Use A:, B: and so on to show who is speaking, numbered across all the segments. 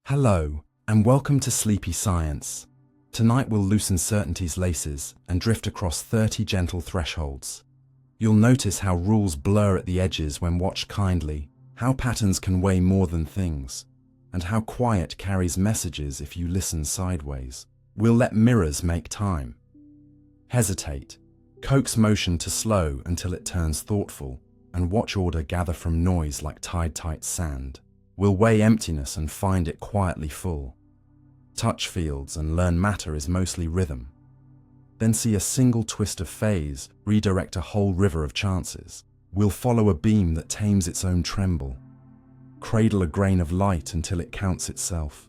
A: Hello, and welcome to Sleepy Science. Tonight we'll loosen certainty's laces and drift across 30 gentle thresholds. You'll notice how rules blur at the edges when watched kindly, how patterns can weigh more than things, and how quiet carries messages if you listen sideways. We'll let mirrors make time. Hesitate, coax motion to slow until it turns thoughtful, and watch order gather from noise like tide-tight sand. We'll weigh emptiness and find it quietly full. Touch fields and learn matter is mostly rhythm. Then see a single twist of phase redirect a whole river of chances. We'll follow a beam that tames its own tremble. Cradle a grain of light until it counts itself.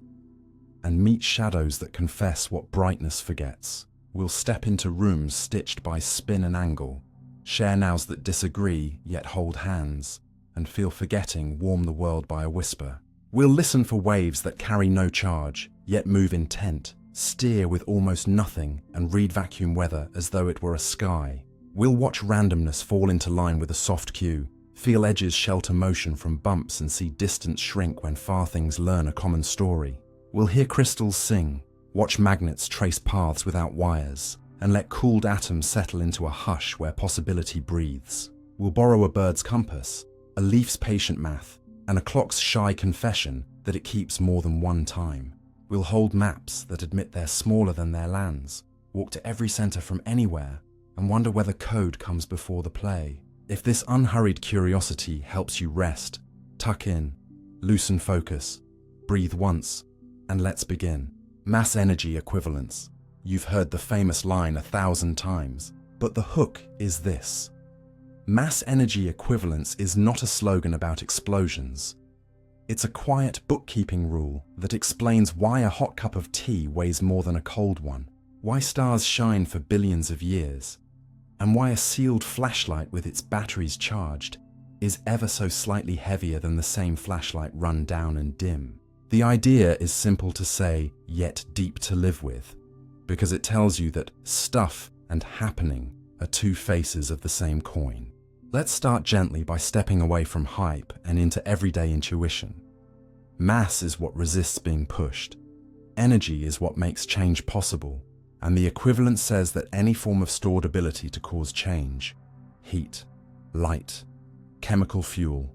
A: And meet shadows that confess what brightness forgets. We'll step into rooms stitched by spin and angle. Share nows that disagree yet hold hands. And feel forgetting warm the world by a whisper. We'll listen for waves that carry no charge, yet move intent, steer with almost nothing, and read vacuum weather as though it were a sky. We'll watch randomness fall into line with a soft cue, feel edges shelter motion from bumps and see distance shrink when far things learn a common story. We'll hear crystals sing, watch magnets trace paths without wires, and let cooled atoms settle into a hush where possibility breathes. We'll borrow a bird's compass, a leaf's patient math, and a clock's shy confession that it keeps more than one time. We'll hold maps that admit they're smaller than their lands, walk to every center from anywhere, and wonder whether code comes before the play. If this unhurried curiosity helps you rest, tuck in, loosen focus, breathe once, and let's begin. Mass energy equivalence. You've heard the famous line 1,000 times, but the hook is this. Mass energy equivalence is not a slogan about explosions. It's a quiet bookkeeping rule that explains why a hot cup of tea weighs more than a cold one, why stars shine for billions of years, and why a sealed flashlight with its batteries charged is ever so slightly heavier than the same flashlight run down and dim. The idea is simple to say, yet deep to live with, because it tells you that stuff and happening are two faces of the same coin. Let's start gently by stepping away from hype and into everyday intuition. Mass is what resists being pushed. Energy is what makes change possible, and the equivalent says that any form of stored ability to cause change, heat, light, chemical fuel,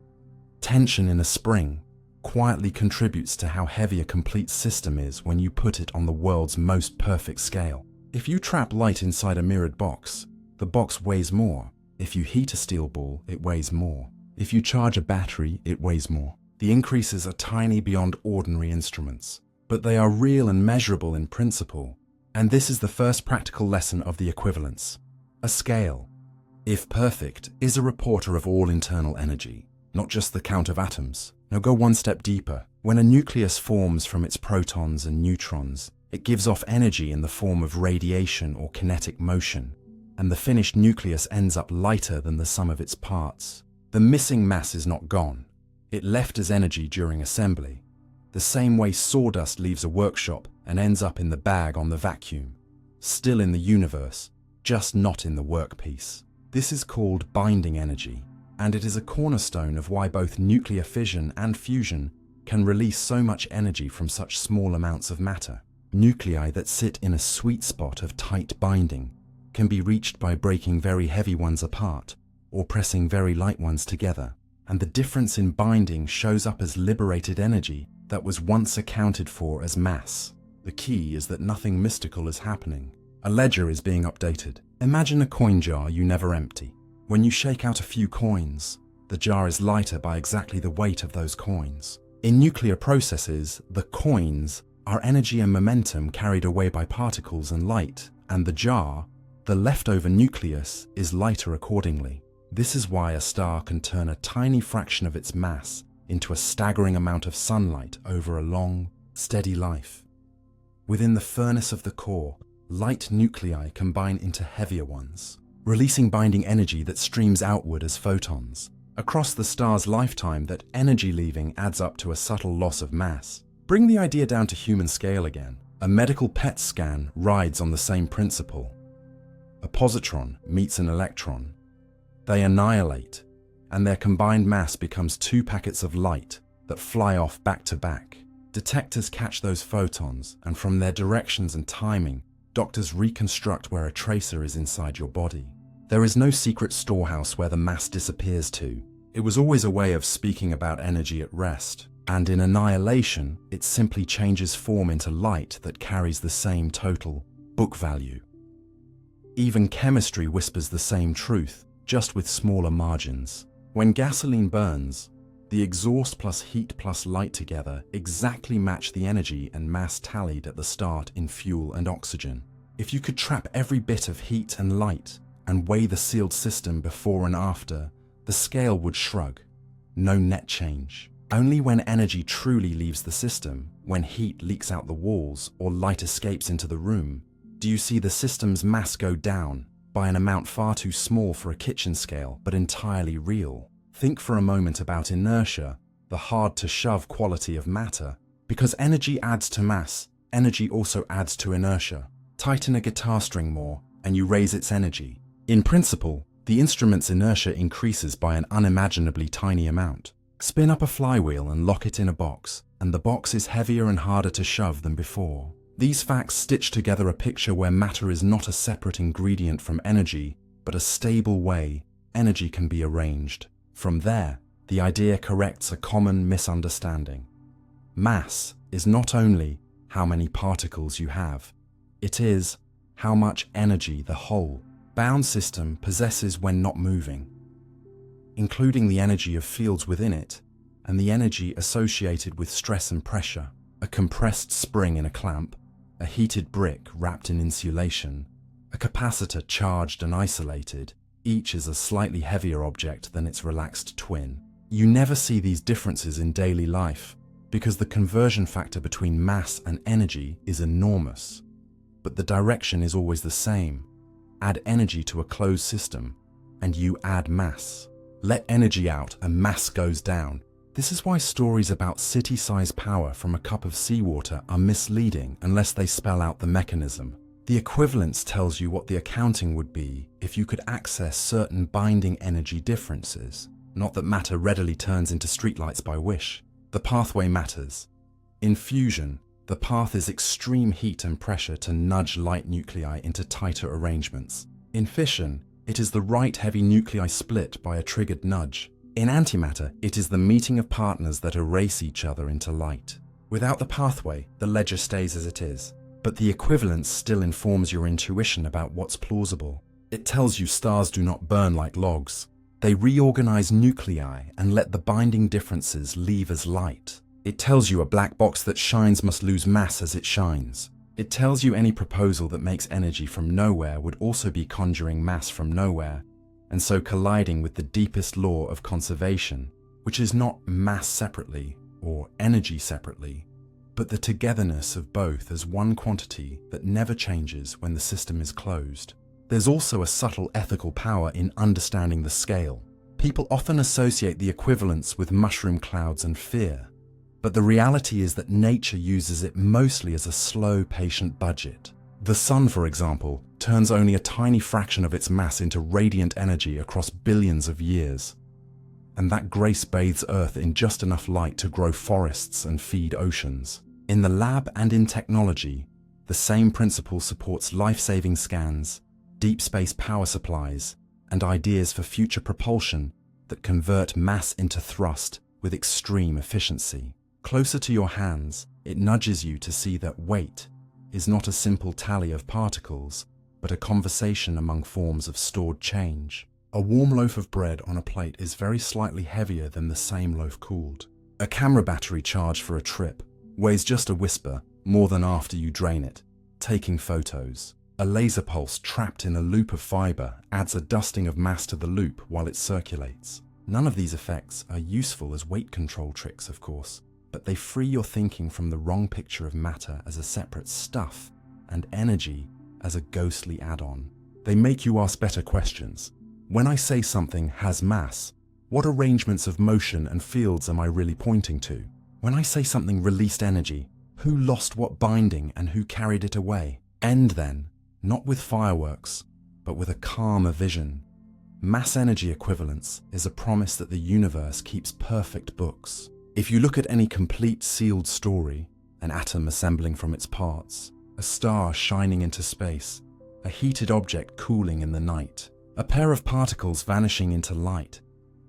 A: tension in a spring, quietly contributes to how heavy a complete system is when you put it on the world's most perfect scale. If you trap light inside a mirrored box, the box weighs more. If you heat a steel ball, it weighs more. If you charge a battery, it weighs more. The increases are tiny beyond ordinary instruments, but they are real and measurable in principle. And this is the first practical lesson of the equivalence. A scale, if perfect, is a reporter of all internal energy, not just the count of atoms. Now go one step deeper. When a nucleus forms from its protons and neutrons, it gives off energy in the form of radiation or kinetic motion, and the finished nucleus ends up lighter than the sum of its parts. The missing mass is not gone. It left as energy during assembly, the same way sawdust leaves a workshop and ends up in the bag on the vacuum, still in the universe, just not in the workpiece. This is called binding energy, and it is a cornerstone of why both nuclear fission and fusion can release so much energy from such small amounts of matter. Nuclei that sit in a sweet spot of tight binding can be reached by breaking very heavy ones apart or pressing very light ones together, and the difference in binding shows up as liberated energy that was once accounted for as mass. The key is that nothing mystical is happening. A ledger is being updated. Imagine a coin jar you never empty. When you shake out a few coins, the jar is lighter by exactly the weight of those coins. In nuclear processes, the coins are energy and momentum carried away by particles and light, and the jar, the leftover nucleus, is lighter accordingly. This is why a star can turn a tiny fraction of its mass into a staggering amount of sunlight over a long, steady life. Within the furnace of the core, light nuclei combine into heavier ones, releasing binding energy that streams outward as photons. Across the star's lifetime, that energy leaving adds up to a subtle loss of mass. Bring the idea down to human scale again. A medical PET scan rides on the same principle. A positron meets an electron. They annihilate, and their combined mass becomes 2 packets of light that fly off back to back. Detectors catch those photons, and from their directions and timing, doctors reconstruct where a tracer is inside your body. There is no secret storehouse where the mass disappears to. It was always a way of speaking about energy at rest, and in annihilation, it simply changes form into light that carries the same total book value. Even chemistry whispers the same truth, just with smaller margins. When gasoline burns, the exhaust plus heat plus light together exactly match the energy and mass tallied at the start in fuel and oxygen. If you could trap every bit of heat and light and weigh the sealed system before and after, the scale would shrug. No net change. Only when energy truly leaves the system, when heat leaks out the walls or light escapes into the room, do you see the system's mass go down by an amount far too small for a kitchen scale, but entirely real. Think for a moment about inertia, the hard-to-shove quality of matter. Because energy adds to mass, energy also adds to inertia. Tighten a guitar string more, and you raise its energy. In principle, the instrument's inertia increases by an unimaginably tiny amount. Spin up a flywheel and lock it in a box, and the box is heavier and harder to shove than before. These facts stitch together a picture where matter is not a separate ingredient from energy, but a stable way energy can be arranged. From there, the idea corrects a common misunderstanding. Mass is not only how many particles you have, it is how much energy the whole bound system possesses when not moving, including the energy of fields within it and the energy associated with stress and pressure. A compressed spring in a clamp, a heated brick wrapped in insulation, a capacitor charged and isolated, each is a slightly heavier object than its relaxed twin. You never see these differences in daily life because the conversion factor between mass and energy is enormous. But the direction is always the same. Add energy to a closed system, and you add mass. Let energy out and mass goes down. This is why stories about city-sized power from a cup of seawater are misleading unless they spell out the mechanism. The equivalence tells you what the accounting would be if you could access certain binding energy differences. Not that matter readily turns into streetlights by wish. The pathway matters. In fusion, the path is extreme heat and pressure to nudge light nuclei into tighter arrangements. In fission, it is the right heavy nuclei split by a triggered nudge. In antimatter, it is the meeting of partners that erase each other into light. Without the pathway, the ledger stays as it is. But the equivalence still informs your intuition about what's plausible. It tells you stars do not burn like logs. They reorganize nuclei and let the binding differences leave as light. It tells you a black box that shines must lose mass as it shines. It tells you any proposal that makes energy from nowhere would also be conjuring mass from nowhere, and so colliding with the deepest law of conservation, which is not mass separately or energy separately, but the togetherness of both as one quantity that never changes when the system is closed. There's also a subtle ethical power in understanding the scale. People often associate the equivalence with mushroom clouds and fear, but the reality is that nature uses it mostly as a slow, patient budget. The sun, for example, turns only a tiny fraction of its mass into radiant energy across billions of years. And that grace bathes Earth in just enough light to grow forests and feed oceans. In the lab and in technology, the same principle supports life-saving scans, deep space power supplies, and ideas for future propulsion that convert mass into thrust with extreme efficiency. Closer to your hands, it nudges you to see that weight is not a simple tally of particles, but a conversation among forms of stored change. A warm loaf of bread on a plate is very slightly heavier than the same loaf cooled. A camera battery charged for a trip weighs just a whisper more than after you drain it. Taking photos. A laser pulse trapped in a loop of fiber adds a dusting of mass to the loop while it circulates. None of these effects are useful as weight control tricks, of course, but they free your thinking from the wrong picture of matter as a separate stuff and energy as a ghostly add-on. They make you ask better questions. When I say something has mass, what arrangements of motion and fields am I really pointing to? When I say something released energy, who lost what binding and who carried it away? End then, not with fireworks, but with a calmer vision. Mass energy equivalence is a promise that the universe keeps perfect books. If you look at any complete sealed story, an atom assembling from its parts, a star shining into space, a heated object cooling in the night, a pair of particles vanishing into light,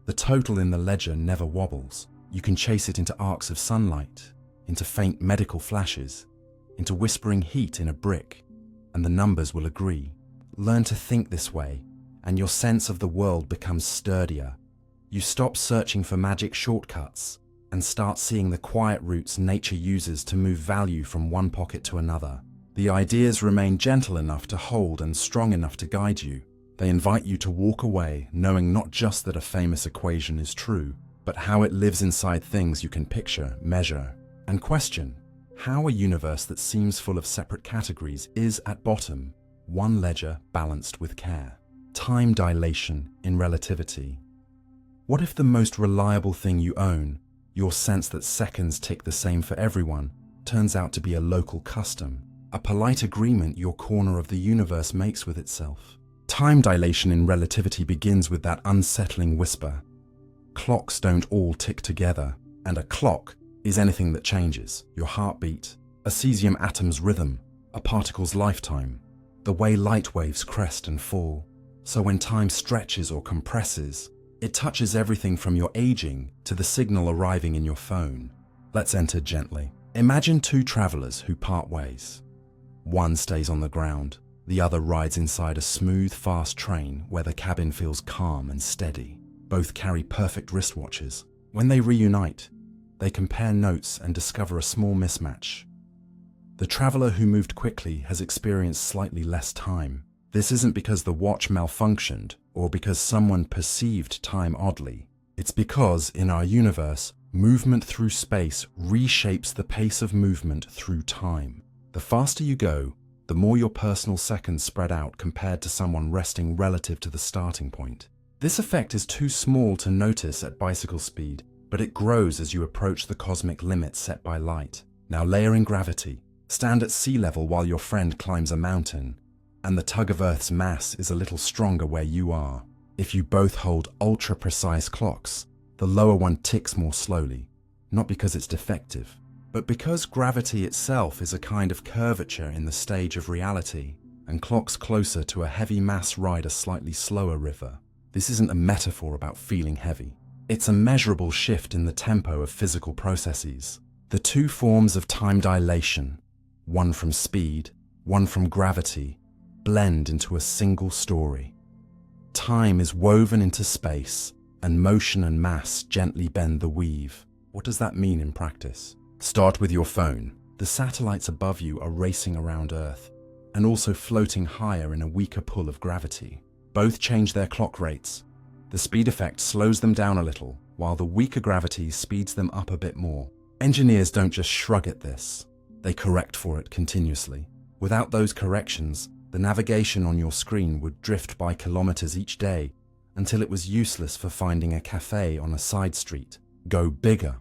A: the total in the ledger never wobbles. You can chase it into arcs of sunlight, into faint medical flashes, into whispering heat in a brick, and the numbers will agree. Learn to think this way, and your sense of the world becomes sturdier. You stop searching for magic shortcuts and start seeing the quiet routes nature uses to move value from one pocket to another. The ideas remain gentle enough to hold and strong enough to guide you. They invite you to walk away knowing not just that a famous equation is true, but how it lives inside things you can picture, measure, and question. How a universe that seems full of separate categories is, at bottom, one ledger balanced with care. Time dilation in relativity. What if the most reliable thing you own, your sense that seconds tick the same for everyone, turns out to be a local custom, a polite agreement your corner of the universe makes with itself? Time dilation in relativity begins with that unsettling whisper. Clocks don't all tick together, and a clock is anything that changes: your heartbeat, a cesium atom's rhythm, a particle's lifetime, the way light waves crest and fall. So when time stretches or compresses, it touches everything from your aging to the signal arriving in your phone. Let's enter gently. Imagine two travelers who part ways. One stays on the ground, the other rides inside a smooth, fast train where the cabin feels calm and steady. Both carry perfect wristwatches. When they reunite, they compare notes and discover a small mismatch. The traveler who moved quickly has experienced slightly less time. This isn't because the watch malfunctioned or because someone perceived time oddly. It's because, in our universe, movement through space reshapes the pace of movement through time. The faster you go, the more your personal seconds spread out compared to someone resting relative to the starting point. This effect is too small to notice at bicycle speed, but it grows as you approach the cosmic limit set by light. Now layer in gravity. Stand at sea level while your friend climbs a mountain, and the tug of Earth's mass is a little stronger where you are. If you both hold ultra-precise clocks, the lower one ticks more slowly, not because it's defective, but because gravity itself is a kind of curvature in the stage of reality, and clocks closer to a heavy mass ride a slightly slower river. This isn't a metaphor about feeling heavy. It's a measurable shift in the tempo of physical processes. The two forms of time dilation, one from speed, one from gravity, blend into a single story. Time is woven into space, and motion and mass gently bend the weave. What does that mean in practice? Start with your phone. The satellites above you are racing around Earth, and also floating higher in a weaker pull of gravity. Both change their clock rates. The speed effect slows them down a little, while the weaker gravity speeds them up a bit more. Engineers don't just shrug at this. They correct for it continuously. Without those corrections, the navigation on your screen would drift by kilometers each day until it was useless for finding a cafe on a side street. Go bigger.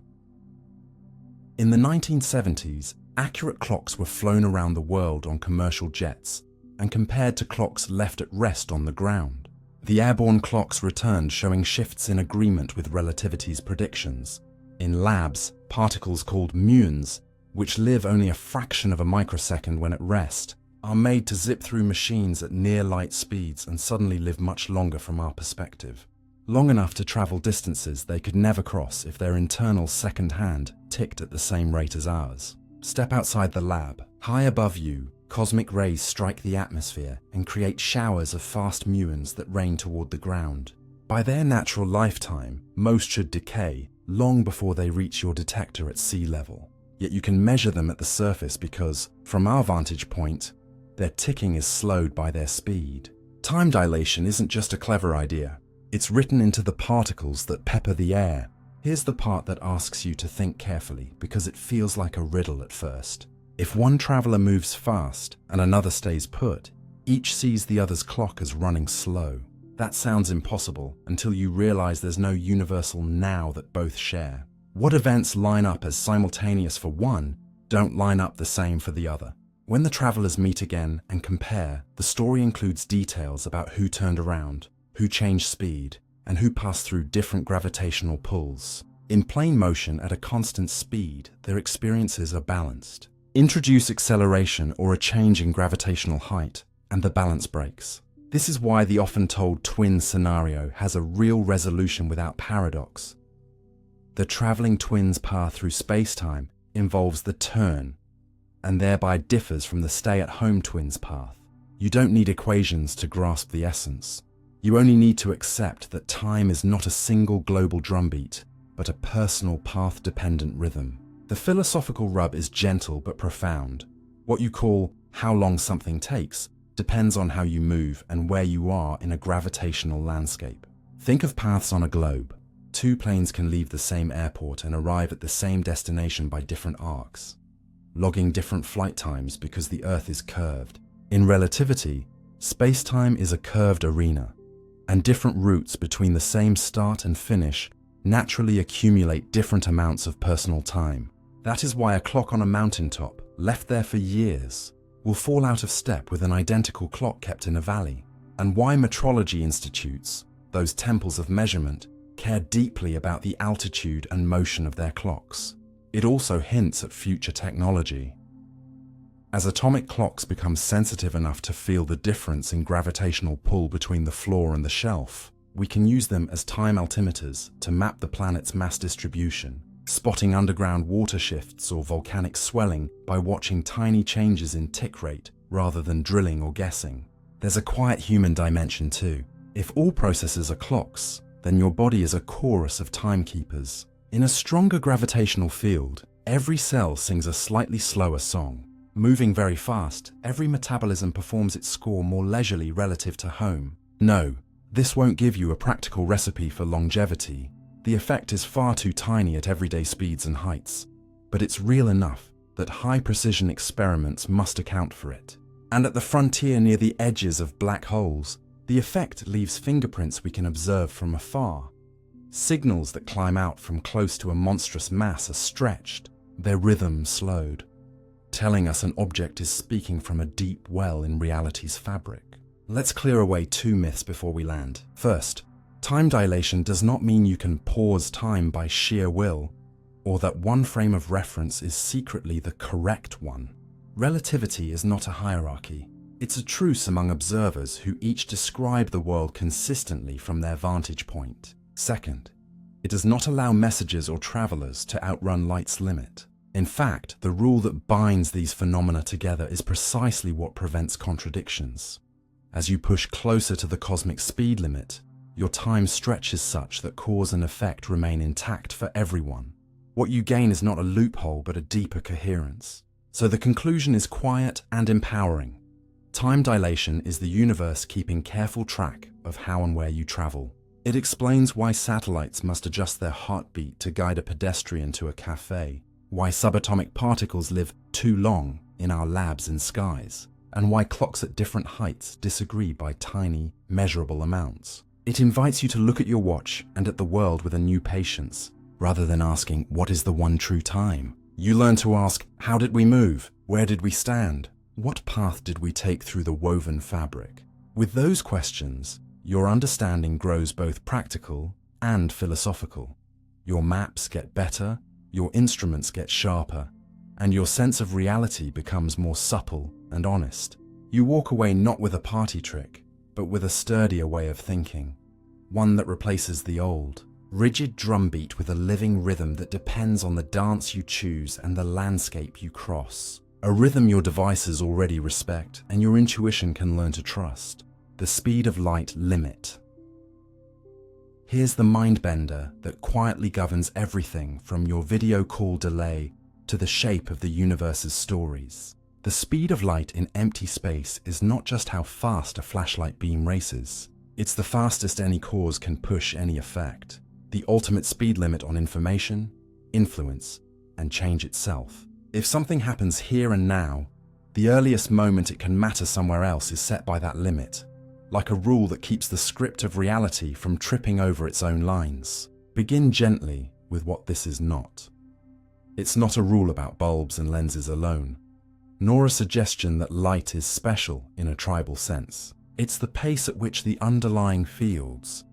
A: In the 1970s, accurate clocks were flown around the world on commercial jets and compared to clocks left at rest on the ground. The airborne clocks returned showing shifts in agreement with relativity's predictions. In labs, particles called muons, which live only a fraction of a microsecond when at rest, are made to zip through machines at near light speeds and suddenly live much longer from our perspective. Long enough to travel distances they could never cross if their internal second hand ticked at the same rate as ours. Step outside the lab. High above you, cosmic rays strike the atmosphere and create showers of fast muons that rain toward the ground. By their natural lifetime, most should decay long before they reach your detector at sea level. Yet you can measure them at the surface because, from our vantage point, their ticking is slowed by their speed. Time dilation isn't just a clever idea. It's written into the particles that pepper the air. Here's the part that asks you to think carefully because it feels like a riddle at first. If one traveler moves fast and another stays put, each sees the other's clock as running slow. That sounds impossible until you realize there's no universal now that both share. What events line up as simultaneous for one don't line up the same for the other. When the travelers meet again and compare, the story includes details about who turned around, who changed speed, and who passed through different gravitational pulls. In plane motion at a constant speed, their experiences are balanced. Introduce acceleration or a change in gravitational height, and the balance breaks. This is why the often told twin scenario has a real resolution without paradox. The traveling twin's path through spacetime involves the turn, and thereby differs from the stay-at-home twin's path. You don't need equations to grasp the essence. You only need to accept that time is not a single global drumbeat, but a personal path-dependent rhythm. The philosophical rub is gentle but profound. What you call how long something takes depends on how you move and where you are in a gravitational landscape. Think of paths on a globe. Two planes can leave the same airport and arrive at the same destination by different arcs, logging different flight times because the Earth is curved. In relativity, space-time is a curved arena, and different routes between the same start and finish naturally accumulate different amounts of personal time. That is why a clock on a mountaintop, left there for years, will fall out of step with an identical clock kept in a valley, and why metrology institutes, those temples of measurement, care deeply about the altitude and motion of their clocks. It also hints at future technology. As atomic clocks become sensitive enough to feel the difference in gravitational pull between the floor and the shelf, we can use them as time altimeters to map the planet's mass distribution, spotting underground water shifts or volcanic swelling by watching tiny changes in tick rate rather than drilling or guessing. There's a quiet human dimension too. If all processes are clocks, then your body is a chorus of timekeepers. In a stronger gravitational field, every cell sings a slightly slower song. Moving very fast, every metabolism performs its score more leisurely relative to home. No, this won't give you a practical recipe for longevity. The effect is far too tiny at everyday speeds and heights, but it's real enough that high-precision experiments must account for it. And at the frontier near the edges of black holes, the effect leaves fingerprints we can observe from afar. Signals that climb out from close to a monstrous mass are stretched, their rhythm slowed, telling us an object is speaking from a deep well in reality's fabric. Let's clear away two myths before we land. First, time dilation does not mean you can pause time by sheer will, or that one frame of reference is secretly the correct one. Relativity is not a hierarchy. It's a truce among observers who each describe the world consistently from their vantage point. Second, it does not allow messages or travelers to outrun light's limit. In fact, the rule that binds these phenomena together is precisely what prevents contradictions. As you push closer to the cosmic speed limit, your time stretches such that cause and effect remain intact for everyone. What you gain is not a loophole but a deeper coherence. So the conclusion is quiet and empowering. Time dilation is the universe keeping careful track of how and where you travel. It explains why satellites must adjust their heartbeat to guide a pedestrian to a cafe, why subatomic particles live too long in our labs and skies, and why clocks at different heights disagree by tiny, measurable amounts. It invites you to look at your watch and at the world with a new patience, rather than asking, what is the one true time? You learn to ask, how did we move? Where did we stand? What path did we take through the woven fabric? With those questions, your understanding grows both practical and philosophical. Your maps get better, your instruments get sharper, and your sense of reality becomes more supple and honest. You walk away not with a party trick, but with a sturdier way of thinking, one that replaces the old, rigid drumbeat with a living rhythm that depends on the dance you choose and the landscape you cross. A rhythm your devices already respect and your intuition can learn to trust. The speed of light limit. Here's the mind-bender that quietly governs everything from your video call delay to the shape of the universe's stories. The speed of light in empty space is not just how fast a flashlight beam races. It's the fastest any cause can push any effect. The ultimate speed limit on information, influence, and change itself. If something happens here and now, the earliest moment it can matter somewhere else is set by that limit, like a rule that keeps the script of reality from tripping over its own lines. Begin gently with what this is not. It's not a rule about bulbs and lenses alone, nor a suggestion that light is special in a tribal sense. It's the pace at which the underlying fields,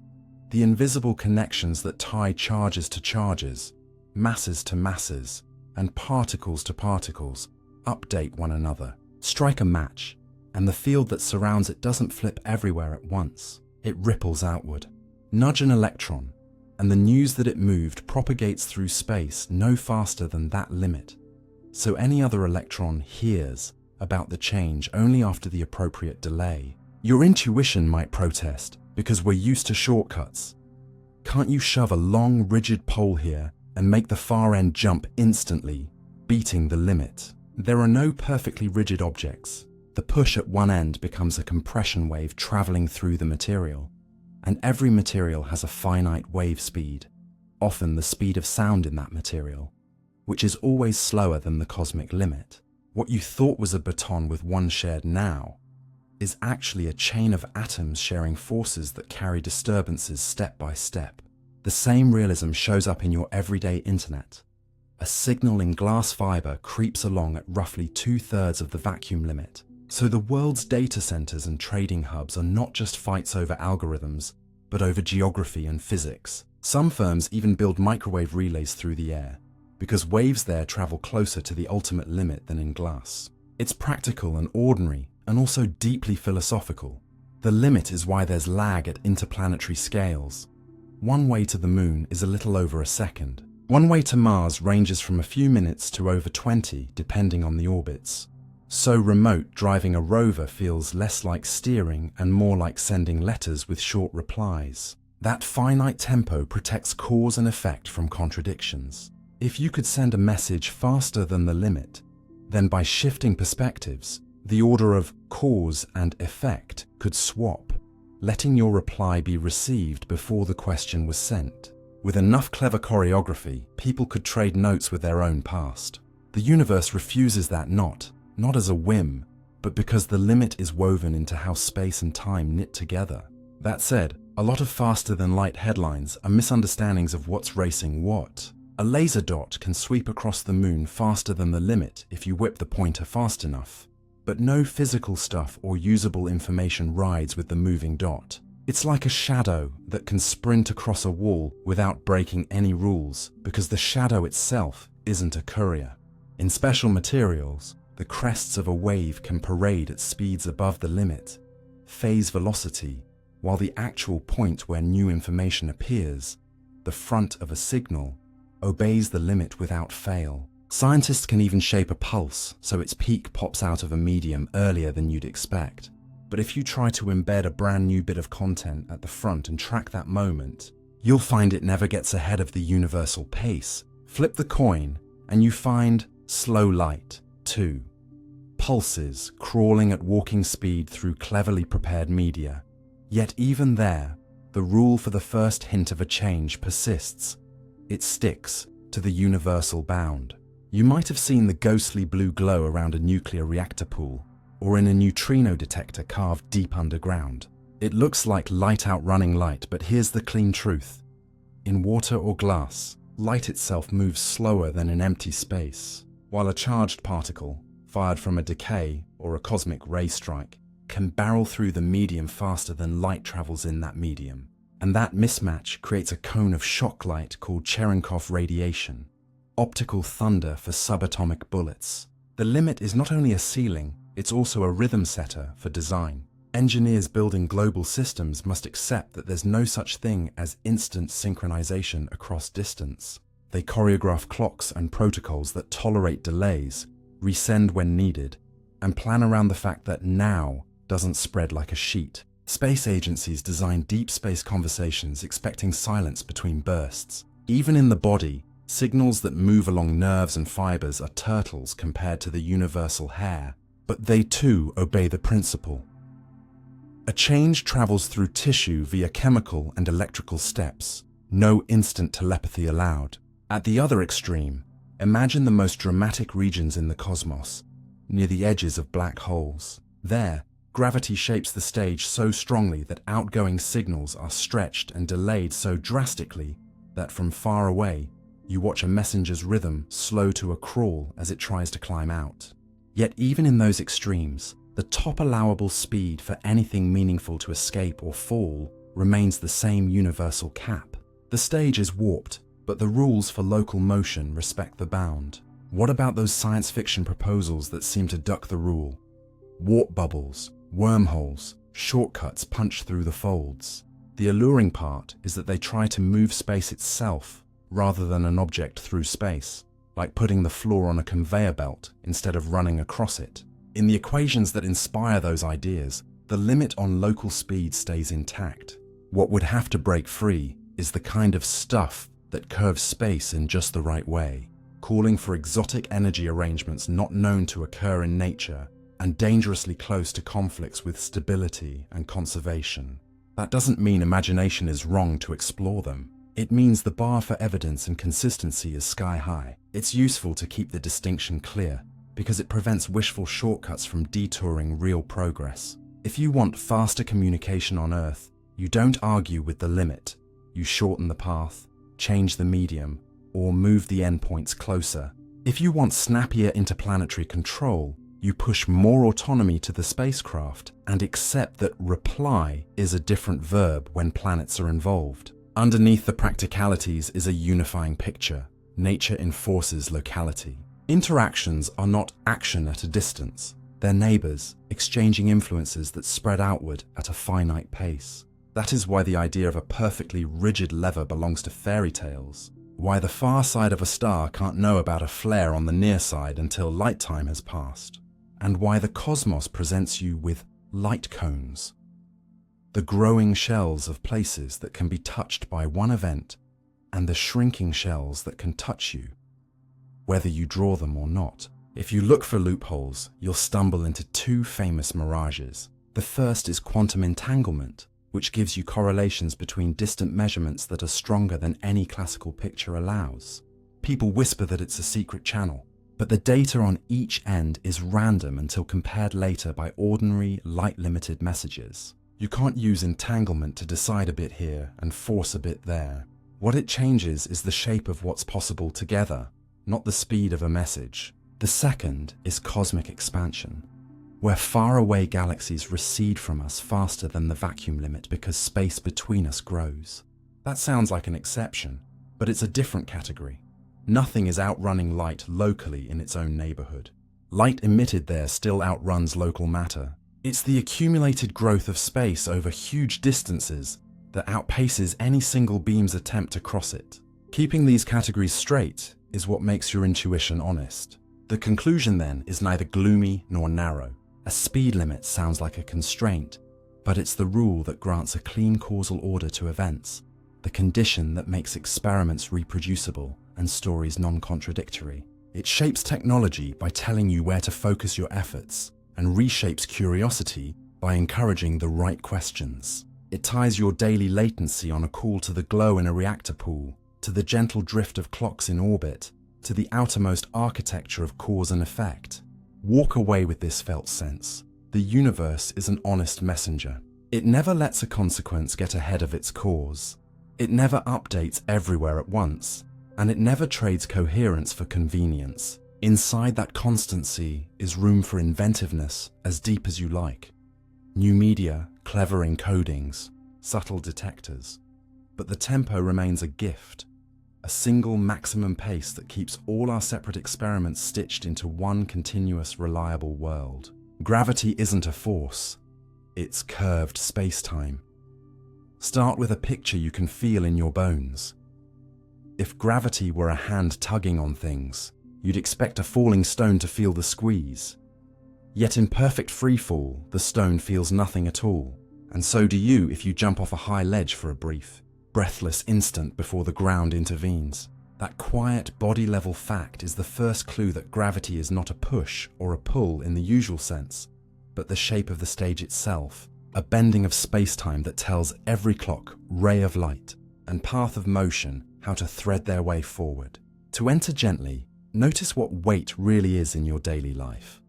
A: The invisible connections that tie charges to charges, masses to masses, and particles to particles update one another. Strike a match, and the field that surrounds it doesn't flip everywhere at once. It ripples outward. Nudge an electron, and the news that it moved propagates through space no faster than that limit. So any other electron hears about the change only after the appropriate delay. Your intuition might protest, because we're used to shortcuts. Can't you shove a long, rigid pole here and make the far end jump instantly, beating the limit? There are no perfectly rigid objects. The push at one end becomes a compression wave traveling through the material. And every material has a finite wave speed, often the speed of sound in that material, which is always slower than the cosmic limit. What you thought was a baton with one shared now is actually a chain of atoms sharing forces that carry disturbances step by step. The same realism shows up in your everyday internet. A signal in glass fiber creeps along at roughly 2/3 of the vacuum limit. So the world's data centers and trading hubs are not just fights over algorithms, but over geography and physics. Some firms even build microwave relays through the air, because waves there travel closer to the ultimate limit than in glass. It's practical and ordinary, and also deeply philosophical. The limit is why there's lag at interplanetary scales. One way to the moon is a little over a second. One way to Mars ranges from a few minutes to over 20, depending on the orbits. So remote, driving a rover feels less like steering and more like sending letters with short replies. That finite tempo protects cause and effect from contradictions. If you could send a message faster than the limit, then by shifting perspectives, the order of cause and effect could swap, letting your reply be received before the question was sent. With enough clever choreography, people could trade notes with their own past. The universe refuses that not as a whim, but because the limit is woven into how space and time knit together. That said, a lot of faster-than-light headlines are misunderstandings of what's racing what. A laser dot can sweep across the moon faster than the limit if you whip the pointer fast enough. But no physical stuff or usable information rides with the moving dot. It's like a shadow that can sprint across a wall without breaking any rules, because the shadow itself isn't a courier. In special materials, the crests of a wave can parade at speeds above the limit, phase velocity, while the actual point where new information appears, the front of a signal, obeys the limit without fail. Scientists can even shape a pulse so its peak pops out of a medium earlier than you'd expect. But if you try to embed a brand new bit of content at the front and track that moment, you'll find it never gets ahead of the universal pace. Flip the coin, and you find slow light, too. Pulses crawling at walking speed through cleverly prepared media. Yet even there, the rule for the first hint of a change persists. It sticks to the universal bound. You might have seen the ghostly blue glow around a nuclear reactor pool, or in a neutrino detector carved deep underground. It looks like light outrunning light, but here's the clean truth. In water or glass, light itself moves slower than in empty space, while a charged particle, fired from a decay or a cosmic ray strike, can barrel through the medium faster than light travels in that medium. And that mismatch creates a cone of shock light called Cherenkov radiation, optical thunder for subatomic bullets. The limit is not only a ceiling, it's also a rhythm setter for design. Engineers building global systems must accept that there's no such thing as instant synchronization across distance. They choreograph clocks and protocols that tolerate delays, resend when needed, and plan around the fact that now doesn't spread like a sheet. Space agencies design deep space conversations expecting silence between bursts. Even in the body, signals that move along nerves and fibers are turtles compared to the universal hair, but they too obey the principle. A change travels through tissue via chemical and electrical steps. No instant telepathy allowed. At the other extreme, imagine the most dramatic regions in the cosmos, near the edges of black holes. There, gravity shapes the stage so strongly that outgoing signals are stretched and delayed so drastically that from far away, you watch a messenger's rhythm slow to a crawl as it tries to climb out. Yet even in those extremes, the top allowable speed for anything meaningful to escape or fall remains the same universal cap. The stage is warped, but the rules for local motion respect the bound. What about those science fiction proposals that seem to duck the rule? Warp bubbles, wormholes, shortcuts punched through the folds. The alluring part is that they try to move space itself rather than an object through space, like putting the floor on a conveyor belt instead of running across it. In the equations that inspire those ideas, the limit on local speed stays intact. What would have to break free is the kind of stuff that curves space in just the right way, calling for exotic energy arrangements not known to occur in nature and dangerously close to conflicts with stability and conservation. That doesn't mean imagination is wrong to explore them. It means the bar for evidence and consistency is sky high. It's useful to keep the distinction clear because it prevents wishful shortcuts from detouring real progress. If you want faster communication on Earth, you don't argue with the limit. You shorten the path, change the medium, or move the endpoints closer. If you want snappier interplanetary control, you push more autonomy to the spacecraft and accept that reply is a different verb when planets are involved. Underneath the practicalities is a unifying picture. Nature enforces locality. Interactions are not action at a distance. They're neighbors, exchanging influences that spread outward at a finite pace. That is why the idea of a perfectly rigid lever belongs to fairy tales. Why the far side of a star can't know about a flare on the near side until light time has passed. And why the cosmos presents you with light cones, the growing shells of places that can be touched by one event, and the shrinking shells that can touch you, whether you draw them or not. If you look for loopholes, you'll stumble into two famous mirages. The first is quantum entanglement, which gives you correlations between distant measurements that are stronger than any classical picture allows. People whisper that it's a secret channel, but the data on each end is random until compared later by ordinary, light-limited messages. You can't use entanglement to decide a bit here and force a bit there. What it changes is the shape of what's possible together, not the speed of a message. The second is cosmic expansion, where faraway galaxies recede from us faster than the vacuum limit because space between us grows. That sounds like an exception, but it's a different category. Nothing is outrunning light locally in its own neighborhood. Light emitted there still outruns local matter. It's the accumulated growth of space over huge distances that outpaces any single beam's attempt to cross it. Keeping these categories straight is what makes your intuition honest. The conclusion then is neither gloomy nor narrow. A speed limit sounds like a constraint, but it's the rule that grants a clean causal order to events, the condition that makes experiments reproducible and stories non-contradictory. It shapes technology by telling you where to focus your efforts and reshapes curiosity by encouraging the right questions. It ties your daily latency on a call to the glow in a reactor pool, to the gentle drift of clocks in orbit, to the outermost architecture of cause and effect. Walk away with this felt sense. The universe is an honest messenger. It never lets a consequence get ahead of its cause. It never updates everywhere at once, and it never trades coherence for convenience. Inside that constancy is room for inventiveness as deep as you like. New media, clever encodings, subtle detectors. But the tempo remains a gift, a single maximum pace that keeps all our separate experiments stitched into one continuous, reliable world. Gravity isn't a force, it's curved space-time. Start with a picture you can feel in your bones. If gravity were a hand tugging on things, you'd expect a falling stone to feel the squeeze. Yet in perfect freefall, the stone feels nothing at all, and so do you if you jump off a high ledge for a brief, breathless instant before the ground intervenes. That quiet, body-level fact is the first clue that gravity is not a push or a pull in the usual sense, but the shape of the stage itself, a bending of space-time that tells every clock, ray of light, and path of motion how to thread their way forward. To enter gently, notice what weight really is in your daily life.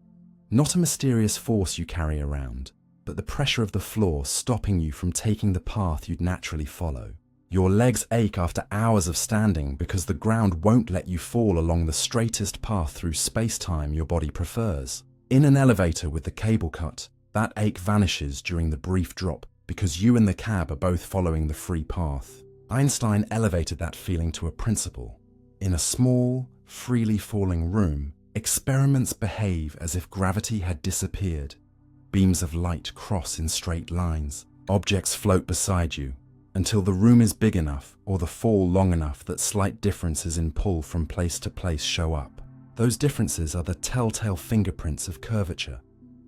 A: Not a mysterious force you carry around, but the pressure of the floor stopping you from taking the path you'd naturally follow. Your legs ache after hours of standing because the ground won't let you fall along the straightest path through space-time your body prefers. In an elevator with the cable cut, that ache vanishes during the brief drop because you and the cab are both following the free path. Einstein elevated that feeling to a principle. In a small, freely falling room, experiments behave as if gravity had disappeared. Beams of light cross in straight lines. Objects float beside you, until the room is big enough or the fall long enough that slight differences in pull from place to place show up. Those differences are the telltale fingerprints of curvature.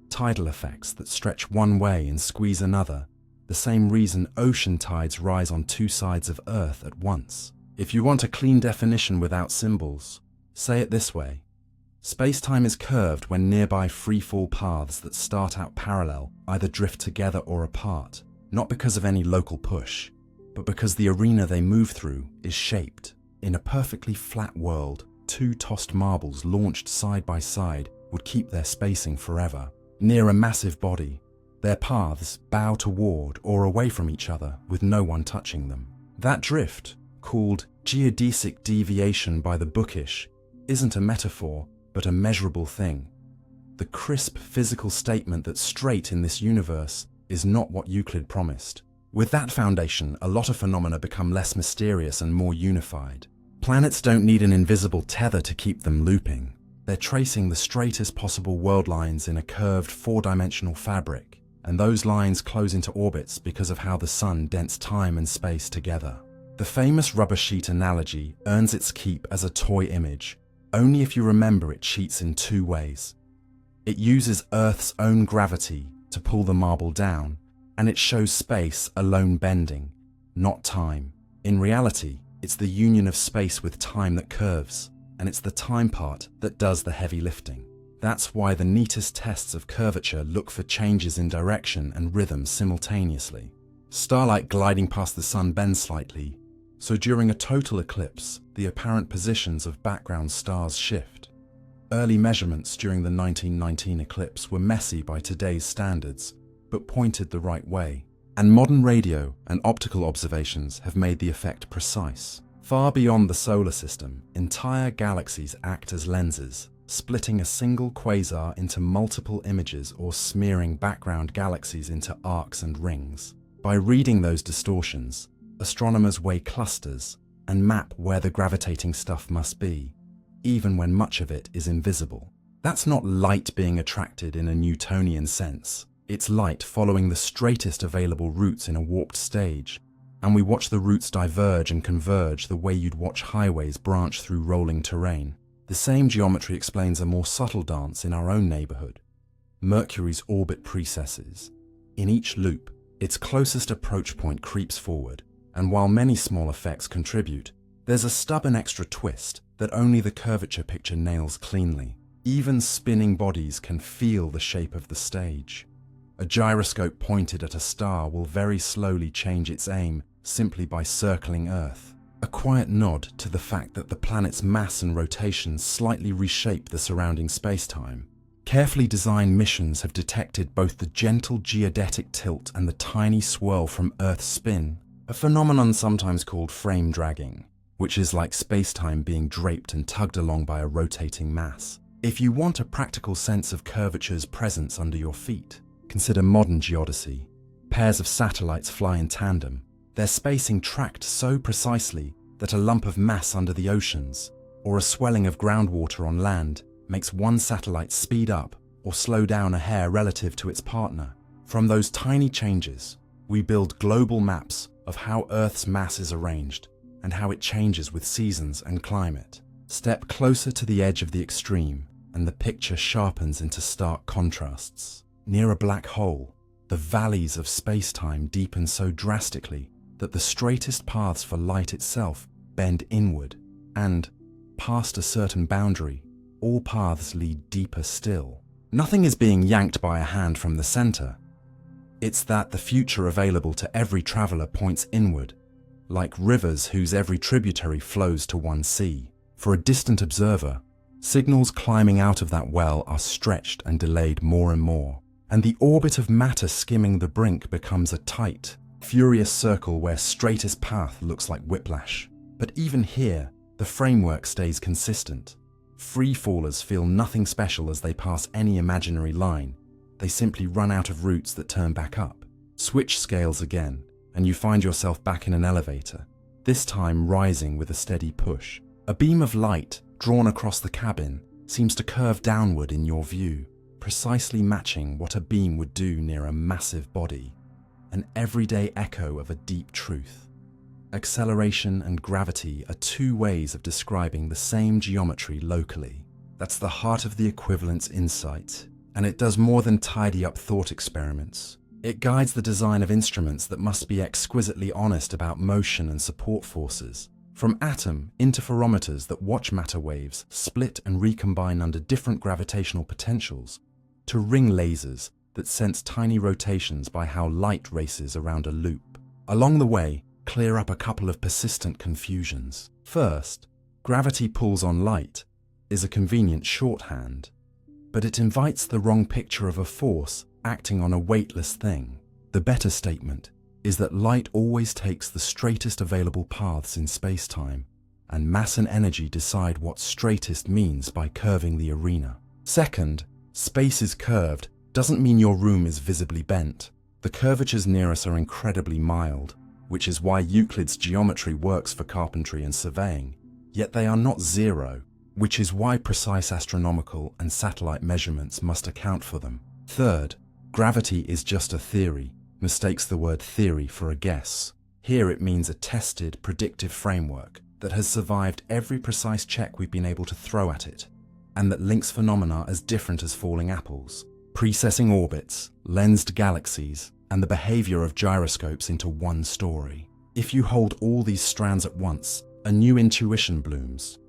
A: Tidal effects that stretch one way and squeeze another, the same reason ocean tides rise on two sides of Earth at once. If you want a clean definition without symbols, say it this way. Spacetime is curved when nearby free-fall paths that start out parallel either drift together or apart, not because of any local push, but because the arena they move through is shaped. In a perfectly flat world, two tossed marbles launched side by side would keep their spacing forever. Near a massive body, their paths bow toward or away from each other with no one touching them. That drift, called geodesic deviation by the bookish, isn't a metaphor, but a measurable thing. The crisp physical statement that straight in this universe is not what Euclid promised. With that foundation, a lot of phenomena become less mysterious and more unified. Planets don't need an invisible tether to keep them looping. They're tracing the straightest possible world lines in a curved four-dimensional fabric, and those lines close into orbits because of how the sun dents time and space together. The famous rubber sheet analogy earns its keep as a toy image, only if you remember it cheats in two ways. It uses Earth's own gravity to pull the marble down, and it shows space alone bending, not time. In reality, it's the union of space with time that curves, and it's the time part that does the heavy lifting. That's why the neatest tests of curvature look for changes in direction and rhythm simultaneously. Starlight gliding past the sun bends slightly, so during a total eclipse, the apparent positions of background stars shift. Early measurements during the 1919 eclipse were messy by today's standards, but pointed the right way. And modern radio and optical observations have made the effect precise. Far beyond the solar system, entire galaxies act as lenses, splitting a single quasar into multiple images or smearing background galaxies into arcs and rings. By reading those distortions, astronomers weigh clusters and map where the gravitating stuff must be, even when much of it is invisible. That's not light being attracted in a Newtonian sense. It's light following the straightest available routes in a warped stage, and we watch the routes diverge and converge the way you'd watch highways branch through rolling terrain. The same geometry explains a more subtle dance in our own neighborhood. Mercury's orbit precesses. In each loop, its closest approach point creeps forward, and while many small effects contribute, there's a stubborn extra twist that only the curvature picture nails cleanly. Even spinning bodies can feel the shape of the stage. A gyroscope pointed at a star will very slowly change its aim simply by circling Earth. A quiet nod to the fact that the planet's mass and rotation slightly reshape the surrounding spacetime. Carefully designed missions have detected both the gentle geodetic tilt and the tiny swirl from Earth's spin, a phenomenon sometimes called frame dragging, which is like spacetime being draped and tugged along by a rotating mass. If you want a practical sense of curvature's presence under your feet, consider modern geodesy. Pairs of satellites fly in tandem, their spacing tracked so precisely that a lump of mass under the oceans, or a swelling of groundwater on land, makes one satellite speed up or slow down a hair relative to its partner. From those tiny changes, we build global maps of how Earth's mass is arranged and how it changes with seasons and climate. Step closer to the edge of the extreme, and the picture sharpens into stark contrasts. Near a black hole, the valleys of space-time deepen so drastically that the straightest paths for light itself bend inward, and, past a certain boundary, all paths lead deeper still. Nothing is being yanked by a hand from the center. It's that the future available to every traveler points inward, like rivers whose every tributary flows to one sea. For a distant observer, signals climbing out of that well are stretched and delayed more and more, and the orbit of matter skimming the brink becomes a tight, furious circle where straightest path looks like whiplash. But even here, the framework stays consistent. Free-fallers feel nothing special as they pass any imaginary line. They simply run out of routes that turn back up. Switch scales again, and you find yourself back in an elevator, this time rising with a steady push. A beam of light drawn across the cabin seems to curve downward in your view, precisely matching what a beam would do near a massive body, an everyday echo of a deep truth. Acceleration and gravity are two ways of describing the same geometry locally. That's the heart of the equivalence insight, and it does more than tidy up thought experiments. It guides the design of instruments that must be exquisitely honest about motion and support forces, from atom interferometers that watch matter waves split and recombine under different gravitational potentials, to ring lasers that sense tiny rotations by how light races around a loop. Along the way, clear up a couple of persistent confusions. First, gravity pulls on light is a convenient shorthand, but it invites the wrong picture of a force acting on a weightless thing. The better statement is that light always takes the straightest available paths in spacetime, and mass and energy decide what straightest means by curving the arena. Second, space is curved doesn't mean your room is visibly bent. The curvatures near us are incredibly mild, which is why Euclid's geometry works for carpentry and surveying. Yet they are not zero, which is why precise astronomical and satellite measurements must account for them. Third, gravity is just a theory, mistakes the word theory for a guess. Here it means a tested, predictive framework that has survived every precise check we've been able to throw at it, and that links phenomena as different as falling apples, precessing orbits, lensed galaxies, and the behavior of gyroscopes into one story. If you hold all these strands at once, a new intuition blooms.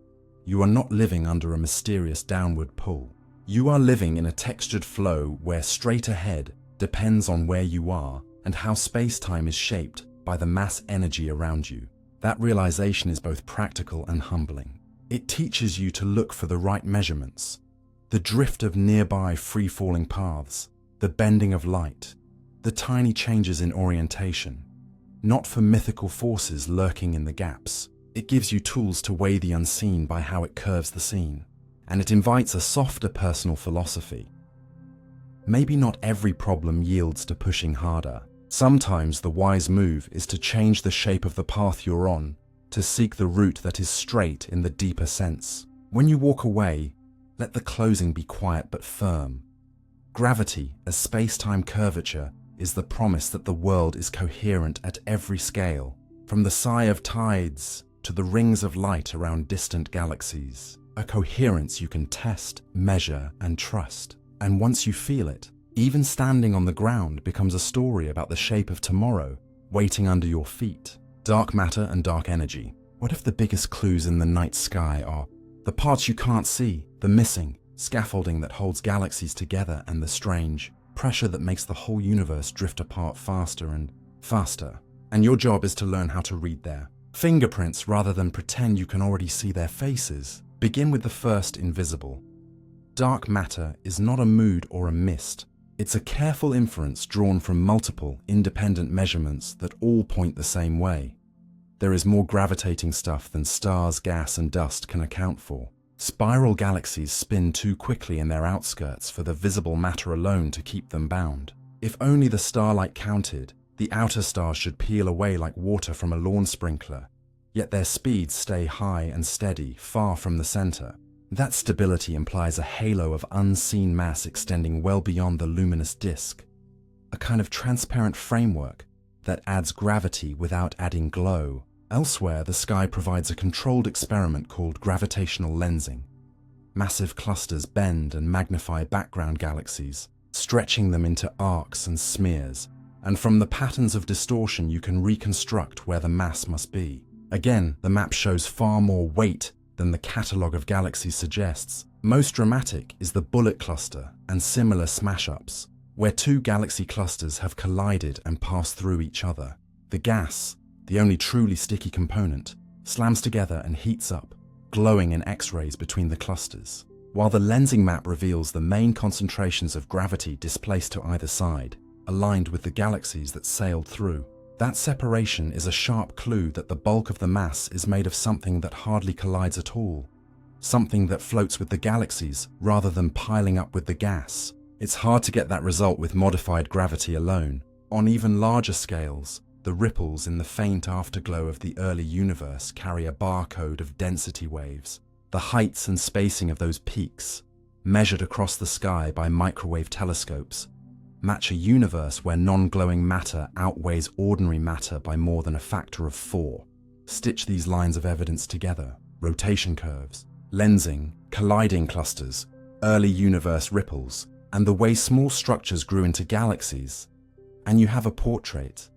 A: You are not living under a mysterious downward pull. You are living in a textured flow where straight ahead depends on where you are and how space-time is shaped by the mass energy around you. That realization is both practical and humbling. It teaches you to look for the right measurements, the drift of nearby free-falling paths, the bending of light, the tiny changes in orientation, not for mythical forces lurking in the gaps. It gives you tools to weigh the unseen by how it curves the scene, and it invites a softer personal philosophy. Maybe not every problem yields to pushing harder. Sometimes the wise move is to change the shape of the path you're on, to seek the route that is straight in the deeper sense. When you walk away, let the closing be quiet but firm. Gravity, as space-time curvature, is the promise that the world is coherent at every scale, from the sigh of tides to the rings of light around distant galaxies. A coherence you can test, measure, and trust. And once you feel it, even standing on the ground becomes a story about the shape of tomorrow waiting under your feet. Dark matter and dark energy. What if the biggest clues in the night sky are the parts you can't see, the missing scaffolding that holds galaxies together, and the strange pressure that makes the whole universe drift apart faster and faster? And your job is to learn how to read their fingerprints rather than pretend you can already see their faces. Begin with the first invisible. Dark matter is not a mood or a mist. It's a careful inference drawn from multiple, independent measurements that all point the same way. There is more gravitating stuff than stars, gas, and dust can account for. Spiral galaxies spin too quickly in their outskirts for the visible matter alone to keep them bound. If only the starlight counted, the outer stars should peel away like water from a lawn sprinkler, yet their speeds stay high and steady, far from the center. That stability implies a halo of unseen mass extending well beyond the luminous disk, a kind of transparent framework that adds gravity without adding glow. Elsewhere, the sky provides a controlled experiment called gravitational lensing. Massive clusters bend and magnify background galaxies, stretching them into arcs and smears, and from the patterns of distortion you can reconstruct where the mass must be. Again, the map shows far more weight than the catalogue of galaxies suggests. Most dramatic is the bullet cluster and similar smash-ups, where two galaxy clusters have collided and passed through each other. The gas, the only truly sticky component, slams together and heats up, glowing in X-rays between the clusters, while the lensing map reveals the main concentrations of gravity displaced to either side, aligned with the galaxies that sailed through. That separation is a sharp clue that the bulk of the mass is made of something that hardly collides at all, something that floats with the galaxies rather than piling up with the gas. It's hard to get that result with modified gravity alone. On even larger scales, the ripples in the faint afterglow of the early universe carry a barcode of density waves. The heights and spacing of those peaks, measured across the sky by microwave telescopes, match a universe where non-glowing matter outweighs ordinary matter by more than a factor of 4. Stitch these lines of evidence together: rotation curves, lensing, colliding clusters, early universe ripples, and the way small structures grew into galaxies, and you have a portrait.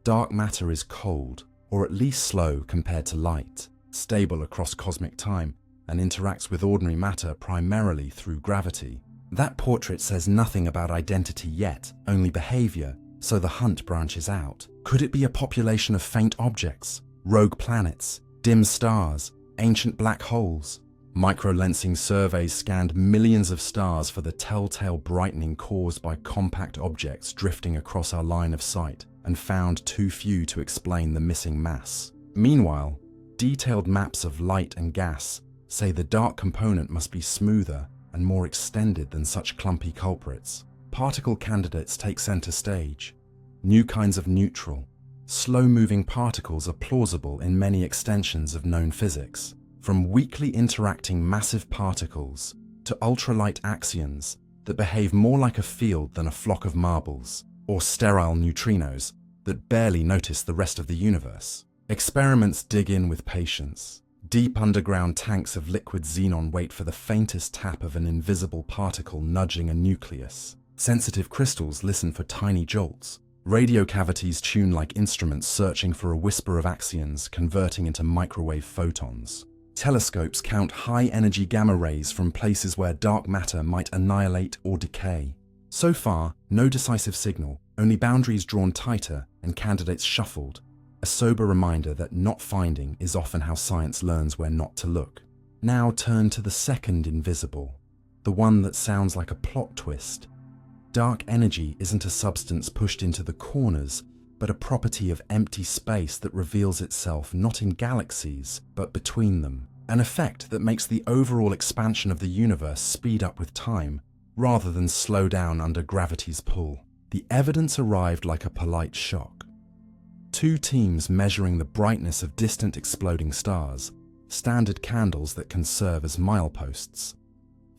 A: Dark matter is cold, or at least slow compared to light, stable across cosmic time, and interacts with ordinary matter primarily through gravity. That portrait says nothing about identity yet, only behavior, so the hunt branches out. Could it be a population of faint objects, rogue planets, dim stars, ancient black holes? Microlensing surveys scanned millions of stars for the telltale brightening caused by compact objects drifting across our line of sight, and found too few to explain the missing mass. Meanwhile, detailed maps of light and gas say the dark component must be smoother and more extended than such clumpy culprits. Particle candidates take center stage. New kinds of neutral, slow-moving particles are plausible in many extensions of known physics, from weakly interacting massive particles to ultralight axions that behave more like a field than a flock of marbles, or sterile neutrinos that barely notice the rest of the universe. Experiments dig in with patience. Deep underground tanks of liquid xenon wait for the faintest tap of an invisible particle nudging a nucleus. Sensitive crystals listen for tiny jolts. Radio cavities tune like instruments searching for a whisper of axions converting into microwave photons. Telescopes count high-energy gamma rays from places where dark matter might annihilate or decay. So far, no decisive signal, only boundaries drawn tighter and candidates shuffled. A sober reminder that not finding is often how science learns where not to look. Now turn to the second invisible, the one that sounds like a plot twist. Dark energy isn't a substance pushed into the corners, but a property of empty space that reveals itself not in galaxies, but between them. An effect that makes the overall expansion of the universe speed up with time, rather than slow down under gravity's pull. The evidence arrived like a polite shock. 2 teams measuring the brightness of distant exploding stars, standard candles that can serve as mileposts,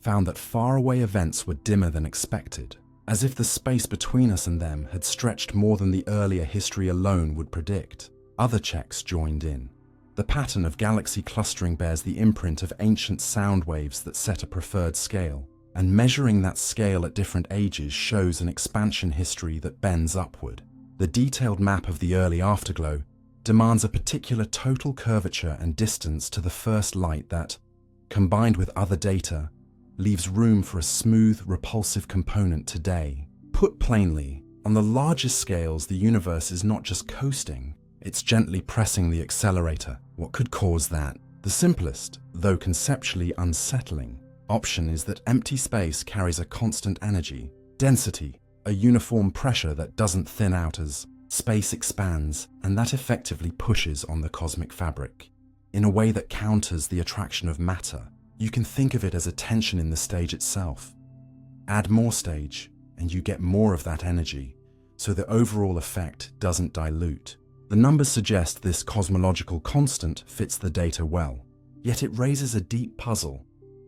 A: found that faraway events were dimmer than expected, as if the space between us and them had stretched more than the earlier history alone would predict. Other checks joined in. The pattern of galaxy clustering bears the imprint of ancient sound waves that set a preferred scale, and measuring that scale at different ages shows an expansion history that bends upward. The detailed map of the early afterglow demands a particular total curvature and distance to the first light that, combined with other data, leaves room for a smooth, repulsive component today. Put plainly, on the largest scales, the universe is not just coasting, it's gently pressing the accelerator. What could cause that? The simplest, though conceptually unsettling, option is that empty space carries a constant energy, density, a uniform pressure that doesn't thin out as space expands, and that effectively pushes on the cosmic fabric. In a way that counters the attraction of matter, you can think of it as a tension in the stage itself. Add more stage, and you get more of that energy, so the overall effect doesn't dilute. The numbers suggest this cosmological constant fits the data well, yet it raises a deep puzzle.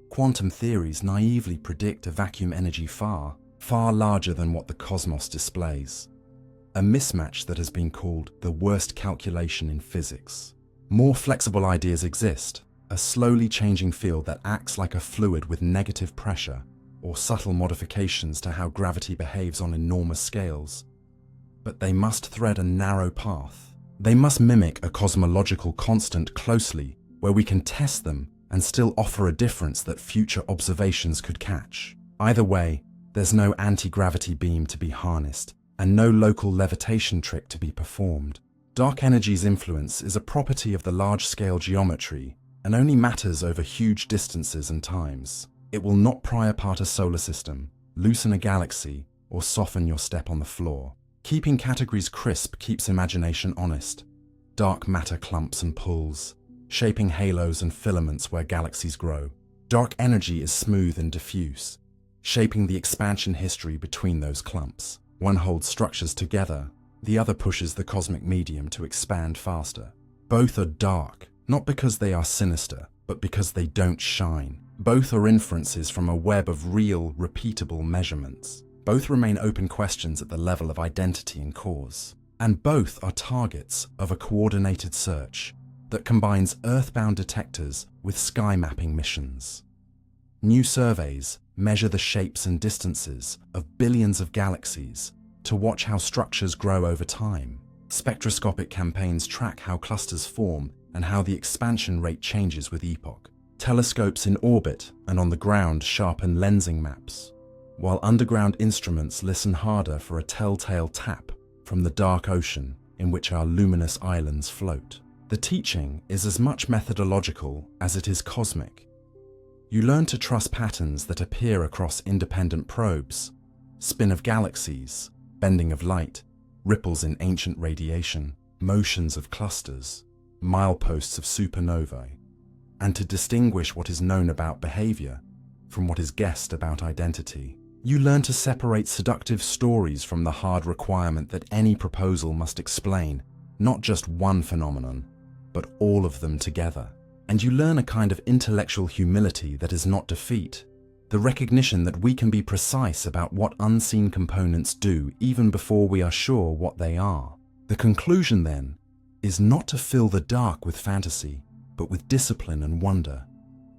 A: Quantum theories naively predict a vacuum energy far larger than what the cosmos displays. A mismatch that has been called the worst calculation in physics. More flexible ideas exist, a slowly changing field that acts like a fluid with negative pressure, or subtle modifications to how gravity behaves on enormous scales. But they must thread a narrow path. They must mimic a cosmological constant closely, where we can test them and still offer a difference that future observations could catch. Either way, there's no anti-gravity beam to be harnessed, and no local levitation trick to be performed. Dark energy's influence is a property of the large-scale geometry, and only matters over huge distances and times. It will not pry apart a solar system, loosen a galaxy, or soften your step on the floor. Keeping categories crisp keeps imagination honest. Dark matter clumps and pulls, shaping halos and filaments where galaxies grow. Dark energy is smooth and diffuse, shaping the expansion history between those clumps. One holds structures together, The other pushes the cosmic medium to expand faster. Both are dark, not because they are sinister, but because they don't shine. Both are inferences from a web of real, repeatable measurements. Both remain open questions at the level of identity and cause. And both are targets of a coordinated search that combines Earth-bound detectors with sky mapping missions. New surveys measure the shapes and distances of billions of galaxies to watch how structures grow over time. Spectroscopic campaigns track how clusters form and how the expansion rate changes with epoch. Telescopes in orbit and on the ground sharpen lensing maps, while underground instruments listen harder for a telltale tap from the dark ocean in which our luminous islands float. The teaching is as much methodological as it is cosmic. You learn to trust patterns that appear across independent probes, spin of galaxies, bending of light, ripples in ancient radiation, motions of clusters, mileposts of supernovae, and to distinguish what is known about behavior from what is guessed about identity. You learn to separate seductive stories from the hard requirement that any proposal must explain not just one phenomenon, but all of them together. And you learn a kind of intellectual humility that is not defeat, the recognition that we can be precise about what unseen components do even before we are sure what they are. The conclusion, then, is not to fill the dark with fantasy, but with discipline and wonder.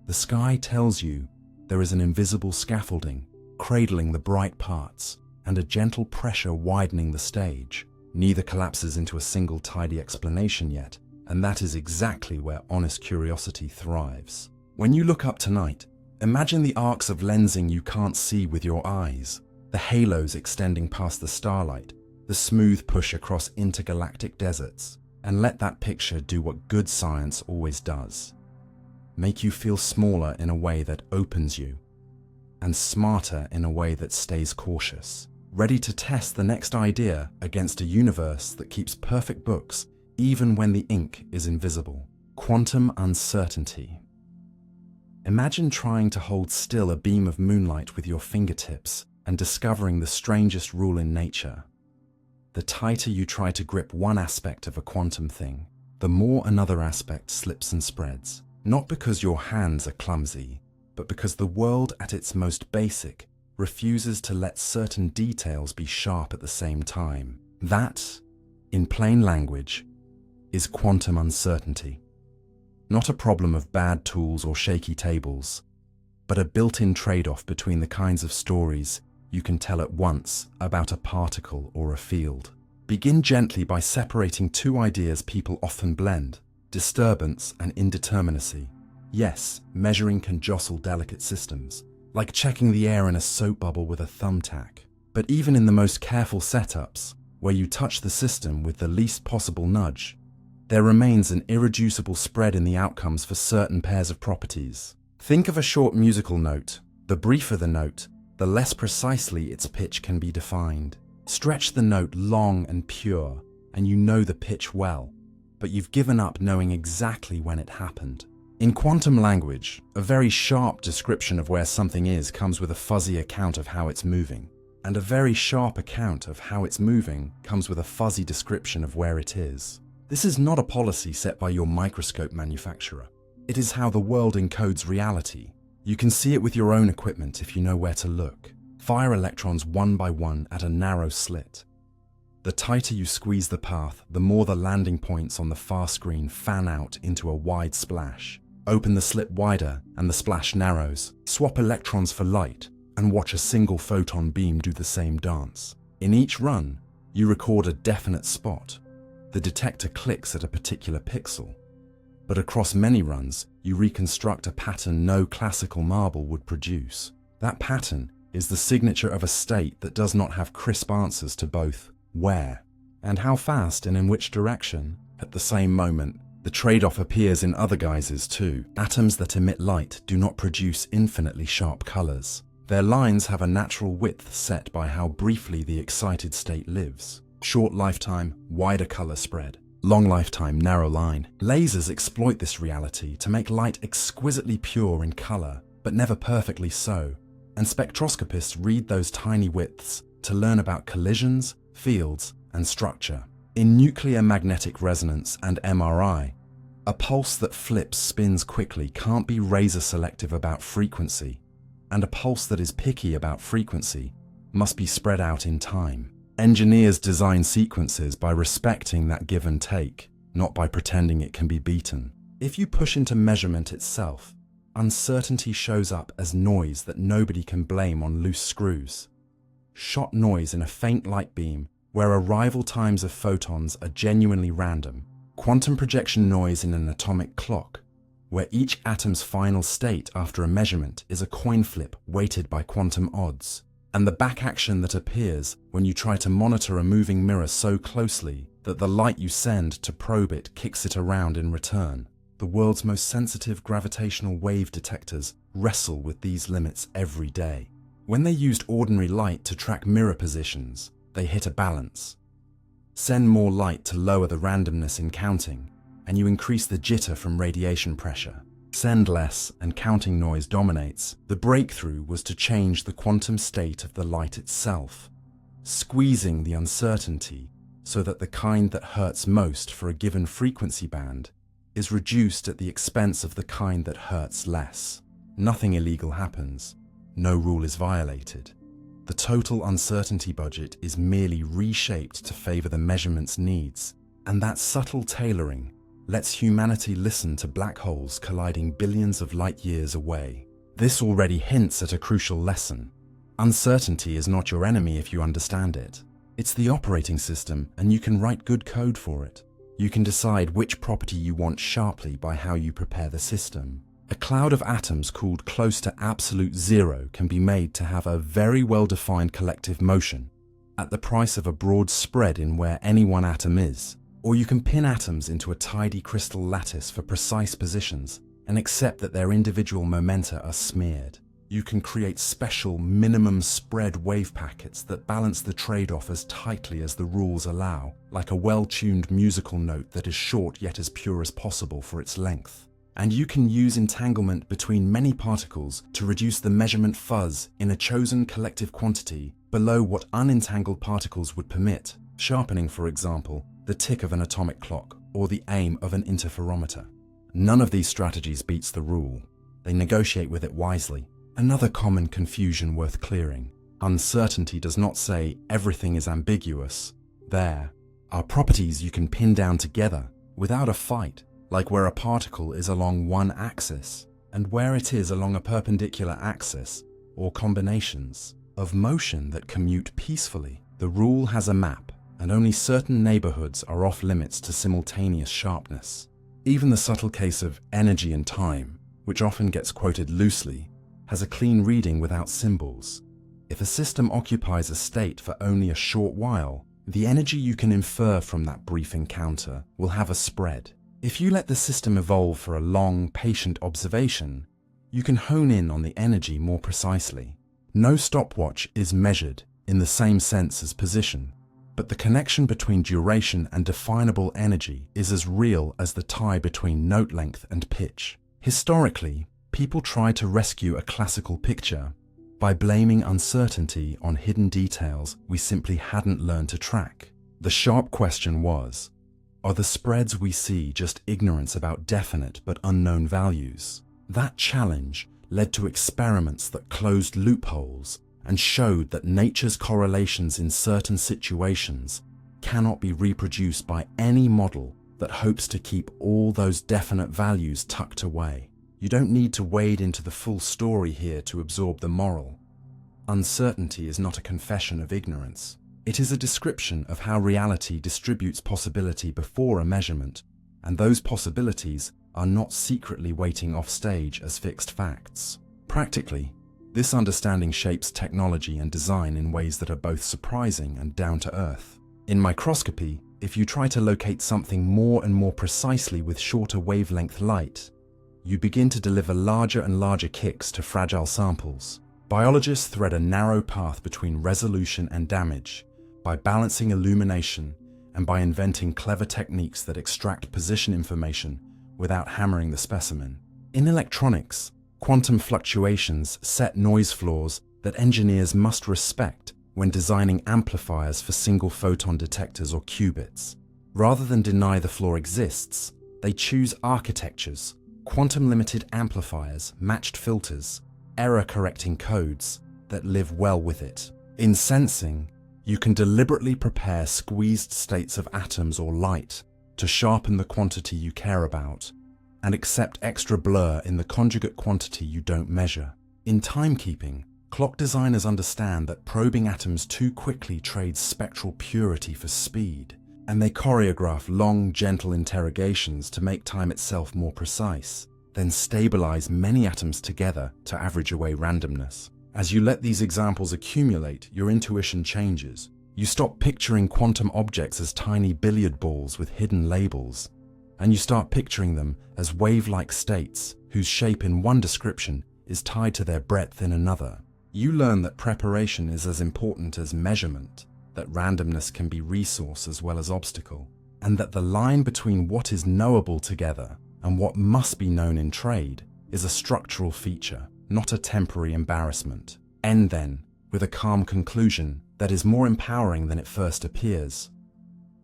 A: The sky tells you there is an invisible scaffolding cradling the bright parts and a gentle pressure widening the stage. Neither collapses into a single tidy explanation yet, and that is exactly where honest curiosity thrives. When you look up tonight, imagine the arcs of lensing you can't see with your eyes, the halos extending past the starlight, the smooth push across intergalactic deserts, and let that picture do what good science always does. Make you feel smaller in a way that opens you, and smarter in a way that stays cautious, ready to test the next idea against a universe that keeps perfect books even when the ink is invisible. Quantum uncertainty. Imagine trying to hold still a beam of moonlight with your fingertips and discovering the strangest rule in nature. The tighter you try to grip one aspect of a quantum thing, the more another aspect slips and spreads. Not because your hands are clumsy, but because the world at its most basic refuses to let certain details be sharp at the same time. That, in plain language, is quantum uncertainty. Not a problem of bad tools or shaky tables, but a built-in trade-off between the kinds of stories you can tell at once about a particle or a field. Begin gently by separating two ideas people often blend: disturbance and indeterminacy. Yes, measuring can jostle delicate systems, like checking the air in a soap bubble with a thumbtack. But even in the most careful setups, where you touch the system with the least possible nudge, there remains an irreducible spread in the outcomes for certain pairs of properties. Think of a short musical note. The briefer the note, the less precisely its pitch can be defined. Stretch the note long and pure, and you know the pitch well, but you've given up knowing exactly when it happened. In quantum language, a very sharp description of where something is comes with a fuzzy account of how it's moving, and a very sharp account of how it's moving comes with a fuzzy description of where it is. This is not a policy set by your microscope manufacturer. It is how the world encodes reality. You can see it with your own equipment if you know where to look. Fire electrons one by one at a narrow slit. The tighter you squeeze the path, the more the landing points on the far screen fan out into a wide splash. Open the slit wider and the splash narrows. Swap electrons for light and watch a single photon beam do the same dance. In each run, you record a definite spot. The detector clicks at a particular pixel. But across many runs, you reconstruct a pattern no classical marble would produce. That pattern is the signature of a state that does not have crisp answers to both where and how fast and in which direction. At the same moment, the trade-off appears in other guises too. Atoms that emit light do not produce infinitely sharp colors. Their lines have a natural width set by how briefly the excited state lives. Short lifetime, wider color spread. Long lifetime, narrow line. Lasers exploit this reality to make light exquisitely pure in color, but never perfectly so. And spectroscopists read those tiny widths to learn about collisions, fields, and structure. In nuclear magnetic resonance and MRI, a pulse that flips spins quickly can't be razor selective about frequency, and a pulse that is picky about frequency must be spread out in time. Engineers design sequences by respecting that give and take, not by pretending it can be beaten. If you push into measurement itself, uncertainty shows up as noise that nobody can blame on loose screws. Shot noise in a faint light beam where arrival times of photons are genuinely random. Quantum projection noise in an atomic clock, where each atom's final state after a measurement is a coin flip weighted by quantum odds. And the back action that appears when you try to monitor a moving mirror so closely that the light you send to probe it kicks it around in return. The world's most sensitive gravitational wave detectors wrestle with these limits every day. When they used ordinary light to track mirror positions, they hit a balance. Send more light to lower the randomness in counting, and you increase the jitter from radiation pressure. Send less and counting noise dominates. The breakthrough was to change the quantum state of the light itself, squeezing the uncertainty so that the kind that hurts most for a given frequency band is reduced at the expense of the kind that hurts less. Nothing illegal happens. No rule is violated. The total uncertainty budget is merely reshaped to favor the measurement's needs, and that subtle tailoring lets humanity listen to black holes colliding billions of light years away. This already hints at a crucial lesson. Uncertainty is not your enemy if you understand it. It's the operating system, and you can write good code for it. You can decide which property you want sharply by how you prepare the system. A cloud of atoms cooled close to absolute zero can be made to have a very well-defined collective motion at the price of a broad spread in where any one atom is. Or you can pin atoms into a tidy crystal lattice for precise positions and accept that their individual momenta are smeared. You can create special minimum spread wave packets that balance the trade-off as tightly as the rules allow, like a well-tuned musical note that is short yet as pure as possible for its length. And you can use entanglement between many particles to reduce the measurement fuzz in a chosen collective quantity below what unentangled particles would permit, sharpening, for example, the tick of an atomic clock or the aim of an interferometer. None of these strategies beats the rule. They negotiate with it wisely. Another common confusion worth clearing. Uncertainty does not say everything is ambiguous. There are properties you can pin down together without a fight, like where a particle is along one axis and where it is along a perpendicular axis, or combinations of motion that commute peacefully. The rule has a map, and only certain neighborhoods are off limits to simultaneous sharpness. Even the subtle case of energy and time, which often gets quoted loosely, has a clean reading without symbols. If a system occupies a state for only a short while, the energy you can infer from that brief encounter will have a spread. If you let the system evolve for a long, patient observation, you can hone in on the energy more precisely. No stopwatch is measured in the same sense as position, but the connection between duration and definable energy is as real as the tie between note length and pitch. Historically, people tried to rescue a classical picture by blaming uncertainty on hidden details we simply hadn't learned to track. The sharp question was, are the spreads we see just ignorance about definite but unknown values? That challenge led to experiments that closed loopholes and showed that nature's correlations in certain situations cannot be reproduced by any model that hopes to keep all those definite values tucked away. You don't need to wade into the full story here to absorb the moral. Uncertainty is not a confession of ignorance. It is a description of how reality distributes possibility before a measurement, and those possibilities are not secretly waiting off stage as fixed facts. Practically, this understanding shapes technology and design in ways that are both surprising and down to earth. In microscopy, if you try to locate something more and more precisely with shorter wavelength light, you begin to deliver larger and larger kicks to fragile samples. Biologists thread a narrow path between resolution and damage by balancing illumination and by inventing clever techniques that extract position information without hammering the specimen. In electronics, quantum fluctuations set noise floors that engineers must respect when designing amplifiers for single photon detectors or qubits. Rather than deny the flaw exists, they choose architectures, quantum-limited amplifiers, matched filters, error-correcting codes that live well with it. In sensing, you can deliberately prepare squeezed states of atoms or light to sharpen the quantity you care about, and accept extra blur in the conjugate quantity you don't measure. In timekeeping, clock designers understand that probing atoms too quickly trades spectral purity for speed, and they choreograph long, gentle interrogations to make time itself more precise, then stabilize many atoms together to average away randomness. As you let these examples accumulate, your intuition changes. You stop picturing quantum objects as tiny billiard balls with hidden labels, and you start picturing them as wave-like states whose shape in one description is tied to their breadth in another. You learn that preparation is as important as measurement, that randomness can be resource as well as obstacle, and that the line between what is knowable together and what must be known in trade is a structural feature, not a temporary embarrassment. End then with a calm conclusion that is more empowering than it first appears.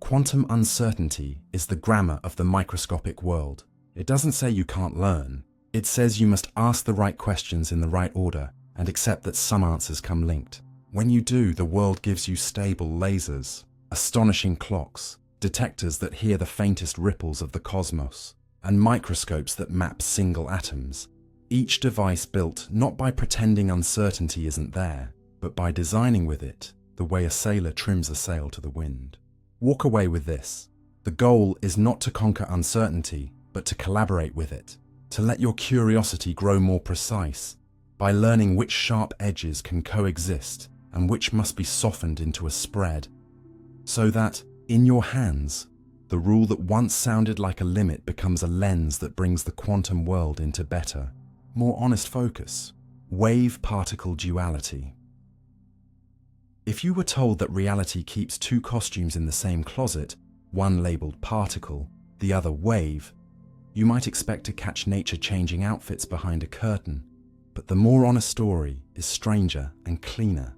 A: Quantum uncertainty is the grammar of the microscopic world. It doesn't say you can't learn. It says you must ask the right questions in the right order and accept that some answers come linked. When you do, the world gives you stable lasers, astonishing clocks, detectors that hear the faintest ripples of the cosmos, and microscopes that map single atoms. Each device built not by pretending uncertainty isn't there, but by designing with it, the way a sailor trims a sail to the wind. Walk away with this. The goal is not to conquer uncertainty, but to collaborate with it, to let your curiosity grow more precise, by learning which sharp edges can coexist and which must be softened into a spread, so that, in your hands, the rule that once sounded like a limit becomes a lens that brings the quantum world into better, more honest focus. Wave-particle duality. If you were told that reality keeps two costumes in the same closet, one labeled particle, the other wave, you might expect to catch nature changing outfits behind a curtain. But the more honest story is stranger and cleaner.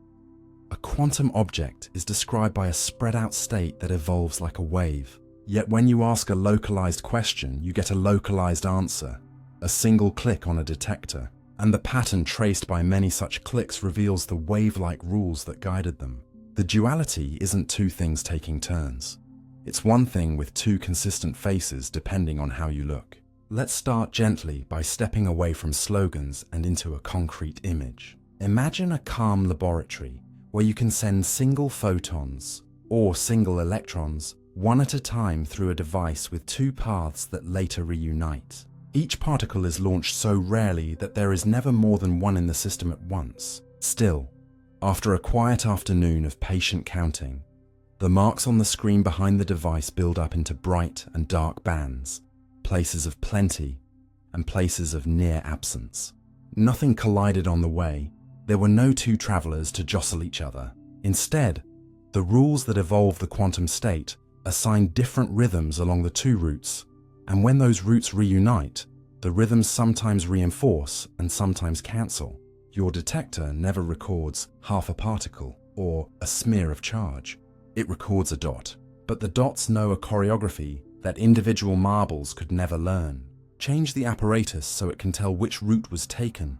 A: A quantum object is described by a spread-out state that evolves like a wave. Yet when you ask a localized question, you get a localized answer, a single click on a detector. And the pattern traced by many such clicks reveals the wave-like rules that guided them. The duality isn't two things taking turns. It's one thing with two consistent faces depending on how you look. Let's start gently by stepping away from slogans and into a concrete image. Imagine a calm laboratory where you can send single photons or single electrons one at a time through a device with two paths that later reunite. Each particle is launched so rarely that there is never more than one in the system at once. Still, after a quiet afternoon of patient counting, the marks on the screen behind the device build up into bright and dark bands, places of plenty and places of near absence. Nothing collided on the way. There were no two travelers to jostle each other. Instead, the rules that evolve the quantum state assign different rhythms along the two routes. And when those roots reunite, the rhythms sometimes reinforce and sometimes cancel. Your detector never records half a particle or a smear of charge. It records a dot. But the dots know a choreography that individual marbles could never learn. Change the apparatus so it can tell which route was taken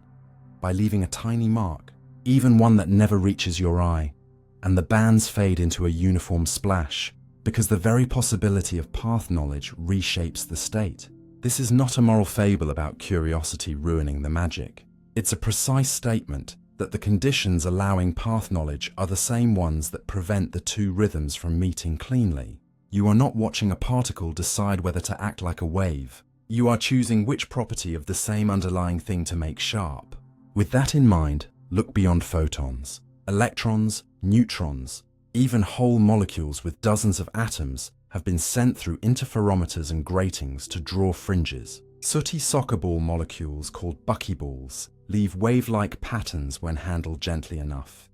A: by leaving a tiny mark, even one that never reaches your eye, and the bands fade into a uniform splash, because the very possibility of path knowledge reshapes the state. This is not a moral fable about curiosity ruining the magic. It's a precise statement that the conditions allowing path knowledge are the same ones that prevent the two rhythms from meeting cleanly. You are not watching a particle decide whether to act like a wave. You are choosing which property of the same underlying thing to make sharp. With that in mind, look beyond photons. Electrons, neutrons, even whole molecules with dozens of atoms have been sent through interferometers and gratings to draw fringes. Sooty soccer ball molecules called buckyballs leave wave-like patterns when handled gently enough.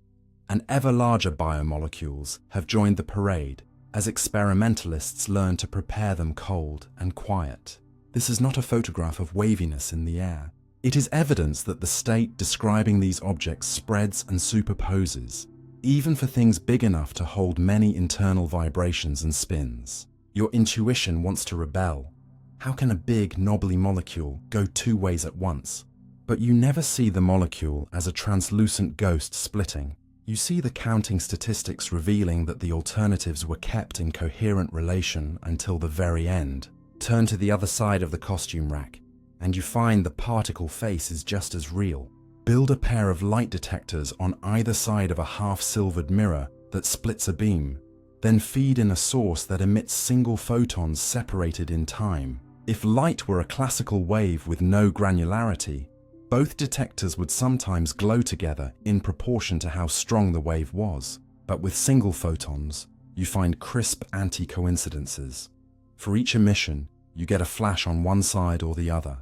A: And ever larger biomolecules have joined the parade as experimentalists learn to prepare them cold and quiet. This is not a photograph of waviness in the air. It is evidence that the state describing these objects spreads and superposes, even for things big enough to hold many internal vibrations and spins. Your intuition wants to rebel. How can a big, knobbly molecule go two ways at once? But you never see the molecule as a translucent ghost splitting. You see the counting statistics revealing that the alternatives were kept in coherent relation until the very end. Turn to the other side of the costume rack, and you find the particle face is just as real. Build a pair of light detectors on either side of a half-silvered mirror that splits a beam, then feed in a source that emits single photons separated in time. If light were a classical wave with no granularity, both detectors would sometimes glow together in proportion to how strong the wave was. But with single photons, you find crisp anti-coincidences. For each emission, you get a flash on one side or the other,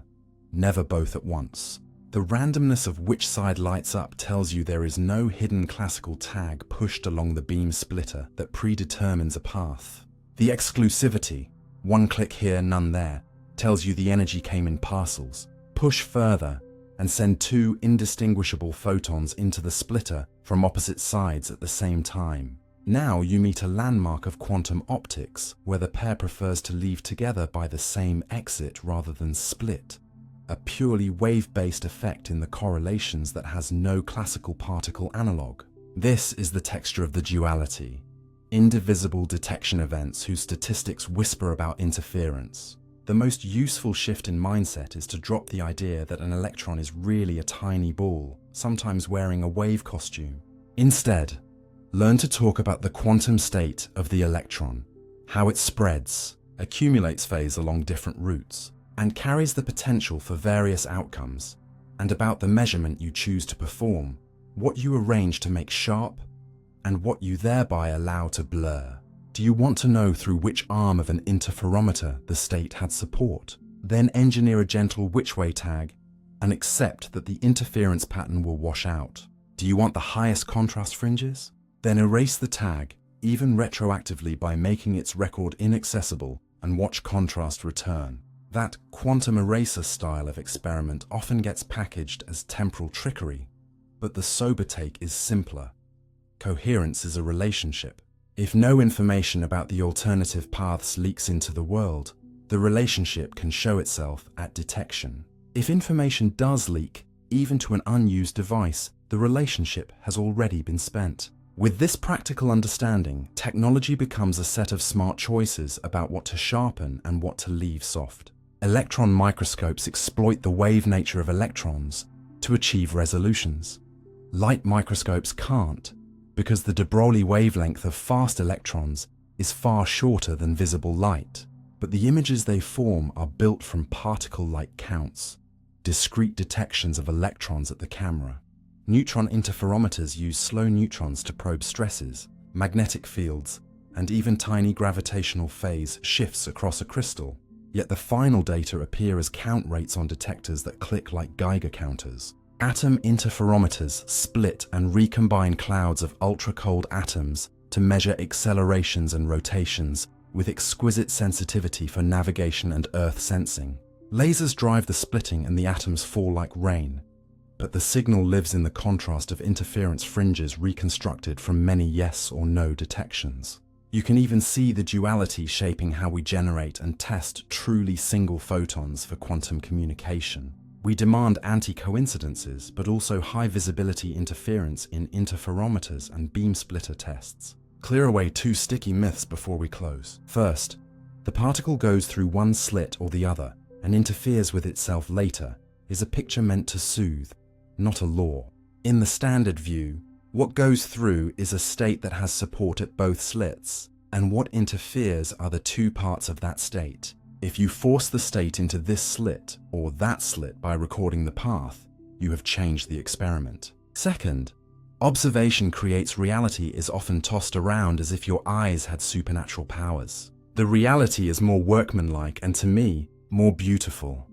A: never both at once. The randomness of which side lights up tells you there is no hidden classical tag pushed along the beam splitter that predetermines a path. The exclusivity, one click here, none there, tells you the energy came in parcels. Push further and send two indistinguishable photons into the splitter from opposite sides at the same time. Now you meet a landmark of quantum optics where the pair prefers to leave together by the same exit rather than split. A purely wave-based effect in the correlations that has no classical particle analog. This is the texture of the duality. Indivisible detection events whose statistics whisper about interference. The most useful shift in mindset is to drop the idea that an electron is really a tiny ball, sometimes wearing a wave costume. Instead, learn to talk about the quantum state of the electron, how it spreads, accumulates phase along different routes, and carries the potential for various outcomes, and about the measurement you choose to perform, what you arrange to make sharp, and what you thereby allow to blur. Do you want to know through which arm of an interferometer the state had support? Then engineer a gentle which-way tag and accept that the interference pattern will wash out. Do you want the highest contrast fringes? Then erase the tag, even retroactively, by making its record inaccessible and watch contrast return. That quantum eraser style of experiment often gets packaged as temporal trickery, but the sober take is simpler. Coherence is a relationship. If no information about the alternative paths leaks into the world, the relationship can show itself at detection. If information does leak, even to an unused device, the relationship has already been spent. With this practical understanding, technology becomes a set of smart choices about what to sharpen and what to leave soft. Electron microscopes exploit the wave nature of electrons to achieve resolutions. Light microscopes can't, because the de Broglie wavelength of fast electrons is far shorter than visible light, but the images they form are built from particle-like counts, discrete detections of electrons at the camera. Neutron interferometers use slow neutrons to probe stresses, magnetic fields, and even tiny gravitational phase shifts across a crystal. Yet the final data appear as count rates on detectors that click like Geiger counters. Atom interferometers split and recombine clouds of ultra-cold atoms to measure accelerations and rotations with exquisite sensitivity for navigation and Earth sensing. Lasers drive the splitting and the atoms fall like rain, but the signal lives in the contrast of interference fringes reconstructed from many yes or no detections. You can even see the duality shaping how we generate and test truly single photons for quantum communication. We demand anti-coincidences, but also high-visibility interference in interferometers and beam splitter tests. Clear away two sticky myths before we close. First, the particle goes through one slit or the other and interferes with itself later is a picture meant to soothe, not a law. In the standard view, what goes through is a state that has support at both slits, and what interferes are the two parts of that state. If you force the state into this slit or that slit by recording the path, you have changed the experiment. Second, observation creates reality is often tossed around as if your eyes had supernatural powers. The reality is more workmanlike and, to me, more beautiful.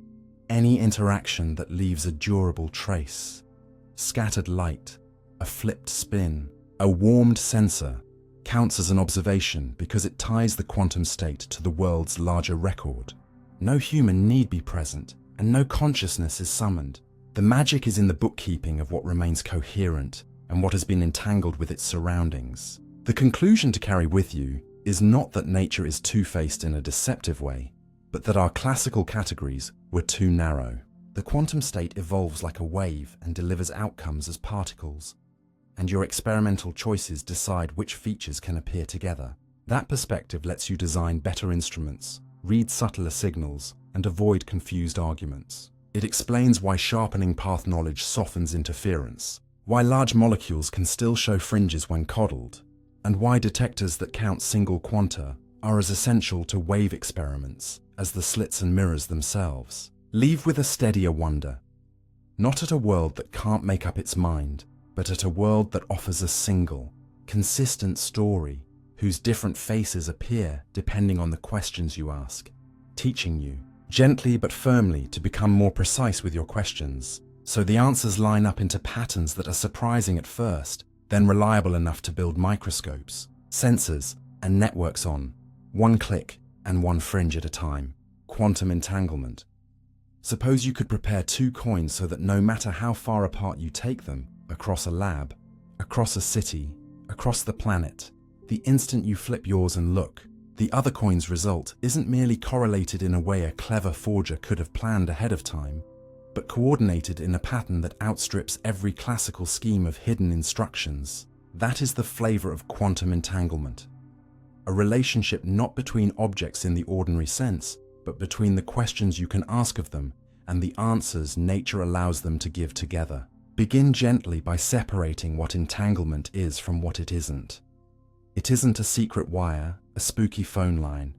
A: Any interaction that leaves a durable trace. Scattered light, a flipped spin, a warmed sensor counts as an observation because it ties the quantum state to the world's larger record. No human need be present, and no consciousness is summoned. The magic is in the bookkeeping of what remains coherent, and what has been entangled with its surroundings. The conclusion to carry with you is not that nature is two-faced in a deceptive way, but that our classical categories were too narrow. The quantum state evolves like a wave and delivers outcomes as particles, and your experimental choices decide which features can appear together. That perspective lets you design better instruments, read subtler signals, and avoid confused arguments. It explains why sharpening path knowledge softens interference, why large molecules can still show fringes when coddled, and why detectors that count single quanta are as essential to wave experiments as the slits and mirrors themselves. Leave with a steadier wonder, not at a world that can't make up its mind, but at a world that offers a single, consistent story whose different faces appear depending on the questions you ask, teaching you, gently but firmly, to become more precise with your questions, so the answers line up into patterns that are surprising at first, then reliable enough to build microscopes, sensors, and networks on, one click and one fringe at a time. Quantum entanglement. Suppose you could prepare two coins so that no matter how far apart you take them, across a lab, across a city, across the planet, the instant you flip yours and look, the other coin's result isn't merely correlated in a way a clever forger could have planned ahead of time, but coordinated in a pattern that outstrips every classical scheme of hidden instructions. That is the flavor of quantum entanglement. A relationship not between objects in the ordinary sense, but between the questions you can ask of them and the answers nature allows them to give together. Begin gently by separating what entanglement is from what it isn't. It isn't a secret wire, a spooky phone line,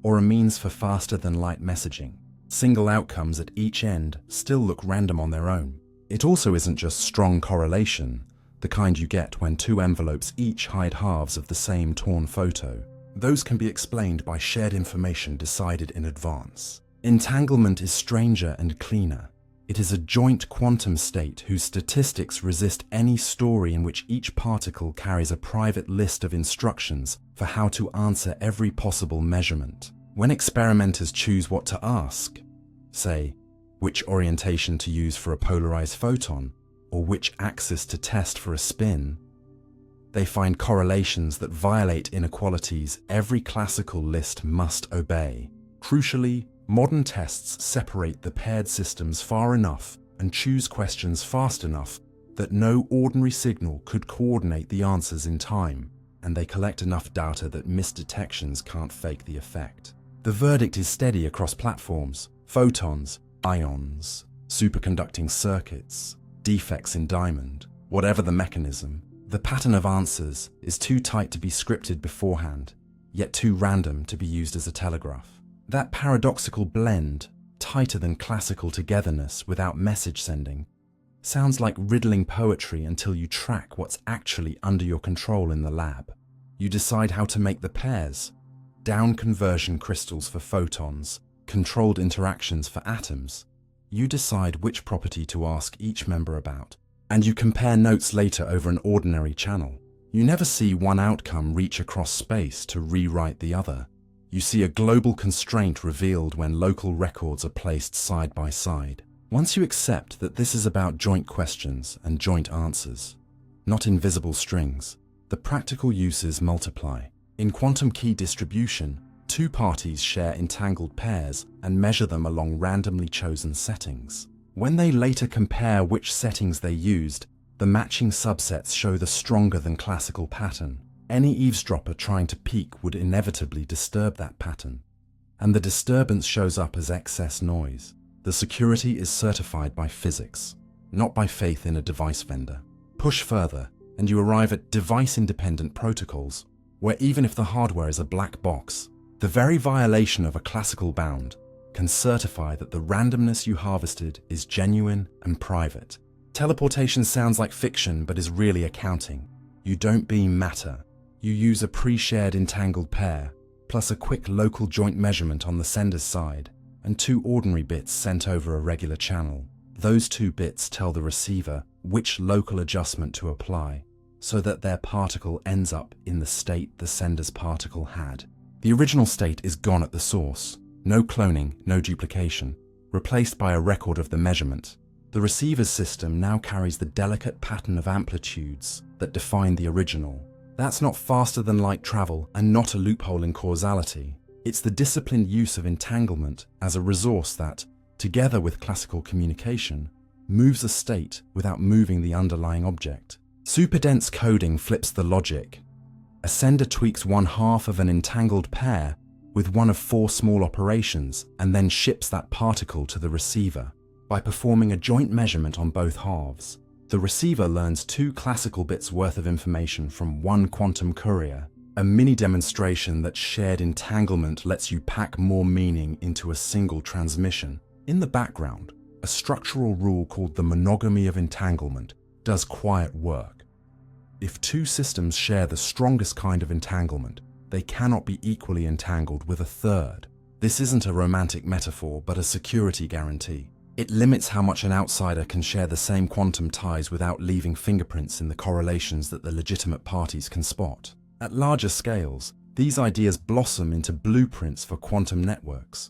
A: or a means for faster-than-light messaging. Single outcomes at each end still look random on their own. It also isn't just strong correlation, the kind you get when two envelopes each hide halves of the same torn photo. Those can be explained by shared information decided in advance. Entanglement is stranger and cleaner. It is a joint quantum state whose statistics resist any story in which each particle carries a private list of instructions for how to answer every possible measurement. When experimenters choose what to ask, say, which orientation to use for a polarized photon, or which axis to test for a spin, they find correlations that violate inequalities every classical list must obey. Crucially, modern tests separate the paired systems far enough and choose questions fast enough that no ordinary signal could coordinate the answers in time, and they collect enough data that misdetections can't fake the effect. The verdict is steady across platforms: photons, ions, superconducting circuits, defects in diamond. Whatever the mechanism, the pattern of answers is too tight to be scripted beforehand, yet too random to be used as a telegraph. That paradoxical blend, tighter than classical togetherness without message sending, sounds like riddling poetry until you track what's actually under your control in the lab. You decide how to make the pairs: down conversion crystals for photons, controlled interactions for atoms. You decide which property to ask each member about, and you compare notes later over an ordinary channel. You never see one outcome reach across space to rewrite the other. You see a global constraint revealed when local records are placed side by side. Once you accept that this is about joint questions and joint answers, not invisible strings, the practical uses multiply. In quantum key distribution, two parties share entangled pairs and measure them along randomly chosen settings. When they later compare which settings they used, the matching subsets show the stronger than classical pattern. Any eavesdropper trying to peek would inevitably disturb that pattern, and the disturbance shows up as excess noise. The security is certified by physics, not by faith in a device vendor. Push further, and you arrive at device-independent protocols, where even if the hardware is a black box, the very violation of a classical bound can certify that the randomness you harvested is genuine and private. Teleportation sounds like fiction, but is really accounting. You don't beam matter. You use a pre-shared entangled pair, plus a quick local joint measurement on the sender's side, and two ordinary bits sent over a regular channel. Those two bits tell the receiver which local adjustment to apply, so that their particle ends up in the state the sender's particle had. The original state is gone at the source. No cloning, no duplication, replaced by a record of the measurement. The receiver's system now carries the delicate pattern of amplitudes that define the original. That's not faster than light travel and not a loophole in causality. It's the disciplined use of entanglement as a resource that, together with classical communication, moves a state without moving the underlying object. Superdense coding flips the logic. A sender tweaks one half of an entangled pair with one of 4 small operations and then ships that particle to the receiver. By performing a joint measurement on both halves, the receiver learns 2 classical bits worth of information from one quantum courier, a mini demonstration that shared entanglement lets you pack more meaning into a single transmission. In the background, a structural rule called the monogamy of entanglement does quiet work. If 2 systems share the strongest kind of entanglement, they cannot be equally entangled with a third. This isn't a romantic metaphor, but a security guarantee. It limits how much an outsider can share the same quantum ties without leaving fingerprints in the correlations that the legitimate parties can spot. At larger scales, these ideas blossom into blueprints for quantum networks.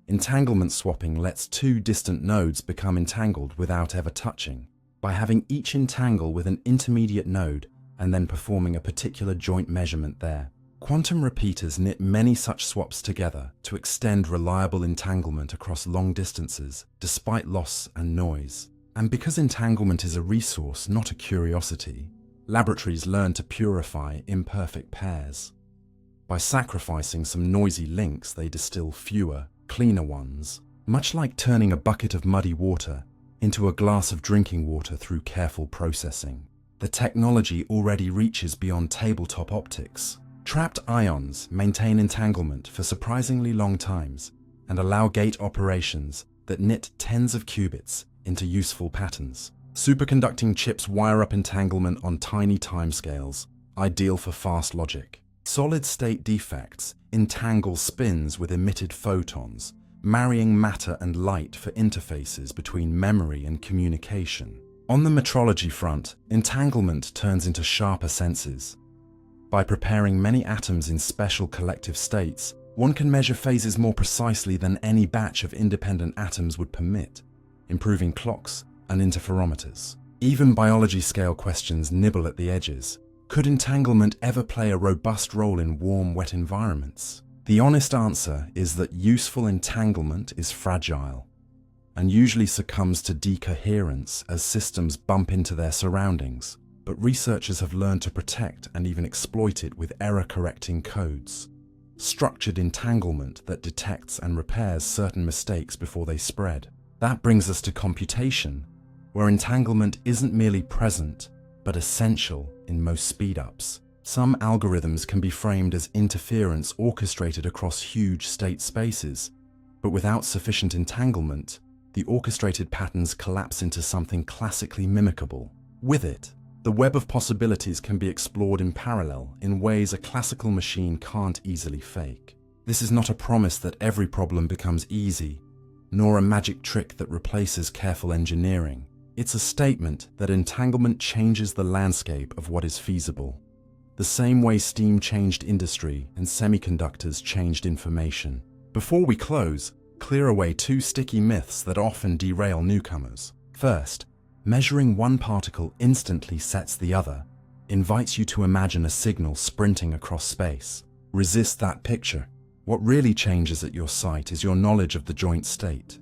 A: Entanglement swapping lets 2 distant nodes become entangled without ever touching, by having each entangle with an intermediate node and then performing a particular joint measurement there. Quantum repeaters knit many such swaps together to extend reliable entanglement across long distances, despite loss and noise. And because entanglement is a resource, not a curiosity, laboratories learn to purify imperfect pairs. By sacrificing some noisy links, they distill fewer, cleaner ones, much like turning a bucket of muddy water into a glass of drinking water through careful processing. The technology already reaches beyond tabletop optics. Trapped ions maintain entanglement for surprisingly long times and allow gate operations that knit tens of qubits into useful patterns. Superconducting chips wire up entanglement on tiny timescales, ideal for fast logic. Solid-state defects entangle spins with emitted photons, marrying matter and light for interfaces between memory and communication. On the metrology front, entanglement turns into sharper senses. By preparing many atoms in special collective states, one can measure phases more precisely than any batch of independent atoms would permit, improving clocks and interferometers. Even biology-scale questions nibble at the edges. Could entanglement ever play a robust role in warm, wet environments? The honest answer is that useful entanglement is fragile and usually succumbs to decoherence as systems bump into their surroundings. But researchers have learned to protect and even exploit it with error-correcting codes. Structured entanglement that detects and repairs certain mistakes before they spread. That brings us to computation, where entanglement isn't merely present, but essential in most speed-ups. Some algorithms can be framed as interference orchestrated across huge state spaces, but without sufficient entanglement, the orchestrated patterns collapse into something classically mimicable. With it, the web of possibilities can be explored in parallel in ways a classical machine can't easily fake. This is not a promise that every problem becomes easy, nor a magic trick that replaces careful engineering. It's a statement that entanglement changes the landscape of what is feasible, the same way steam changed industry and semiconductors changed information. Before we close, clear away 2 sticky myths that often derail newcomers. First, measuring one particle instantly sets the other, invites you to imagine a signal sprinting across space. Resist that picture. What really changes at your site is your knowledge of the joint state,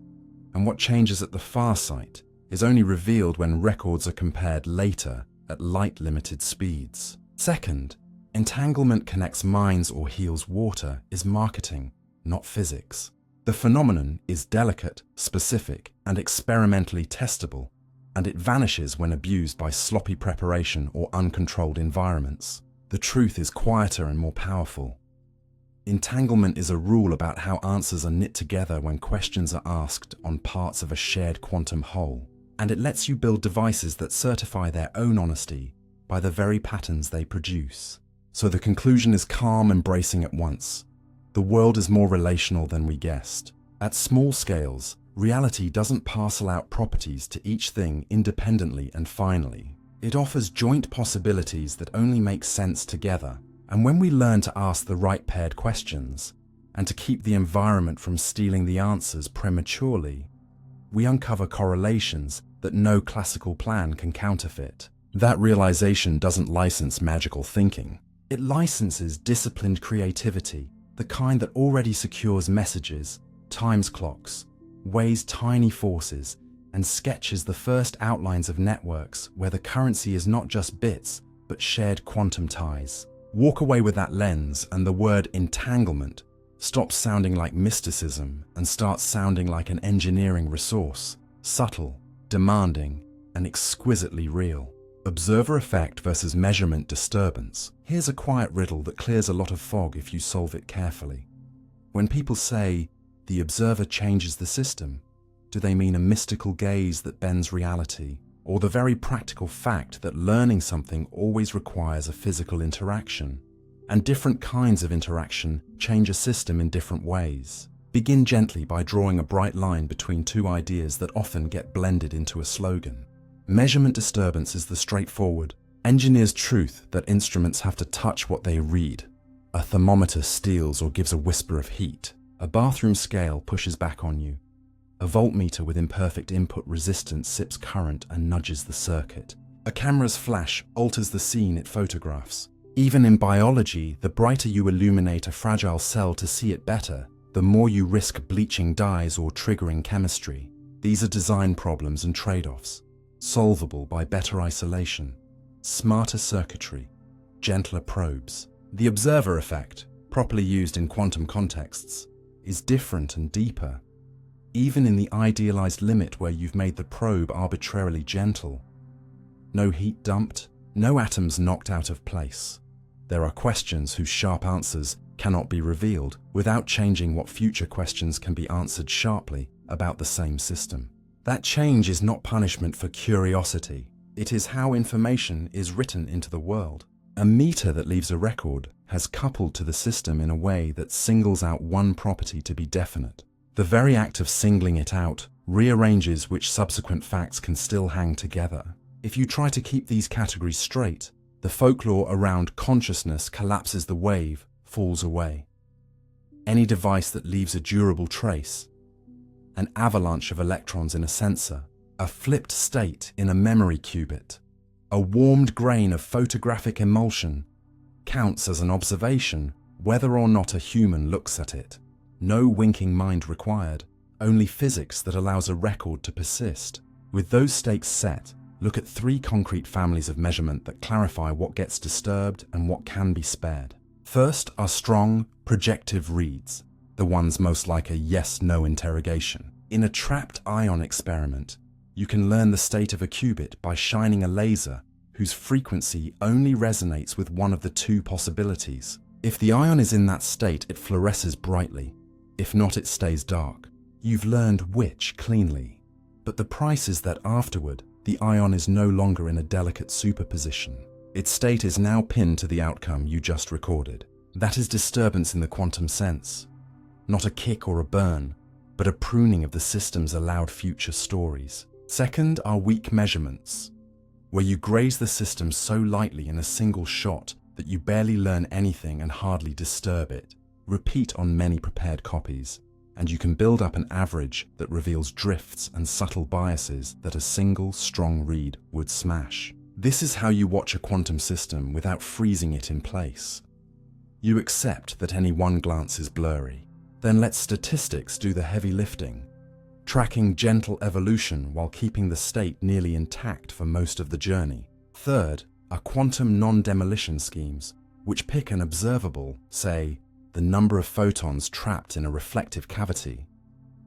A: and what changes at the far site is only revealed when records are compared later at light-limited speeds. Second, entanglement connects minds or heals water is marketing, not physics. The phenomenon is delicate, specific, and experimentally testable, and it vanishes when abused by sloppy preparation or uncontrolled environments. The truth is quieter and more powerful. Entanglement is a rule about how answers are knit together when questions are asked on parts of a shared quantum whole, and it lets you build devices that certify their own honesty by the very patterns they produce. So the conclusion is calm and bracing at once. The world is more relational than we guessed. At small scales, reality doesn't parcel out properties to each thing independently and finally. It offers joint possibilities that only make sense together. And when we learn to ask the right paired questions, and to keep the environment from stealing the answers prematurely, we uncover correlations that no classical plan can counterfeit. That realization doesn't license magical thinking. It licenses disciplined creativity, the kind that already secures messages, times clocks, weighs tiny forces, and sketches the first outlines of networks where the currency is not just bits, but shared quantum ties. Walk away with that lens and the word entanglement stops sounding like mysticism and starts sounding like an engineering resource, subtle, demanding, and exquisitely real. Observer effect versus measurement disturbance. Here's a quiet riddle that clears a lot of fog if you solve it carefully. When people say, the observer changes the system, do they mean a mystical gaze that bends reality, or the very practical fact that learning something always requires a physical interaction? And different kinds of interaction change a system in different ways. Begin gently by drawing a bright line between two ideas that often get blended into a slogan. Measurement disturbance is the straightforward, engineers' truth that instruments have to touch what they read. A thermometer steals or gives a whisper of heat. A bathroom scale pushes back on you. A voltmeter with imperfect input resistance sips current and nudges the circuit. A camera's flash alters the scene it photographs. Even in biology, the brighter you illuminate a fragile cell to see it better, the more you risk bleaching dyes or triggering chemistry. These are design problems and trade-offs, solvable by better isolation, smarter circuitry, gentler probes. The observer effect, properly used in quantum contexts, is different and deeper, even in the idealized limit where you've made the probe arbitrarily gentle. No heat dumped, no atoms knocked out of place. There are questions whose sharp answers cannot be revealed without changing what future questions can be answered sharply about the same system. That change is not punishment for curiosity. It is how information is written into the world. A meter that leaves a record has coupled to the system in a way that singles out one property to be definite. The very act of singling it out rearranges which subsequent facts can still hang together. If you try to keep these categories straight, the folklore around consciousness collapses, the wave falls away. Any device that leaves a durable trace, an avalanche of electrons in a sensor, a flipped state in a memory qubit, a warmed grain of photographic emulsion, counts as an observation whether or not a human looks at it. No winking mind required, only physics that allows a record to persist. With those stakes set, look at three concrete families of measurement that clarify what gets disturbed and what can be spared. First are strong, projective reads, the ones most like a yes-no interrogation. In a trapped ion experiment, you can learn the state of a qubit by shining a laser whose frequency only resonates with one of the two possibilities. If the ion is in that state, it fluoresces brightly. If not, it stays dark. You've learned which cleanly. But the price is that afterward, the ion is no longer in a delicate superposition. Its state is now pinned to the outcome you just recorded. That is disturbance in the quantum sense. Not a kick or a burn, but a pruning of the system's allowed future stories. Second are weak measurements, where you graze the system so lightly in a single shot that you barely learn anything and hardly disturb it. Repeat on many prepared copies, and you can build up an average that reveals drifts and subtle biases that a single, strong read would smash. This is how you watch a quantum system without freezing it in place. You accept that any one glance is blurry. Then let statistics do the heavy lifting, tracking gentle evolution while keeping the state nearly intact for most of the journey. Third are quantum non-demolition schemes, which pick an observable, say, the number of photons trapped in a reflective cavity,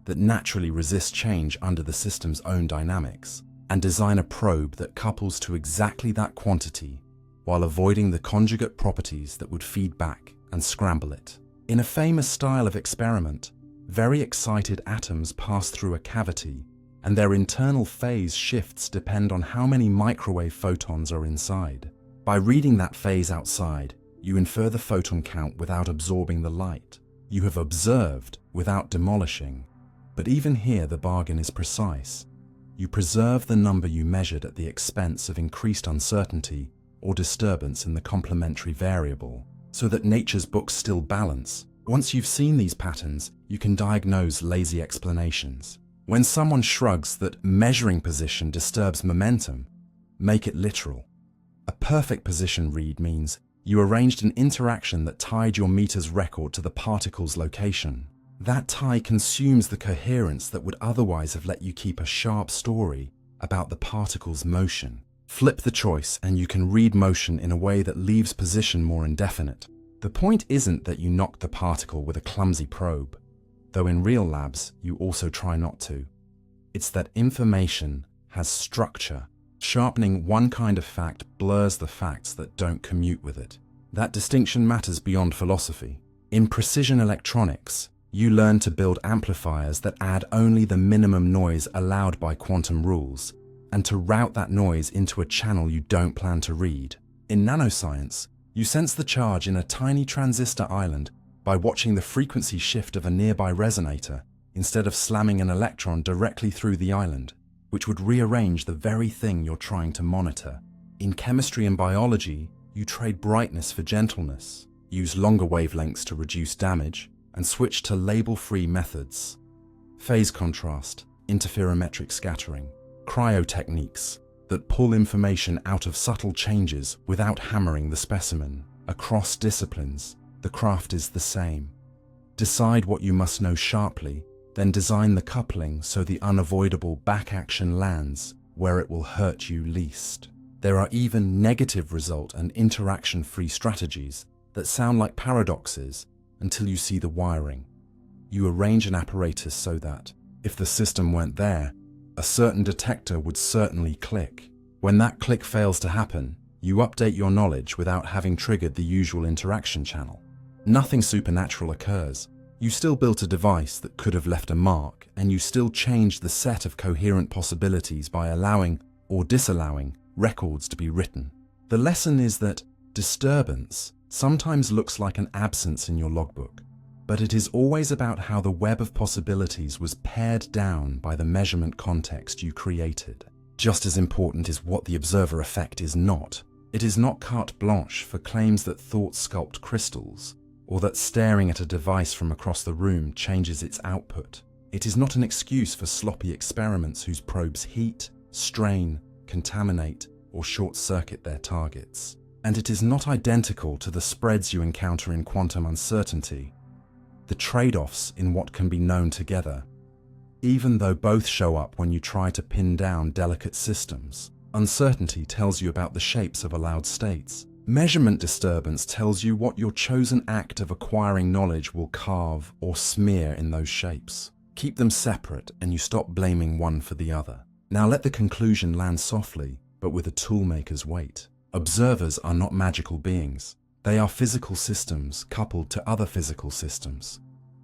A: that naturally resists change under the system's own dynamics, and design a probe that couples to exactly that quantity while avoiding the conjugate properties that would feed back and scramble it. In a famous style of experiment, very excited atoms pass through a cavity, and their internal phase shifts depend on how many microwave photons are inside. By reading that phase outside, you infer the photon count without absorbing the light. You have observed without demolishing. But even here the bargain is precise. You preserve the number you measured at the expense of increased uncertainty or disturbance in the complementary variable, so that nature's books still balance. Once you've seen these patterns, you can diagnose lazy explanations. When someone shrugs that measuring position disturbs momentum, make it literal. A perfect position read means you arranged an interaction that tied your meter's record to the particle's location. That tie consumes the coherence that would otherwise have let you keep a sharp story about the particle's motion. Flip the choice and you can read motion in a way that leaves position more indefinite. The point isn't that you knocked the particle with a clumsy probe, though in real labs you also try not to. It's that information has structure. Sharpening one kind of fact blurs the facts that don't commute with it. That distinction matters beyond philosophy. In precision electronics, you learn to build amplifiers that add only the minimum noise allowed by quantum rules, and to route that noise into a channel you don't plan to read. In nanoscience, you sense the charge in a tiny transistor island by watching the frequency shift of a nearby resonator instead of slamming an electron directly through the island, which would rearrange the very thing you're trying to monitor. In chemistry and biology, you trade brightness for gentleness, use longer wavelengths to reduce damage, and switch to label-free methods. Phase contrast, interferometric scattering, cryo techniques that pull information out of subtle changes without hammering the specimen. Across disciplines, the craft is the same. Decide what you must know sharply, then design the coupling so the unavoidable back action lands where it will hurt you least. There are even negative result and interaction-free strategies that sound like paradoxes until you see the wiring. You arrange an apparatus so that, if the system weren't there, a certain detector would certainly click. When that click fails to happen, you update your knowledge without having triggered the usual interaction channel. Nothing supernatural occurs. You still built a device that could have left a mark, and you still changed the set of coherent possibilities by allowing or disallowing records to be written. The lesson is that disturbance sometimes looks like an absence in your logbook, but it is always about how the web of possibilities was pared down by the measurement context you created. Just as important is what the observer effect is not. It is not carte blanche for claims that thought sculpt crystals, or that staring at a device from across the room changes its output. It is not an excuse for sloppy experiments whose probes heat, strain, contaminate, or short-circuit their targets. And it is not identical to the spreads you encounter in quantum uncertainty, the trade-offs in what can be known together. Even though both show up when you try to pin down delicate systems, uncertainty tells you about the shapes of allowed states. Measurement disturbance tells you what your chosen act of acquiring knowledge will carve or smear in those shapes. Keep them separate and you stop blaming one for the other. Now let the conclusion land softly, but with a toolmaker's weight. Observers are not magical beings. They are physical systems coupled to other physical systems.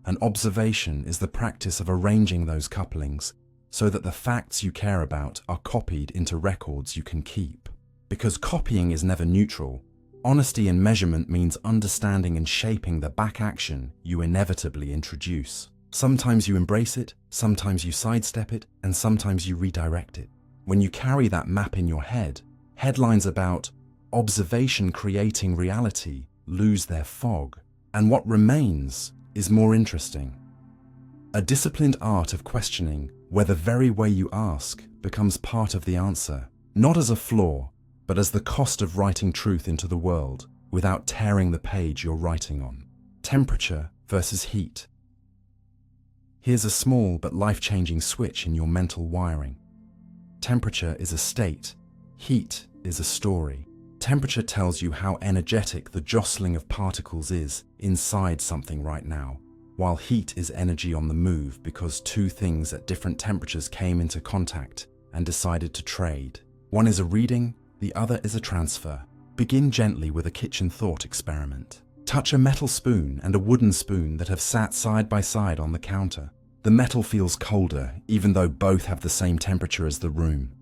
A: An observation is the practice of arranging those couplings so that the facts you care about are copied into records you can keep. Because copying is never neutral, honesty in measurement means understanding and shaping the back action you inevitably introduce. Sometimes you embrace it, sometimes you sidestep it, and sometimes you redirect it. When you carry that map in your head, headlines about observation creating reality lose their fog, and what remains is more interesting. A disciplined art of questioning where the very way you ask becomes part of the answer, not as a flaw, but as the cost of writing truth into the world without tearing the page you're writing on. Temperature versus heat. Here's a small but life-changing switch in your mental wiring. Temperature is a state, heat is a story. Temperature tells you how energetic the jostling of particles is inside something right now, while heat is energy on the move because two things at different temperatures came into contact and decided to trade. One is a reading, the other is a transfer. Begin gently with a kitchen thought experiment. Touch a metal spoon and a wooden spoon that have sat side by side on the counter. The metal feels colder, even though both have the same temperature as the room.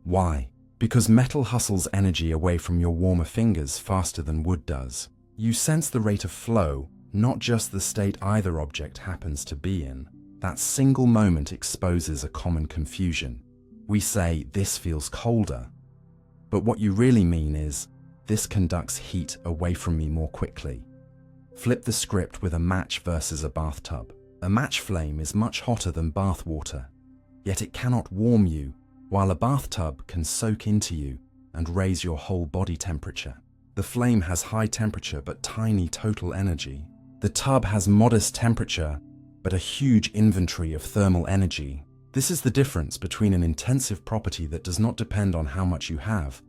A: Why? Because metal hustles energy away from your warmer fingers faster than wood does. You sense the rate of flow, not just the state either object happens to be in. That single moment exposes a common confusion. We say, "This feels colder," but what you really mean is, "This conducts heat away from me more quickly." Flip the script with a match versus a bathtub. A match flame is much hotter than bath water. yet it cannot warm you, while a bathtub can soak into you and raise your whole body temperature. The flame has high temperature but tiny total energy. The tub has modest temperature but a huge inventory of thermal energy. This is the difference between an intensive property that does not depend on how much you have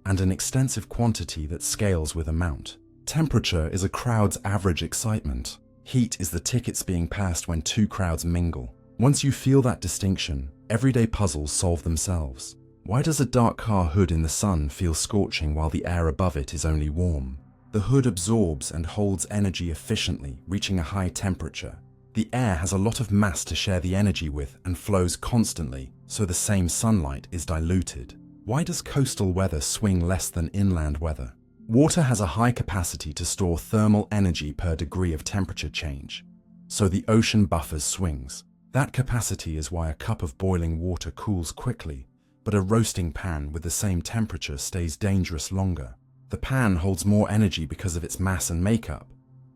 A: and an extensive quantity that scales with amount. Temperature is a crowd's average excitement. Heat is the tickets being passed when two crowds mingle. Once you feel that distinction, everyday puzzles solve themselves. Why does a dark car hood in the sun feel scorching while the air above it is only warm? The hood absorbs and holds energy efficiently, reaching a high temperature. The air has a lot of mass to share the energy with and flows constantly, so the same sunlight is diluted. Why does coastal weather swing less than inland weather? Water has a high capacity to store thermal energy per degree of temperature change, so the ocean buffers swings. That capacity is why a cup of boiling water cools quickly, but a roasting pan with the same temperature stays dangerous longer. The pan holds more energy because of its mass and makeup,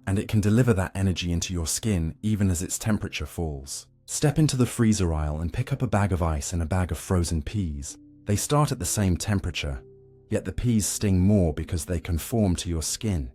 A: and it can deliver that energy into your skin even as its temperature falls. Step into the freezer aisle and pick up a bag of ice and a bag of frozen peas. They start at the same temperature, yet the peas sting more because they conform to your skin,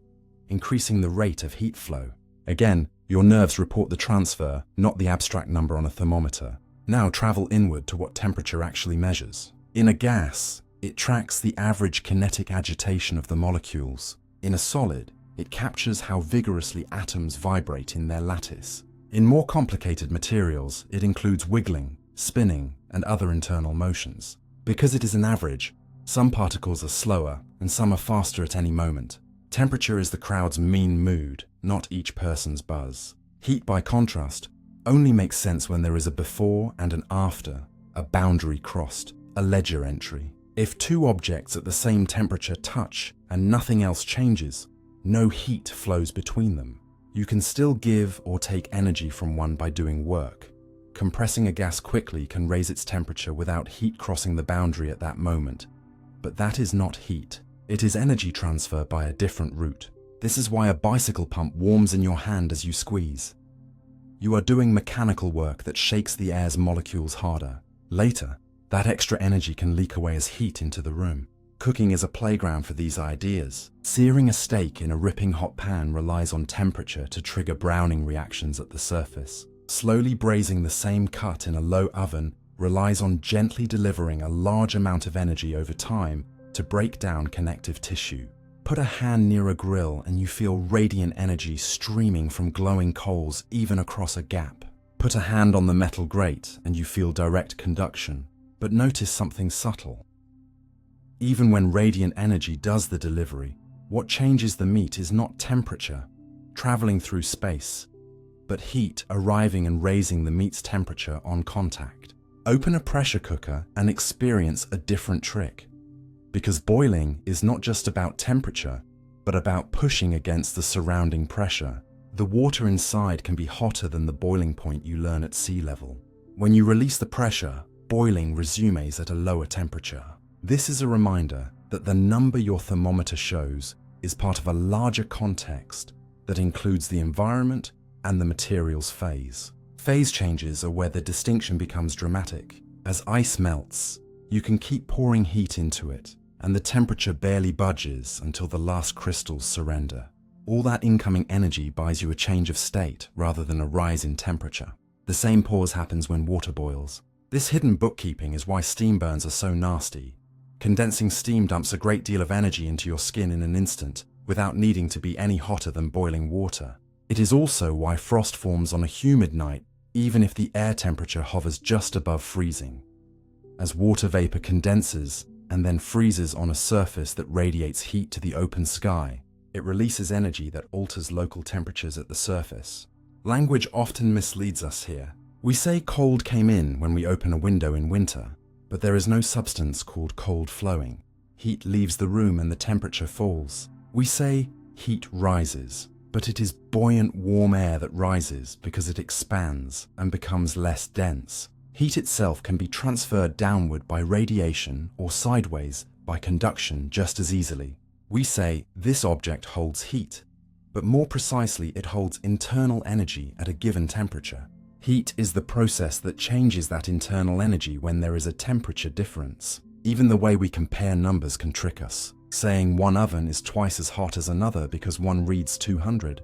A: increasing the rate of heat flow. Again, your nerves report the transfer, not the abstract number on a thermometer. Now travel inward to what temperature actually measures. In a gas, it tracks the average kinetic agitation of the molecules. In a solid, it captures how vigorously atoms vibrate in their lattice. In more complicated materials, it includes wiggling, spinning, and other internal motions. Because it is an average, some particles are slower and some are faster at any moment. Temperature is the crowd's mean mood, not each person's buzz. Heat, by contrast, only makes sense when there is a before and an after, a boundary crossed, a ledger entry. If two objects at the same temperature touch and nothing else changes, no heat flows between them. You can still give or take energy from one by doing work. Compressing a gas quickly can raise its temperature without heat crossing the boundary at that moment. But that is not heat. It is energy transfer by a different route. This is why a bicycle pump warms in your hand as you squeeze. You are doing mechanical work that shakes the air's molecules harder. Later, that extra energy can leak away as heat into the room. Cooking is a playground for these ideas. Searing a steak in a ripping hot pan relies on temperature to trigger browning reactions at the surface. Slowly braising the same cut in a low oven relies on gently delivering a large amount of energy over time to break down connective tissue. Put a hand near a grill and you feel radiant energy streaming from glowing coals even across a gap. Put a hand on the metal grate and you feel direct conduction, but notice something subtle. Even when radiant energy does the delivery, what changes the meat is not temperature, traveling through space, but heat arriving and raising the meat's temperature on contact. Open a pressure cooker and experience a different trick. Because boiling is not just about temperature, but about pushing against the surrounding pressure. The water inside can be hotter than the boiling point you learn at sea level. When you release the pressure, boiling resumes at a lower temperature. This is a reminder that the number your thermometer shows is part of a larger context that includes the environment and the material's phase. Phase changes are where the distinction becomes dramatic. As ice melts, you can keep pouring heat into it, and the temperature barely budges until the last crystals surrender. All that incoming energy buys you a change of state rather than a rise in temperature. The same pause happens when water boils. This hidden bookkeeping is why steam burns are so nasty. Condensing steam dumps a great deal of energy into your skin in an instant without needing to be any hotter than boiling water. It is also why frost forms on a humid night even if the air temperature hovers just above freezing. As water vapor condenses and then freezes on a surface that radiates heat to the open sky, it releases energy that alters local temperatures at the surface. Language often misleads us here. We say cold came in when we open a window in winter, but there is no substance called cold flowing. Heat leaves the room and the temperature falls. We say heat rises, but it is buoyant warm air that rises because it expands and becomes less dense. Heat itself can be transferred downward by radiation or sideways by conduction just as easily. We say this object holds heat, but more precisely it holds internal energy at a given temperature. Heat is the process that changes that internal energy when there is a temperature difference. Even the way we compare numbers can trick us, saying one oven is twice as hot as another because one reads 200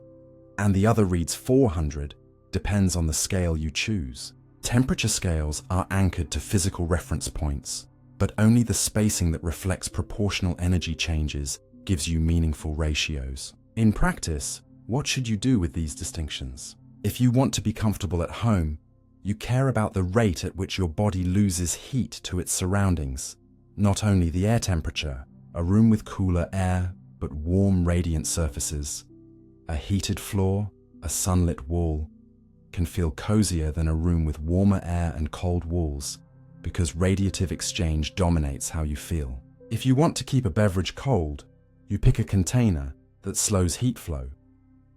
A: and the other reads 400 depends on the scale you choose. Temperature scales are anchored to physical reference points, but only the spacing that reflects proportional energy changes gives you meaningful ratios. In practice, what should you do with these distinctions? If you want to be comfortable at home, you care about the rate at which your body loses heat to its surroundings, not only the air temperature. A room with cooler air but warm radiant surfaces, a heated floor, a sunlit wall, can feel cozier than a room with warmer air and cold walls because radiative exchange dominates how you feel. If you want to keep a beverage cold, you pick a container that slows heat flow,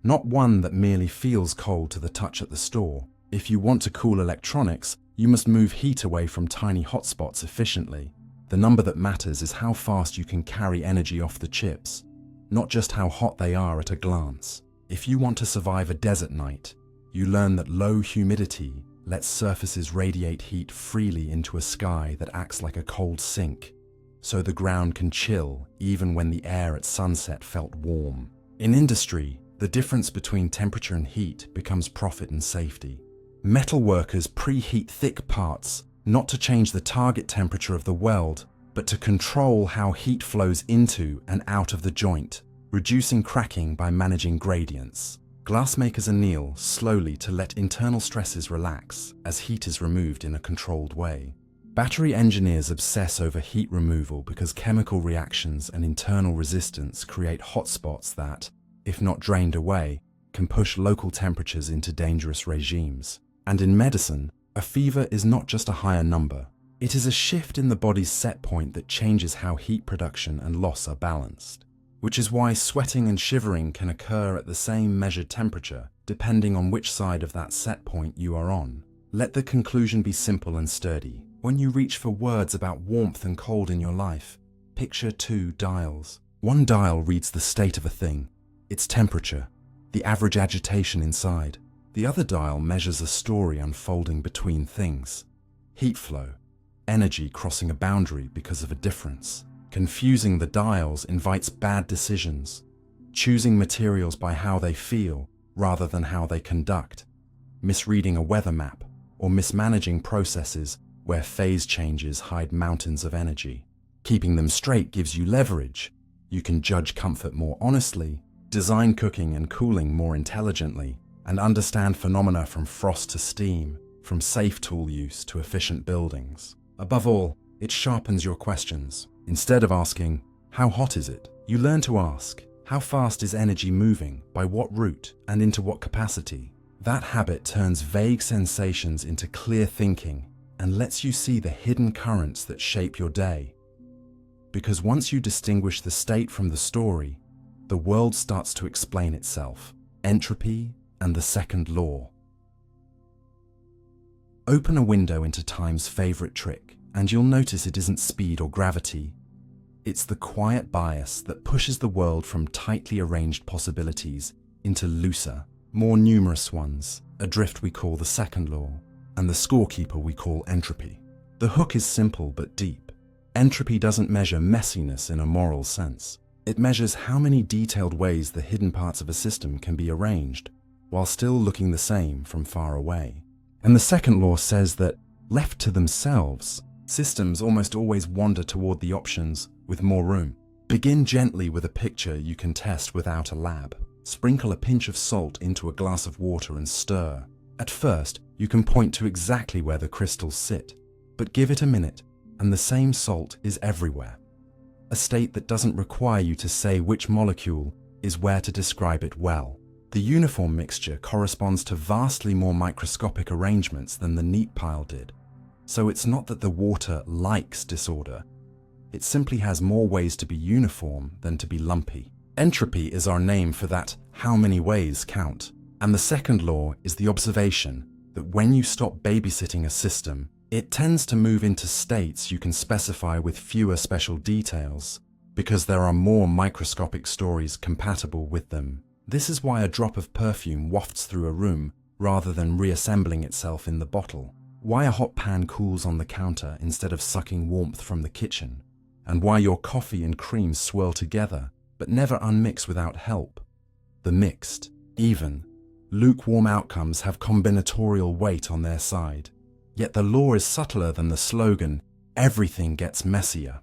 A: not one that merely feels cold to the touch at the store. If you want to cool electronics, you must move heat away from tiny hotspots efficiently. The number that matters is how fast you can carry energy off the chips, not just how hot they are at a glance. If you want to survive a desert night, you learn that low humidity lets surfaces radiate heat freely into a sky that acts like a cold sink, so the ground can chill even when the air at sunset felt warm. In industry, the difference between temperature and heat becomes profit and safety. Metal workers preheat thick parts, not to change the target temperature of the weld, but to control how heat flows into and out of the joint, reducing cracking by managing gradients. Glassmakers anneal slowly to let internal stresses relax as heat is removed in a controlled way. Battery engineers obsess over heat removal because chemical reactions and internal resistance create hotspots that, if not drained away, can push local temperatures into dangerous regimes. And in medicine, a fever is not just a higher number. It is a shift in the body's set point that changes how heat production and loss are balanced, which is why sweating and shivering can occur at the same measured temperature, depending on which side of that set point you are on. Let the conclusion be simple and sturdy. When you reach for words about warmth and cold in your life, picture two dials. One dial reads the state of a thing, its temperature, the average agitation inside. The other dial measures a story unfolding between things. Heat flow, energy crossing a boundary because of a difference. Confusing the dials invites bad decisions, choosing materials by how they feel rather than how they conduct, misreading a weather map, or mismanaging processes where phase changes hide mountains of energy. Keeping them straight gives you leverage. You can judge comfort more honestly, design cooking and cooling more intelligently, and understand phenomena from frost to steam, from safe tool use to efficient buildings. Above all, it sharpens your questions. Instead of asking, how hot is it? You learn to ask, how fast is energy moving, by what route, and into what capacity? That habit turns vague sensations into clear thinking and lets you see the hidden currents that shape your day. Because once you distinguish the state from the story, the world starts to explain itself. Entropy and the second law. Open a window into time's favorite trick, and you'll notice it isn't speed or gravity. It's the quiet bias that pushes the world from tightly arranged possibilities into looser, more numerous ones, a drift we call the second law, and the scorekeeper we call entropy. The hook is simple but deep. Entropy doesn't measure messiness in a moral sense. It measures how many detailed ways the hidden parts of a system can be arranged, while still looking the same from far away. And the second law says that, left to themselves, systems almost always wander toward the options with more room. Begin gently with a picture you can test without a lab. Sprinkle a pinch of salt into a glass of water and stir. At first, you can point to exactly where the crystals sit, but give it a minute, and the same salt is everywhere. A state that doesn't require you to say which molecule is where to describe it well. The uniform mixture corresponds to vastly more microscopic arrangements than the neat pile did. So it's not that the water likes disorder. It simply has more ways to be uniform than to be lumpy. Entropy is our name for that how many ways count. And the second law is the observation that when you stop babysitting a system, it tends to move into states you can specify with fewer special details, because there are more microscopic stories compatible with them. This is why a drop of perfume wafts through a room rather than reassembling itself in the bottle. Why a hot pan cools on the counter instead of sucking warmth from the kitchen. And why your coffee and cream swirl together but never unmix without help. The mixed, even, lukewarm outcomes have combinatorial weight on their side. Yet the law is subtler than the slogan, everything gets messier.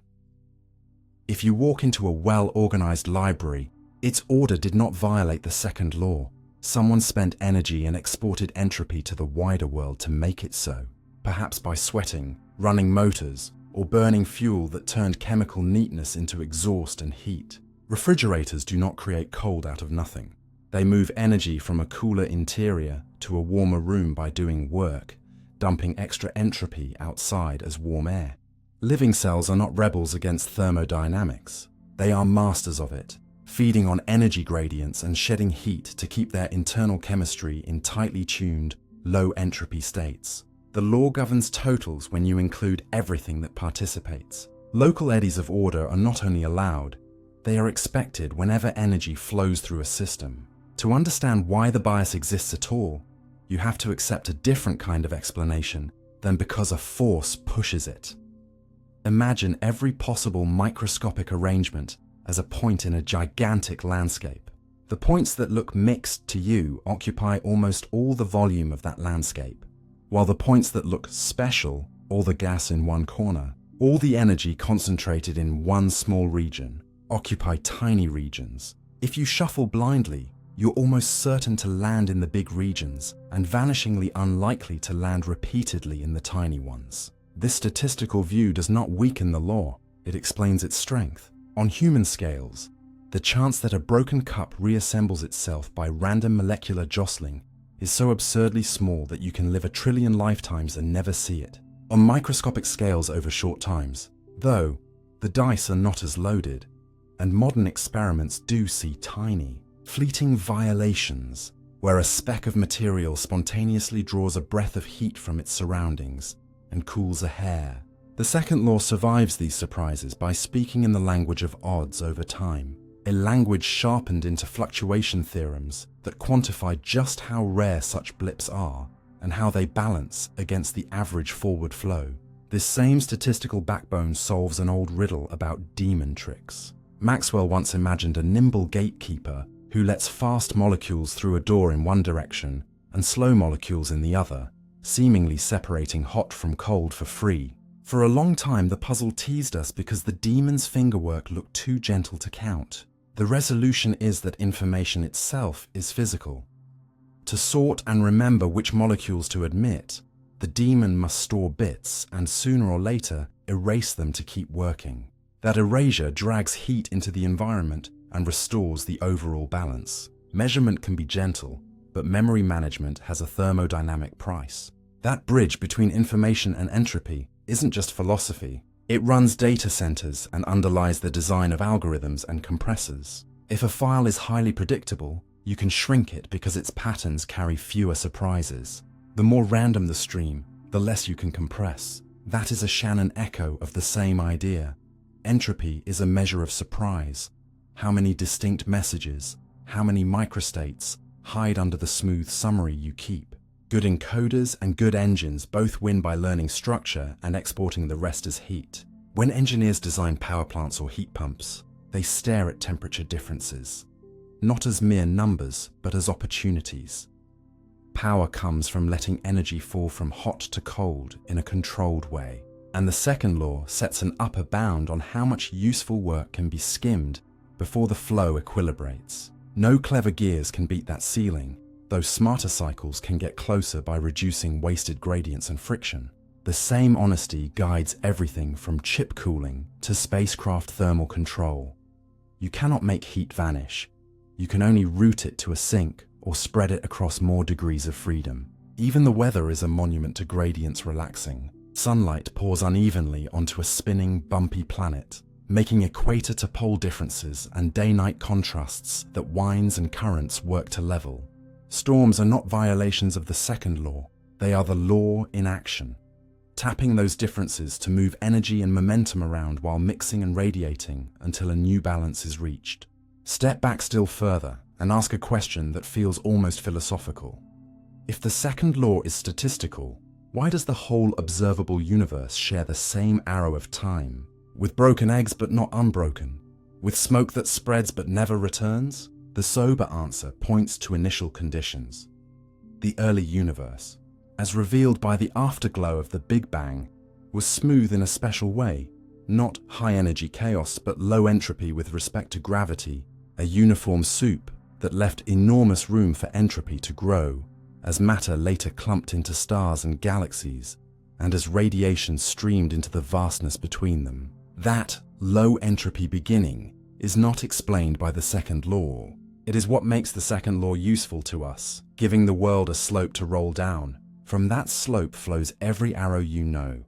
A: If you walk into a well-organized library, its order did not violate the second law. Someone spent energy and exported entropy to the wider world to make it so, perhaps by sweating, running motors, or burning fuel that turned chemical neatness into exhaust and heat. Refrigerators do not create cold out of nothing. They move energy from a cooler interior to a warmer room by doing work, dumping extra entropy outside as warm air. Living cells are not rebels against thermodynamics. They are masters of it, feeding on energy gradients and shedding heat to keep their internal chemistry in tightly tuned, low entropy states. The law governs totals when you include everything that participates. Local eddies of order are not only allowed, they are expected whenever energy flows through a system. To understand why the bias exists at all, you have to accept a different kind of explanation than because a force pushes it. Imagine every possible microscopic arrangement as a point in a gigantic landscape. The points that look mixed to you occupy almost all the volume of that landscape, while the points that look special, all the gas in one corner, all the energy concentrated in one small region, occupy tiny regions. If you shuffle blindly, you're almost certain to land in the big regions and vanishingly unlikely to land repeatedly in the tiny ones. This statistical view does not weaken the law, it explains its strength. On human scales, the chance that a broken cup reassembles itself by random molecular jostling is so absurdly small that you can live 1 trillion lifetimes and never see it. On microscopic scales over short times, though, the dice are not as loaded, and modern experiments do see tiny, fleeting violations, where a speck of material spontaneously draws a breath of heat from its surroundings and cools a hair. The second law survives these surprises by speaking in the language of odds over time, a language sharpened into fluctuation theorems that quantify just how rare such blips are and how they balance against the average forward flow. This same statistical backbone solves an old riddle about demon tricks. Maxwell once imagined a nimble gatekeeper who lets fast molecules through a door in one direction and slow molecules in the other, seemingly separating hot from cold for free. For a long time, the puzzle teased us because the demon's fingerwork looked too gentle to count. The resolution is that information itself is physical. To sort and remember which molecules to admit, the demon must store bits and sooner or later erase them to keep working. That erasure drags heat into the environment and restores the overall balance. Measurement can be gentle, but memory management has a thermodynamic price. That bridge between information and entropy isn't just philosophy. It runs data centers and underlies the design of algorithms and compressors. If a file is highly predictable, you can shrink it because its patterns carry fewer surprises. The more random the stream, the less you can compress. That is a Shannon echo of the same idea. Entropy is a measure of surprise. How many distinct messages, how many microstates hide under the smooth summary you keep. Good encoders and good engines both win by learning structure and exporting the rest as heat. When engineers design power plants or heat pumps, they stare at temperature differences, not as mere numbers, but as opportunities. Power comes from letting energy fall from hot to cold in a controlled way. And the second law sets an upper bound on how much useful work can be skimmed before the flow equilibrates. No clever gears can beat that ceiling, though smarter cycles can get closer by reducing wasted gradients and friction. The same honesty guides everything from chip cooling to spacecraft thermal control. You cannot make heat vanish. You can only route it to a sink or spread it across more degrees of freedom. Even the weather is a monument to gradients relaxing. Sunlight pours unevenly onto a spinning, bumpy planet, making equator to pole differences and day-night contrasts that winds and currents work to level. Storms are not violations of the second law, they are the law in action. Tapping those differences to move energy and momentum around while mixing and radiating until a new balance is reached. Step back still further and ask a question that feels almost philosophical. If the second law is statistical, why does the whole observable universe share the same arrow of time, with broken eggs but not unbroken, with smoke that spreads but never returns? The sober answer points to initial conditions. The early universe, as revealed by the afterglow of the Big Bang, was smooth in a special way, not high-energy chaos but low entropy with respect to gravity, a uniform soup that left enormous room for entropy to grow, as matter later clumped into stars and galaxies, and as radiation streamed into the vastness between them. That low entropy beginning is not explained by the second law. It is what makes the second law useful to us, giving the world a slope to roll down. From that slope flows every arrow you know.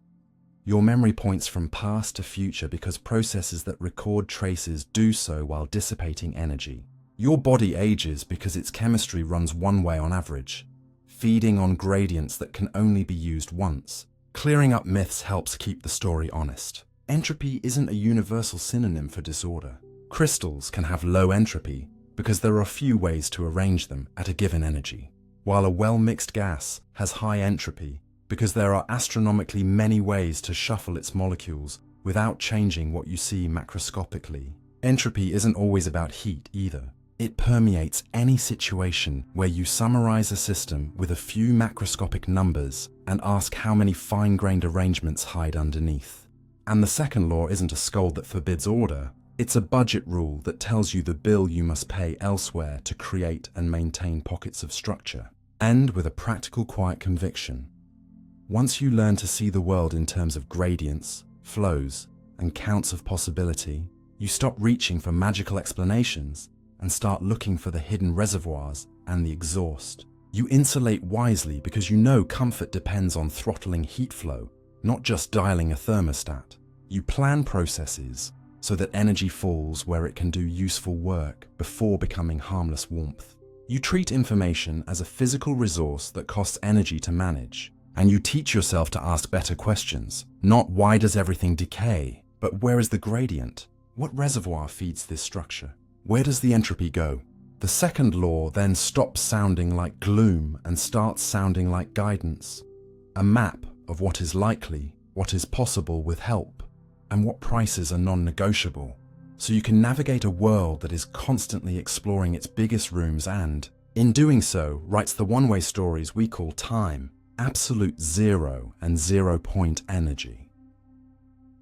A: Your memory points from past to future because processes that record traces do so while dissipating energy. Your body ages because its chemistry runs one way on average, feeding on gradients that can only be used once. Clearing up myths helps keep the story honest. Entropy isn't a universal synonym for disorder. Crystals can have low entropy because there are few ways to arrange them at a given energy, while a well-mixed gas has high entropy because there are astronomically many ways to shuffle its molecules without changing what you see macroscopically. Entropy isn't always about heat either. It permeates any situation where you summarize a system with a few macroscopic numbers and ask how many fine-grained arrangements hide underneath. And the second law isn't a scold that forbids order. It's a budget rule that tells you the bill you must pay elsewhere to create and maintain pockets of structure. And with a practical, quiet conviction. Once you learn to see the world in terms of gradients, flows, and counts of possibility, you stop reaching for magical explanations and start looking for the hidden reservoirs and the exhaust. You insulate wisely because you know comfort depends on throttling heat flow, not just dialing a thermostat. You plan processes so that energy falls where it can do useful work before becoming harmless warmth. You treat information as a physical resource that costs energy to manage, and you teach yourself to ask better questions. Not why does everything decay, but where is the gradient? What reservoir feeds this structure? Where does the entropy go? The second law then stops sounding like gloom and starts sounding like guidance. A map of what is likely, what is possible with help, and what prices are non-negotiable. So you can navigate a world that is constantly exploring its biggest rooms and, in doing so, writes the one-way stories we call time, absolute zero and zero-point energy.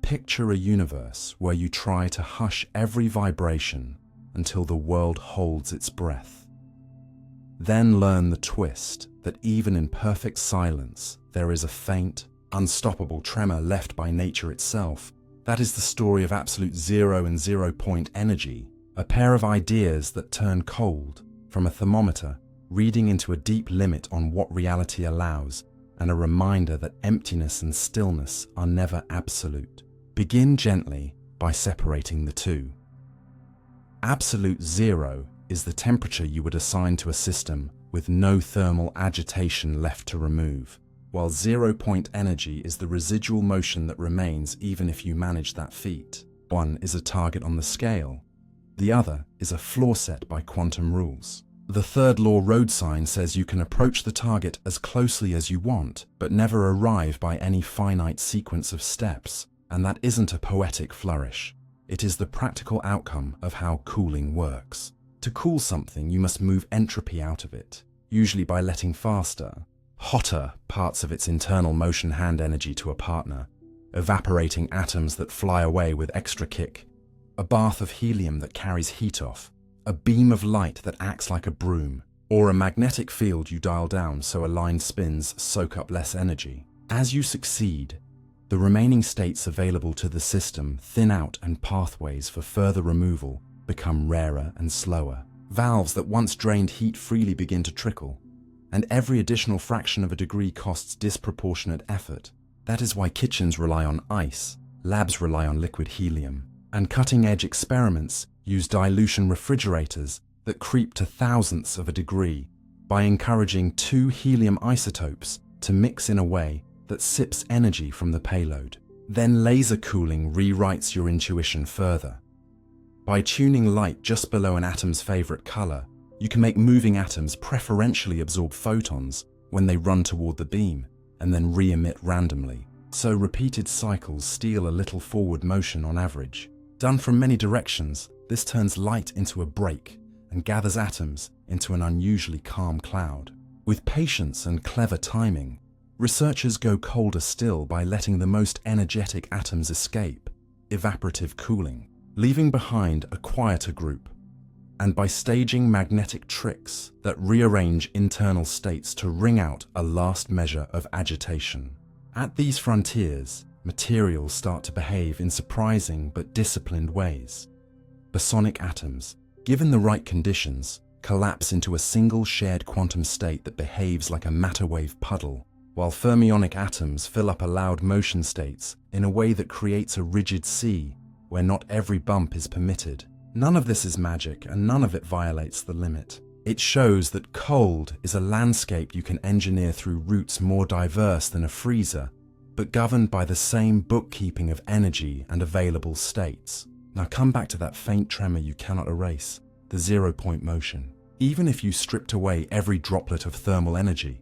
A: Picture a universe where you try to hush every vibration until the world holds its breath. Then learn the twist that even in perfect silence, there is a faint, unstoppable tremor left by nature itself. That is the story of absolute zero and zero-point energy, a pair of ideas that turn cold from a thermometer, reading into a deep limit on what reality allows, and a reminder that emptiness and stillness are never absolute. Begin gently by separating the two. Absolute zero is the temperature you would assign to a system with no thermal agitation left to remove, while zero-point energy is the residual motion that remains even if you manage that feat. One is a target on the scale. The other is a floor set by quantum rules. The third law road sign says you can approach the target as closely as you want, but never arrive by any finite sequence of steps, and that isn't a poetic flourish. It is the practical outcome of how cooling works. To cool something, you must move entropy out of it, usually by letting faster, hotter parts of its internal motion hand energy to a partner, evaporating atoms that fly away with extra kick, a bath of helium that carries heat off, a beam of light that acts like a broom, or a magnetic field you dial down so aligned spins soak up less energy. As you succeed, the remaining states available to the system thin out and pathways for further removal become rarer and slower. Valves that once drained heat freely begin to trickle, and every additional fraction of a degree costs disproportionate effort. That is why kitchens rely on ice, labs rely on liquid helium, and cutting-edge experiments use dilution refrigerators that creep to thousandths of a degree by encouraging two helium isotopes to mix in a way that sips energy from the payload. Then laser cooling rewrites your intuition further. By tuning light just below an atom's favorite color, you can make moving atoms preferentially absorb photons when they run toward the beam, and then re-emit randomly. So repeated cycles steal a little forward motion on average. Done from many directions, this turns light into a break and gathers atoms into an unusually calm cloud. With patience and clever timing, researchers go colder still by letting the most energetic atoms escape, evaporative cooling, leaving behind a quieter group, and by staging magnetic tricks that rearrange internal states to wring out a last measure of agitation. At these frontiers, materials start to behave in surprising but disciplined ways. Bosonic atoms, given the right conditions, collapse into a single shared quantum state that behaves like a matter wave puddle, while fermionic atoms fill up allowed motion states in a way that creates a rigid sea where not every bump is permitted. None of this is magic, and none of it violates the limit. It shows that cold is a landscape you can engineer through routes more diverse than a freezer, but governed by the same bookkeeping of energy and available states. Now come back to that faint tremor you cannot erase, the zero-point motion. Even if you stripped away every droplet of thermal energy,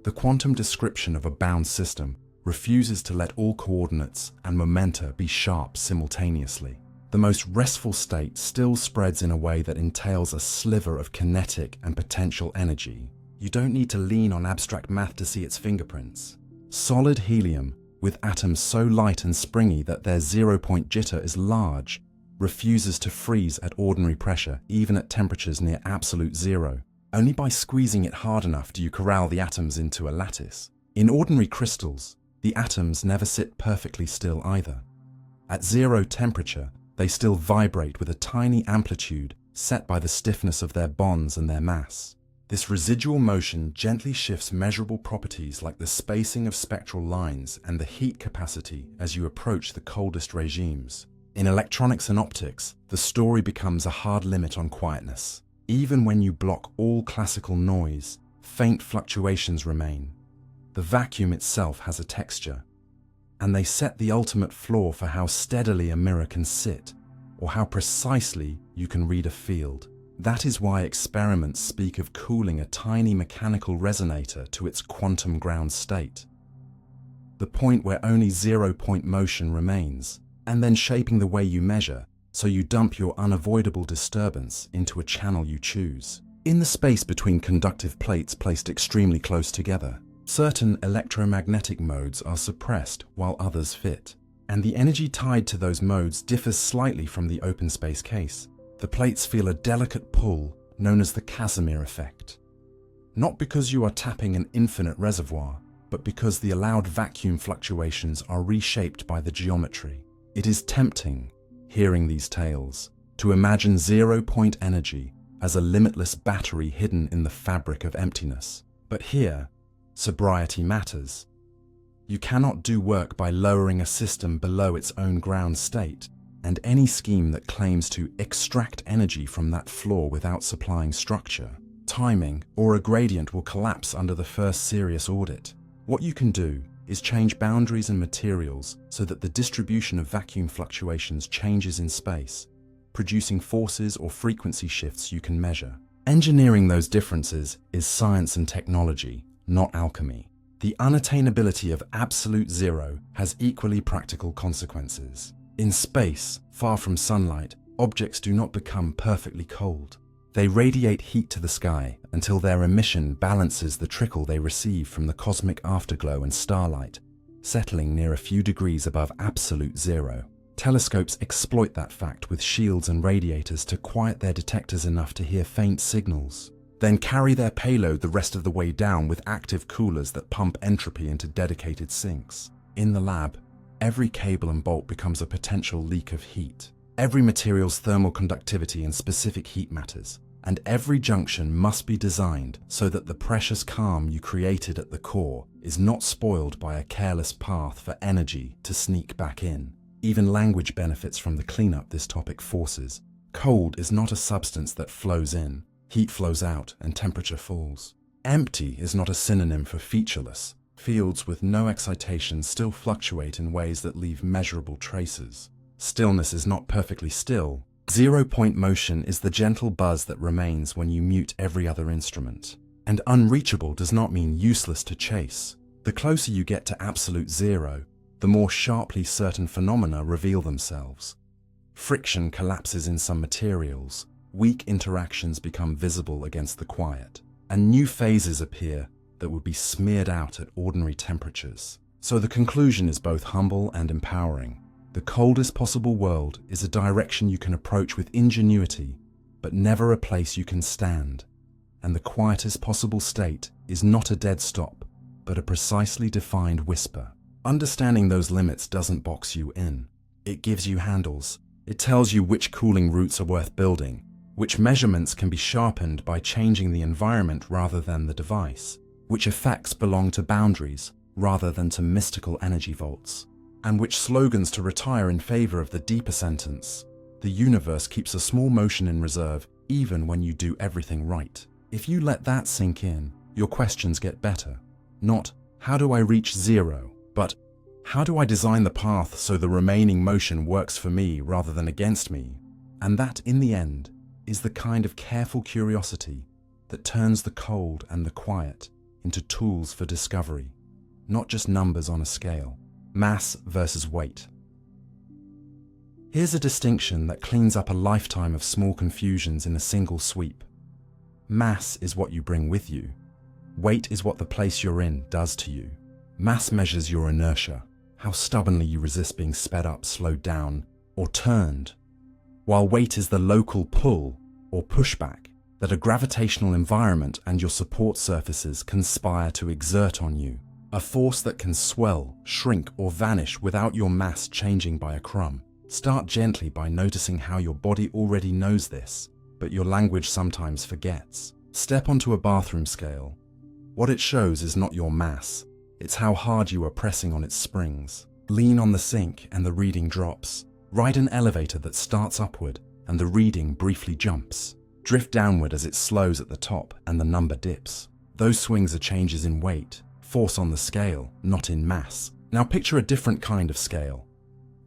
A: the quantum description of a bound system refuses to let all coordinates and momenta be sharp simultaneously. The most restful state still spreads in a way that entails a sliver of kinetic and potential energy. You don't need to lean on abstract math to see its fingerprints. Solid helium, with atoms so light and springy that their zero-point jitter is large, refuses to freeze at ordinary pressure, even at temperatures near absolute zero. Only by squeezing it hard enough do you corral the atoms into a lattice. In ordinary crystals, the atoms never sit perfectly still either. At zero temperature, they still vibrate with a tiny amplitude set by the stiffness of their bonds and their mass. This residual motion gently shifts measurable properties like the spacing of spectral lines and the heat capacity as you approach the coldest regimes. In electronics and optics, the story becomes a hard limit on quietness. Even when you block all classical noise, faint fluctuations remain. The vacuum itself has a texture, and they set the ultimate floor for how steadily a mirror can sit, or how precisely you can read a field. That is why experiments speak of cooling a tiny mechanical resonator to its quantum ground state, the point where only zero-point motion remains, and then shaping the way you measure, so you dump your unavoidable disturbance into a channel you choose. In the space between conductive plates placed extremely close together, certain electromagnetic modes are suppressed while others fit, and the energy tied to those modes differs slightly from the open space case. The plates feel a delicate pull known as the Casimir effect. Not because you are tapping an infinite reservoir, but because the allowed vacuum fluctuations are reshaped by the geometry. It is tempting, hearing these tales, to imagine zero-point energy as a limitless battery hidden in the fabric of emptiness. But here, sobriety matters. You cannot do work by lowering a system below its own ground state, and any scheme that claims to extract energy from that floor without supplying structure, timing, or a gradient will collapse under the first serious audit. What you can do is change boundaries and materials so that the distribution of vacuum fluctuations changes in space, producing forces or frequency shifts you can measure. Engineering those differences is science and technology, not alchemy. The unattainability of absolute zero has equally practical consequences. In space, far from sunlight, objects do not become perfectly cold. They radiate heat to the sky until their emission balances the trickle they receive from the cosmic afterglow and starlight, settling near a few degrees above absolute zero. Telescopes exploit that fact with shields and radiators to quiet their detectors enough to hear faint signals, then carry their payload the rest of the way down with active coolers that pump entropy into dedicated sinks. In the lab, every cable and bolt becomes a potential leak of heat. Every material's thermal conductivity and specific heat matters, and every junction must be designed so that the precious calm you created at the core is not spoiled by a careless path for energy to sneak back in. Even language benefits from the cleanup this topic forces. Cold is not a substance that flows in. Heat flows out and temperature falls. Empty is not a synonym for featureless. Fields with no excitation still fluctuate in ways that leave measurable traces. Stillness is not perfectly still. Zero-point motion is the gentle buzz that remains when you mute every other instrument. And unreachable does not mean useless to chase. The closer you get to absolute zero, the more sharply certain phenomena reveal themselves. Friction collapses in some materials, weak interactions become visible against the quiet, and new phases appear that would be smeared out at ordinary temperatures. So the conclusion is both humble and empowering. The coldest possible world is a direction you can approach with ingenuity, but never a place you can stand. And the quietest possible state is not a dead stop, but a precisely defined whisper. Understanding those limits doesn't box you in. It gives you handles. It tells you which cooling routes are worth building, which measurements can be sharpened by changing the environment rather than the device, which effects belong to boundaries rather than to mystical energy vaults, and which slogans to retire in favor of the deeper sentence. The universe keeps a small motion in reserve even when you do everything right. If you let that sink in, your questions get better. Not, how do I reach zero? But, how do I design the path so the remaining motion works for me rather than against me? And that, in the end, is the kind of careful curiosity that turns the cold and the quiet into tools for discovery, not just numbers on a scale. Mass versus weight. Here's a distinction that cleans up a lifetime of small confusions in a single sweep. Mass is what you bring with you. Weight is what the place you're in does to you. Mass measures your inertia, how stubbornly you resist being sped up, slowed down, or turned, while weight is the local pull or pushback that a gravitational environment and your support surfaces conspire to exert on you. A force that can swell, shrink, or vanish without your mass changing by a crumb. Start gently by noticing how your body already knows this, but your language sometimes forgets. Step onto a bathroom scale. What it shows is not your mass, it's how hard you are pressing on its springs. Lean on the sink and the reading drops. Ride an elevator that starts upward and the reading briefly jumps. Drift downward as it slows at the top and the number dips. Those swings are changes in weight, force on the scale, not in mass. Now picture a different kind of scale.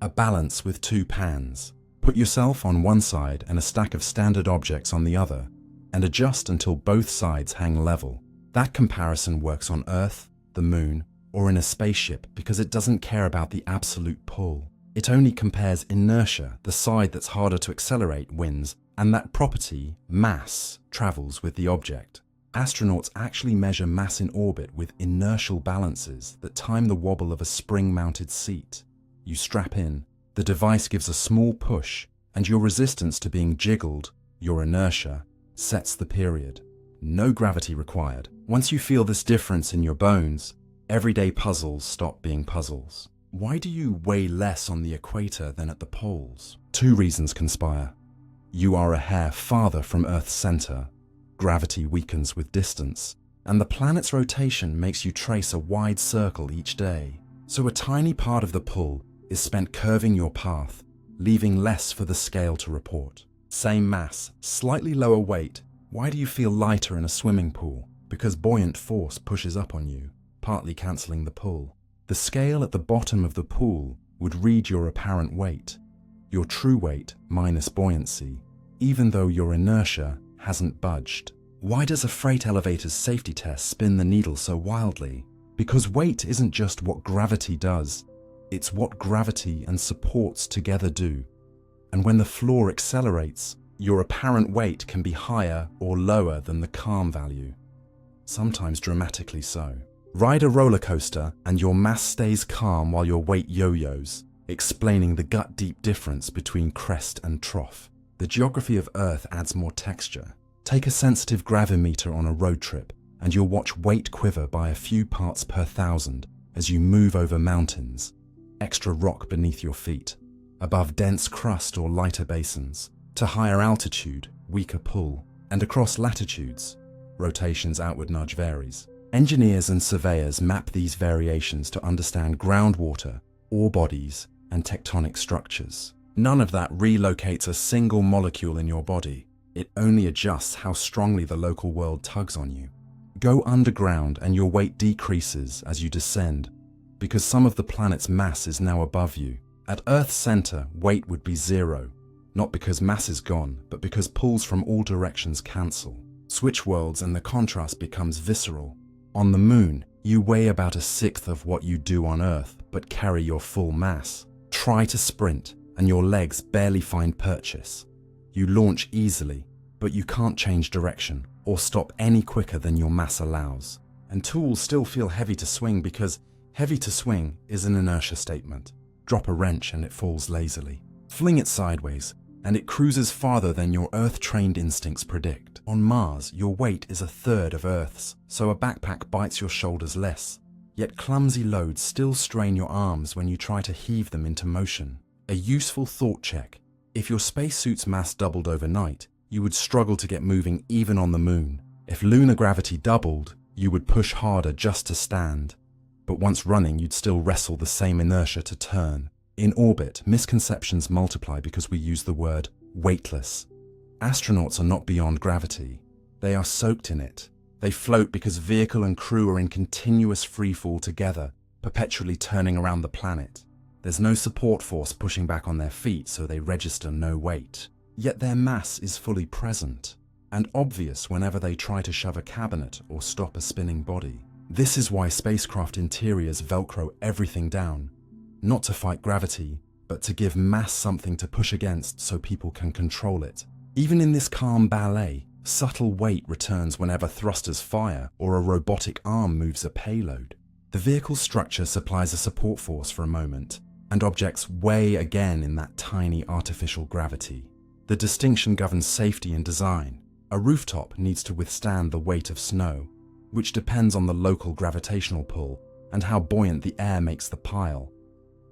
A: A balance with two pans. Put yourself on one side and a stack of standard objects on the other, and adjust until both sides hang level. That comparison works on Earth, the Moon, or in a spaceship because it doesn't care about the absolute pull. It only compares inertia, the side that's harder to accelerate wins, and that property, mass, travels with the object. Astronauts actually measure mass in orbit with inertial balances that time the wobble of a spring-mounted seat. You strap in, the device gives a small push, and your resistance to being jiggled, your inertia, sets the period. No gravity required. Once you feel this difference in your bones, everyday puzzles stop being puzzles. Why do you weigh less on the equator than at the poles? Two reasons conspire. You are a hair farther from Earth's center. Gravity weakens with distance, and the planet's rotation makes you trace a wide circle each day. So a tiny part of the pull is spent curving your path, leaving less for the scale to report. Same mass, slightly lower weight. Why do you feel lighter in a swimming pool? Because buoyant force pushes up on you, partly cancelling the pull. The scale at the bottom of the pool would read your apparent weight, your true weight minus buoyancy, even though your inertia hasn't budged. Why does a freight elevator's safety test spin the needle so wildly? Because weight isn't just what gravity does, it's what gravity and supports together do. And when the floor accelerates, your apparent weight can be higher or lower than the calm value, sometimes dramatically so. Ride a roller coaster and your mass stays calm while your weight yo-yos, explaining the gut-deep difference between crest and trough. The geography of Earth adds more texture. Take a sensitive gravimeter on a road trip and you'll watch weight quiver by a few parts per thousand as you move over mountains, extra rock beneath your feet, above dense crust or lighter basins, to higher altitude, weaker pull, and across latitudes, rotation's outward nudge varies. Engineers and surveyors map these variations to understand groundwater, ore bodies, and tectonic structures. None of that relocates a single molecule in your body. It only adjusts how strongly the local world tugs on you. Go underground and your weight decreases as you descend, because some of the planet's mass is now above you. At Earth's center, weight would be zero, not because mass is gone, but because pulls from all directions cancel. Switch worlds and the contrast becomes visceral. On the moon, you weigh about a sixth of what you do on Earth, but carry your full mass. Try to sprint, and your legs barely find purchase. You launch easily, but you can't change direction or stop any quicker than your mass allows. And tools still feel heavy to swing because heavy to swing is an inertia statement. Drop a wrench and it falls lazily. Fling it sideways, and it cruises farther than your Earth-trained instincts predict. On Mars, your weight is a third of Earth's, so a backpack bites your shoulders less. Yet clumsy loads still strain your arms when you try to heave them into motion. A useful thought check. If your spacesuit's mass doubled overnight, you would struggle to get moving even on the moon. If lunar gravity doubled, you would push harder just to stand. But once running, you'd still wrestle the same inertia to turn. In orbit, misconceptions multiply because we use the word weightless. Astronauts are not beyond gravity. They are soaked in it. They float because vehicle and crew are in continuous freefall together, perpetually turning around the planet. There's no support force pushing back on their feet, so they register no weight. Yet their mass is fully present and obvious whenever they try to shove a cabinet or stop a spinning body. This is why spacecraft interiors velcro everything down, not to fight gravity, but to give mass something to push against so people can control it. Even in this calm ballet, subtle weight returns whenever thrusters fire or a robotic arm moves a payload. The vehicle's structure supplies a support force for a moment, and objects weigh again in that tiny artificial gravity. The distinction governs safety and design. A rooftop needs to withstand the weight of snow, which depends on the local gravitational pull and how buoyant the air makes the pile,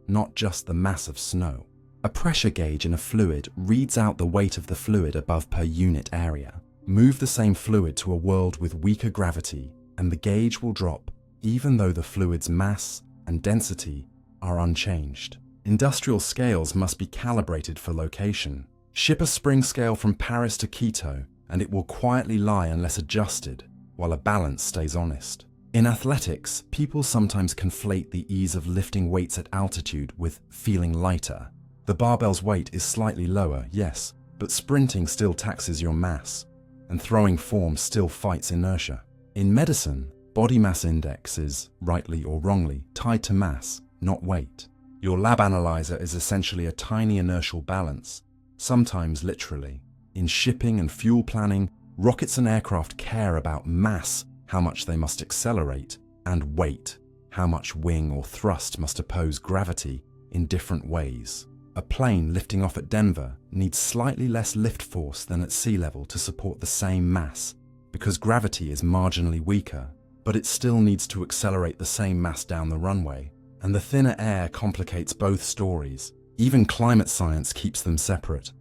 A: not just the mass of snow. A pressure gauge in a fluid reads out the weight of the fluid above per unit area. Move the same fluid to a world with weaker gravity, and the gauge will drop, even though the fluid's mass and density are unchanged. Industrial scales must be calibrated for location. Ship a spring scale from Paris to Quito, and it will quietly lie unless adjusted, while a balance stays honest. In athletics, people sometimes conflate the ease of lifting weights at altitude with feeling lighter. The barbell's weight is slightly lower, yes, but sprinting still taxes your mass, and throwing form still fights inertia. In medicine, body mass index is, rightly or wrongly, tied to mass, not weight. Your lab analyzer is essentially a tiny inertial balance, sometimes literally. In shipping and fuel planning, rockets and aircraft care about mass, how much they must accelerate, and weight, how much wing or thrust must oppose gravity in different ways. A plane lifting off at Denver needs slightly less lift force than at sea level to support the same mass, because gravity is marginally weaker, but it still needs to accelerate the same mass down the runway. And the thinner air complicates both stories. Even climate science keeps them separate.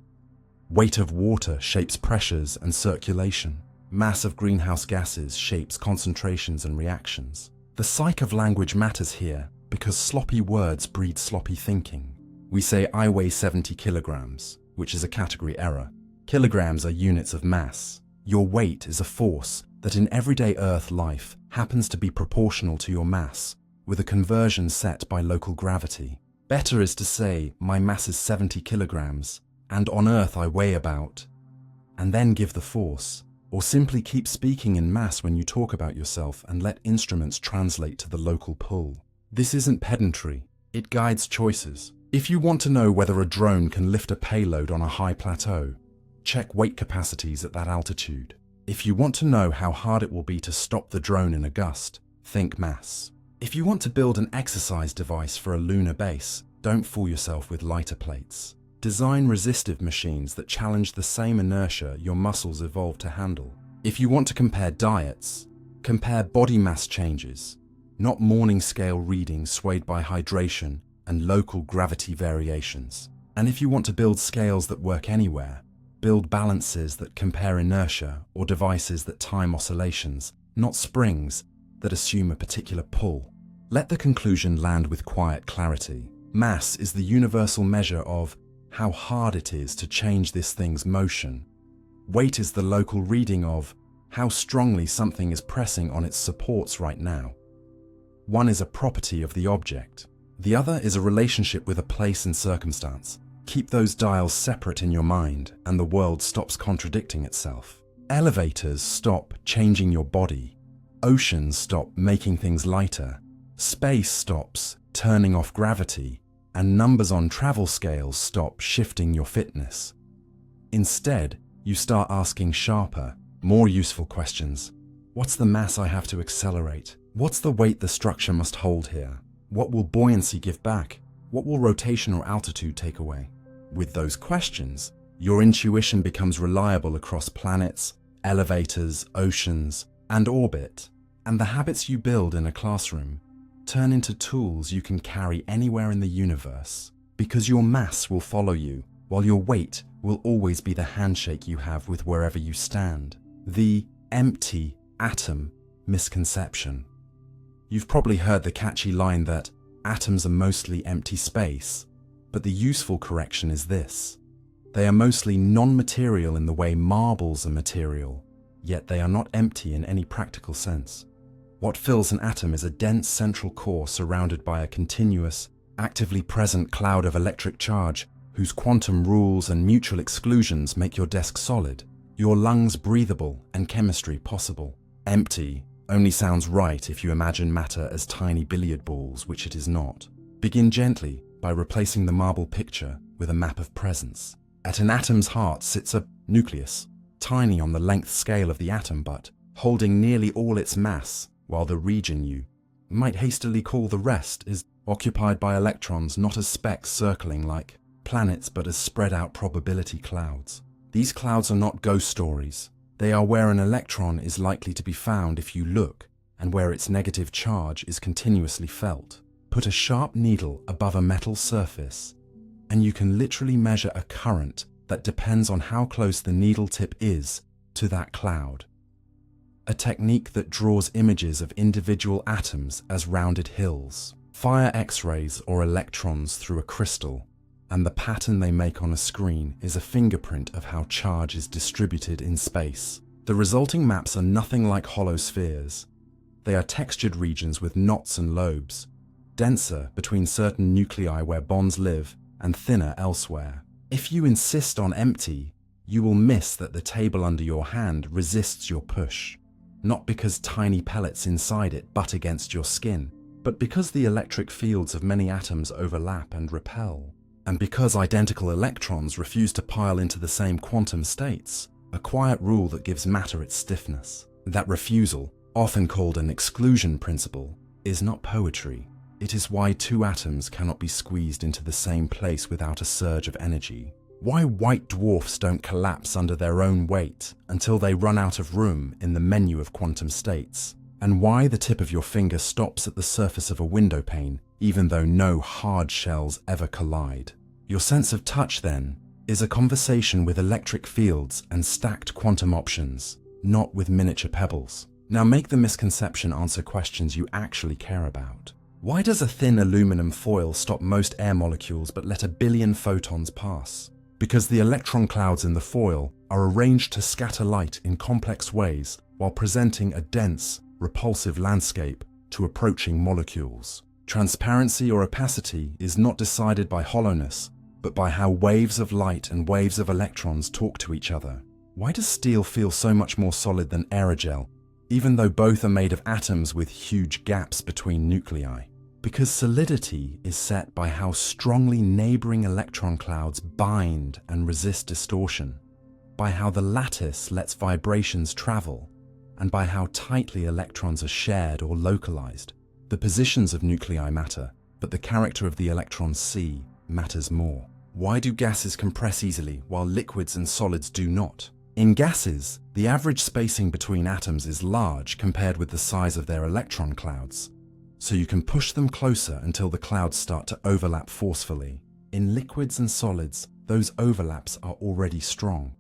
A: Weight of water shapes pressures and circulation. Mass of greenhouse gases shapes concentrations and reactions. The psyche of language matters here because sloppy words breed sloppy thinking. We say I weigh 70 kilograms, which is a category error. Kilograms are units of mass. Your weight is a force that in everyday Earth life happens to be proportional to your mass, with a conversion set by local gravity. Better is to say my mass is 70 kilograms, and on Earth I weigh about, and then give the force. Or simply keep speaking in mass when you talk about yourself and let instruments translate to the local pull. This isn't pedantry, it guides choices. If you want to know whether a drone can lift a payload on a high plateau, check weight capacities at that altitude. If you want to know how hard it will be to stop the drone in a gust, think mass. If you want to build an exercise device for a lunar base, don't fool yourself with lighter plates. Design resistive machines that challenge the same inertia your muscles evolved to handle. If you want to compare diets, compare body mass changes, not morning scale readings swayed by hydration and local gravity variations. And if you want to build scales that work anywhere, build balances that compare inertia or devices that time oscillations, not springs that assume a particular pull. Let the conclusion land with quiet clarity. Mass is the universal measure of how hard it is to change this thing's motion. Weight is the local reading of how strongly something is pressing on its supports right now. One is a property of the object. The other is a relationship with a place and circumstance. Keep those dials separate in your mind, and the world stops contradicting itself. Elevators stop changing your body. Oceans stop making things lighter. Space stops turning off gravity. And numbers on travel scales stop shifting your fitness. Instead, you start asking sharper, more useful questions. What's the mass I have to accelerate? What's the weight the structure must hold here? What will buoyancy give back? What will rotation or altitude take away? With those questions, your intuition becomes reliable across planets, elevators, oceans, and orbit. And the habits you build in a classroom turn into tools you can carry anywhere in the universe, because your mass will follow you, while your weight will always be the handshake you have with wherever you stand. The empty atom misconception. You've probably heard the catchy line that atoms are mostly empty space, but the useful correction is this. They are mostly non-material in the way marbles are material, yet they are not empty in any practical sense. What fills an atom is a dense central core surrounded by a continuous, actively present cloud of electric charge whose quantum rules and mutual exclusions make your desk solid, your lungs breathable, and chemistry possible. Empty only sounds right if you imagine matter as tiny billiard balls, which it is not. Begin gently by replacing the marble picture with a map of presence. At an atom's heart sits a nucleus, tiny on the length scale of the atom but holding nearly all its mass, while the region you might hastily call the rest is occupied by electrons not as specks circling like planets but as spread out probability clouds. These clouds are not ghost stories. They are where an electron is likely to be found if you look, and where its negative charge is continuously felt. Put a sharp needle above a metal surface, and you can literally measure a current that depends on how close the needle tip is to that cloud. A technique that draws images of individual atoms as rounded hills. Fire X-rays or electrons through a crystal, and the pattern they make on a screen is a fingerprint of how charge is distributed in space. The resulting maps are nothing like hollow spheres. They are textured regions with knots and lobes, denser between certain nuclei where bonds live and thinner elsewhere. If you insist on empty, you will miss that the table under your hand resists your push. Not because tiny pellets inside it butt against your skin, but because the electric fields of many atoms overlap and repel. And because identical electrons refuse to pile into the same quantum states, a quiet rule that gives matter its stiffness. That refusal, often called an exclusion principle, is not poetry. It is why two atoms cannot be squeezed into the same place without a surge of energy. Why white dwarfs don't collapse under their own weight until they run out of room in the menu of quantum states, and why the tip of your finger stops at the surface of a window pane even though no hard shells ever collide. Your sense of touch, then, is a conversation with electric fields and stacked quantum options, not with miniature pebbles. Now make the misconception answer questions you actually care about. Why does a thin aluminum foil stop most air molecules but let a billion photons pass? Because the electron clouds in the foil are arranged to scatter light in complex ways while presenting a dense, repulsive landscape to approaching molecules. Transparency or opacity is not decided by hollowness, but by how waves of light and waves of electrons talk to each other. Why does steel feel so much more solid than aerogel, even though both are made of atoms with huge gaps between nuclei? Because solidity is set by how strongly neighboring electron clouds bind and resist distortion, by how the lattice lets vibrations travel, and by how tightly electrons are shared or localized. The positions of nuclei matter, but the character of the electrons C matters more. Why do gases compress easily while liquids and solids do not? In gases, the average spacing between atoms is large compared with the size of their electron clouds, so you can push them closer until the clouds start to overlap forcefully. In liquids and solids, those overlaps are already strong,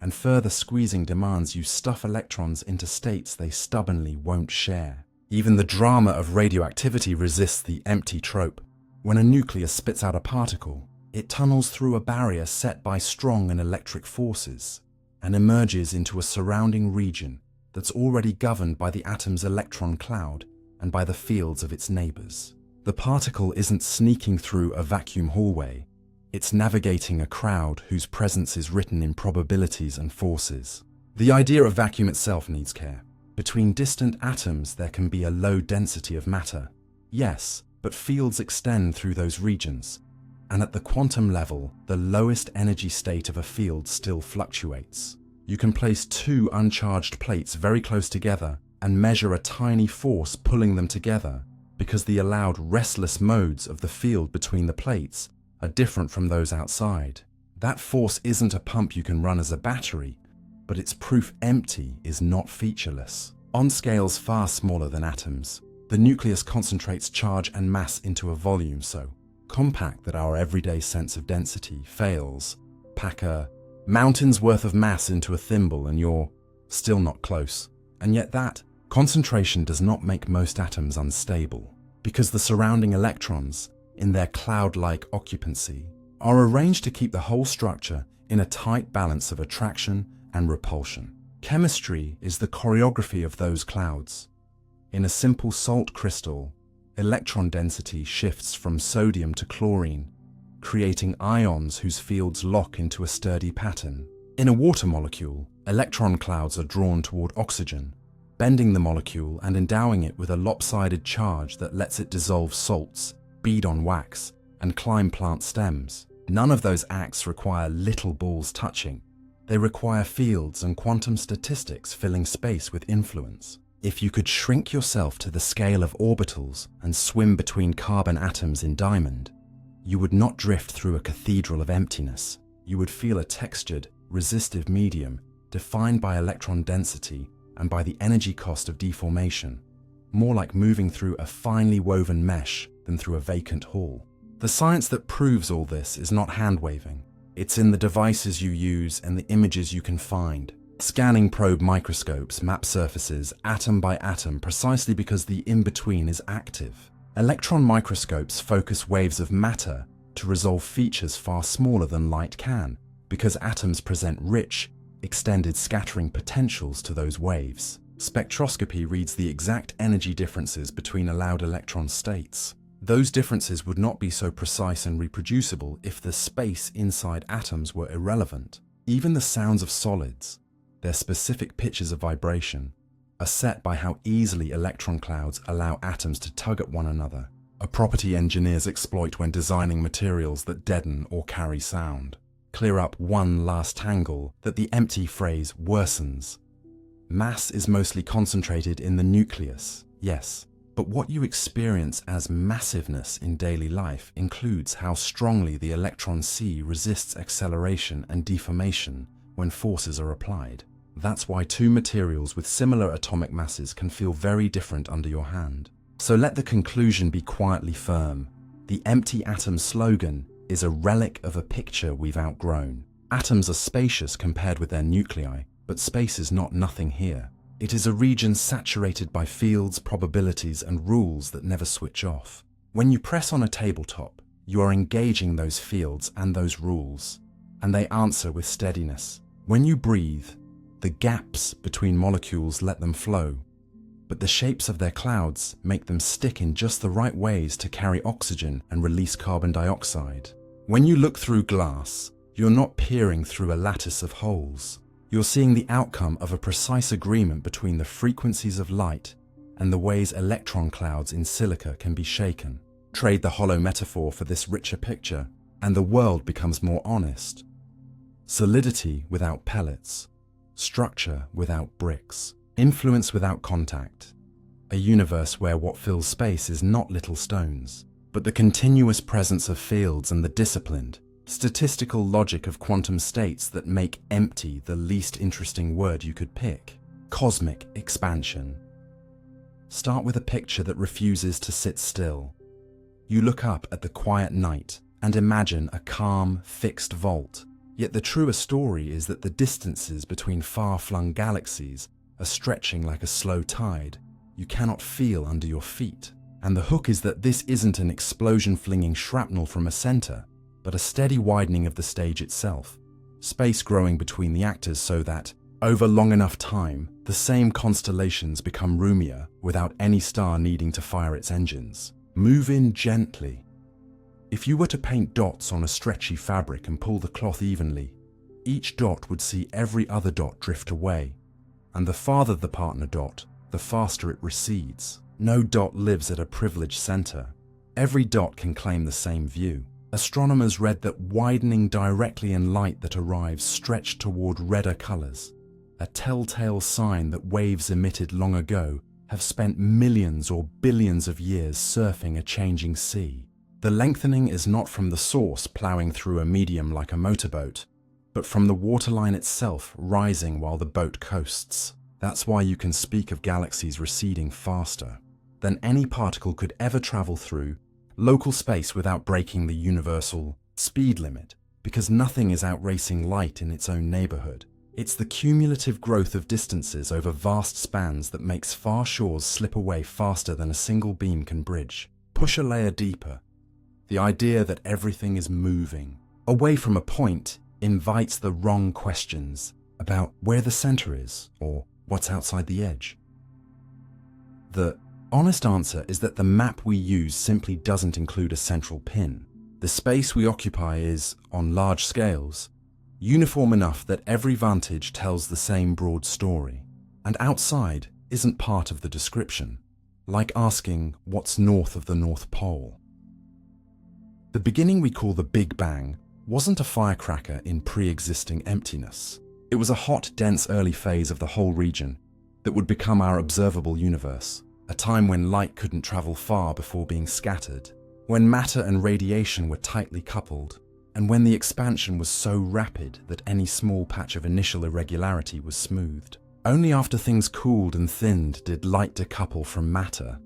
A: and further squeezing demands you stuff electrons into states they stubbornly won't share. Even the drama of radioactivity resists the empty trope. When a nucleus spits out a particle, it tunnels through a barrier set by strong and electric forces and emerges into a surrounding region that's already governed by the atom's electron cloud and by the fields of its neighbors. The particle isn't sneaking through a vacuum hallway, it's navigating a crowd whose presence is written in probabilities and forces. The idea of vacuum itself needs care. Between distant atoms, there can be a low density of matter. Yes, but fields extend through those regions. And at the quantum level, the lowest energy state of a field still fluctuates. You can place two uncharged plates very close together and measure a tiny force pulling them together, because the allowed restless modes of the field between the plates are different from those outside. That force isn't a pump you can run as a battery, but it's proof empty is not featureless. On scales far smaller than atoms, the nucleus concentrates charge and mass into a volume so compact that our everyday sense of density fails. Pack a mountain's worth of mass into a thimble and you're still not close. And yet that concentration does not make most atoms unstable, because the surrounding electrons, in their cloud-like occupancy, are arranged to keep the whole structure in a tight balance of attraction and repulsion. Chemistry is the choreography of those clouds. In a simple salt crystal, electron density shifts from sodium to chlorine, creating ions whose fields lock into a sturdy pattern. In a water molecule, electron clouds are drawn toward oxygen, bending the molecule and endowing it with a lopsided charge that lets it dissolve salts, bead on wax, and climb plant stems. None of those acts require little balls touching. They require fields and quantum statistics filling space with influence. If you could shrink yourself to the scale of orbitals and swim between carbon atoms in diamond, you would not drift through a cathedral of emptiness. You would feel a textured, resistive medium defined by electron density and by the energy cost of deformation, more like moving through a finely woven mesh than through a vacant hall. The science that proves all this is not hand-waving. It's in the devices you use and the images you can find. Scanning probe microscopes map surfaces atom by atom precisely because the in-between is active. Electron microscopes focus waves of matter to resolve features far smaller than light can, because atoms present rich, extended scattering potentials to those waves. Spectroscopy reads the exact energy differences between allowed electron states. Those differences would not be so precise and reproducible if the space inside atoms were irrelevant. Even the sounds of solids, their specific pitches of vibration, are set by how easily electron clouds allow atoms to tug at one another, a property engineers exploit when designing materials that deaden or carry sound. Clear up one last tangle that the empty phrase worsens. Mass is mostly concentrated in the nucleus, yes, but what you experience as massiveness in daily life includes how strongly the electron sea resists acceleration and deformation when forces are applied. That's why two materials with similar atomic masses can feel very different under your hand. So let the conclusion be quietly firm. The empty atom slogan is a relic of a picture we've outgrown. Atoms are spacious compared with their nuclei, but space is not nothing here. It is a region saturated by fields, probabilities, and rules that never switch off. When you press on a tabletop, you are engaging those fields and those rules, and they answer with steadiness. When you breathe, the gaps between molecules let them flow, but the shapes of their clouds make them stick in just the right ways to carry oxygen and release carbon dioxide. When you look through glass, you're not peering through a lattice of holes. You're seeing the outcome of a precise agreement between the frequencies of light and the ways electron clouds in silica can be shaken. Trade the hollow metaphor for this richer picture, and the world becomes more honest. Solidity without pellets, structure without bricks, influence without contact. A universe where what fills space is not little stones, but the continuous presence of fields and the disciplined, statistical logic of quantum states that make empty the least interesting word you could pick. Cosmic expansion. Start with a picture that refuses to sit still. You look up at the quiet night and imagine a calm, fixed vault. Yet the truer story is that the distances between far-flung galaxies are stretching like a slow tide you cannot feel under your feet. And the hook is that this isn't an explosion-flinging shrapnel from a center, but a steady widening of the stage itself, space growing between the actors so that, over long enough time, the same constellations become roomier without any star needing to fire its engines. Move in gently. If you were to paint dots on a stretchy fabric and pull the cloth evenly, each dot would see every other dot drift away, and the farther the partner dot, the faster it recedes. No dot lives at a privileged center. Every dot can claim the same view. Astronomers read that widening directly in light that arrives stretched toward redder colors, a telltale sign that waves emitted long ago have spent millions or billions of years surfing a changing sea. The lengthening is not from the source plowing through a medium like a motorboat, but from the waterline itself rising while the boat coasts. That's why you can speak of galaxies receding faster than any particle could ever travel through local space without breaking the universal speed limit, because nothing is outracing light in its own neighborhood. It's the cumulative growth of distances over vast spans that makes far shores slip away faster than a single beam can bridge. Push a layer deeper. The idea that everything is moving away from a point invites the wrong questions about where the center is or what's outside the edge. The honest answer is that the map we use simply doesn't include a central pin. The space we occupy is, on large scales, uniform enough that every vantage tells the same broad story, and outside isn't part of the description, like asking what's north of the North Pole. The beginning we call the Big Bang wasn't a firecracker in pre-existing emptiness. It was a hot, dense early phase of the whole region that would become our observable universe, a time when light couldn't travel far before being scattered, when matter and radiation were tightly coupled, and when the expansion was so rapid that any small patch of initial irregularity was smoothed. Only after things cooled and thinned did light decouple from matter,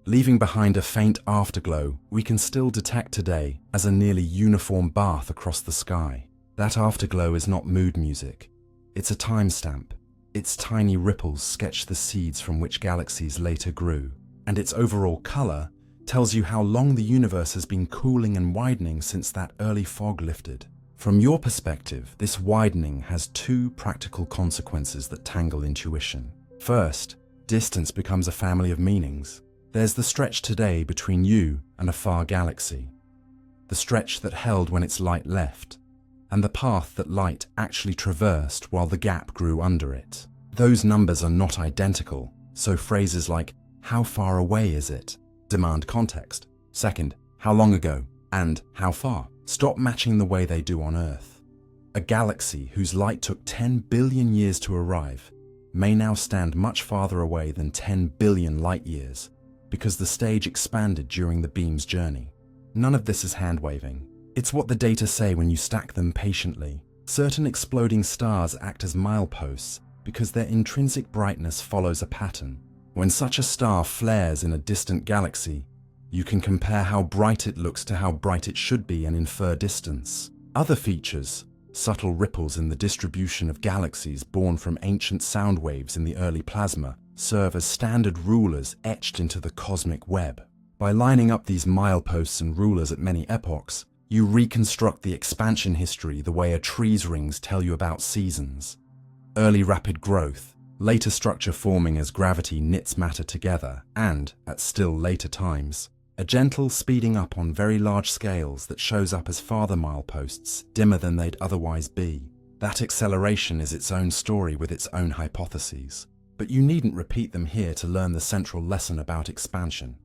A: leaving behind a faint afterglow we can still detect today as a nearly uniform bath across the sky. That afterglow is not mood music. It's a timestamp. Its tiny ripples sketch the seeds from which galaxies later grew, and its overall color tells you how long the universe has been cooling and widening since that early fog lifted. From your perspective, this widening has two practical consequences that tangle intuition. First, distance becomes a family of meanings. There's the stretch today between you and a far galaxy, the stretch that held when its light left, and the path that light actually traversed while the gap grew under it. Those numbers are not identical, so phrases like, "How far away is it?" demand context. Second, "How long ago?" and "How far?" stop matching the way they do on Earth. A galaxy whose light took 10 billion years to arrive may now stand much farther away than 10 billion light years, because the stage expanded during the beam's journey. None of this is hand-waving. It's what the data say when you stack them patiently. Certain exploding stars act as mileposts because their intrinsic brightness follows a pattern. When such a star flares in a distant galaxy, you can compare how bright it looks to how bright it should be and infer distance. Other features, subtle ripples in the distribution of galaxies born from ancient sound waves in the early plasma, serve as standard rulers etched into the cosmic web. By lining up these mileposts and rulers at many epochs, you reconstruct the expansion history the way a tree's rings tell you about seasons. Early rapid growth, later structure forming as gravity knits matter together, and, at still later times, a gentle speeding up on very large scales that shows up as farther mileposts, dimmer than they'd otherwise be. That acceleration is its own story with its own hypotheses. But you needn't repeat them here to learn the central lesson about expansion.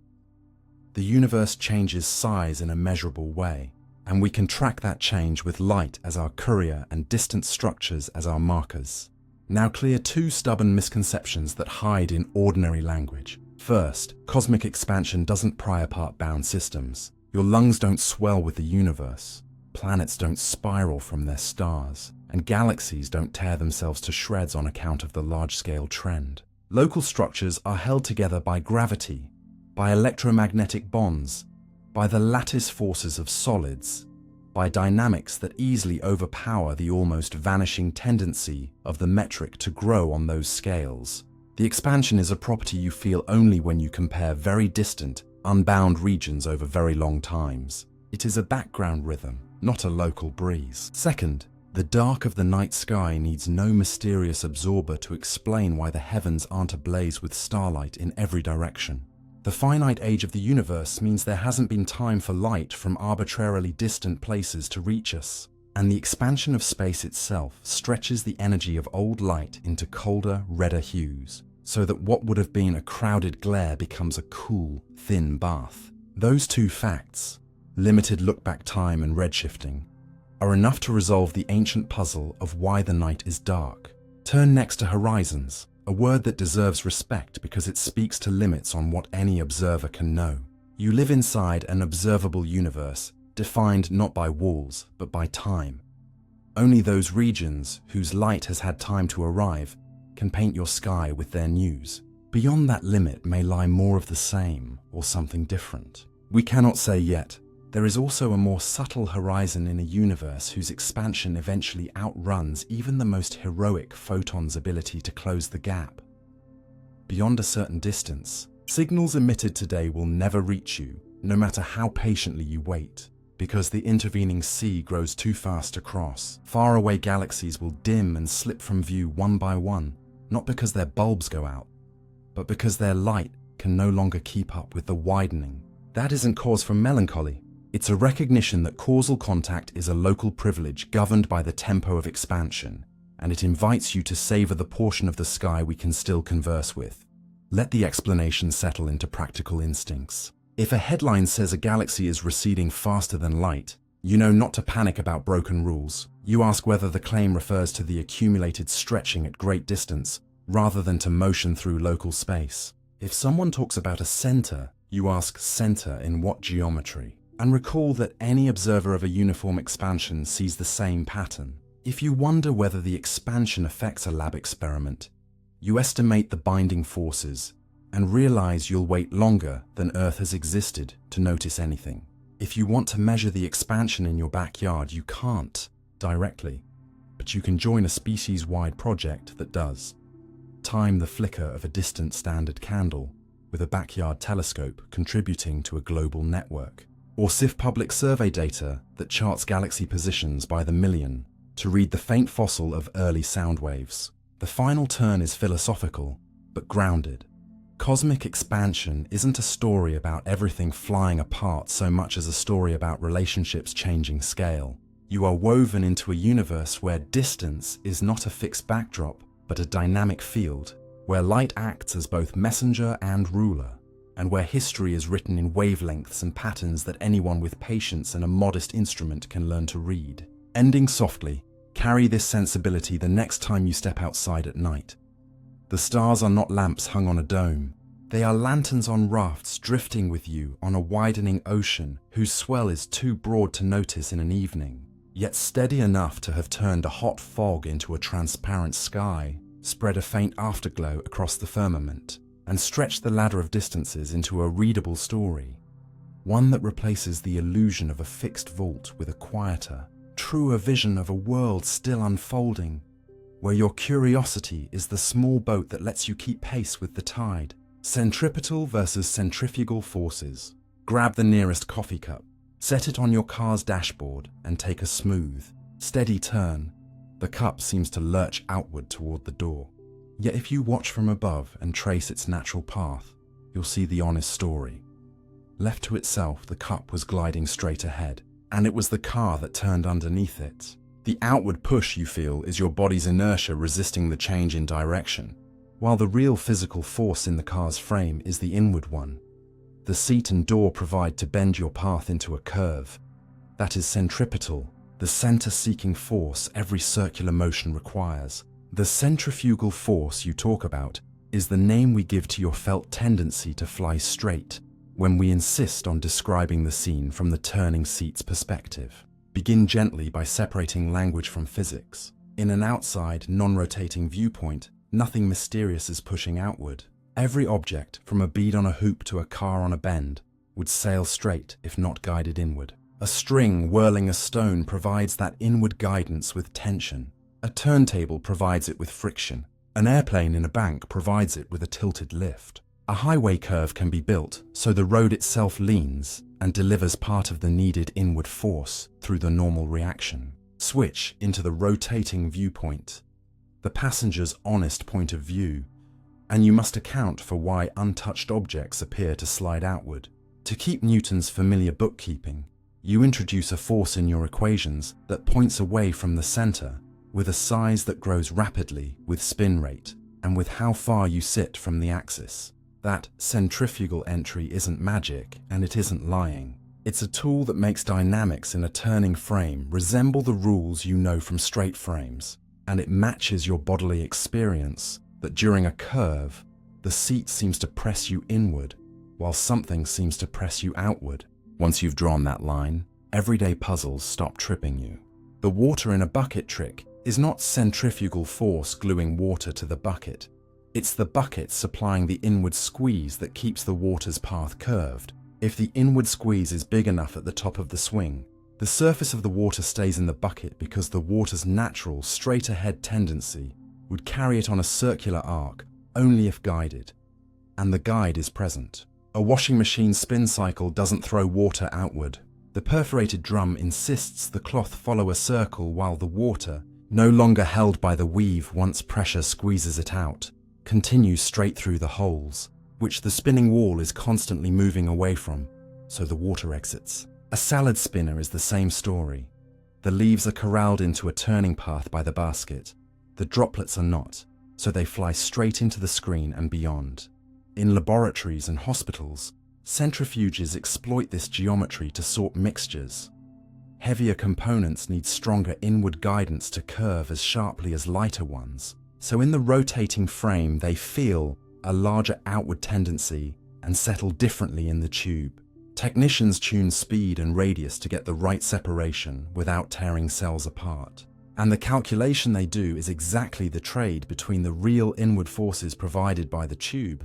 A: The universe changes size in a measurable way, and we can track that change with light as our courier and distant structures as our markers. Now clear two stubborn misconceptions that hide in ordinary language. First, cosmic expansion doesn't pry apart bound systems. Your lungs don't swell with the universe. Planets don't spiral from their stars. And galaxies don't tear themselves to shreds on account of the large-scale trend. Local structures are held together by gravity, by electromagnetic bonds, by the lattice forces of solids, by dynamics that easily overpower the almost vanishing tendency of the metric to grow on those scales. The expansion is a property you feel only when you compare very distant, unbound regions over very long times. It is a background rhythm, not a local breeze. Second, the dark of the night sky needs no mysterious absorber to explain why the heavens aren't ablaze with starlight in every direction. The finite age of the universe means there hasn't been time for light from arbitrarily distant places to reach us. and the expansion of space itself stretches the energy of old light into colder, redder hues, so that what would have been a crowded glare becomes a cool, thin bath. Those two facts, limited look-back time and redshifting, are enough to resolve the ancient puzzle of why the night is dark. Turn next to horizons, a word that deserves respect because it speaks to limits on what any observer can know. You live inside an observable universe, defined not by walls, but by time. Only those regions whose light has had time to arrive can paint your sky with their news. Beyond that limit may lie more of the same or something different. We cannot say yet. There is also a more subtle horizon in a universe whose expansion eventually outruns even the most heroic photon's ability to close the gap. Beyond a certain distance, signals emitted today will never reach you, no matter how patiently you wait, because the intervening sea grows too fast to cross. Faraway galaxies will dim and slip from view one by one, not because their bulbs go out, but because their light can no longer keep up with the widening. That isn't cause for melancholy. It's a recognition that causal contact is a local privilege governed by the tempo of expansion, and it invites you to savor the portion of the sky we can still converse with. Let the explanation settle into practical instincts. If a headline says a galaxy is receding faster than light, you know not to panic about broken rules. You ask whether the claim refers to the accumulated stretching at great distance, rather than to motion through local space. If someone talks about a center, you ask center in what geometry? And recall that any observer of a uniform expansion sees the same pattern. If you wonder whether the expansion affects a lab experiment, you estimate the binding forces and realize you'll wait longer than Earth has existed to notice anything. If you want to measure the expansion in your backyard, you can't directly, but you can join a species-wide project that does. Time the flicker of a distant standard candle with a backyard telescope contributing to a global network. Or sift public survey data that charts galaxy positions by the million to read the faint fossil of early sound waves. The final turn is philosophical, but grounded. Cosmic expansion isn't a story about everything flying apart so much as a story about relationships changing scale. You are woven into a universe where distance is not a fixed backdrop, but a dynamic field, where light acts as both messenger and ruler, and where history is written in wavelengths and patterns that anyone with patience and a modest instrument can learn to read. Ending softly, carry this sensibility the next time you step outside at night. The stars are not lamps hung on a dome. They are lanterns on rafts drifting with you on a widening ocean whose swell is too broad to notice in an evening, yet steady enough to have turned a hot fog into a transparent sky, spread a faint afterglow across the firmament, and stretch the ladder of distances into a readable story, one that replaces the illusion of a fixed vault with a quieter, truer vision of a world still unfolding, where your curiosity is the small boat that lets you keep pace with the tide. Centripetal versus centrifugal forces. Grab the nearest coffee cup, set it on your car's dashboard, and take a smooth, steady turn. The cup seems to lurch outward toward the door. Yet if you watch from above and trace its natural path, you'll see the honest story. Left to itself, the cup was gliding straight ahead, and it was the car that turned underneath it. The outward push you feel is your body's inertia resisting the change in direction, while the real physical force in the car's frame is the inward one. The seat and door provide to bend your path into a curve. That is centripetal, the center-seeking force every circular motion requires. The centrifugal force you talk about is the name we give to your felt tendency to fly straight when we insist on describing the scene from the turning seat's perspective. Begin gently by separating language from physics. In an outside, non-rotating viewpoint, nothing mysterious is pushing outward. Every object, from a bead on a hoop to a car on a bend, would sail straight if not guided inward. A string whirling a stone provides that inward guidance with tension. A turntable provides it with friction. An airplane in a bank provides it with a tilted lift. A highway curve can be built so the road itself leans and delivers part of the needed inward force through the normal reaction. Switch into the rotating viewpoint, the passenger's honest point of view, and you must account for why untouched objects appear to slide outward. To keep Newton's familiar bookkeeping, You introduce a force in your equations that points away from the center, with a size that grows rapidly with spin rate and with how far you sit from the axis. That centrifugal entry isn't magic, and it isn't lying. It's a tool that makes dynamics in a turning frame resemble the rules you know from straight frames, and it matches your bodily experience that during a curve, the seat seems to press you inward, while something seems to press you outward. Once you've drawn that line, everyday puzzles stop tripping you. The water in a bucket trick is not centrifugal force gluing water to the bucket. It's the bucket supplying the inward squeeze that keeps the water's path curved. If the inward squeeze is big enough at the top of the swing, the surface of the water stays in the bucket because the water's natural straight-ahead tendency would carry it on a circular arc only if guided, and the guide is present. A washing machine's spin cycle doesn't throw water outward. The perforated drum insists the cloth follow a circle while the water, no longer held by the weave once pressure squeezes it out, continues straight through the holes, which the spinning wall is constantly moving away from, so the water exits. A salad spinner is the same story. The leaves are corralled into a turning path by the basket. The droplets are not, so they fly straight into the screen and beyond. In laboratories and hospitals, centrifuges exploit this geometry to sort mixtures. Heavier components need stronger inward guidance to curve as sharply as lighter ones, so in the rotating frame they feel a larger outward tendency and settle differently in the tube. Technicians tune speed and radius to get the right separation without tearing cells apart. And the calculation they do is exactly the trade between the real inward forces provided by the tube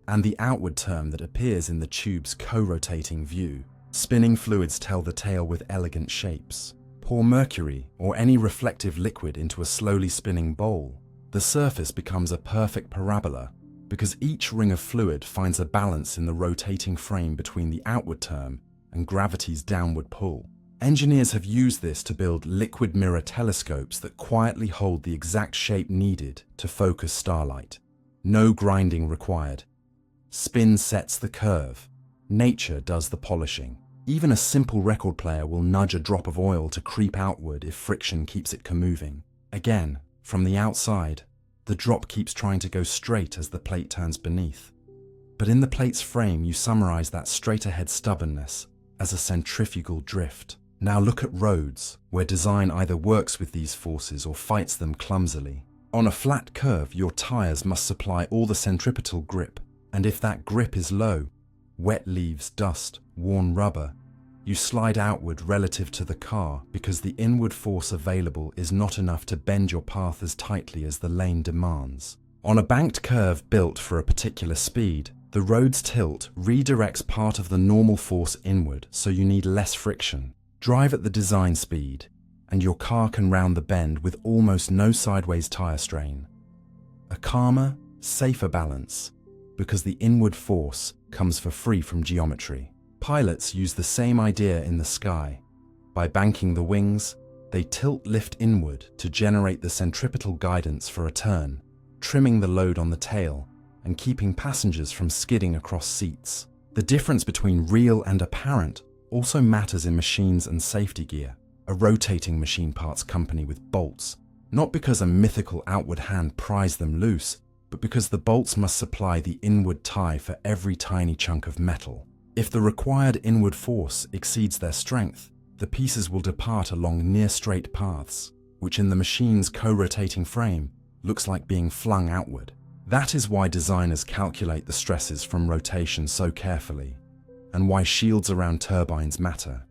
A: and the outward term that appears in the tube's co-rotating view. Spinning fluids tell the tale with elegant shapes. Pour mercury or any reflective liquid into a slowly spinning bowl. The surface becomes a perfect parabola because each ring of fluid finds a balance in the rotating frame between the outward term and gravity's downward pull. Engineers have used this to build liquid mirror telescopes that quietly hold the exact shape needed to focus starlight. No grinding required. Spin sets the curve. Nature does the polishing. Even a simple record player will nudge a drop of oil to creep outward if friction keeps it moving. Again, from the outside, the drop keeps trying to go straight as the plate turns beneath. But in the plate's frame, you summarize that straight-ahead stubbornness as a centrifugal drift. Now look at roads, where design either works with these forces or fights them clumsily. On a flat curve, your tires must supply all the centripetal grip, and if that grip is low, wet leaves, dust, worn rubber, you slide outward relative to the car because the inward force available is not enough to bend your path as tightly as the lane demands. On a banked curve built for a particular speed, the road's tilt redirects part of the normal force inward, so you need less friction. Drive at the design speed, and your car can round the bend with almost no sideways tire strain. A calmer, safer balance, because the inward force comes for free from geometry. Pilots use the same idea in the sky. By banking the wings, they tilt lift inward to generate the centripetal guidance for a turn, trimming the load on the tail and keeping passengers from skidding across seats. The difference between real and apparent also matters in machines and safety gear. A rotating machine parts company with bolts, not because a mythical outward hand pries them loose, but because the bolts must supply the inward tie for every tiny chunk of metal. If the required inward force exceeds their strength, the pieces will depart along near straight paths, which in the machine's co-rotating frame looks like being flung outward. That is why designers calculate the stresses from rotation so carefully, and why shields around turbines matter.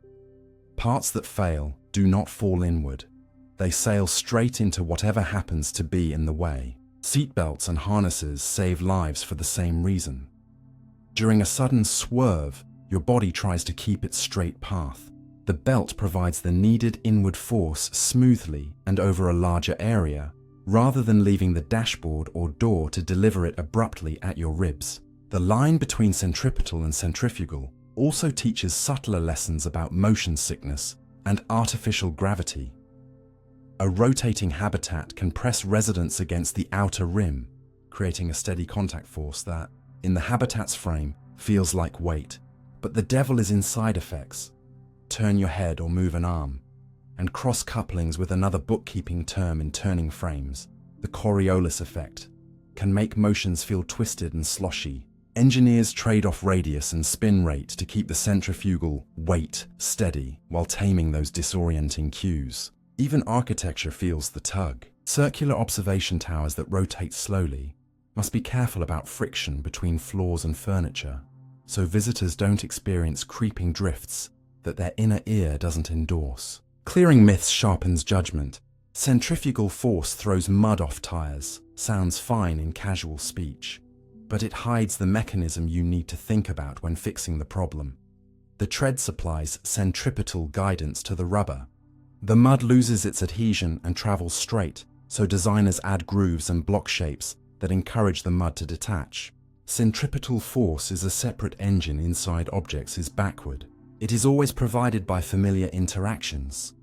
A: Parts that fail do not fall inward. They sail straight into whatever happens to be in the way. Seatbelts and harnesses save lives for the same reason. During a sudden swerve, your body tries to keep its straight path. The belt provides the needed inward force smoothly and over a larger area, rather than leaving the dashboard or door to deliver it abruptly at your ribs. The line between centripetal and centrifugal also teaches subtler lessons about motion sickness and artificial gravity. A rotating habitat can press resonance against the outer rim, creating a steady contact force that, in the habitat's frame, feels like weight. But the devil is in side effects. turn your head or move an arm, and cross-couplings with another bookkeeping term in turning frames, the Coriolis effect, can make motions feel twisted and sloshy. Engineers trade off radius and spin rate to keep the centrifugal weight steady while taming those disorienting cues. Even architecture feels the tug. Circular observation towers that rotate slowly must be careful about friction between floors and furniture, so visitors don't experience creeping drifts that their inner ear doesn't endorse. Clearing myths sharpens judgment. Centrifugal force throws mud off tires sounds fine in casual speech, but it hides the mechanism you need to think about when fixing the problem. The tread supplies centripetal guidance to the rubber. The mud loses its adhesion and travels straight, so designers add grooves and block shapes that encourage the mud to detach. Centripetal force is a separate engine inside objects is backward. It is always provided by familiar interactions.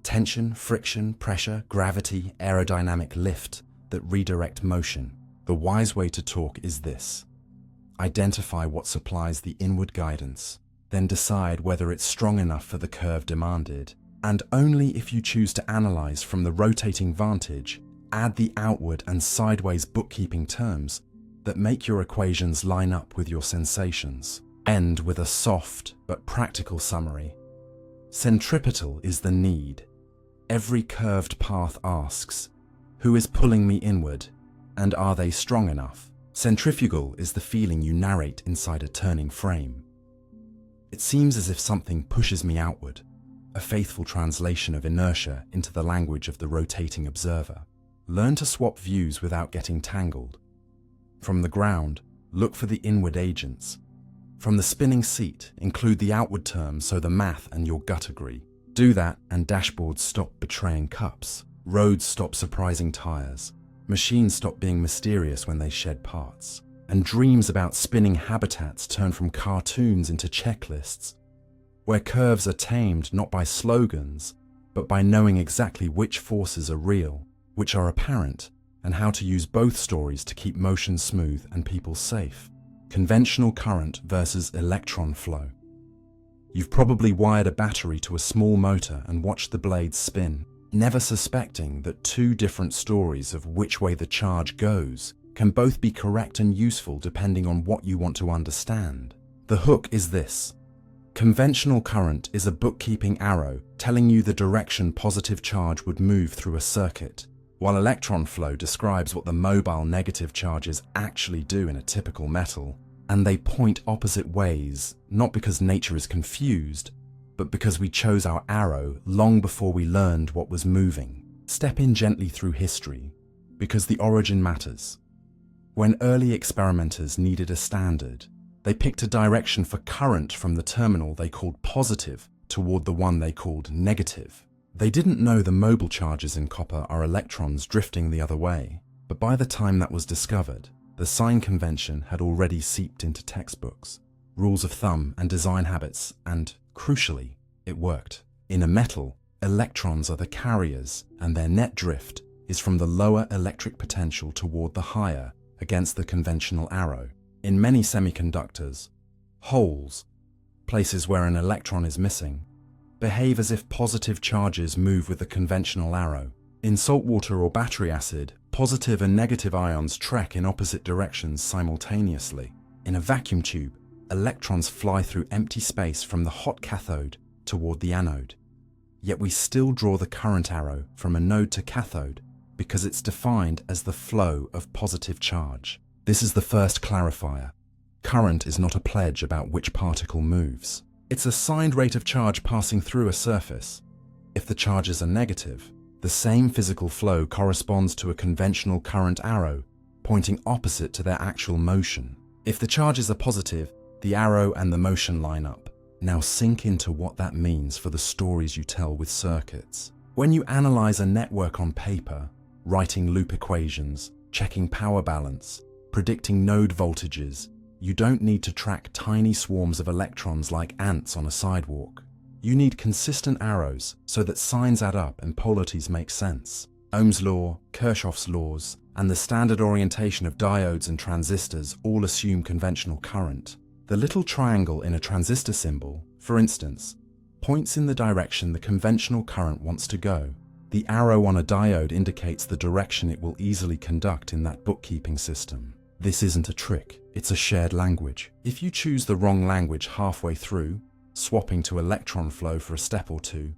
A: Tension, friction, pressure, gravity, aerodynamic lift that redirect motion. The wise way to talk is this: identify what supplies the inward guidance, then decide whether it's strong enough for the curve demanded. And only if you choose to analyze from the rotating vantage, add the outward and sideways bookkeeping terms that make your equations line up with your sensations. End with a soft but practical summary. Centripetal is the need. Every curved path asks, who is pulling me inward, and are they strong enough? Centrifugal is the feeling you narrate inside a turning frame. It seems as if something pushes me outward, a faithful translation of inertia into the language of the rotating observer. Learn to swap views without getting tangled. From the ground, look for the inward agents. From the spinning seat, include the outward terms so the math and your gut agree. Do that and dashboards stop betraying cups. Roads stop surprising tires. Machines stop being mysterious when they shed parts. And dreams about spinning habitats turn from cartoons into checklists, where curves are tamed not by slogans, but by knowing exactly which forces are real, which are apparent, and how to use both stories to keep motion smooth and people safe. Conventional current versus electron flow. You've probably wired a battery to a small motor and watched the blades spin, never suspecting that two different stories of which way the charge goes can both be correct and useful depending on what you want to understand. The hook is this: conventional current is a bookkeeping arrow telling you the direction positive charge would move through a circuit, while electron flow describes what the mobile negative charges actually do in a typical metal. And they point opposite ways, not because nature is confused, but because we chose our arrow long before we learned what was moving. Step in gently through history, because the origin matters. When early experimenters needed a standard, they picked a direction for current from the terminal they called positive toward the one they called negative. They didn't know the mobile charges in copper are electrons drifting the other way, but by the time that was discovered, the sign convention had already seeped into textbooks, rules of thumb and design habits, and, crucially, it worked. In a metal, electrons are the carriers, and their net drift is from the lower electric potential toward the higher against the conventional arrow. In many semiconductors, holes, places where an electron is missing, behave as if positive charges move with the conventional arrow. In saltwater or battery acid, positive and negative ions trek in opposite directions simultaneously. In a vacuum tube, electrons fly through empty space from the hot cathode toward the anode. Yet we still draw the current arrow from anode to cathode because it's defined as the flow of positive charge. This is the first clarifier. Current is not a pledge about which particle moves. It's a signed rate of charge passing through a surface. If the charges are negative, the same physical flow corresponds to a conventional current arrow, pointing opposite to their actual motion. If the charges are positive, the arrow and the motion line up. Now sink into what that means for the stories you tell with circuits. When you analyze a network on paper, writing loop equations, checking power balance, predicting node voltages, you don't need to track tiny swarms of electrons like ants on a sidewalk. You need consistent arrows so that signs add up and polarities make sense. Ohm's law, Kirchhoff's laws, and the standard orientation of diodes and transistors all assume conventional current. The little triangle in a transistor symbol, for instance, points in the direction the conventional current wants to go. The arrow on a diode indicates the direction it will easily conduct in that bookkeeping system. This isn't a trick, it's a shared language. If you choose the wrong language halfway through, swapping to electron flow for a step or two,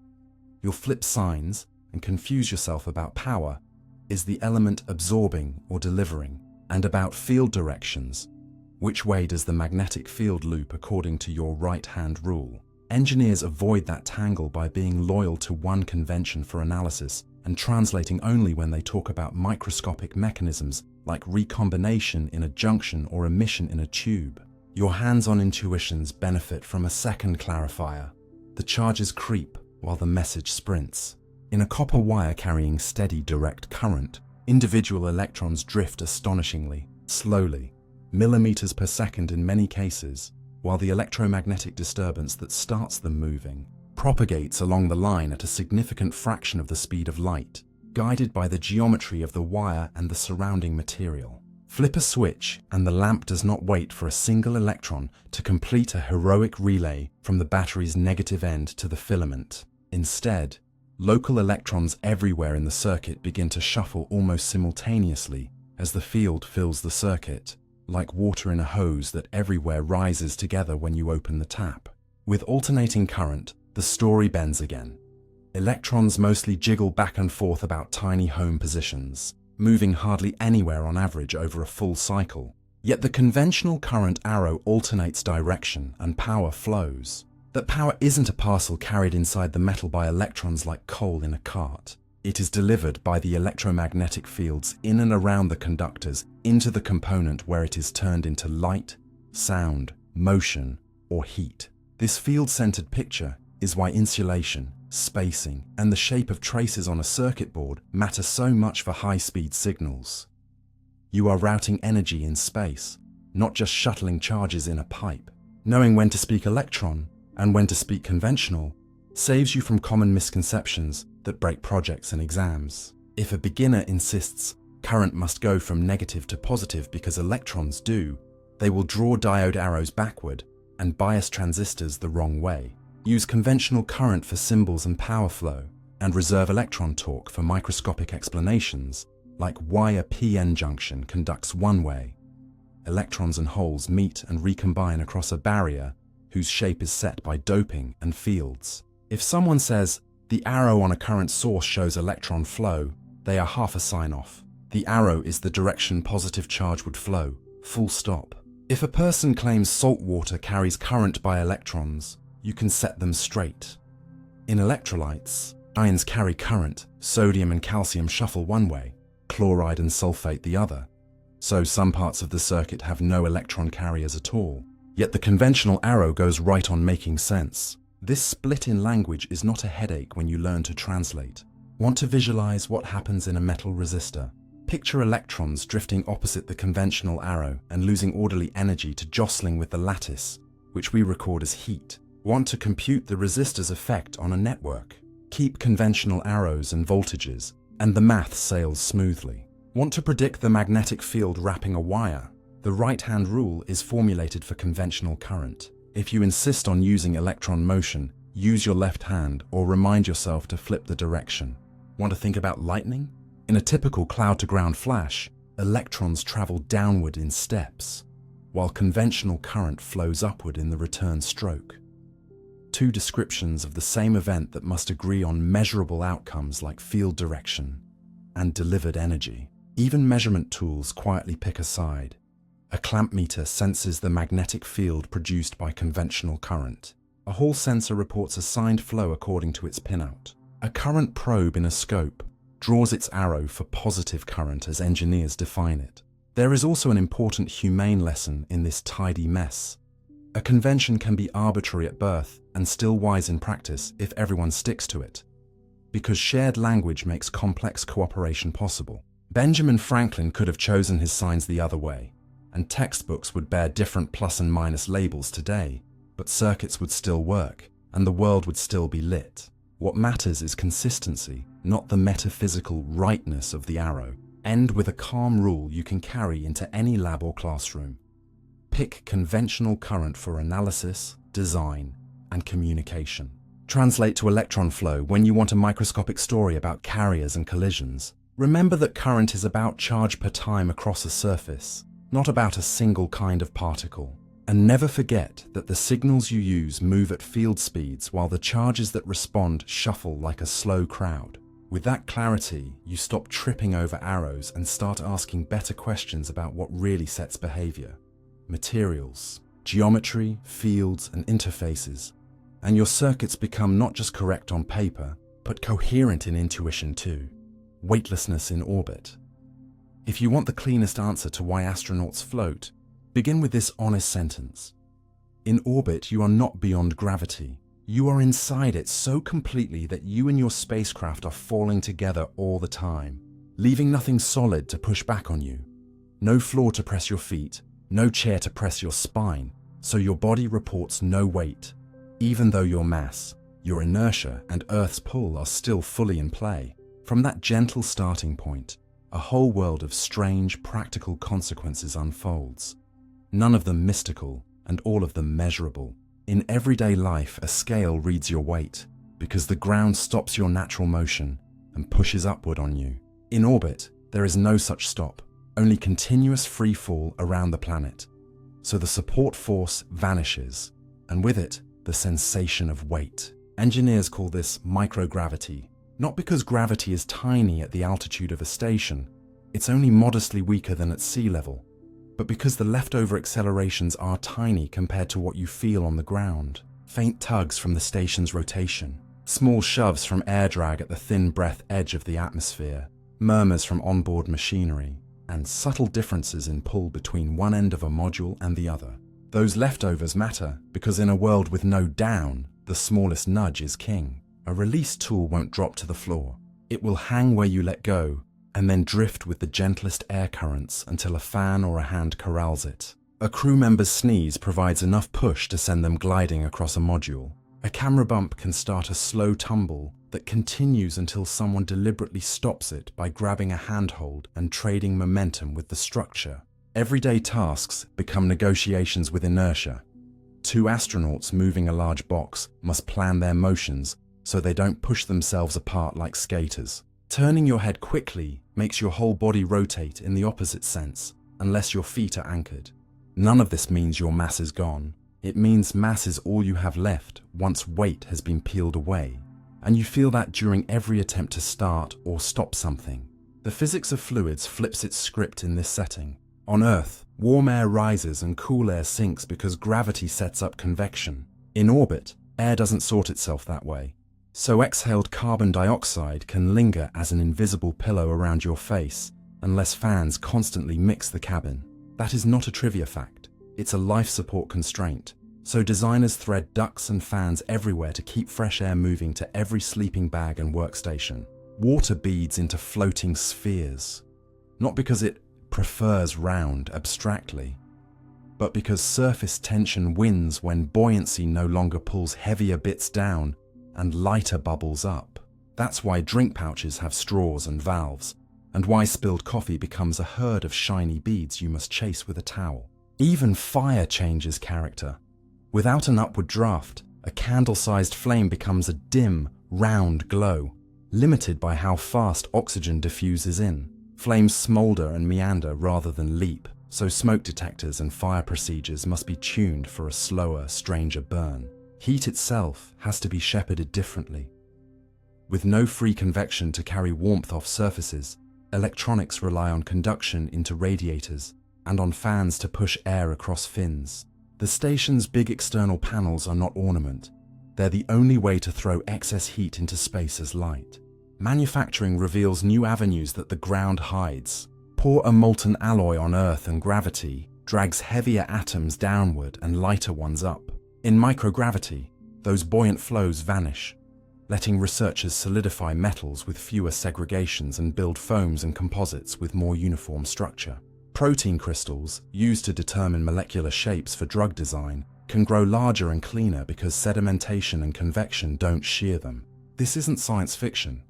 A: you'll flip signs and confuse yourself about power. Is the element absorbing or delivering? And about field directions. Which way does the magnetic field loop according to your right-hand rule? Engineers avoid that tangle by being loyal to one convention for analysis and translating only when they talk about microscopic mechanisms like recombination in a junction or emission in a tube. Your hands-on intuitions benefit from a second clarifier. The charges creep while the message sprints. In a copper wire carrying steady direct current, individual electrons drift astonishingly, slowly, millimeters per second in many cases, while the electromagnetic disturbance that starts them moving propagates along the line at a significant fraction of the speed of light, guided by the geometry of the wire and the surrounding material. Flip a switch and the lamp does not wait for a single electron to complete a heroic relay from the battery's negative end to the filament. Instead, local electrons everywhere in the circuit begin to shuffle almost simultaneously as the field fills the circuit, like water in a hose that everywhere rises together when you open the tap. With alternating current, the story bends again. Electrons mostly jiggle back and forth about tiny home positions, moving hardly anywhere on average over a full cycle. Yet the conventional current arrow alternates direction and power flows. That power isn't a parcel carried inside the metal by electrons like coal in a cart. It is delivered by the electromagnetic fields in and around the conductors into the component where it is turned into light, sound, motion, or heat. This field-centered picture is why insulation, spacing, and the shape of traces on a circuit board matter so much for high-speed signals. You are routing energy in space, not just shuttling charges in a pipe. Knowing when to speak electron and when to speak conventional saves you from common misconceptions that break projects and exams. If a beginner insists current must go from negative to positive because electrons do, they will draw diode arrows backward and bias transistors the wrong way. Use conventional current for symbols and power flow, and reserve electron torque for microscopic explanations, like why a p-n junction conducts one way. Electrons and holes meet and recombine across a barrier whose shape is set by doping and fields. If someone says, the arrow on a current source shows electron flow, they are half a sign-off. The arrow is the direction positive charge would flow, full stop. If a person claims salt water carries current by electrons, you can set them straight. In electrolytes, ions carry current, sodium and calcium shuffle one way, chloride and sulfate the other. So some parts of the circuit have no electron carriers at all. Yet the conventional arrow goes right on making sense. This split in language is not a headache when you learn to translate. Want to visualize what happens in a metal resistor? Picture electrons drifting opposite the conventional arrow and losing orderly energy to jostling with the lattice, which we record as heat. Want to compute the resistor's effect on a network? Keep conventional arrows and voltages, and the math sails smoothly. Want to predict the magnetic field wrapping a wire? The right-hand rule is formulated for conventional current. If you insist on using electron motion, use your left hand or remind yourself to flip the direction. Want to think about lightning? In a typical cloud-to-ground flash, electrons travel downward in steps, while conventional current flows upward in the return stroke. Two descriptions of the same event that must agree on measurable outcomes like field direction and delivered energy. Even measurement tools quietly pick a side. A clamp meter senses the magnetic field produced by conventional current. A Hall sensor reports assigned flow according to its pinout. A current probe in a scope draws its arrow for positive current as engineers define it. There is also an important humane lesson in this tidy mess. A convention can be arbitrary at birth and still wise in practice if everyone sticks to it, because shared language makes complex cooperation possible. Benjamin Franklin could have chosen his signs the other way, and textbooks would bear different plus and minus labels today, but circuits would still work, and the world would still be lit. What matters is consistency, not the metaphysical rightness of the arrow. End with a calm rule you can carry into any lab or classroom. Pick conventional current for analysis, design, and communication. Translate to electron flow when you want a microscopic story about carriers and collisions. Remember that current is about charge per time across a surface, not about a single kind of particle. And never forget that the signals you use move at field speeds while the charges that respond shuffle like a slow crowd. With that clarity, you stop tripping over arrows and start asking better questions about what really sets behavior. Materials, geometry, fields, and interfaces. And your circuits become not just correct on paper, but coherent in intuition too. Weightlessness in orbit. If you want the cleanest answer to why astronauts float, begin with this honest sentence. In orbit, you are not beyond gravity. You are inside it so completely that you and your spacecraft are falling together all the time, leaving nothing solid to push back on you. No floor to press your feet, no chair to press your spine, so your body reports no weight, even though your mass, your inertia, and Earth's pull are still fully in play. From that gentle starting point, a whole world of strange, practical consequences unfolds. None of them mystical, and all of them measurable. In everyday life, a scale reads your weight, because the ground stops your natural motion and pushes upward on you. In orbit, there is no such stop, only continuous free fall around the planet. So the support force vanishes, and with it, the sensation of weight. Engineers call this microgravity, not because gravity is tiny at the altitude of a station, it's only modestly weaker than at sea level, but because the leftover accelerations are tiny compared to what you feel on the ground. Faint tugs from the station's rotation, small shoves from air drag at the thin breath edge of the atmosphere, murmurs from onboard machinery, and subtle differences in pull between one end of a module and the other. Those leftovers matter because in a world with no down, the smallest nudge is king. A release tool won't drop to the floor. It will hang where you let go, and then drift with the gentlest air currents until a fan or a hand corrals it. A crew member's sneeze provides enough push to send them gliding across a module. A camera bump can start a slow tumble that continues until someone deliberately stops it by grabbing a handhold and trading momentum with the structure. Everyday tasks become negotiations with inertia. Two astronauts moving a large box must plan their motions so they don't push themselves apart like skaters. Turning your head quickly makes your whole body rotate in the opposite sense, unless your feet are anchored. None of this means your mass is gone. It means mass is all you have left once weight has been peeled away. And you feel that during every attempt to start or stop something. The physics of fluids flips its script in this setting. On Earth, warm air rises and cool air sinks because gravity sets up convection. In orbit, air doesn't sort itself that way. So exhaled carbon dioxide can linger as an invisible pillow around your face unless fans constantly mix the cabin. That is not a trivia fact. It's a life support constraint. So designers thread ducts and fans everywhere to keep fresh air moving to every sleeping bag and workstation. Water beads into floating spheres. Not because it prefers round abstractly, but because surface tension wins when buoyancy no longer pulls heavier bits down and lighter bubbles up. That's why drink pouches have straws and valves, and why spilled coffee becomes a herd of shiny beads you must chase with a towel. Even fire changes character. Without an upward draft, a candle-sized flame becomes a dim, round glow, limited by how fast oxygen diffuses in. Flames smolder and meander rather than leap, so smoke detectors and fire procedures must be tuned for a slower, stranger burn. Heat itself has to be shepherded differently. With no free convection to carry warmth off surfaces, electronics rely on conduction into radiators and on fans to push air across fins. The station's big external panels are not ornament. They're the only way to throw excess heat into space as light. Manufacturing reveals new avenues that the ground hides. Pour a molten alloy on Earth and gravity drags heavier atoms downward and lighter ones up. In microgravity, those buoyant flows vanish, letting researchers solidify metals with fewer segregations and build foams and composites with more uniform structure. Protein crystals, used to determine molecular shapes for drug design, can grow larger and cleaner because sedimentation and convection don't shear them. This isn't science fiction.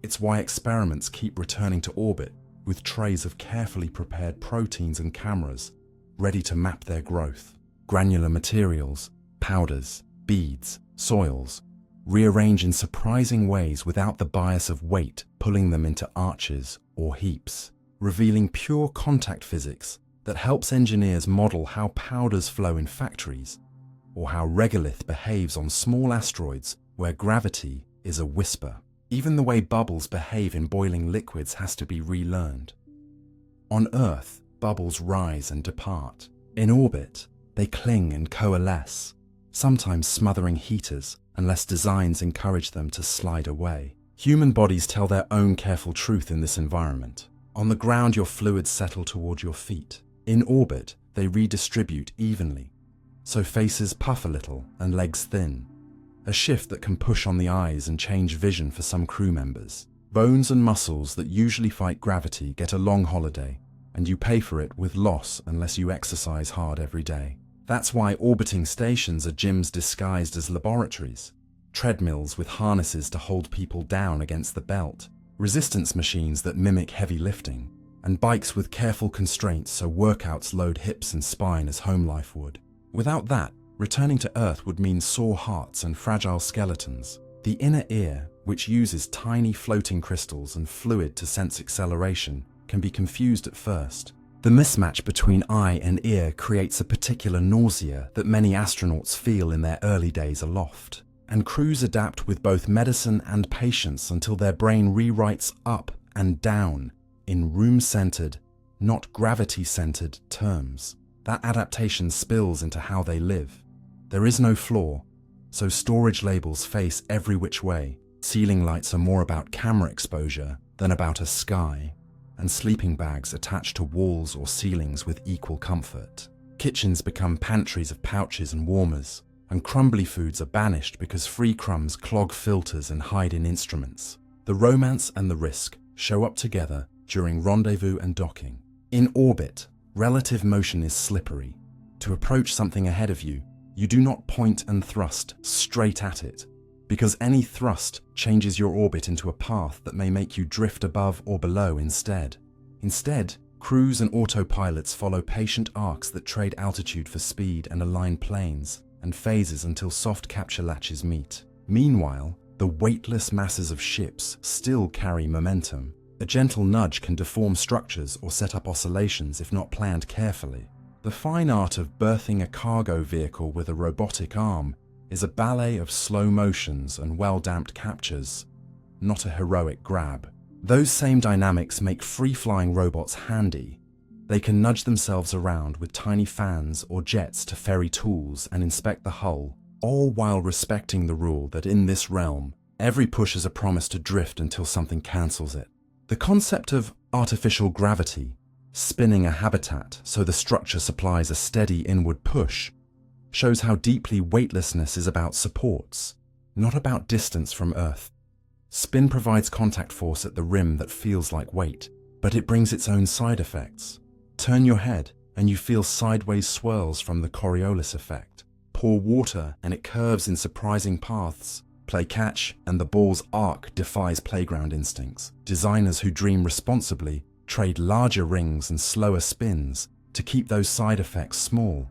A: It's why experiments keep returning to orbit with trays of carefully prepared proteins and cameras ready to map their growth. Granular materials, powders, beads, soils, rearrange in surprising ways without the bias of weight pulling them into arches or heaps, revealing pure contact physics that helps engineers model how powders flow in factories, or how regolith behaves on small asteroids where gravity is a whisper. Even the way bubbles behave in boiling liquids has to be relearned. On Earth, bubbles rise and depart. In orbit, they cling and coalesce, sometimes smothering heaters unless designs encourage them to slide away. Human bodies tell their own careful truth in this environment. On the ground, your fluids settle toward your feet. In orbit, they redistribute evenly, so faces puff a little and legs thin, a shift that can push on the eyes and change vision for some crew members. Bones and muscles that usually fight gravity get a long holiday, and you pay for it with loss unless you exercise hard every day. That's why orbiting stations are gyms disguised as laboratories, treadmills with harnesses to hold people down against the belt, resistance machines that mimic heavy lifting, and bikes with careful constraints so workouts load hips and spine as home life would. Without that, returning to Earth would mean sore hearts and fragile skeletons. The inner ear, which uses tiny floating crystals and fluid to sense acceleration, can be confused at first. The mismatch between eye and ear creates a particular nausea that many astronauts feel in their early days aloft. And crews adapt with both medicine and patience until their brain rewrites up and down in room-centered, not gravity-centered terms. That adaptation spills into how they live. There is no floor, so storage labels face every which way. Ceiling lights are more about camera exposure than about a sky, and sleeping bags attach to walls or ceilings with equal comfort. Kitchens become pantries of pouches and warmers, and crumbly foods are banished because free crumbs clog filters and hide in instruments. The romance and the risk show up together during rendezvous and docking. In orbit, relative motion is slippery. To approach something ahead of you, you do not point and thrust straight at it, because any thrust changes your orbit into a path that may make you drift above or below instead. Instead, crews and autopilots follow patient arcs that trade altitude for speed and align planes and phases until soft capture latches meet. Meanwhile, the weightless masses of ships still carry momentum. A gentle nudge can deform structures or set up oscillations if not planned carefully. The fine art of berthing a cargo vehicle with a robotic arm is a ballet of slow motions and well-damped captures, not a heroic grab. Those same dynamics make free-flying robots handy. They can nudge themselves around with tiny fans or jets to ferry tools and inspect the hull, all while respecting the rule that in this realm, every push is a promise to drift until something cancels it. The concept of artificial gravity, spinning a habitat so the structure supplies a steady inward push, shows how deeply weightlessness is about supports, not about distance from Earth. Spin provides contact force at the rim that feels like weight, but it brings its own side effects. Turn your head and you feel sideways swirls from the Coriolis effect. Pour water and it curves in surprising paths. Play catch and the ball's arc defies playground instincts. Designers who dream responsibly trade larger rings and slower spins to keep those side effects small.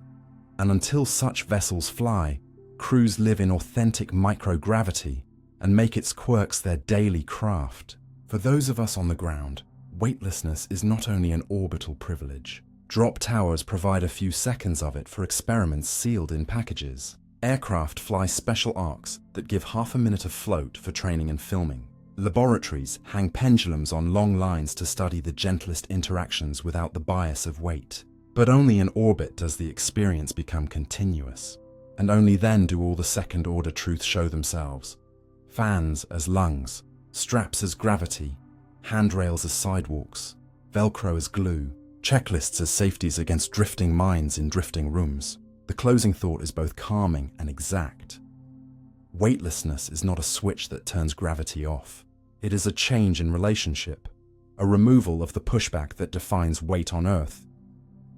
A: And until such vessels fly, crews live in authentic microgravity and make its quirks their daily craft. For those of us on the ground, weightlessness is not only an orbital privilege. Drop towers provide a few seconds of it for experiments sealed in packages. Aircraft fly special arcs that give half a minute of float for training and filming. Laboratories hang pendulums on long lines to study the gentlest interactions without the bias of weight. But only in orbit does the experience become continuous. And only then do all the second-order truths show themselves. Fans as lungs, straps as gravity, handrails as sidewalks, Velcro as glue, checklists as safeties against drifting minds in drifting rooms. The closing thought is both calming and exact. Weightlessness is not a switch that turns gravity off. It is a change in relationship, a removal of the pushback that defines weight on Earth.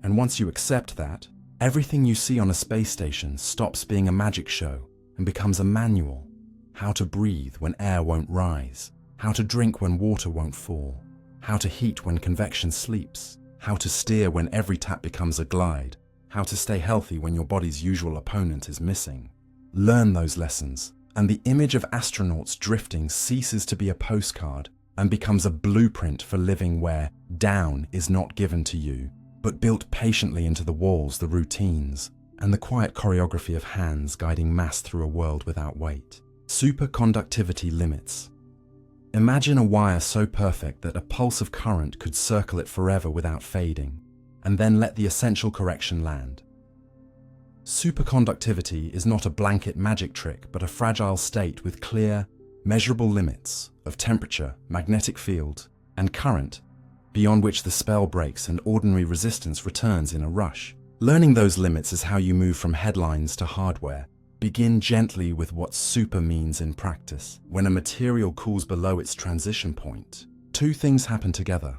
A: And once you accept that, everything you see on a space station stops being a magic show and becomes a manual. How to breathe when air won't rise, how to drink when water won't fall, how to heat when convection sleeps, how to steer when every tap becomes a glide, how to stay healthy when your body's usual opponent is missing. Learn those lessons, and the image of astronauts drifting ceases to be a postcard and becomes a blueprint for living where down is not given to you, but built patiently into the walls, the routines, and the quiet choreography of hands guiding mass through a world without weight. Superconductivity limits. Imagine a wire so perfect that a pulse of current could circle it forever without fading, and then let the essential correction land. Superconductivity is not a blanket magic trick, but a fragile state with clear, measurable limits of temperature, magnetic field, and current, beyond which the spell breaks and ordinary resistance returns in a rush. Learning those limits is how you move from headlines to hardware. Begin gently with what super means in practice. When a material cools below its transition point, two things happen together.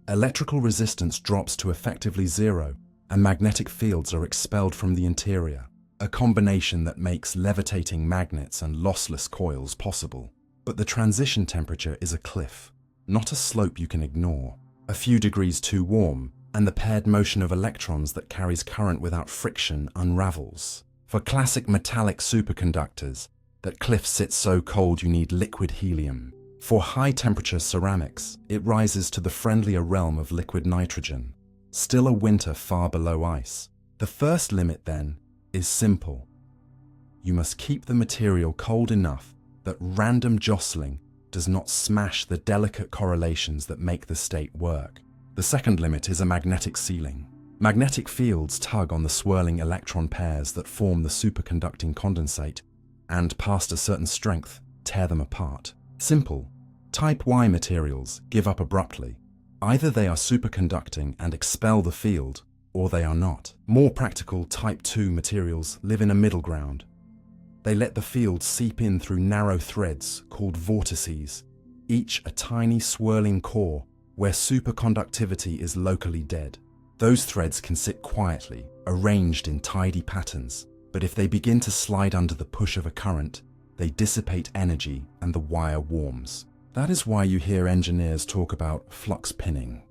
A: Electrical resistance drops to effectively zero, and magnetic fields are expelled from the interior, a combination that makes levitating magnets and lossless coils possible. But the transition temperature is a cliff, not a slope you can ignore. A few degrees too warm, and the paired motion of electrons that carries current without friction unravels. For classic metallic superconductors, that cliff sits so cold you need liquid helium. For high-temperature ceramics, it rises to the friendlier realm of liquid nitrogen, still a winter far below ice. The first limit, then, is simple. You must keep the material cold enough that random jostling does not smash the delicate correlations that make the state work. The second limit is a magnetic ceiling. Magnetic fields tug on the swirling electron pairs that form the superconducting condensate, and past a certain strength, tear them apart. Simple. Type Y materials give up abruptly. Either they are superconducting and expel the field, or they are not. More practical Type 2 materials live in a middle ground. They let the field seep in through narrow threads called vortices, each a tiny swirling core where superconductivity is locally dead. Those threads can sit quietly, arranged in tidy patterns, but if they begin to slide under the push of a current, they dissipate energy and the wire warms. That is why you hear engineers talk about flux pinning.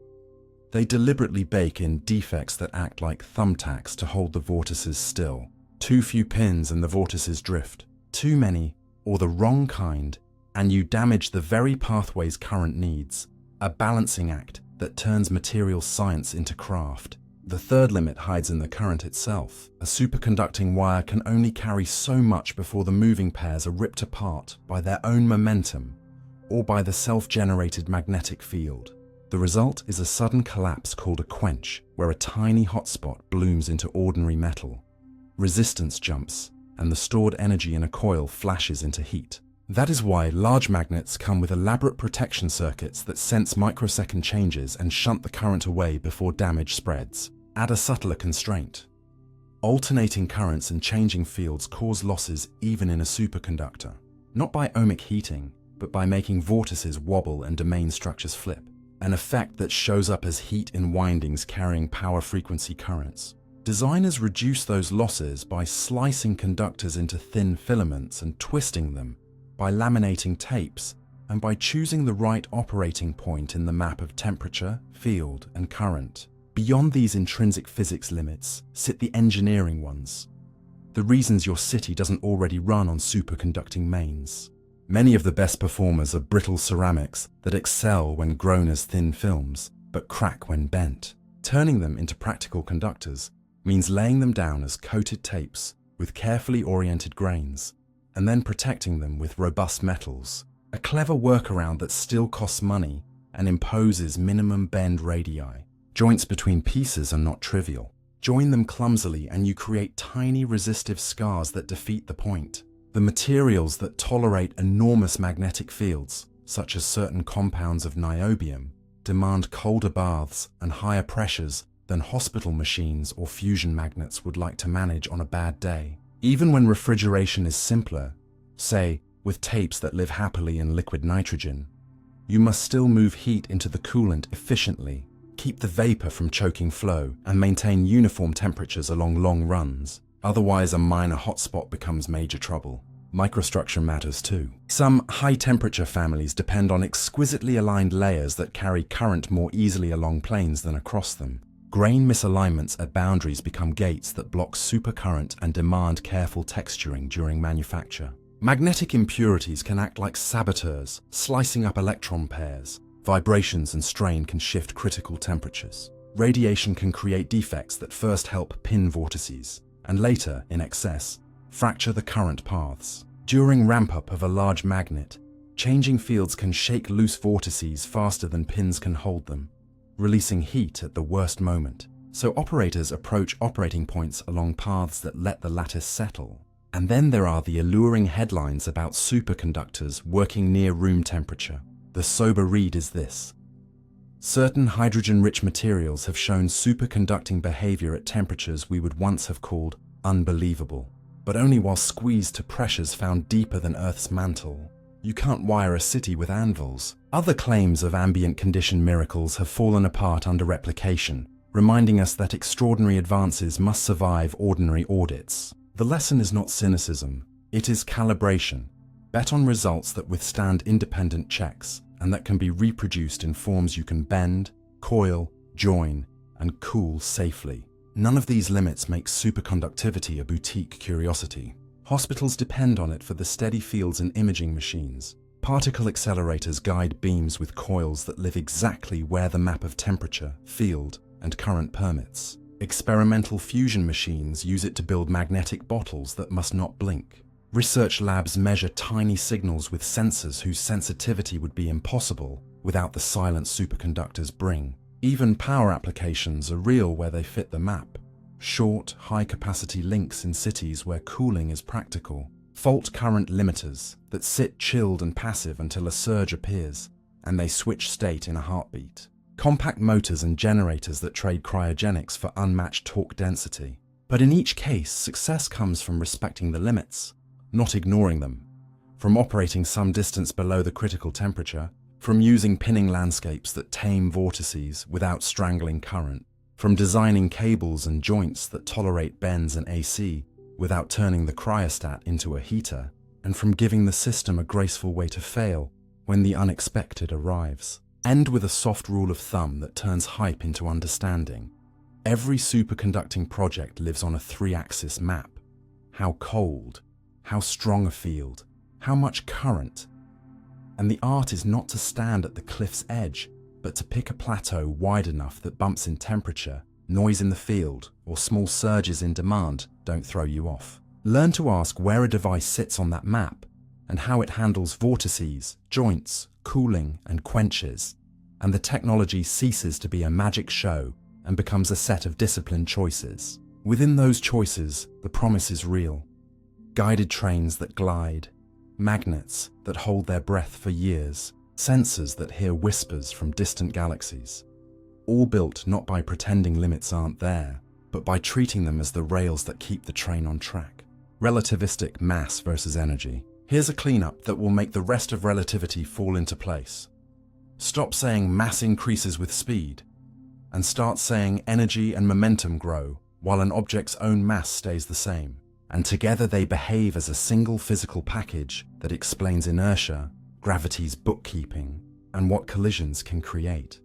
A: They deliberately bake in defects that act like thumbtacks to hold the vortices still. Too few pins and the vortices drift. Too many, or the wrong kind, and you damage the very pathways current needs. A balancing act that turns material science into craft. The third limit hides in the current itself. A superconducting wire can only carry so much before the moving pairs are ripped apart by their own momentum or by the self-generated magnetic field. The result is a sudden collapse called a quench, where a tiny hotspot blooms into ordinary metal. Resistance jumps, and the stored energy in a coil flashes into heat. That is why large magnets come with elaborate protection circuits that sense microsecond changes and shunt the current away before damage spreads. Add a subtler constraint. Alternating currents and changing fields cause losses even in a superconductor, not by ohmic heating, but by making vortices wobble and domain structures flip, an effect that shows up as heat in windings carrying power frequency currents. Designers reduce those losses by slicing conductors into thin filaments and twisting them, by laminating tapes, and by choosing the right operating point in the map of temperature, field, and current. Beyond these intrinsic physics limits sit the engineering ones, the reasons your city doesn't already run on superconducting mains. Many of the best performers are brittle ceramics that excel when grown as thin films, but crack when bent. Turning them into practical conductors means laying them down as coated tapes with carefully oriented grains, and then protecting them with robust metals. A clever workaround that still costs money and imposes minimum bend radii. Joints between pieces are not trivial. Join them clumsily and you create tiny resistive scars that defeat the point. The materials that tolerate enormous magnetic fields, such as certain compounds of niobium, demand colder baths and higher pressures than hospital machines or fusion magnets would like to manage on a bad day. Even when refrigeration is simpler, say with tapes that live happily in liquid nitrogen, you must still move heat into the coolant efficiently, keep the vapor from choking flow, and maintain uniform temperatures along long runs. Otherwise, a minor hotspot becomes major trouble. Microstructure matters too. Some high-temperature families depend on exquisitely aligned layers that carry current more easily along planes than across them. Grain misalignments at boundaries become gates that block supercurrent and demand careful texturing during manufacture. Magnetic impurities can act like saboteurs, slicing up electron pairs. Vibrations and strain can shift critical temperatures. Radiation can create defects that first help pin vortices, and later, in excess, fracture the current paths. During ramp-up of a large magnet, changing fields can shake loose vortices faster than pins can hold them, releasing heat at the worst moment. So operators approach operating points along paths that let the lattice settle. And then there are the alluring headlines about superconductors working near room temperature. The sober read is this: certain hydrogen-rich materials have shown superconducting behavior at temperatures we would once have called unbelievable, but only while squeezed to pressures found deeper than Earth's mantle. You can't wire a city with anvils. Other claims of ambient condition miracles have fallen apart under replication, reminding us that extraordinary advances must survive ordinary audits. The lesson is not cynicism, it is calibration. Bet on results that withstand independent checks and that can be reproduced in forms you can bend, coil, join, and cool safely. None of these limits make superconductivity a boutique curiosity. Hospitals depend on it for the steady fields in imaging machines. Particle accelerators guide beams with coils that live exactly where the map of temperature, field, and current permits. Experimental fusion machines use it to build magnetic bottles that must not blink. Research labs measure tiny signals with sensors whose sensitivity would be impossible without the silent superconductors bring. Even power applications are real where they fit the map. Short, high-capacity links in cities where cooling is practical. Fault current limiters that sit chilled and passive until a surge appears, and they switch state in a heartbeat. Compact motors and generators that trade cryogenics for unmatched torque density. But in each case, success comes from respecting the limits, not ignoring them, from operating some distance below the critical temperature, from using pinning landscapes that tame vortices without strangling current, from designing cables and joints that tolerate bends and AC without turning the cryostat into a heater, and from giving the system a graceful way to fail when the unexpected arrives. End with a soft rule of thumb that turns hype into understanding. Every superconducting project lives on a three-axis map. How cold, how strong a field, how much current. And the art is not to stand at the cliff's edge, but to pick a plateau wide enough that bumps in temperature, noise in the field, or small surges in demand don't throw you off. Learn to ask where a device sits on that map, and how it handles vortices, joints, cooling, and quenches, and the technology ceases to be a magic show and becomes a set of disciplined choices. Within those choices, the promise is real. Guided trains that glide, magnets that hold their breath for years, sensors that hear whispers from distant galaxies. All built not by pretending limits aren't there, but by treating them as the rails that keep the train on track. Relativistic mass versus energy. Here's a cleanup that will make the rest of relativity fall into place. Stop saying mass increases with speed, and start saying energy and momentum grow while an object's own mass stays the same. And together they behave as a single physical package that explains inertia, gravity's bookkeeping, and what collisions can create.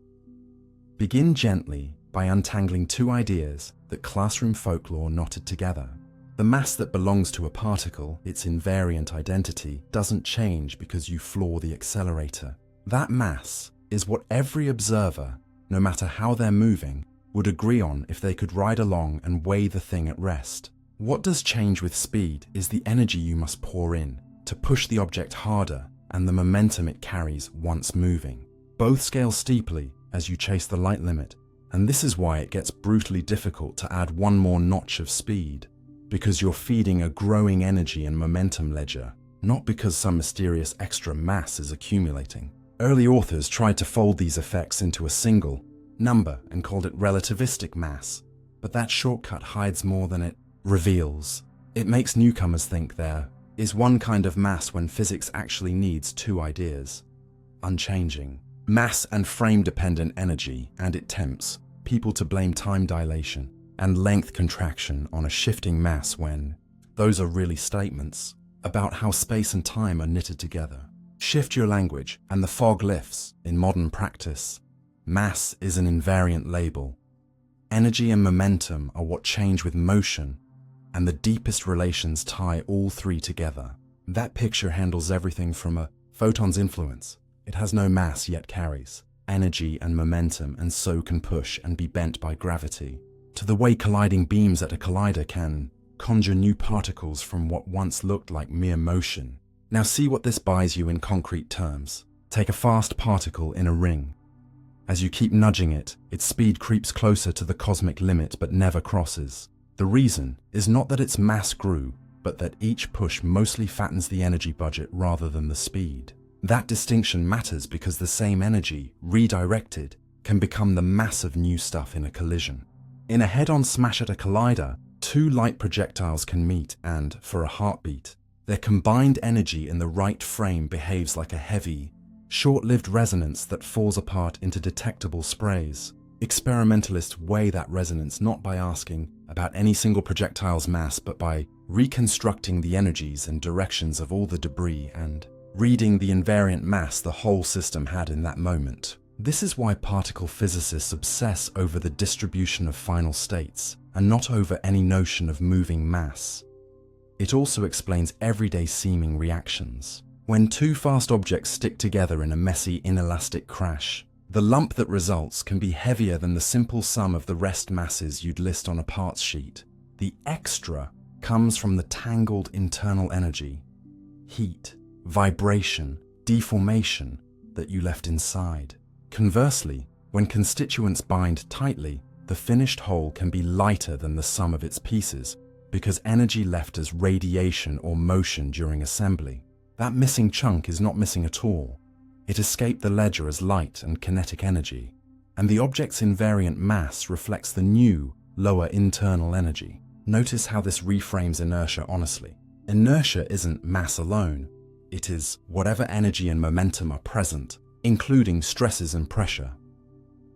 A: Begin gently by untangling two ideas that classroom folklore knotted together. The mass that belongs to a particle, its invariant identity, doesn't change because you floor the accelerator. That mass is what every observer, no matter how they're moving, would agree on if they could ride along and weigh the thing at rest. What does change with speed is the energy you must pour in to push the object harder and the momentum it carries once moving. Both scale steeply as you chase the light limit, and this is why it gets brutally difficult to add one more notch of speed, because you're feeding a growing energy and momentum ledger, not because some mysterious extra mass is accumulating. Early authors tried to fold these effects into a single number and called it relativistic mass, but that shortcut hides more than it reveals. It makes newcomers think there is one kind of mass when physics actually needs two ideas: unchanging mass and frame-dependent energy, and it tempts people to blame time dilation and length contraction on a shifting mass when those are really statements about how space and time are knitted together. Shift your language and the fog lifts. In modern practice, mass is an invariant label. Energy and momentum are what change with motion, and the deepest relations tie all three together. That picture handles everything from a photon's influence. It has no mass yet carries energy and momentum and so can push and be bent by gravity, to the way colliding beams at a collider can conjure new particles from what once looked like mere motion. Now see what this buys you in concrete terms. Take a fast particle in a ring. As you keep nudging it, its speed creeps closer to the cosmic limit but never crosses. The reason is not that its mass grew, but that each push mostly fattens the energy budget rather than the speed. That distinction matters because the same energy, redirected, can become the mass of new stuff in a collision. In a head-on smash at a collider, two light projectiles can meet and, for a heartbeat, their combined energy in the right frame behaves like a heavy, short-lived resonance that falls apart into detectable sprays. Experimentalists weigh that resonance not by asking about any single projectile's mass, but by reconstructing the energies and directions of all the debris and reading the invariant mass the whole system had in that moment. This is why particle physicists obsess over the distribution of final states and not over any notion of moving mass. It also explains everyday seeming reactions. When two fast objects stick together in a messy inelastic crash, the lump that results can be heavier than the simple sum of the rest masses you'd list on a parts sheet. The extra comes from the tangled internal energy, heat, vibration, deformation that you left inside. Conversely, when constituents bind tightly, the finished whole can be lighter than the sum of its pieces because energy left as radiation or motion during assembly. That missing chunk is not missing at all. It escaped the ledger as light and kinetic energy, and the object's invariant mass reflects the new, lower internal energy. Notice how this reframes inertia honestly. Inertia isn't mass alone. It is whatever energy and momentum are present, including stresses and pressure.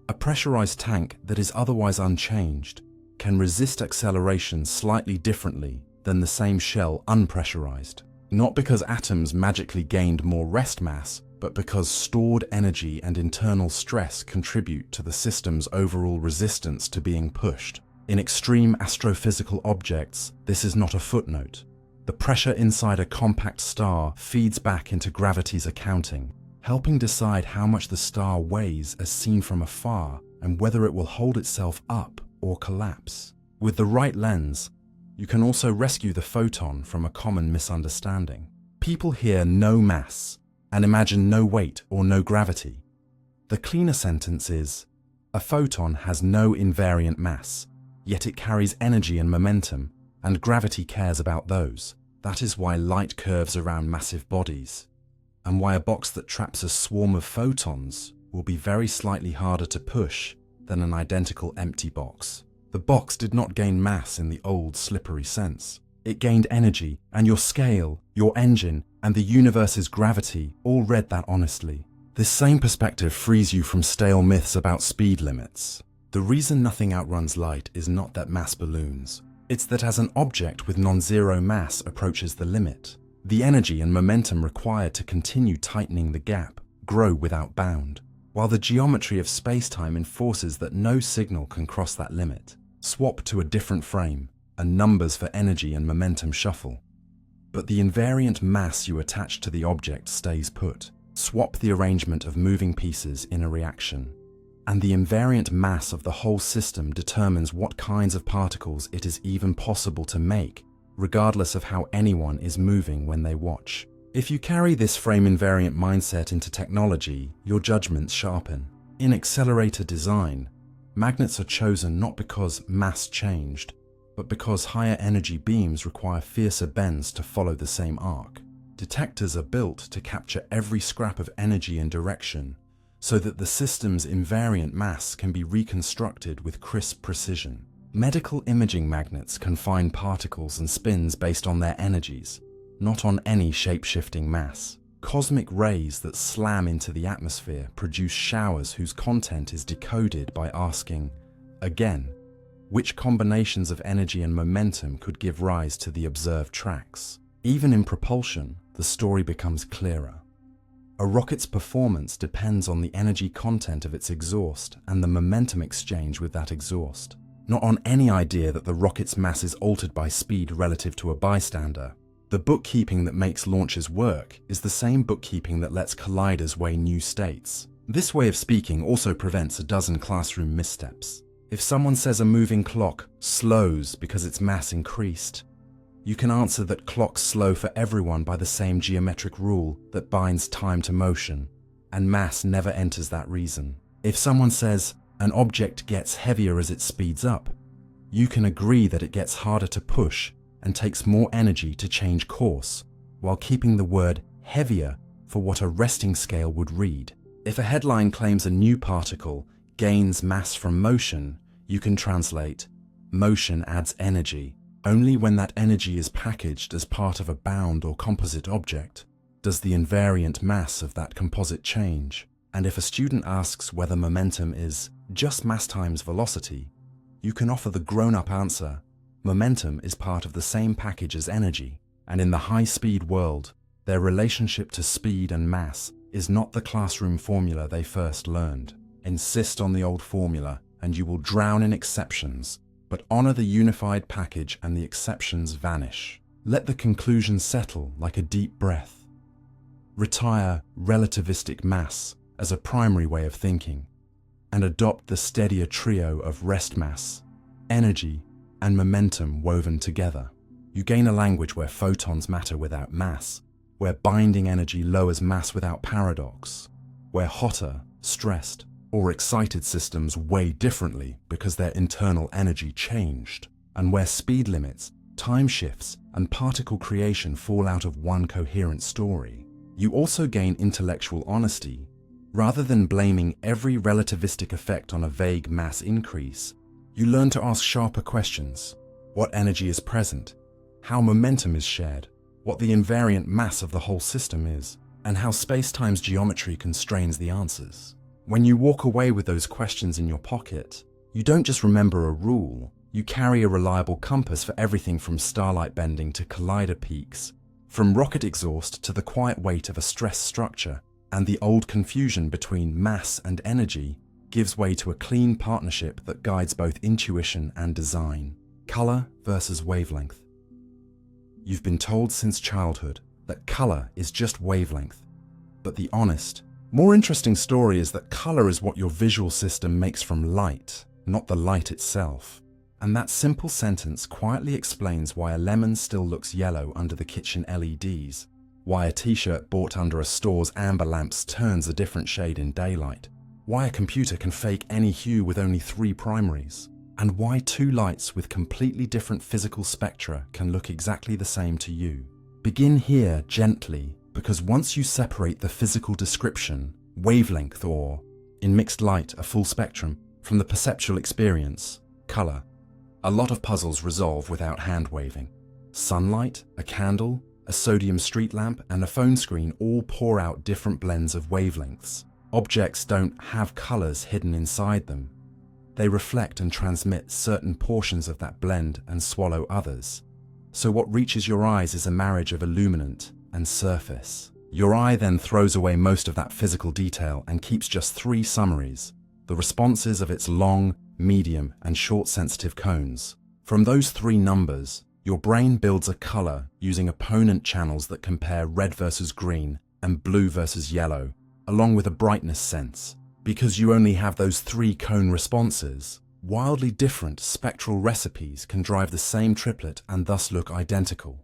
A: A pressurized tank that is otherwise unchanged can resist acceleration slightly differently than the same shell unpressurized, not because atoms magically gained more rest mass, but because stored energy and internal stress contribute to the system's overall resistance to being pushed. In extreme astrophysical objects, this is not a footnote. The pressure inside a compact star feeds back into gravity's accounting, helping decide how much the star weighs as seen from afar and whether it will hold itself up or collapse. With the right lens, you can also rescue the photon from a common misunderstanding. People hear no mass and imagine no weight or no gravity. The cleaner sentence is, a photon has no invariant mass, yet it carries energy and momentum, and gravity cares about those. That is why light curves around massive bodies, and why a box that traps a swarm of photons will be very slightly harder to push than an identical empty box. The box did not gain mass in the old slippery sense. It gained energy, and your scale, your engine, and the universe's gravity all read that honestly. This same perspective frees you from stale myths about speed limits. The reason nothing outruns light is not that mass balloons. It's that as an object with non-zero mass approaches the limit, the energy and momentum required to continue tightening the gap grow without bound, while the geometry of spacetime enforces that no signal can cross that limit. Swap to a different frame, and numbers for energy and momentum shuffle. But the invariant mass you attach to the object stays put. Swap the arrangement of moving pieces in a reaction, and the invariant mass of the whole system determines what kinds of particles it is even possible to make, regardless of how anyone is moving when they watch. If you carry this frame invariant mindset into technology, your judgments sharpen. In accelerator design, magnets are chosen not because mass changed, but because higher energy beams require fiercer bends to follow the same arc. Detectors are built to capture every scrap of energy and direction, so that the system's invariant mass can be reconstructed with crisp precision. Medical imaging magnets can find particles and spins based on their energies, not on any shape-shifting mass. Cosmic rays that slam into the atmosphere produce showers whose content is decoded by asking, again, which combinations of energy and momentum could give rise to the observed tracks. Even in propulsion, the story becomes clearer. A rocket's performance depends on the energy content of its exhaust and the momentum exchange with that exhaust, not on any idea that the rocket's mass is altered by speed relative to a bystander. The bookkeeping that makes launches work is the same bookkeeping that lets colliders weigh new states. This way of speaking also prevents a dozen classroom missteps. If someone says a moving clock slows because its mass increased, you can answer that clocks slow for everyone by the same geometric rule that binds time to motion, and mass never enters that reason. If someone says an object gets heavier as it speeds up, you can agree that it gets harder to push and takes more energy to change course, while keeping the word heavier for what a resting scale would read. If a headline claims a new particle gains mass from motion, you can translate, motion adds energy. Only when that energy is packaged as part of a bound or composite object does the invariant mass of that composite change. And if a student asks whether momentum is just mass times velocity, you can offer the grown-up answer, momentum is part of the same package as energy, and in the high-speed world, their relationship to speed and mass is not the classroom formula they first learned. Insist on the old formula, and you will drown in exceptions, but honor the unified package and the exceptions vanish. Let the conclusion settle like a deep breath. Retire relativistic mass as a primary way of thinking, and adopt the steadier trio of rest mass, energy, and momentum woven together. You gain a language where photons matter without mass, where binding energy lowers mass without paradox, where hotter, stressed, or excited systems weigh differently because their internal energy changed, and where speed limits, time shifts, and particle creation fall out of one coherent story. You also gain intellectual honesty. Rather than blaming every relativistic effect on a vague mass increase, you learn to ask sharper questions. What energy is present? How momentum is shared? What the invariant mass of the whole system is? And how space-time's geometry constrains the answers. When you walk away with those questions in your pocket, you don't just remember a rule, you carry a reliable compass for everything from starlight bending to collider peaks, from rocket exhaust to the quiet weight of a stress structure, and the old confusion between mass and energy gives way to a clean partnership that guides both intuition and design. Color versus wavelength. You've been told since childhood that color is just wavelength, but the honest, more interesting story is that color is what your visual system makes from light, not the light itself. And that simple sentence quietly explains why a lemon still looks yellow under the kitchen LEDs, why a t-shirt bought under a store's amber lamps turns a different shade in daylight, why a computer can fake any hue with only 3 primaries, and why 2 lights with completely different physical spectra can look exactly the same to you. Begin here gently, because once you separate the physical description, wavelength or, in mixed light, a full spectrum, from the perceptual experience, color, a lot of puzzles resolve without hand-waving. Sunlight, a candle, a sodium street lamp, and a phone screen all pour out different blends of wavelengths. Objects don't have colors hidden inside them. They reflect and transmit certain portions of that blend and swallow others. So what reaches your eyes is a marriage of illuminant and surface. Your eye then throws away most of that physical detail and keeps just 3 summaries, the responses of its long, medium, and short sensitive cones. From those 3 numbers, your brain builds a color using opponent channels that compare red versus green and blue versus yellow, along with a brightness sense. Because you only have those 3 cone responses, wildly different spectral recipes can drive the same triplet and thus look identical.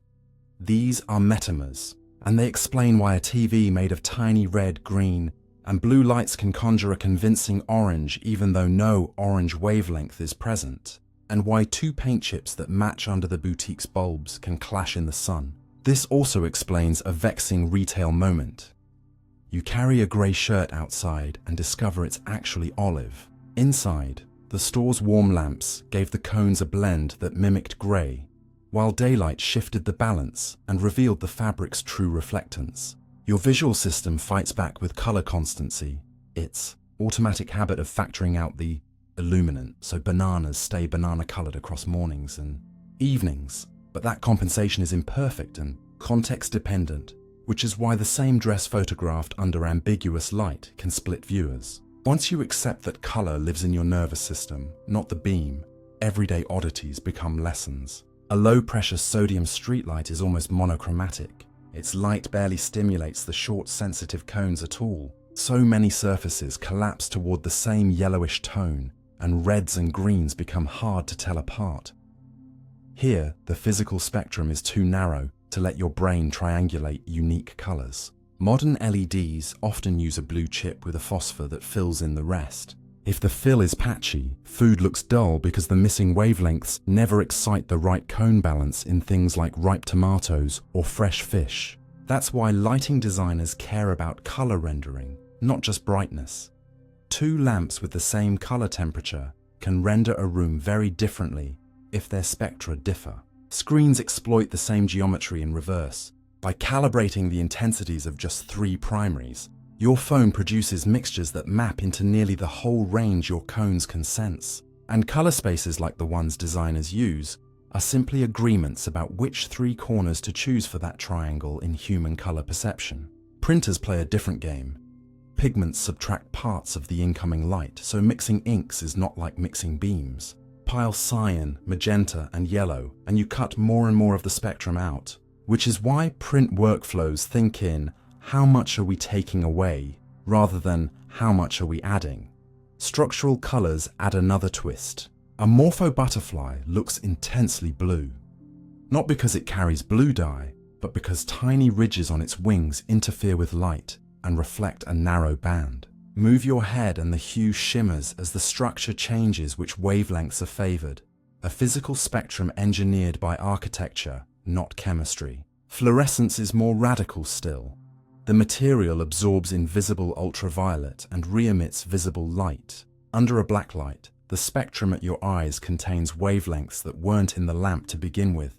A: These are metamers, and they explain why a TV made of tiny red, green, and blue lights can conjure a convincing orange even though no orange wavelength is present, and why 2 paint chips that match under the boutique's bulbs can clash in the sun. This also explains a vexing retail moment. You carry a grey shirt outside and discover it's actually olive. Inside, the store's warm lamps gave the cones a blend that mimicked grey, while daylight shifted the balance and revealed the fabric's true reflectance. Your visual system fights back with color constancy, its automatic habit of factoring out the illuminant, so bananas stay banana-colored across mornings and evenings. But that compensation is imperfect and context-dependent, which is why the same dress photographed under ambiguous light can split viewers. Once you accept that color lives in your nervous system, not the beam, everyday oddities become lessons. A low-pressure sodium streetlight is almost monochromatic. Its light barely stimulates the short, sensitive cones at all. So many surfaces collapse toward the same yellowish tone, and reds and greens become hard to tell apart. Here, the physical spectrum is too narrow to let your brain triangulate unique colors. Modern LEDs often use a blue chip with a phosphor that fills in the rest. If the fill is patchy, food looks dull because the missing wavelengths never excite the right cone balance in things like ripe tomatoes or fresh fish. That's why lighting designers care about color rendering, not just brightness. Two lamps with the same color temperature can render a room very differently if their spectra differ. Screens exploit the same geometry in reverse. By calibrating the intensities of just 3 primaries, your phone produces mixtures that map into nearly the whole range your cones can sense. And color spaces like the ones designers use are simply agreements about which 3 corners to choose for that triangle in human color perception. Printers play a different game. Pigments subtract parts of the incoming light, so mixing inks is not like mixing beams. Pile cyan, magenta, and yellow, and you cut more and more of the spectrum out. Which is why print workflows think in how much are we taking away, rather than how much are we adding. Structural colors add another twist. A morpho butterfly looks intensely blue. Not because it carries blue dye, but because tiny ridges on its wings interfere with light and reflect a narrow band. Move your head and the hue shimmers as the structure changes which wavelengths are favored. A physical spectrum engineered by architecture, not chemistry. Fluorescence is more radical still. The material absorbs invisible ultraviolet and re-emits visible light. Under a blacklight, the spectrum at your eyes contains wavelengths that weren't in the lamp to begin with.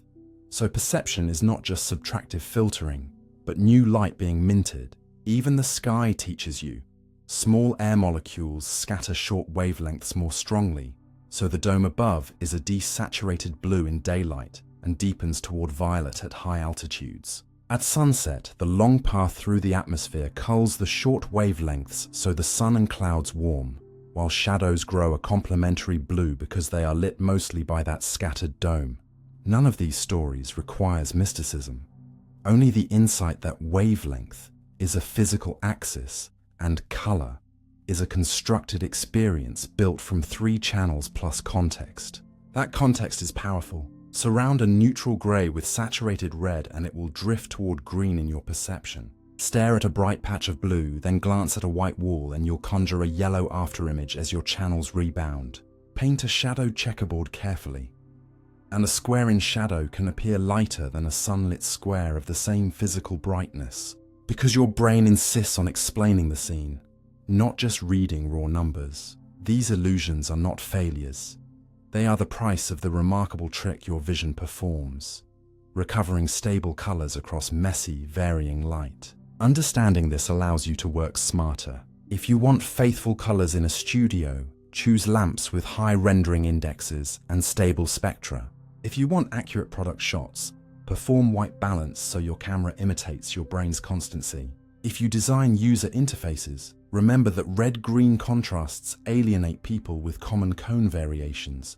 A: So perception is not just subtractive filtering, but new light being minted. Even the sky teaches you. Small air molecules scatter short wavelengths more strongly, so the dome above is a desaturated blue in daylight and deepens toward violet at high altitudes. At sunset, the long path through the atmosphere culls the short wavelengths so the sun and clouds warm, while shadows grow a complementary blue because they are lit mostly by that scattered dome. None of these stories requires mysticism. Only the insight that wavelength is a physical axis and color is a constructed experience built from 3 channels plus context. That context is powerful. Surround a neutral gray with saturated red and it will drift toward green in your perception. Stare at a bright patch of blue, then glance at a white wall and you'll conjure a yellow afterimage as your channels rebound. Paint a shadowed checkerboard carefully. And a square in shadow can appear lighter than a sunlit square of the same physical brightness, because your brain insists on explaining the scene, not just reading raw numbers. These illusions are not failures. They are the price of the remarkable trick your vision performs, recovering stable colors across messy, varying light. Understanding this allows you to work smarter. If you want faithful colors in a studio, choose lamps with high rendering indexes and stable spectra. If you want accurate product shots, perform white balance so your camera imitates your brain's constancy. If you design user interfaces, remember that red-green contrasts alienate people with common cone variations,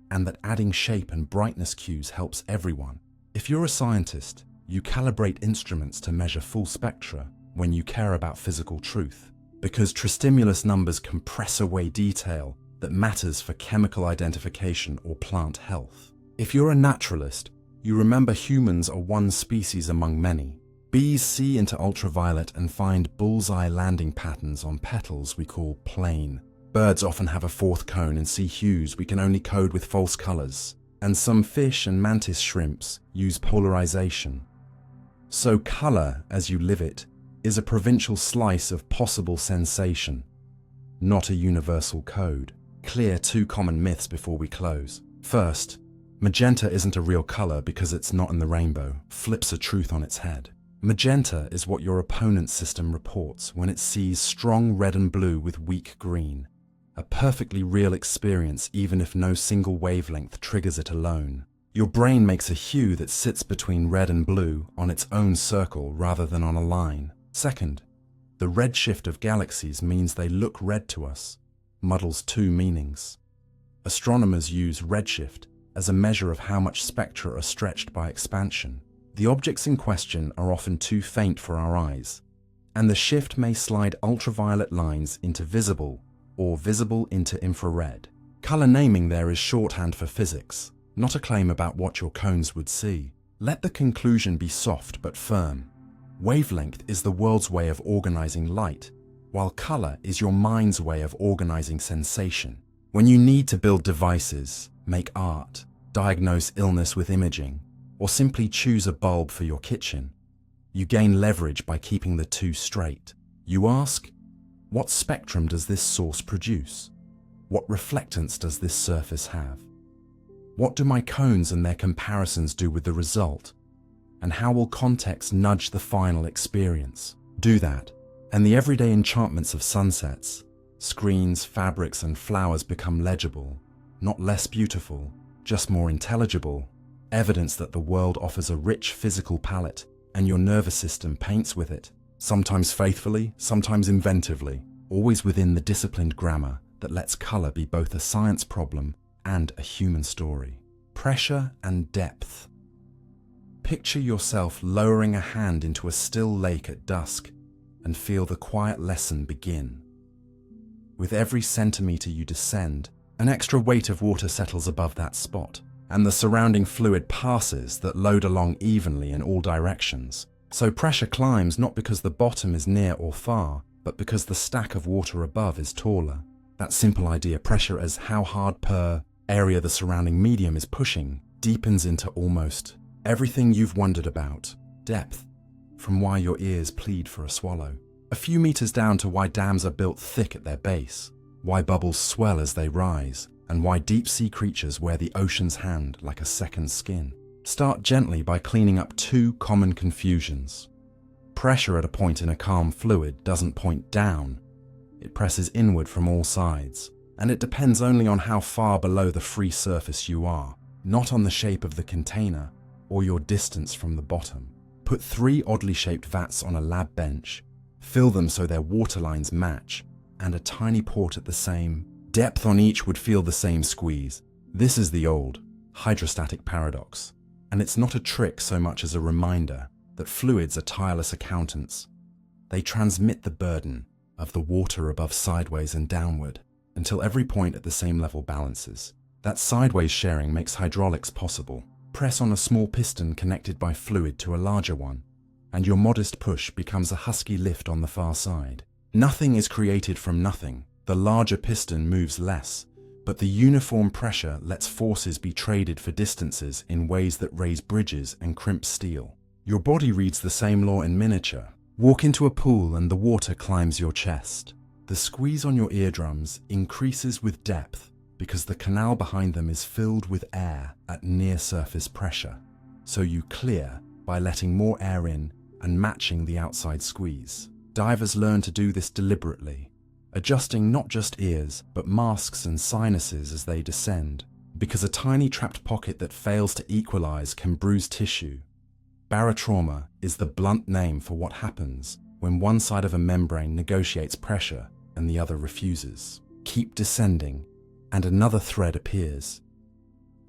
A: and that adding shape and brightness cues helps everyone. If you're a scientist, you calibrate instruments to measure full spectra when you care about physical truth, because tristimulus numbers compress away detail that matters for chemical identification or plant health. If you're a naturalist, you remember humans are one species among many. Bees see into ultraviolet and find bullseye landing patterns on petals we call plain. Birds often have a 4th cone and see hues we can only code with false colors. And some fish and mantis shrimps use polarization. So color, as you live it, is a provincial slice of possible sensation, not a universal code. Clear 2 common myths before we close. First, magenta isn't a real color because it's not in the rainbow. Flips a truth on its head. Magenta is what your opponent's system reports when it sees strong red and blue with weak green. A perfectly real experience even if no single wavelength triggers it alone. Your brain makes a hue that sits between red and blue on its own circle rather than on a line. Second, the redshift of galaxies means they look red to us, muddles 2 meanings. Astronomers use redshift as a measure of how much spectra are stretched by expansion. The objects in question are often too faint for our eyes, and the shift may slide ultraviolet lines into visible or visible into infrared. Color naming there is shorthand for physics, not a claim about what your cones would see. Let the conclusion be soft but firm. Wavelength is the world's way of organizing light, while color is your mind's way of organizing sensation. When you need to build devices, make art, diagnose illness with imaging, or simply choose a bulb for your kitchen, you gain leverage by keeping the two straight. You ask, what spectrum does this source produce? What reflectance does this surface have? What do my cones and their comparisons do with the result? And how will context nudge the final experience? Do that, and the everyday enchantments of sunsets, screens, fabrics, and flowers become legible, not less beautiful, just more intelligible, evidence that the world offers a rich physical palette, and your nervous system paints with it, sometimes faithfully, sometimes inventively, always within the disciplined grammar that lets color be both a science problem and a human story. Pressure and depth. Picture yourself lowering a hand into a still lake at dusk and feel the quiet lesson begin. With every centimeter you descend, an extra weight of water settles above that spot, and the surrounding fluid passes that load along evenly in all directions. So pressure climbs not because the bottom is near or far, but because the stack of water above is taller. That simple idea, pressure as how hard per area the surrounding medium is pushing, deepens into almost everything you've wondered about. Depth, from why your ears plead for a swallow. A few meters down to why dams are built thick at their base, why bubbles swell as they rise, and why deep-sea creatures wear the ocean's hand like a second skin. Start gently by cleaning up two common confusions. Pressure at a point in a calm fluid doesn't point down. It presses inward from all sides, and it depends only on how far below the free surface you are, not on the shape of the container or your distance from the bottom. Put 3 oddly shaped vats on a lab bench, fill them so their water lines match, and a tiny port at the same depth on each would feel the same squeeze. This is the old hydrostatic paradox, and it's not a trick so much as a reminder that fluids are tireless accountants. They transmit the burden of the water above sideways and downward until every point at the same level balances. That sideways sharing makes hydraulics possible. Press on a small piston connected by fluid to a larger one, and your modest push becomes a husky lift on the far side. Nothing is created from nothing. The larger piston moves less, but the uniform pressure lets forces be traded for distances in ways that raise bridges and crimp steel. Your body reads the same law in miniature. Walk into a pool and the water climbs your chest. The squeeze on your eardrums increases with depth because the canal behind them is filled with air at near surface pressure. So you clear by letting more air in and matching the outside squeeze. Divers learn to do this deliberately, adjusting not just ears, but masks and sinuses as they descend, because a tiny trapped pocket that fails to equalize can bruise tissue. Barotrauma is the blunt name for what happens when one side of a membrane negotiates pressure and the other refuses. Keep descending, and another thread appears.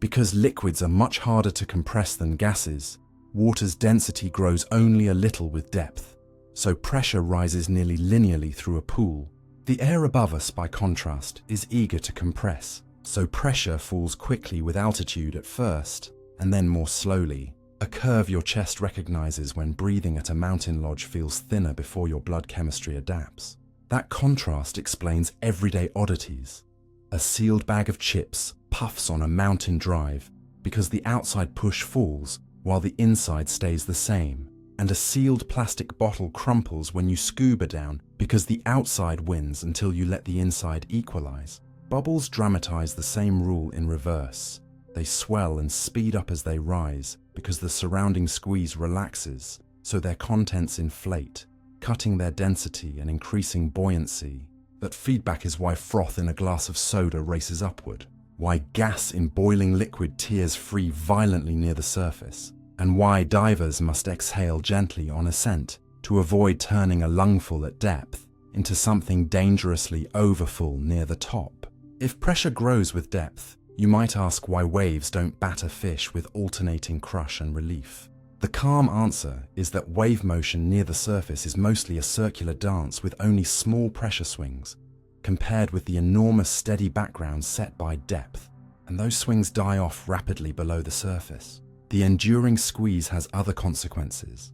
A: Because liquids are much harder to compress than gases, water's density grows only a little with depth, so pressure rises nearly linearly through a pool. The air above us, by contrast, is eager to compress, so pressure falls quickly with altitude at first, and then more slowly. A curve your chest recognizes when breathing at a mountain lodge feels thinner before your blood chemistry adapts. That contrast explains everyday oddities. A sealed bag of chips puffs on a mountain drive because the outside push falls while the inside stays the same, and a sealed plastic bottle crumples when you scuba down because the outside wins until you let the inside equalize. Bubbles dramatize the same rule in reverse. They swell and speed up as they rise because the surrounding squeeze relaxes, so their contents inflate, cutting their density and increasing buoyancy. That feedback is why froth in a glass of soda races upward, why gas in boiling liquid tears free violently near the surface, and why divers must exhale gently on ascent to avoid turning a lungful at depth into something dangerously overfull near the top. If pressure grows with depth, You might ask why waves don't batter fish with alternating crush and relief. The calm answer is that wave motion near the surface is mostly a circular dance with only small pressure swings, compared with the enormous steady background set by depth, and those swings die off rapidly below the surface. The enduring squeeze has other consequences.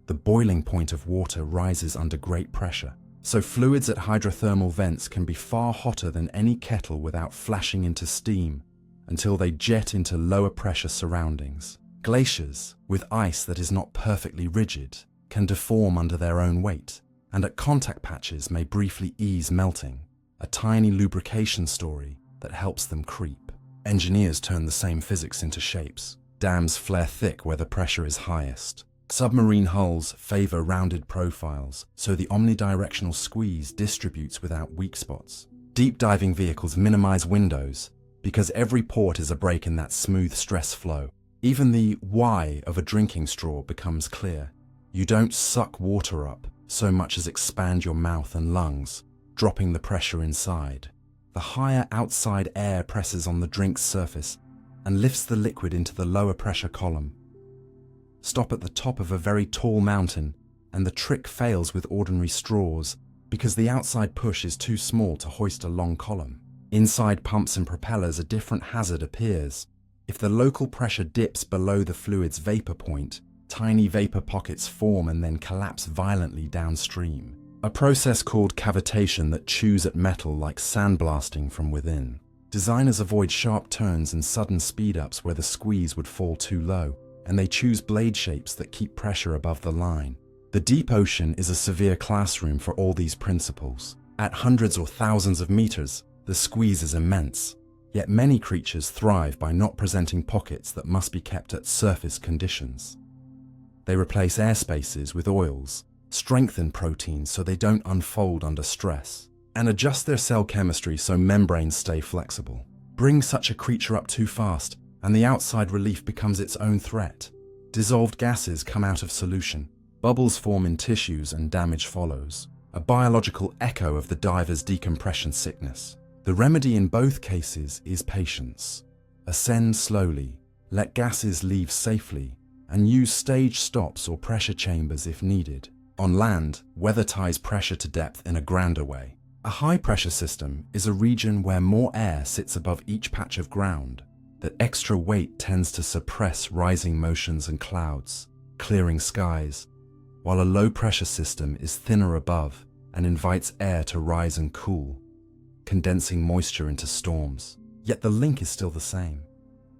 A: The boiling point of water rises under great pressure, so fluids at hydrothermal vents can be far hotter than any kettle without flashing into steam, until they jet into lower pressure surroundings. Glaciers, with ice that is not perfectly rigid, can deform under their own weight, and at contact patches may briefly ease melting, a tiny lubrication story that helps them creep. Engineers turn the same physics into shapes. Dams flare thick where the pressure is highest. Submarine hulls favor rounded profiles, so the omnidirectional squeeze distributes without weak spots. Deep diving vehicles minimize windows, because every port is a break in that smooth stress flow. Even the why of a drinking straw becomes clear. You don't suck water up so much as expand your mouth and lungs, dropping the pressure inside. The higher outside air presses on the drink's surface and lifts the liquid into the lower pressure column. Stop at the top of a very tall mountain, and the trick fails with ordinary straws because the outside push is too small to hoist a long column. Inside pumps and propellers, a different hazard appears. If the local pressure dips below the fluid's vapor point, tiny vapor pockets form and then collapse violently downstream. A process called cavitation that chews at metal like sandblasting from within. Designers avoid sharp turns and sudden speed-ups where the squeeze would fall too low, and they choose blade shapes that keep pressure above the line. The deep ocean is a severe classroom for all these principles. At hundreds or thousands of meters, the squeeze is immense. Yet many creatures thrive by not presenting pockets that must be kept at surface conditions. They replace air spaces with oils, strengthen proteins so they don't unfold under stress, and adjust their cell chemistry so membranes stay flexible. Bring such a creature up too fast, and the outside relief becomes its own threat. Dissolved gases come out of solution, bubbles form in tissues, and damage follows. A biological echo of the diver's decompression sickness. The remedy in both cases is patience. Ascend slowly, let gases leave safely, and use stage stops or pressure chambers if needed. On land, weather ties pressure to depth in a grander way. A high-pressure system is a region where more air sits above each patch of ground. That extra weight tends to suppress rising motions and clouds, clearing skies, while a low-pressure system is thinner above and invites air to rise and cool, condensing moisture into storms. Yet the link is still the same.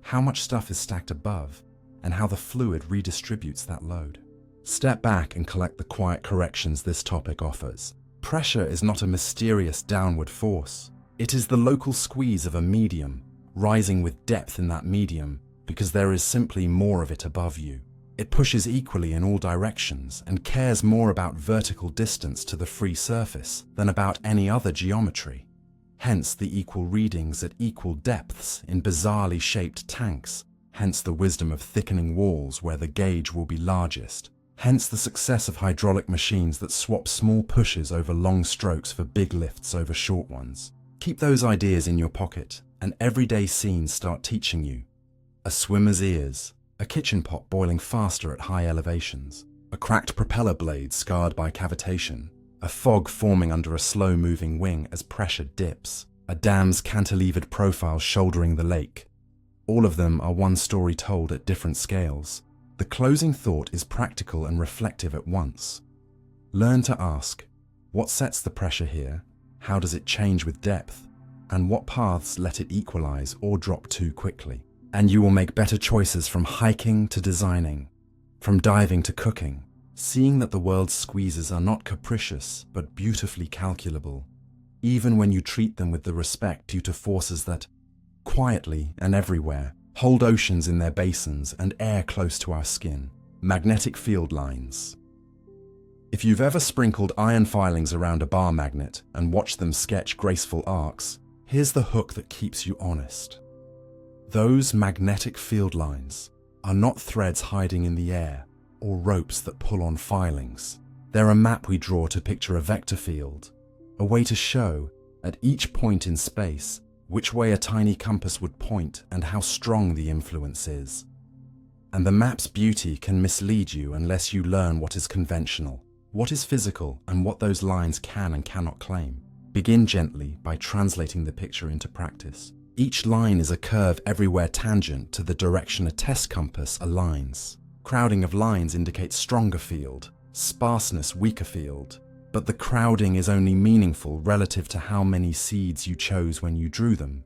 A: How much stuff is stacked above, and how the fluid redistributes that load. Step back and collect the quiet corrections this topic offers. Pressure is not a mysterious downward force. It is the local squeeze of a medium, rising with depth in that medium because there is simply more of it above you. It pushes equally in all directions and cares more about vertical distance to the free surface than about any other geometry. Hence the equal readings at equal depths in bizarrely shaped tanks, hence the wisdom of thickening walls where the gauge will be largest, hence the success of hydraulic machines that swap small pushes over long strokes for big lifts over short ones. Keep those ideas in your pocket, and everyday scenes start teaching you. A swimmer's ears, a kitchen pot boiling faster at high elevations, a cracked propeller blade scarred by cavitation, a fog forming under a slow-moving wing as pressure dips, a dam's cantilevered profile shouldering the lake. All of them are one story told at different scales. The closing thought is practical and reflective at once. Learn to ask, what sets the pressure here? How does it change with depth? And what paths let it equalize or drop too quickly? And you will make better choices from hiking to designing, from diving to cooking, seeing that the world's squeezes are not capricious but beautifully calculable, even when you treat them with the respect due to forces that, quietly and everywhere, hold oceans in their basins and air close to our skin. Magnetic field lines. If you've ever sprinkled iron filings around a bar magnet and watched them sketch graceful arcs, here's the hook that keeps you honest. Those magnetic field lines are not threads hiding in the air or ropes that pull on filings. They're a map we draw to picture a vector field, a way to show, at each point in space, which way a tiny compass would point and how strong the influence is. And the map's beauty can mislead you unless you learn what is conventional, what is physical, and what those lines can and cannot claim. Begin gently by translating the picture into practice. Each line is a curve everywhere tangent to the direction a test compass aligns. Crowding of lines indicates stronger field, sparseness weaker field, but the crowding is only meaningful relative to how many seeds you chose when you drew them.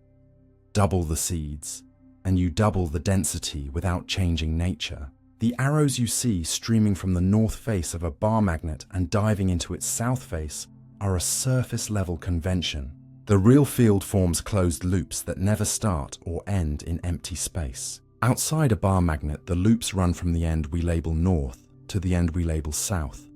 A: Double the seeds, and you double the density without changing nature. The arrows you see streaming from the north face of a bar magnet and diving into its south face are a surface-level convention. The real field forms closed loops that never start or end in empty space. Outside a bar magnet, the loops run from the end we label north to the end we label south.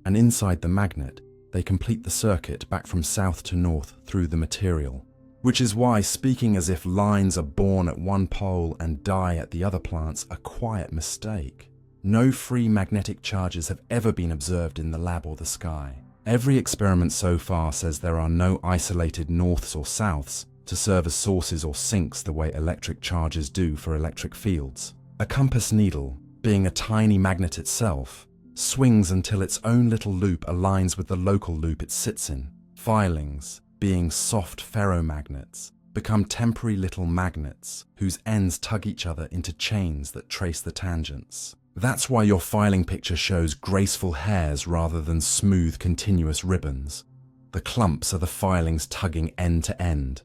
A: And inside the magnet, they complete the circuit back from south to north through the material. Which is why speaking as if lines are born at one pole and die at the other plant's a quiet mistake. No free magnetic charges have ever been observed in the lab or the sky. Every experiment so far says there are no isolated norths or souths to serve as sources or sinks the way electric charges do for electric fields. A compass needle, being a tiny magnet itself, swings until its own little loop aligns with the local loop it sits in. Filings, being soft ferromagnets, become temporary little magnets whose ends tug each other into chains that trace the tangents. That's why your filing picture shows graceful hairs rather than smooth continuous ribbons. The clumps are the filings tugging end to end,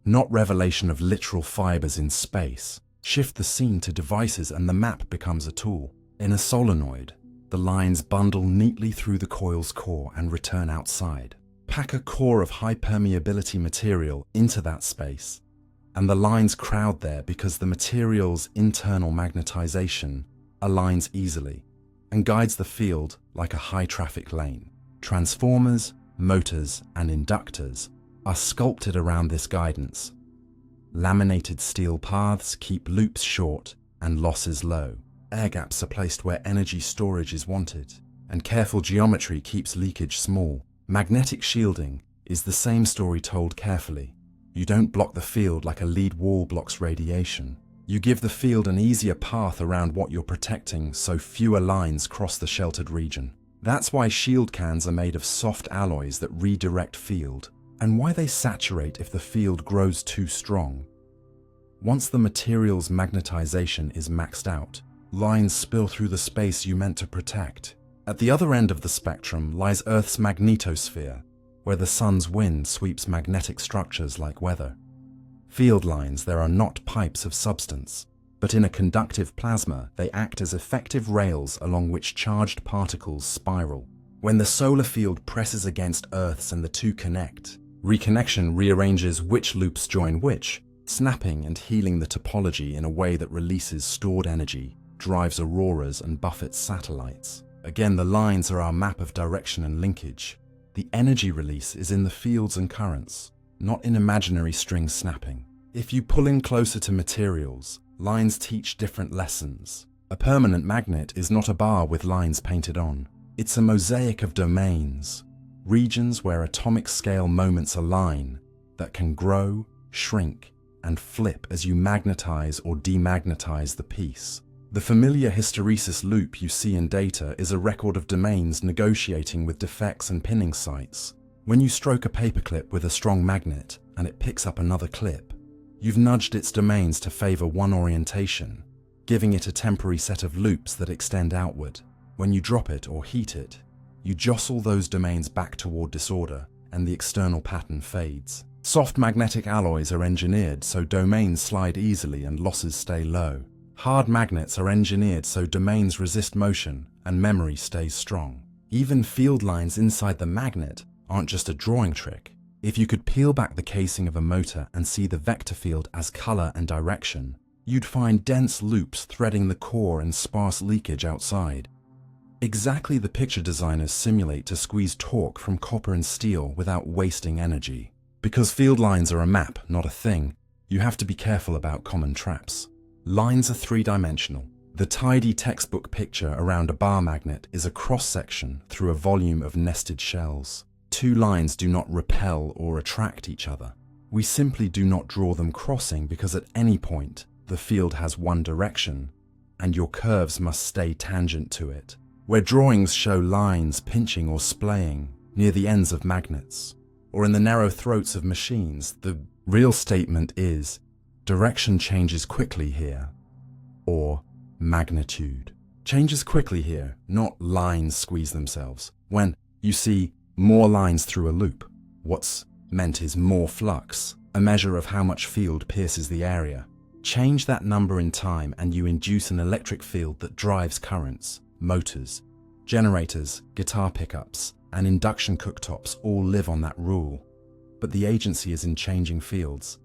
A: not revelation of literal fibers in space. Shift the scene to devices and the map becomes a tool. In a solenoid, the lines bundle neatly through the coil's core and return outside. Pack a core of high permeability material into that space, and the lines crowd there because the material's internal magnetization aligns easily and guides the field like a high-traffic lane. Transformers, motors, and inductors are sculpted around this guidance. Laminated steel paths keep loops short and losses low. Air gaps are placed where energy storage is wanted, and careful geometry keeps leakage small. Magnetic shielding is the same story told carefully. You don't block the field like a lead wall blocks radiation. You give the field an easier path around what you're protecting so fewer lines cross the sheltered region. That's why shield cans are made of soft alloys that redirect field, and why they saturate if the field grows too strong. Once the material's magnetization is maxed out, lines spill through the space you meant to protect. At the other end of the spectrum lies Earth's magnetosphere, where the sun's wind sweeps magnetic structures like weather. Field lines there are not pipes of substance, but in a conductive plasma they act as effective rails along which charged particles spiral. When the solar field presses against Earth's and the two connect, reconnection rearranges which loops join which, snapping and healing the topology in a way that releases stored energy, drives auroras and buffets satellites. Again, the lines are our map of direction and linkage. The energy release is in the fields and currents, not in imaginary string snapping. If you pull in closer to materials, lines teach different lessons. A permanent magnet is not a bar with lines painted on. It's a mosaic of domains, regions where atomic scale moments align that can grow, shrink, and flip as you magnetize or demagnetize the piece. The familiar hysteresis loop you see in data is a record of domains negotiating with defects and pinning sites. When you stroke a paperclip with a strong magnet and it picks up another clip, you've nudged its domains to favor one orientation, giving it a temporary set of loops that extend outward. When you drop it or heat it, you jostle those domains back toward disorder and the external pattern fades. Soft magnetic alloys are engineered so domains slide easily and losses stay low. Hard magnets are engineered so domains resist motion and memory stays strong. Even field lines inside the magnet aren't just a drawing trick. If you could peel back the casing of a motor and see the vector field as color and direction, you'd find dense loops threading the core and sparse leakage outside. Exactly the picture designers simulate to squeeze torque from copper and steel without wasting energy. Because field lines are a map, not a thing, you have to be careful about common traps. Lines are three-dimensional. The tidy textbook picture around a bar magnet is a cross-section through a volume of nested shells. Two lines do not repel or attract each other. We simply do not draw them crossing because at any point, the field has one direction, and your curves must stay tangent to it. Where drawings show lines pinching or splaying near the ends of magnets, or in the narrow throats of machines, the real statement is, direction changes quickly here, or magnitude changes quickly here, not lines squeeze themselves. When you see more lines through a loop, what's meant is more flux, a measure of how much field pierces the area. Change that number in time and you induce an electric field that drives currents, motors, generators, guitar pickups, and induction cooktops all live on that rule. But the agency is in changing fields,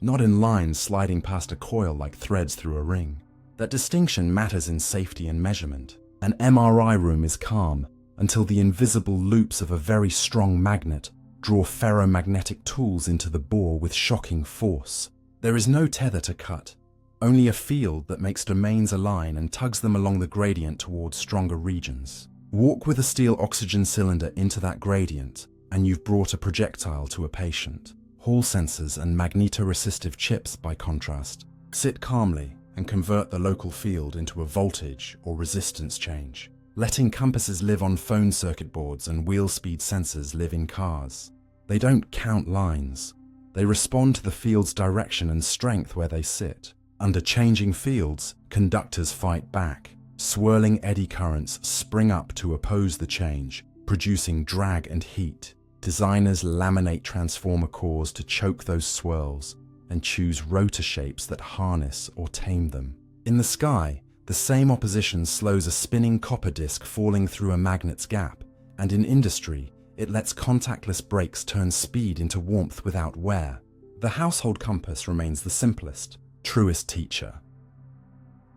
A: not in lines sliding past a coil like threads through a ring. That distinction matters in safety and measurement. An MRI room is calm until the invisible loops of a very strong magnet draw ferromagnetic tools into the bore with shocking force. There is no tether to cut, only a field that makes domains align and tugs them along the gradient towards stronger regions. Walk with a steel oxygen cylinder into that gradient, and you've brought a projectile to a patient. Hall sensors and magnetoresistive chips, by contrast, sit calmly and convert the local field into a voltage or resistance change, letting compasses live on phone circuit boards and wheel speed sensors live in cars. They don't count lines. They respond to the field's direction and strength where they sit. Under changing fields, conductors fight back. Swirling eddy currents spring up to oppose the change, producing drag and heat. Designers laminate transformer cores to choke those swirls and choose rotor shapes that harness or tame them. In the sky, the same opposition slows a spinning copper disc falling through a magnet's gap, and in industry, it lets contactless brakes turn speed into warmth without wear. The household compass remains the simplest, truest teacher.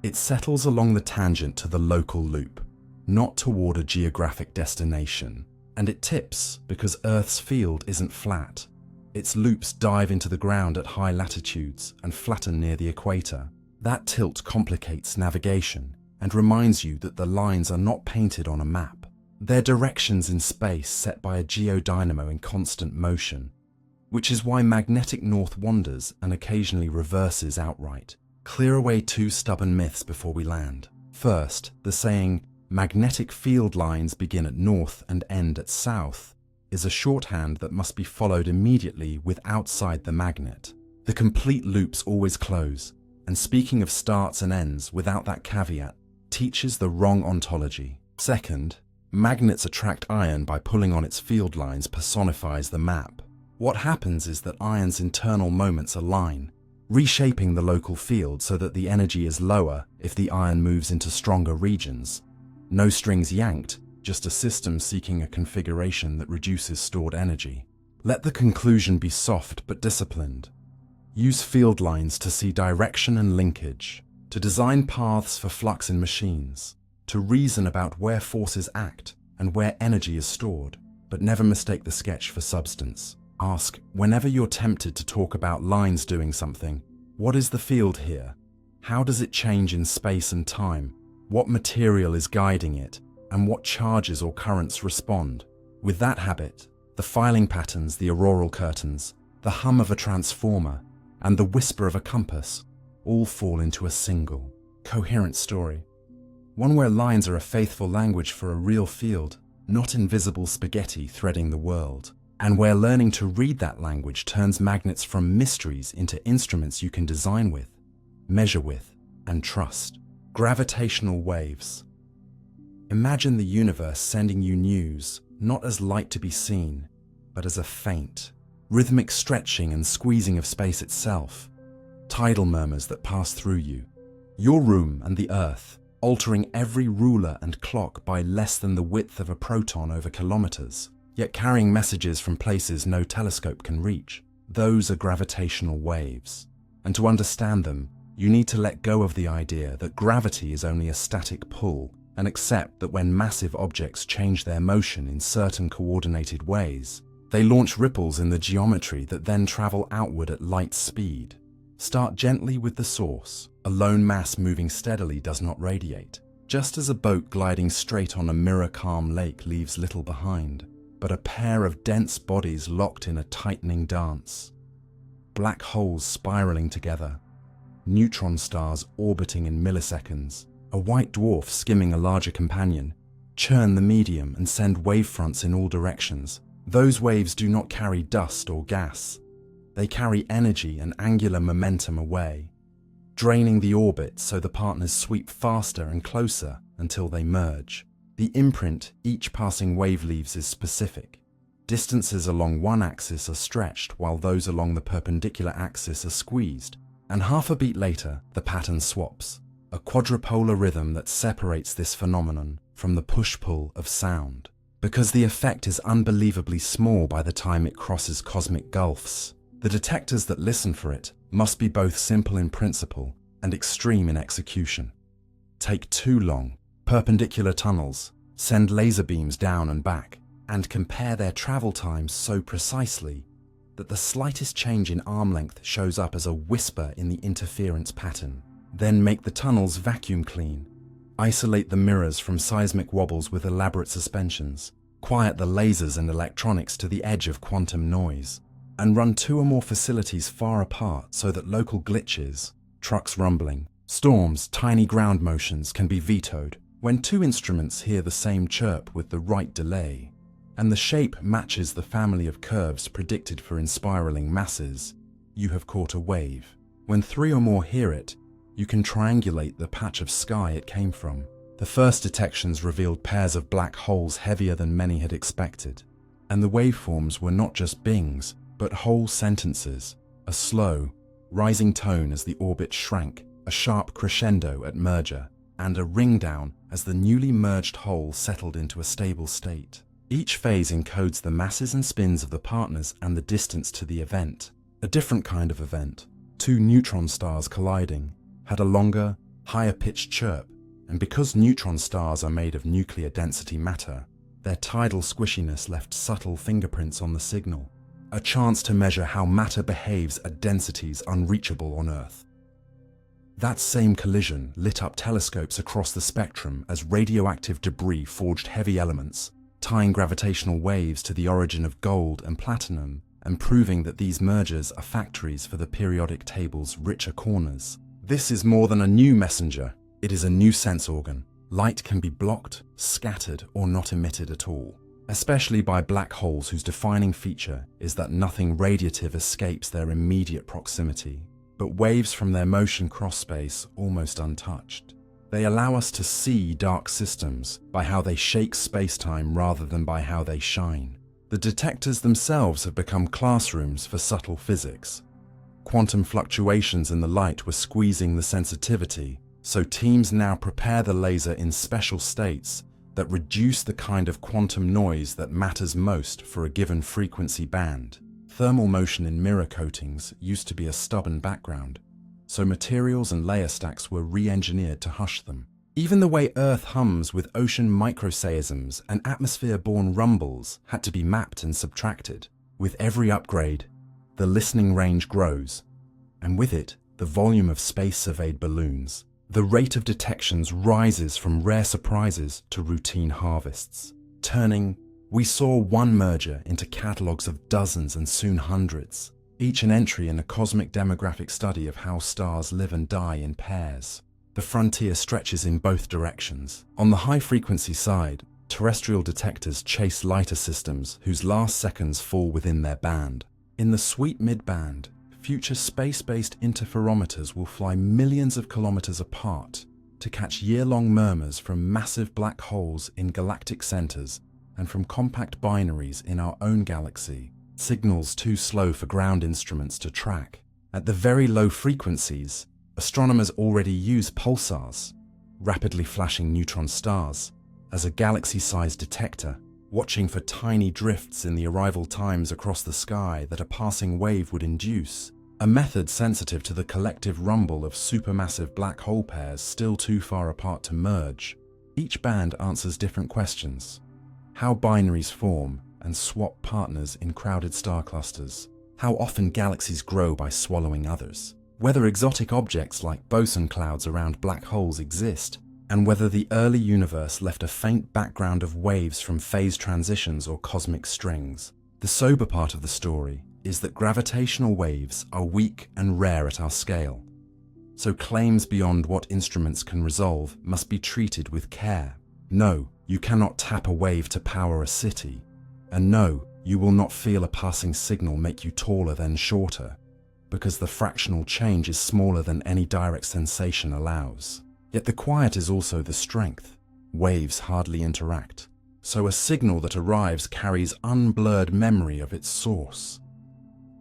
A: It settles along the tangent to the local loop, not toward a geographic destination. And it tips because Earth's field isn't flat. Its loops dive into the ground at high latitudes and flatten near the equator. That tilt complicates navigation and reminds you that the lines are not painted on a map. They're directions in space set by a geodynamo in constant motion, which is why magnetic north wanders and occasionally reverses outright. Clear away two stubborn myths before we land. First, the saying, magnetic field lines begin at north and end at south, is a shorthand that must be followed immediately with outside the magnet. The complete loops always close, and speaking of starts and ends without that caveat teaches the wrong ontology. Second, magnets attract iron by pulling on its field lines personifies the map. What happens is that iron's internal moments align, reshaping the local field so that the energy is lower if the iron moves into stronger regions. No strings yanked, just a system seeking a configuration that reduces stored energy. Let the conclusion be soft but disciplined. Use field lines to see direction and linkage, to design paths for flux in machines, to reason about where forces act and where energy is stored, but never mistake the sketch for substance. Ask, whenever you're tempted to talk about lines doing something, what is the field here? How does it change in space and time? What material is guiding it? And what charges or currents respond? With that habit, the filing patterns, the auroral curtains, the hum of a transformer, and the whisper of a compass all fall into a single, coherent story. One where lines are a faithful language for a real field, not invisible spaghetti threading the world. And where learning to read that language turns magnets from mysteries into instruments you can design with, measure with, and trust. Gravitational waves. Imagine the universe sending you news, not as light to be seen, but as a faint, rhythmic stretching and squeezing of space itself, tidal murmurs that pass through you, your room and the Earth, altering every ruler and clock by less than the width of a proton over kilometers, yet carrying messages from places no telescope can reach. Those are gravitational waves. And to understand them, you need to let go of the idea that gravity is only a static pull and accept that when massive objects change their motion in certain coordinated ways, they launch ripples in the geometry that then travel outward at light speed. Start gently with the source. A lone mass moving steadily does not radiate, just as a boat gliding straight on a mirror-calm lake leaves little behind, but a pair of dense bodies locked in a tightening dance. black holes spiraling together, neutron stars orbiting in milliseconds, a white dwarf skimming a larger companion, churn the medium and send wavefronts in all directions. Those waves do not carry dust or gas. They carry energy and angular momentum away, draining the orbit so the partners sweep faster and closer until they merge. The imprint each passing wave leaves is specific. Distances along one axis are stretched while those along the perpendicular axis are squeezed, and half a beat later, the pattern swaps, a quadrupolar rhythm that separates this phenomenon from the push-pull of sound. Because the effect is unbelievably small by the time it crosses cosmic gulfs, the detectors that listen for it must be both simple in principle and extreme in execution. Take too long, perpendicular tunnels, send laser beams down and back, and compare their travel times so precisely that the slightest change in arm length shows up as a whisper in the interference pattern. Then make the tunnels vacuum clean, isolate the mirrors from seismic wobbles with elaborate suspensions, quiet the lasers and electronics to the edge of quantum noise, and run 2 or more facilities far apart so that local glitches, trucks rumbling, storms, tiny ground motions can be vetoed when 2 instruments hear the same chirp with the right delay, and the shape matches the family of curves predicted for inspiraling masses. You have caught a wave. When 3 or more hear it, you can triangulate the patch of sky it came from. The first detections revealed pairs of black holes heavier than many had expected, and the waveforms were not just bings, but whole sentences, a slow, rising tone as the orbit shrank, a sharp crescendo at merger, and a ring down as the newly merged whole settled into a stable state. Each phase encodes the masses and spins of the partners and the distance to the event. A different kind of event, 2 neutron stars colliding, had a longer, higher-pitched chirp, and because neutron stars are made of nuclear density matter, their tidal squishiness left subtle fingerprints on the signal, a chance to measure how matter behaves at densities unreachable on Earth. That same collision lit up telescopes across the spectrum as radioactive debris forged heavy elements, tying gravitational waves to the origin of gold and platinum, and proving that these mergers are factories for the periodic table's richer corners. This is more than a new messenger, it is a new sense organ. Light can be blocked, scattered, or not emitted at all, especially by black holes whose defining feature is that nothing radiative escapes their immediate proximity, but waves from their motion cross space almost untouched. They allow us to see dark systems by how they shake spacetime rather than by how they shine. The detectors themselves have become classrooms for subtle physics. Quantum fluctuations in the light were squeezing the sensitivity, so teams now prepare the laser in special states that reduce the kind of quantum noise that matters most for a given frequency band. Thermal motion in mirror coatings used to be a stubborn background, so materials and layer stacks were re-engineered to hush them. Even the way Earth hums with ocean microseisms and atmosphere-borne rumbles had to be mapped and subtracted. With every upgrade, the listening range grows, and with it, the volume of space-surveyed balloons. The rate of detections rises from rare surprises to routine harvests. Turning, we saw one merger into catalogues of dozens and soon hundreds, each an entry in a cosmic demographic study of how stars live and die in pairs. The frontier stretches in both directions. On the high-frequency side, terrestrial detectors chase lighter systems whose last seconds fall within their band. In the sweet mid-band, future space-based interferometers will fly millions of kilometers apart to catch year-long murmurs from massive black holes in galactic centers and from compact binaries in our own galaxy, signals too slow for ground instruments to track. At the very low frequencies, astronomers already use pulsars, rapidly flashing neutron stars, as a galaxy-sized detector, watching for tiny drifts in the arrival times across the sky that a passing wave would induce, a method sensitive to the collective rumble of supermassive black hole pairs still too far apart to merge. Each band answers different questions: how binaries form and swap partners in crowded star clusters, how often galaxies grow by swallowing others, whether exotic objects like boson clouds around black holes exist, and whether the early universe left a faint background of waves from phase transitions or cosmic strings. The sober part of the story is that gravitational waves are weak and rare at our scale. So claims beyond what instruments can resolve must be treated with care. No, you cannot tap a wave to power a city. And no, you will not feel a passing signal make you taller then shorter, because the fractional change is smaller than any direct sensation allows. Yet the quiet is also the strength. Waves hardly interact, so a signal that arrives carries unblurred memory of its source.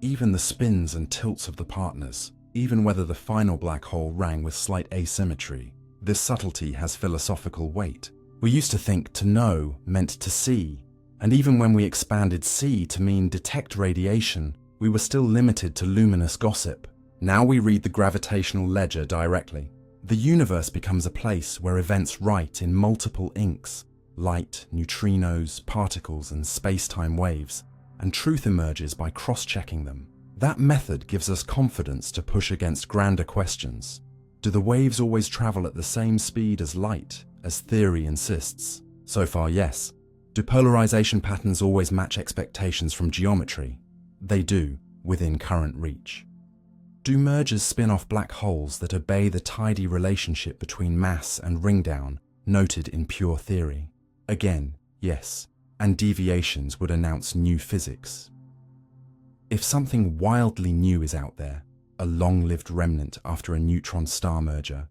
A: Even the spins and tilts of the partners, even whether the final black hole rang with slight asymmetry, this subtlety has philosophical weight. We used to think to know meant to see, and even when we expanded see to mean detect radiation, we were still limited to luminous gossip. Now we read the gravitational ledger directly. The universe becomes a place where events write in multiple inks, light, neutrinos, particles, and space-time waves, and truth emerges by cross-checking them. That method gives us confidence to push against grander questions. Do the waves always travel at the same speed as light, as theory insists? So far, yes. Do polarization patterns always match expectations from geometry? They do, within current reach. Do mergers spin off black holes that obey the tidy relationship between mass and ringdown, noted in pure theory? Again, yes, and deviations would announce new physics. If something wildly new is out there, a long-lived remnant after a neutron star merger,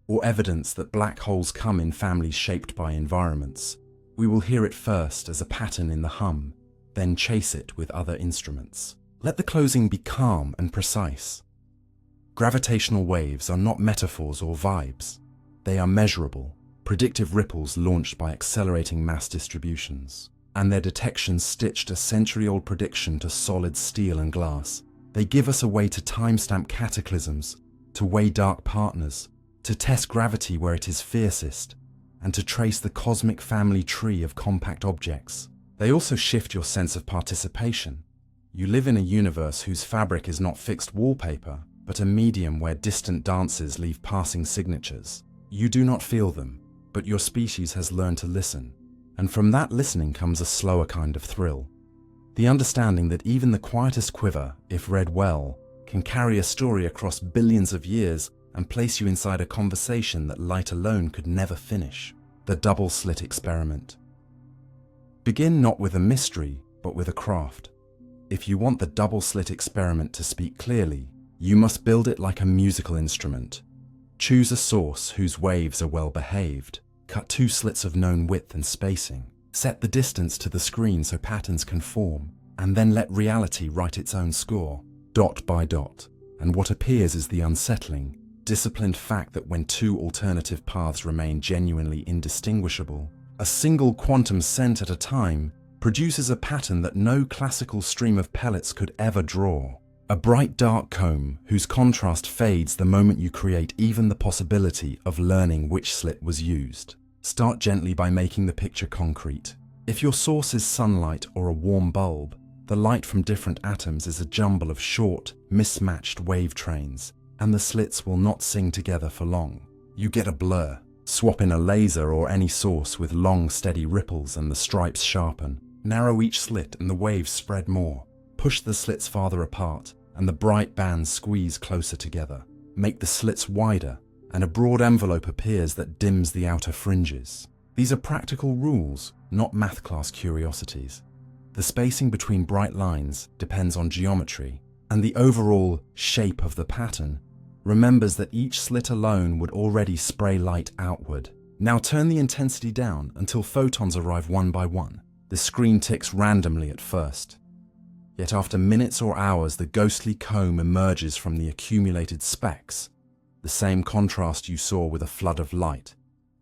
A: or evidence that black holes come in families shaped by environments, we will hear it first as a pattern in the hum, then chase it with other instruments. Let the closing be calm and precise. Gravitational waves are not metaphors or vibes. They are measurable, predictive ripples launched by accelerating mass distributions, and their detection stitched a century-old prediction to solid steel and glass. They give us a way to timestamp cataclysms, to weigh dark partners, to test gravity where it is fiercest, and to trace the cosmic family tree of compact objects. They also shift your sense of participation. You live in a universe whose fabric is not fixed wallpaper, but a medium where distant dances leave passing signatures. You do not feel them, but your species has learned to listen. And from that listening comes a slower kind of thrill. The understanding that even the quietest quiver, if read well, can carry a story across billions of years and place you inside a conversation that light alone could never finish. The Double-Slit Experiment. Begin not with a mystery, but with a craft. If you want the Double-Slit Experiment to speak clearly, you must build it like a musical instrument. Choose a source whose waves are well behaved. Cut 2 slits of known width and spacing. Set the distance to the screen so patterns can form, and then let reality write its own score, dot by dot. And what appears is the unsettling, disciplined fact that when 2 alternative paths remain genuinely indistinguishable, a single quantum cent at a time produces a pattern that no classical stream of pellets could ever draw. A bright dark comb whose contrast fades the moment you create even the possibility of learning which slit was used. Start gently by making the picture concrete. If your source is sunlight or a warm bulb, the light from different atoms is a jumble of short, mismatched wave trains, and the slits will not sing together for long. You get a blur. Swap in a laser or any source with long, steady ripples and the stripes sharpen. Narrow each slit and the waves spread more. Push the slits farther apart and the bright bands squeeze closer together. Make the slits wider and a broad envelope appears that dims the outer fringes. These are practical rules, not math class curiosities. The spacing between bright lines depends on geometry, and the overall shape of the pattern remembers that each slit alone would already spray light outward. Now turn the intensity down until photons arrive one by one. The screen ticks randomly at first. Yet after minutes or hours, the ghostly comb emerges from the accumulated specks, the same contrast you saw with a flood of light,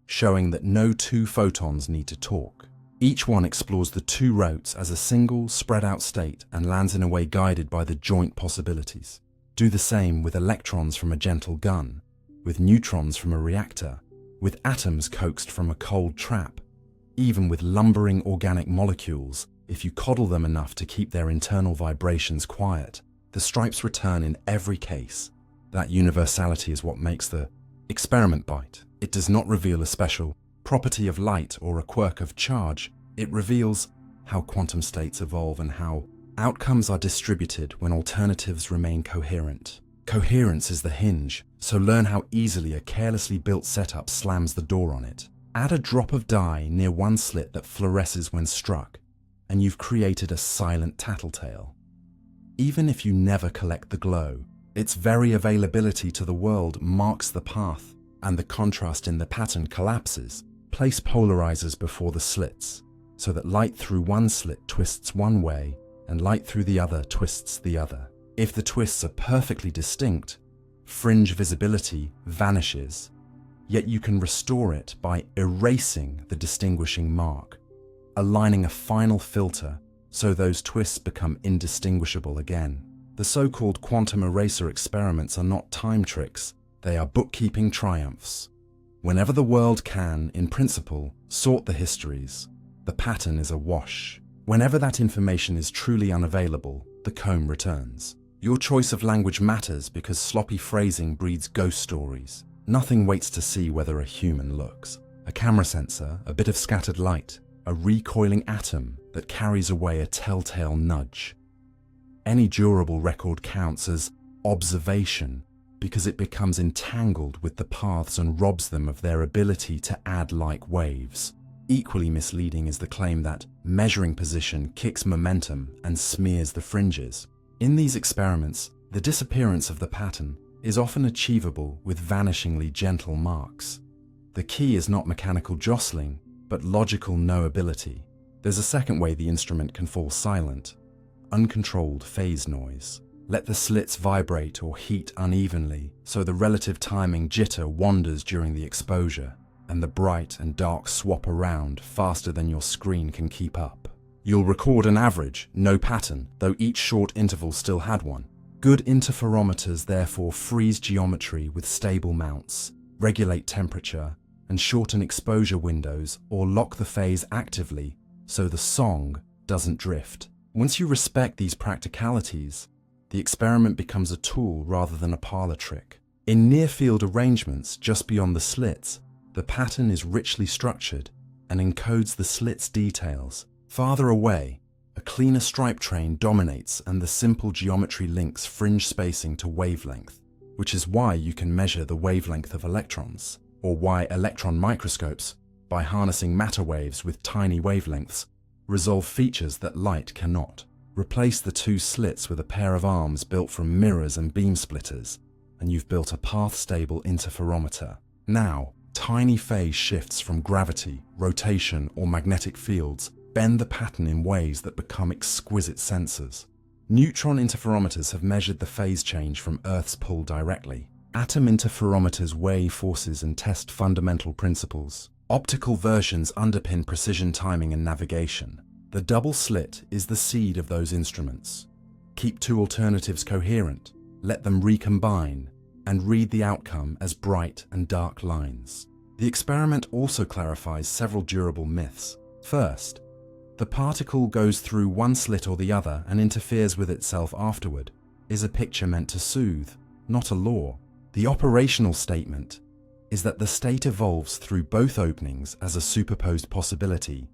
A: showing that no 2 photons need to talk. Each one explores the 2 routes as a single, spread-out state and lands in a way guided by the joint possibilities. Do the same with electrons from a gentle gun, with neutrons from a reactor, with atoms coaxed from a cold trap, even with lumbering organic molecules. If you coddle them enough to keep their internal vibrations quiet, the stripes return in every case. That universality is what makes the experiment bite. It does not reveal a special property of light or a quirk of charge. It reveals how quantum states evolve and how Outcomes are distributed when alternatives remain coherent. Coherence is the hinge, so learn how easily a carelessly built setup slams the door on it. Add a drop of dye near one slit that fluoresces when struck, and you've created a silent tattletale. Even if you never collect the glow, its very availability to the world marks the path, and the contrast in the pattern collapses. Place polarizers before the slits, so that light through one slit twists one way, and light through the other twists the other. If the twists are perfectly distinct, fringe visibility vanishes, yet you can restore it by erasing the distinguishing mark, aligning a final filter so those twists become indistinguishable again. The so-called quantum eraser experiments are not time tricks, they are bookkeeping triumphs. Whenever the world can, in principle, sort the histories, the pattern is awash. Whenever that information is truly unavailable, the comb returns. Your choice of language matters because sloppy phrasing breeds ghost stories. Nothing waits to see whether a human looks. A camera sensor, a bit of scattered light, a recoiling atom that carries away a telltale nudge. Any durable record counts as observation because it becomes entangled with the paths and robs them of their ability to add like waves. Equally misleading is the claim that measuring position kicks momentum and smears the fringes. In these experiments, the disappearance of the pattern is often achievable with vanishingly gentle marks. The key is not mechanical jostling, but logical knowability. There's a second way the instrument can fall silent: uncontrolled phase noise. Let the slits vibrate or heat unevenly, so the relative timing jitter wanders during the exposure, and the bright and dark swap around faster than your screen can keep up. You'll record an average, no pattern, though each short interval still had one. Good interferometers therefore freeze geometry with stable mounts, regulate temperature, and shorten exposure windows or lock the phase actively so the song doesn't drift. Once you respect these practicalities, the experiment becomes a tool rather than a parlor trick. In near-field arrangements just beyond the slits, the pattern is richly structured and encodes the slit's details. Farther away, a cleaner stripe train dominates and the simple geometry links fringe spacing to wavelength, which is why you can measure the wavelength of electrons, or why electron microscopes, by harnessing matter waves with tiny wavelengths, resolve features that light cannot. Replace the two slits with a pair of arms built from mirrors and beam splitters, and you've built a path-stable interferometer. Now, tiny phase shifts from gravity, rotation, or magnetic fields bend the pattern in ways that become exquisite sensors. Neutron interferometers have measured the phase change from Earth's pull directly. Atom interferometers weigh forces and test fundamental principles. Optical versions underpin precision timing and navigation. The double slit is the seed of those instruments. Keep two alternatives coherent, let them recombine, and read the outcome as bright and dark lines. The experiment also clarifies several durable myths. First, the particle goes through one slit or the other and interferes with itself afterward is a picture meant to soothe, not a law. The operational statement is that the state evolves through both openings as a superposed possibility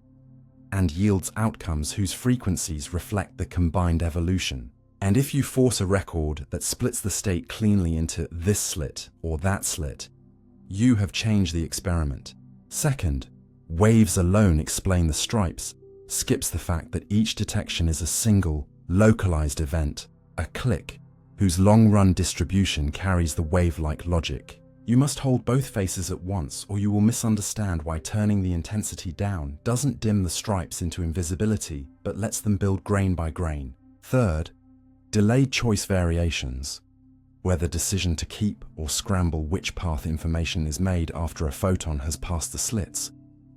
A: and yields outcomes whose frequencies reflect the combined evolution. And if you force a record that splits the state cleanly into this slit or that slit, you have changed the experiment. Second, waves alone explain the stripes, skips the fact that each detection is a single, localized event, a click, whose long-run distribution carries the wave-like logic. You must hold both faces at once or you will misunderstand why turning the intensity down doesn't dim the stripes into invisibility, but lets them build grain by grain. Third, delayed choice variations, where the decision to keep or scramble which path information is made after a photon has passed the slits,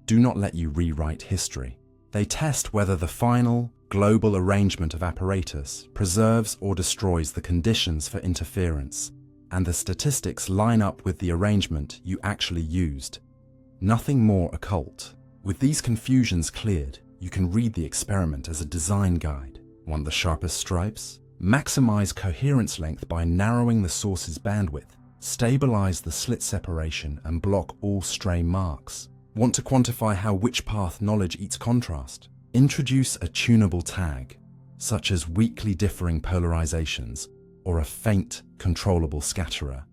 A: do not let you rewrite history. They test whether the final, global arrangement of apparatus preserves or destroys the conditions for interference, and the statistics line up with the arrangement you actually used. Nothing more occult. With these confusions cleared, you can read the experiment as a design guide. Want the sharpest stripes? Maximize coherence length by narrowing the source's bandwidth, stabilize the slit separation, and block all stray marks. Want to quantify how which path knowledge eats contrast? Introduce a tunable tag. such as weakly differing polarizations or a faint, controllable scatterer.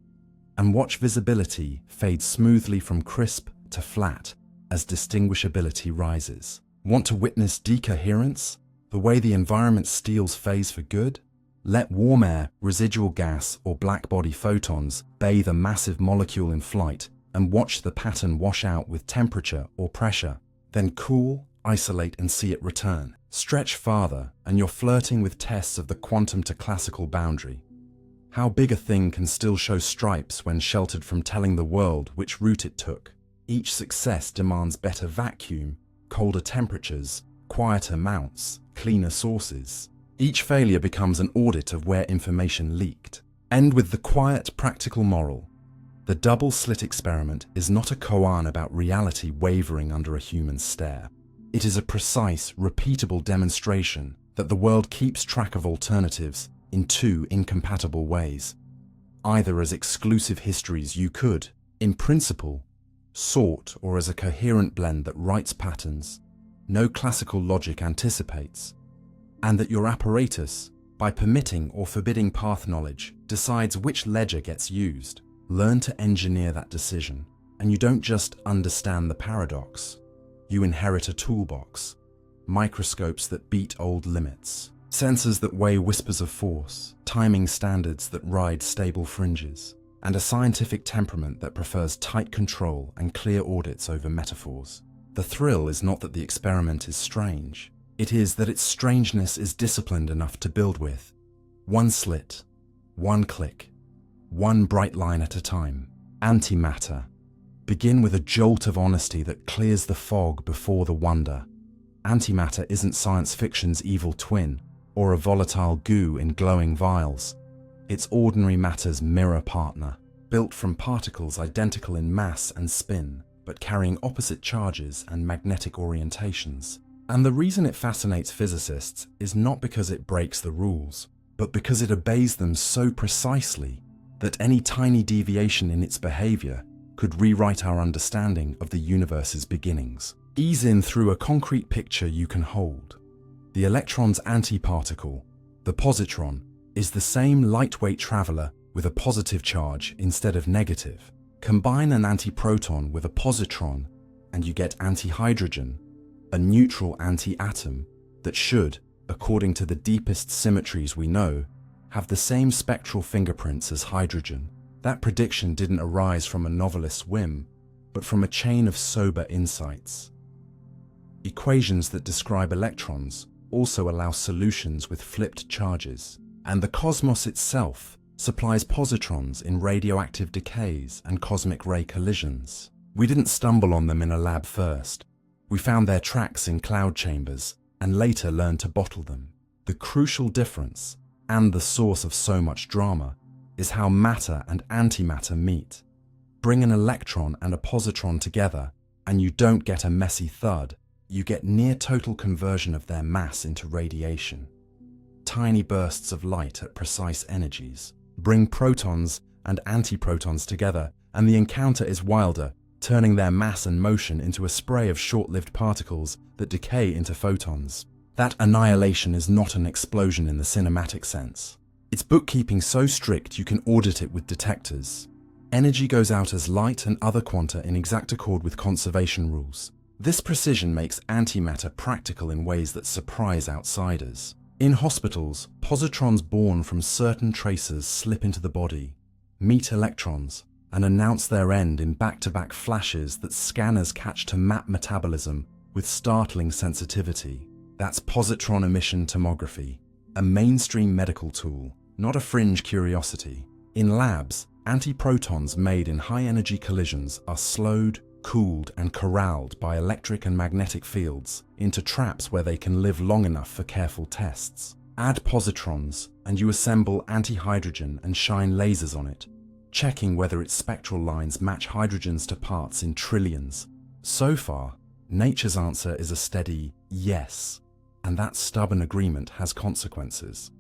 A: And watch visibility fade smoothly from crisp to flat as distinguishability rises. Want to witness decoherence? The way the environment steals phase for good? Let warm air, residual gas, or blackbody photons bathe a massive molecule in flight and watch the pattern wash out with temperature or pressure. Then cool, isolate, and see it return. Stretch farther, and you're flirting with tests of the quantum to classical boundary. How big a thing can still show stripes when sheltered from telling the world which route it took? Each success demands better vacuum, colder temperatures, quieter mounts, cleaner sources. Each failure becomes an audit of where information leaked. End with the quiet, practical moral. The double-slit experiment is not a koan about reality wavering under a human stare. It is a precise, repeatable demonstration that the world keeps track of alternatives in two incompatible ways. Either as exclusive histories you could, in principle, sort, or as a coherent blend that writes patterns no classical logic anticipates, and that your apparatus, by permitting or forbidding path knowledge, decides which ledger gets used. Learn to engineer that decision, and you don't just understand the paradox. You inherit a toolbox, microscopes that beat old limits, sensors that weigh whispers of force, timing standards that ride stable fringes, and a scientific temperament that prefers tight control and clear audits over metaphors. The thrill is not that the experiment is strange. It is that its strangeness is disciplined enough to build with. One slit, one click, one bright line at a time. Antimatter. Begin with a jolt of honesty that clears the fog before the wonder. Antimatter isn't science fiction's evil twin, or a volatile goo in glowing vials. It's ordinary matter's mirror partner, built from particles identical in mass and spin, but carrying opposite charges and magnetic orientations. And the reason it fascinates physicists is not because it breaks the rules, but because it obeys them so precisely that any tiny deviation in its behavior could rewrite our understanding of the universe's beginnings. Ease in through a concrete picture you can hold. The electron's antiparticle, the positron, is the same lightweight traveler with a positive charge instead of negative. Combine an antiproton with a positron and you get antihydrogen, a neutral anti-atom that should, according to the deepest symmetries we know, have the same spectral fingerprints as hydrogen. That prediction didn't arise from a novelist's whim, but from a chain of sober insights. Equations that describe electrons also allow solutions with flipped charges, and the cosmos itself supplies positrons in radioactive decays and cosmic ray collisions. We didn't stumble on them in a lab first. We found their tracks in cloud chambers and later learned to bottle them. The crucial difference, and the source of so much drama, is how matter and antimatter meet. Bring an electron and a positron together and you don't get a messy thud. You get near total conversion of their mass into radiation. Tiny bursts of light at precise energies. Bring protons and antiprotons together and the encounter is wilder, turning their mass and motion into a spray of short-lived particles that decay into photons. That annihilation is not an explosion in the cinematic sense. It's bookkeeping so strict you can audit it with detectors. Energy goes out as light and other quanta in exact accord with conservation rules. This precision makes antimatter practical in ways that surprise outsiders. In hospitals, positrons born from certain tracers slip into the body, meet electrons, and announce their end in back-to-back flashes that scanners catch to map metabolism with startling sensitivity. That's positron emission tomography, a mainstream medical tool, not a fringe curiosity. In labs, antiprotons made in high-energy collisions are slowed, cooled, and corralled by electric and magnetic fields into traps where they can live long enough for careful tests. Add positrons, and you assemble antihydrogen and shine lasers on it, checking whether its spectral lines match hydrogens to parts in trillions. So far, nature's answer is a steady yes, and that stubborn agreement has consequences.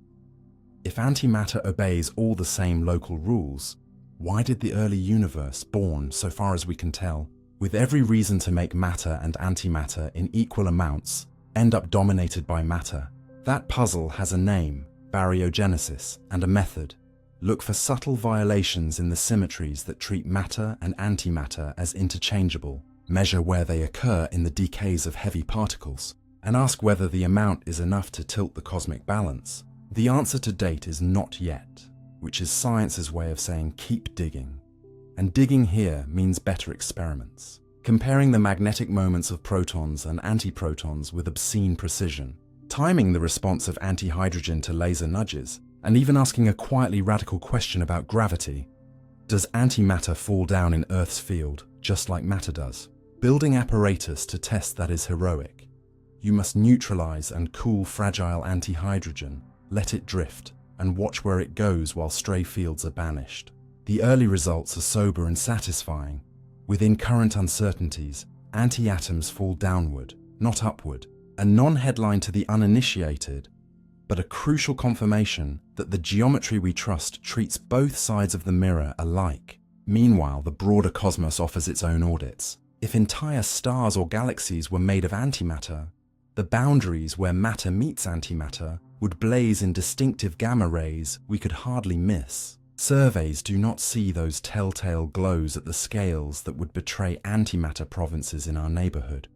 A: If antimatter obeys all the same local rules, why did the early universe, born, so far as we can tell, with every reason to make matter and antimatter in equal amounts, end up dominated by matter? That puzzle has a name, baryogenesis, and a method. Look for subtle violations in the symmetries that treat matter and antimatter as interchangeable, measure where they occur in the decays of heavy particles, and ask whether the amount is enough to tilt the cosmic balance. The answer to date is not yet, which is science's way of saying keep digging. And digging here means better experiments. Comparing the magnetic moments of protons and antiprotons with obscene precision, timing the response of antihydrogen to laser nudges, and even asking a quietly radical question about gravity. Does antimatter fall down in Earth's field, just like matter does? Building apparatus to test that is heroic. You must neutralize and cool fragile antihydrogen, let it drift, and watch where it goes while stray fields are banished. The early results are sober and satisfying. Within current uncertainties, anti-atoms fall downward, not upward, a non-headline to the uninitiated, but a crucial confirmation that the geometry we trust treats both sides of the mirror alike. Meanwhile, the broader cosmos offers its own audits. If entire stars or galaxies were made of antimatter, the boundaries where matter meets antimatter would blaze in distinctive gamma rays we could hardly miss. Surveys do not see those telltale glows at the scales that would betray antimatter provinces in our neighborhood,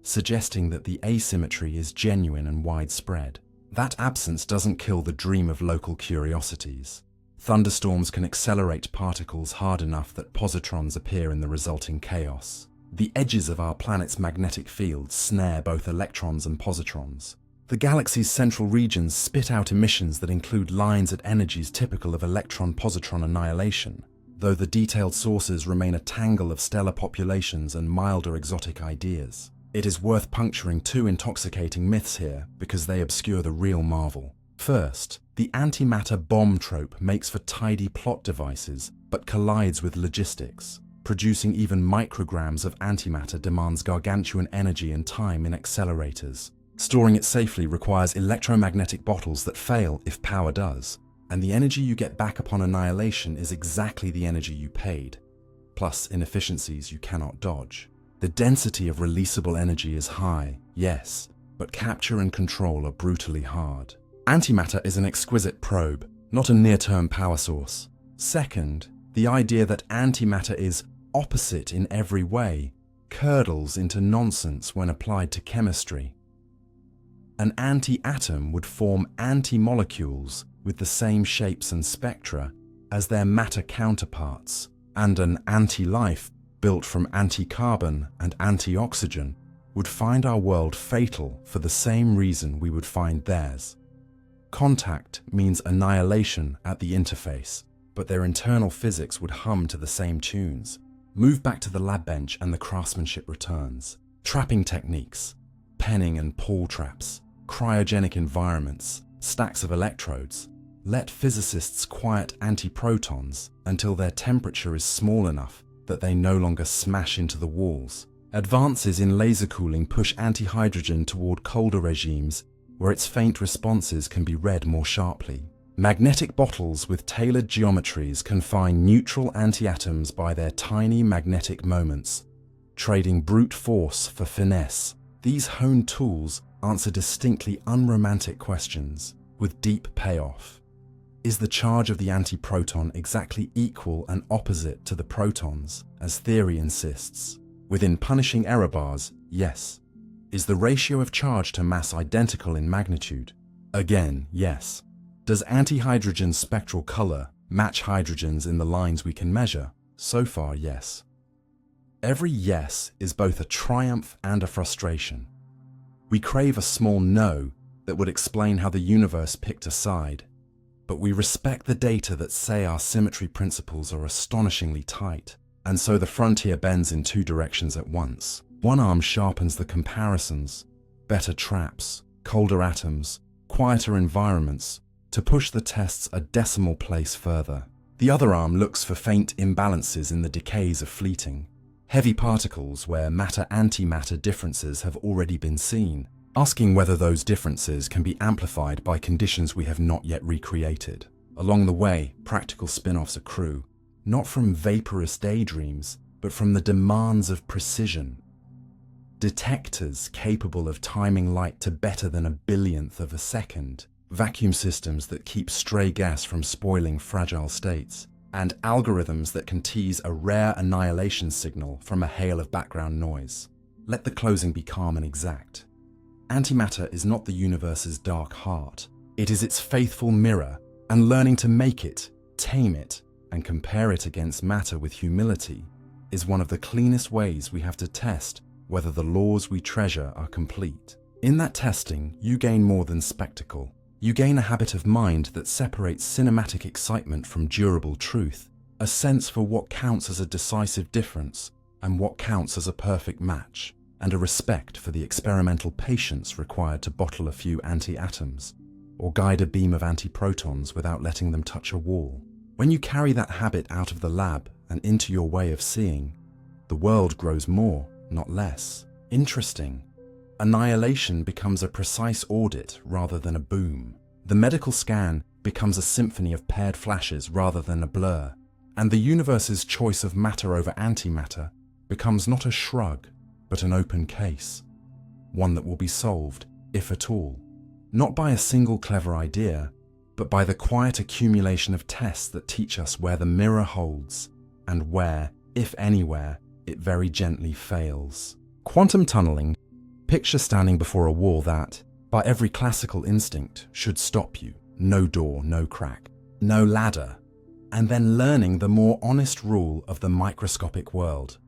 A: suggesting that the asymmetry is genuine and widespread. That absence doesn't kill the dream of local curiosities. Thunderstorms can accelerate particles hard enough that positrons appear in the resulting chaos. The edges of our planet's magnetic field snare both electrons and positrons. The galaxy's central regions spit out emissions that include lines at energies typical of electron-positron annihilation, though the detailed sources remain a tangle of stellar populations and milder exotic ideas. It is worth puncturing two intoxicating myths here because they obscure the real marvel. First, the antimatter bomb trope makes for tidy plot devices, but collides with logistics. Producing even micrograms of antimatter demands gargantuan energy and time in accelerators. Storing it safely requires electromagnetic bottles that fail if power does, and the energy you get back upon annihilation is exactly the energy you paid, plus inefficiencies you cannot dodge. The density of releasable energy is high, yes, but capture and control are brutally hard. Antimatter is an exquisite probe, not a near-term power source. Second, the idea that antimatter is opposite in every way curdles into nonsense when applied to chemistry. An anti-atom would form anti-molecules with the same shapes and spectra as their matter counterparts, and an anti-life built from anti-carbon and anti-oxygen would find our world fatal for the same reason we would find theirs. Contact means annihilation at the interface, but their internal physics would hum to the same tunes. Move back to the lab bench and the craftsmanship returns. Trapping techniques, penning and Paul traps, cryogenic environments, stacks of electrodes. Let physicists quiet antiprotons until their temperature is small enough that they no longer smash into the walls. Advances in laser cooling push antihydrogen toward colder regimes where its faint responses can be read more sharply. Magnetic bottles with tailored geometries confine neutral antiatoms by their tiny magnetic moments, trading brute force for finesse. These honed tools answer distinctly unromantic questions with deep payoff. Is the charge of the antiproton exactly equal and opposite to the protons, as theory insists? Within punishing error bars, yes. Is the ratio of charge to mass identical in magnitude? Again, yes. Does antihydrogen's spectral color match hydrogen's in the lines we can measure? So far, yes. Every yes is both a triumph and a frustration. We crave a small no that would explain how the universe picked a side, but we respect the data that say our symmetry principles are astonishingly tight, and so the frontier bends in two directions at once. One arm sharpens the comparisons, better traps, colder atoms, quieter environments, to push the tests a decimal place further. The other arm looks for faint imbalances in the decays of fleeting, heavy particles where matter-antimatter differences have already been seen, asking whether those differences can be amplified by conditions we have not yet recreated. Along the way, practical spin-offs accrue, not from vaporous daydreams, but from the demands of precision. detectors capable of timing light to better than a billionth of a second, vacuum systems that keep stray gas from spoiling fragile states, and algorithms that can tease a rare annihilation signal from a hail of background noise. Let the closing be calm and exact. Antimatter is not the universe's dark heart. It is its faithful mirror, and learning to make it, tame it, and compare it against matter with humility is one of the cleanest ways we have to test whether the laws we treasure are complete. In that testing, you gain more than spectacle. You gain a habit of mind that separates cinematic excitement from durable truth, a sense for what counts as a decisive difference and what counts as a perfect match, and a respect for the experimental patience required to bottle a few anti-atoms, or guide a beam of antiprotons without letting them touch a wall. When you carry that habit out of the lab and into your way of seeing, the world grows more, not less. Interesting. Annihilation becomes a precise audit rather than a boom. The medical scan becomes a symphony of paired flashes rather than a blur. And the universe's choice of matter over antimatter becomes not a shrug, but an open case. One that will be solved, if at all. Not by a single clever idea, but by the quiet accumulation of tests that teach us where the mirror holds, and where, if anywhere, it very gently fails. Quantum tunneling. Picture standing before a wall that, by every classical instinct, should stop you. No door, no crack, no ladder. And then learning the more honest rule of the microscopic world.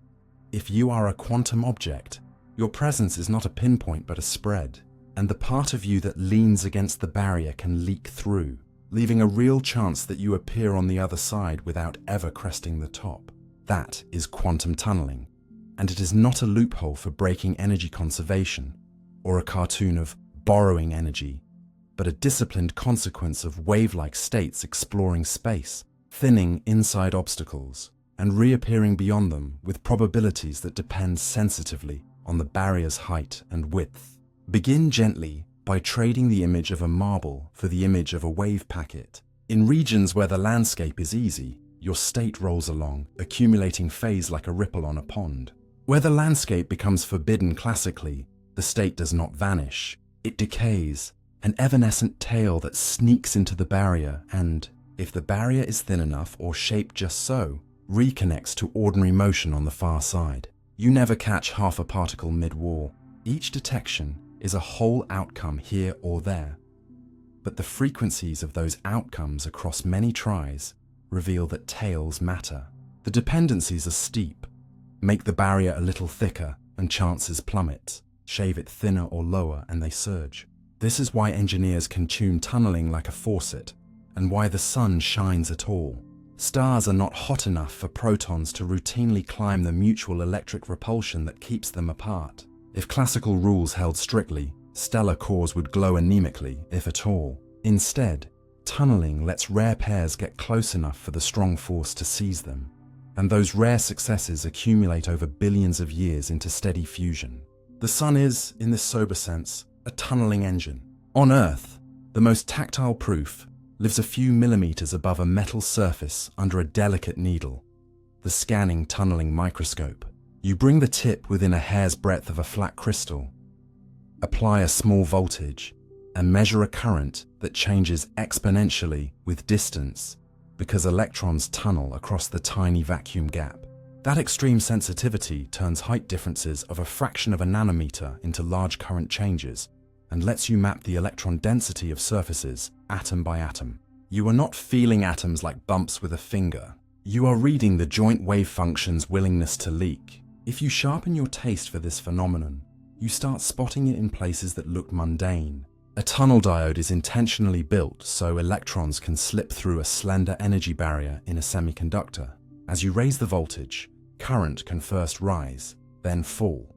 A: If you are a quantum object, your presence is not a pinpoint but a spread, and the part of you that leans against the barrier can leak through, leaving a real chance that you appear on the other side without ever cresting the top. That is quantum tunneling, and it is not a loophole for breaking energy conservation, or a cartoon of borrowing energy, but a disciplined consequence of wave-like states exploring space, thinning inside obstacles, and reappearing beyond them with probabilities that depend sensitively on the barrier's height and width. Begin gently by trading the image of a marble for the image of a wave packet. In regions where the landscape is easy, your state rolls along, accumulating phase like a ripple on a pond. Where the landscape becomes forbidden classically, the state does not vanish. It decays, an evanescent tail that sneaks into the barrier and, if the barrier is thin enough or shaped just so, reconnects to ordinary motion on the far side. You never catch half a particle mid-war. Each detection is a whole outcome here or there. But the frequencies of those outcomes across many tries reveal that tails matter. The dependencies are steep. Make the barrier a little thicker and chances plummet. Shave it thinner or lower and they surge. This is why engineers can tune tunneling like a faucet, and why the sun shines at all. Stars are not hot enough for protons to routinely climb the mutual electric repulsion that keeps them apart. If classical rules held strictly, stellar cores would glow anemically, if at all. Instead, tunneling lets rare pairs get close enough for the strong force to seize them, and those rare successes accumulate over billions of years into steady fusion. The sun is, in this sober sense, a tunneling engine. On Earth, the most tactile proof lives a few millimeters above a metal surface under a delicate needle, the scanning tunneling microscope. You bring the tip within a hair's breadth of a flat crystal, apply a small voltage, and measure a current that changes exponentially with distance because electrons tunnel across the tiny vacuum gap. That extreme sensitivity turns height differences of a fraction of a nanometer into large current changes and lets you map the electron density of surfaces atom by atom. You are not feeling atoms like bumps with a finger. You are reading the joint wave function's willingness to leak. If you sharpen your taste for this phenomenon, you start spotting it in places that look mundane. A tunnel diode is intentionally built so electrons can slip through a slender energy barrier in a semiconductor. As you raise the voltage, current can first rise, then fall.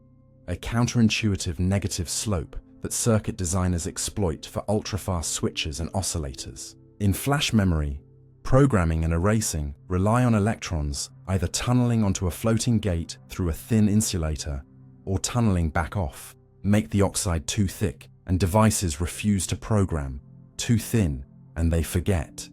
A: A counterintuitive negative slope that circuit designers exploit for ultra-fast switches and oscillators. In flash memory, programming and erasing rely on electrons either tunneling onto a floating gate through a thin insulator or tunneling back off. Make the oxide too thick and devices refuse to program, too thin and they forget.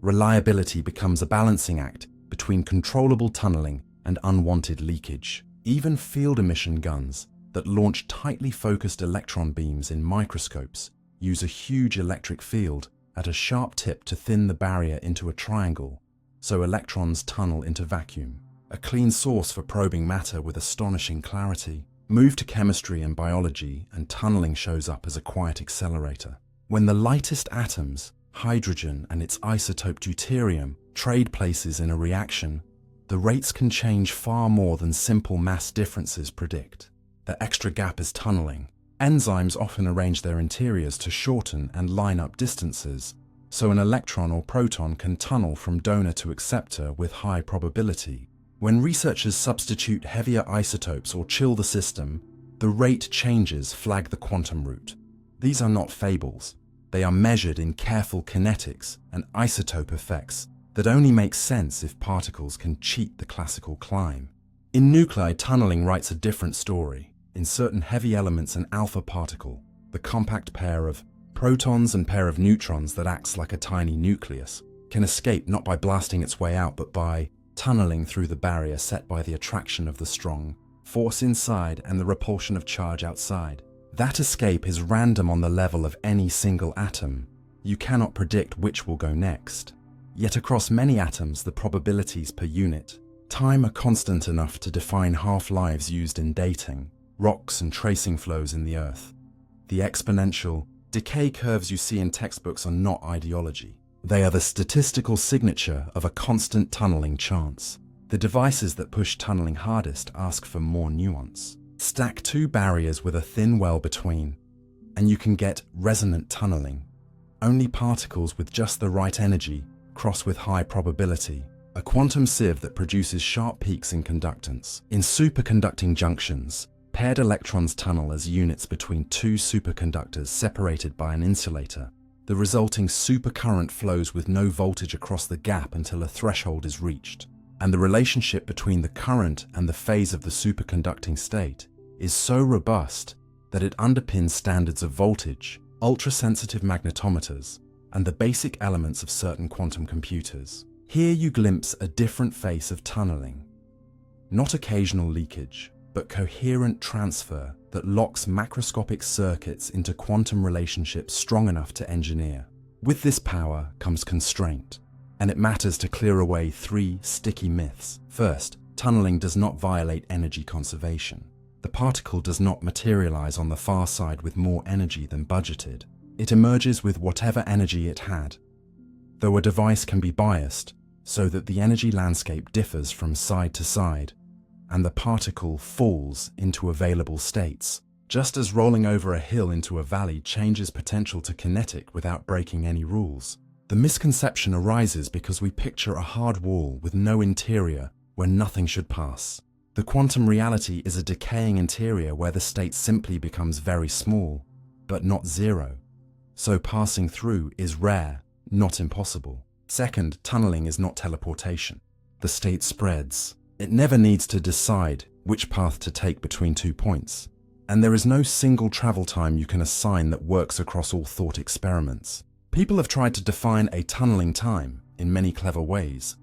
A: Reliability becomes a balancing act between controllable tunneling and unwanted leakage. Even field emission guns, that launch tightly focused electron beams in microscopes use a huge electric field at a sharp tip to thin the barrier into a triangle, so electrons tunnel into vacuum. A clean source for probing matter with astonishing clarity. Move to chemistry and biology, and tunneling shows up as a quiet accelerator. When the lightest atoms, hydrogen and its isotope deuterium, trade places in a reaction, the rates can change far more than simple mass differences predict. The extra gap is tunneling. Enzymes often arrange their interiors to shorten and line up distances, so an electron or proton can tunnel from donor to acceptor with high probability. When researchers substitute heavier isotopes or chill the system, the rate changes flag the quantum route. These are not fables. They are measured in careful kinetics and isotope effects that only make sense if particles can cheat the classical climb. In nuclei, tunneling writes a different story. In certain heavy elements, an alpha particle, the compact pair of protons and pair of neutrons that acts like a tiny nucleus, can escape not by blasting its way out but by tunneling through the barrier set by the attraction of the strong force inside and the repulsion of charge outside. That escape is random on the level of any single atom. You cannot predict which will go next. Yet across many atoms, the probabilities per unit time are constant enough to define half-lives used in dating, rocks and tracing flows in the Earth. The exponential decay curves you see in textbooks are not ideology. They are the statistical signature of a constant tunneling chance. The devices that push tunneling hardest ask for more nuance. Stack two barriers with a thin well between, and you can get resonant tunneling. Only particles with just the right energy cross with high probability. A quantum sieve that produces sharp peaks in conductance. In superconducting junctions, paired electrons tunnel as units between two superconductors separated by an insulator. The resulting supercurrent flows with no voltage across the gap until a threshold is reached. And the relationship between the current and the phase of the superconducting state is so robust that it underpins standards of voltage, ultra-sensitive magnetometers, and the basic elements of certain quantum computers. Here you glimpse a different face of tunneling. Not occasional leakage, but coherent transfer that locks macroscopic circuits into quantum relationships strong enough to engineer. With this power comes constraint, and it matters to clear away three sticky myths. First, tunneling does not violate energy conservation. The particle does not materialize on the far side with more energy than budgeted. It emerges with whatever energy it had, though a device can be biased so that the energy landscape differs from side to side, and the particle falls into available states, just as rolling over a hill into a valley changes potential to kinetic without breaking any rules. The misconception arises because we picture a hard wall with no interior where nothing should pass. The quantum reality is a decaying interior where the state simply becomes very small, but not zero. So passing through is rare, not impossible. Second, tunneling is not teleportation. The state spreads. It never needs to decide which path to take between 2 points. And there is no single travel time you can assign that works across all thought experiments. People have tried to define a tunneling time in many clever ways.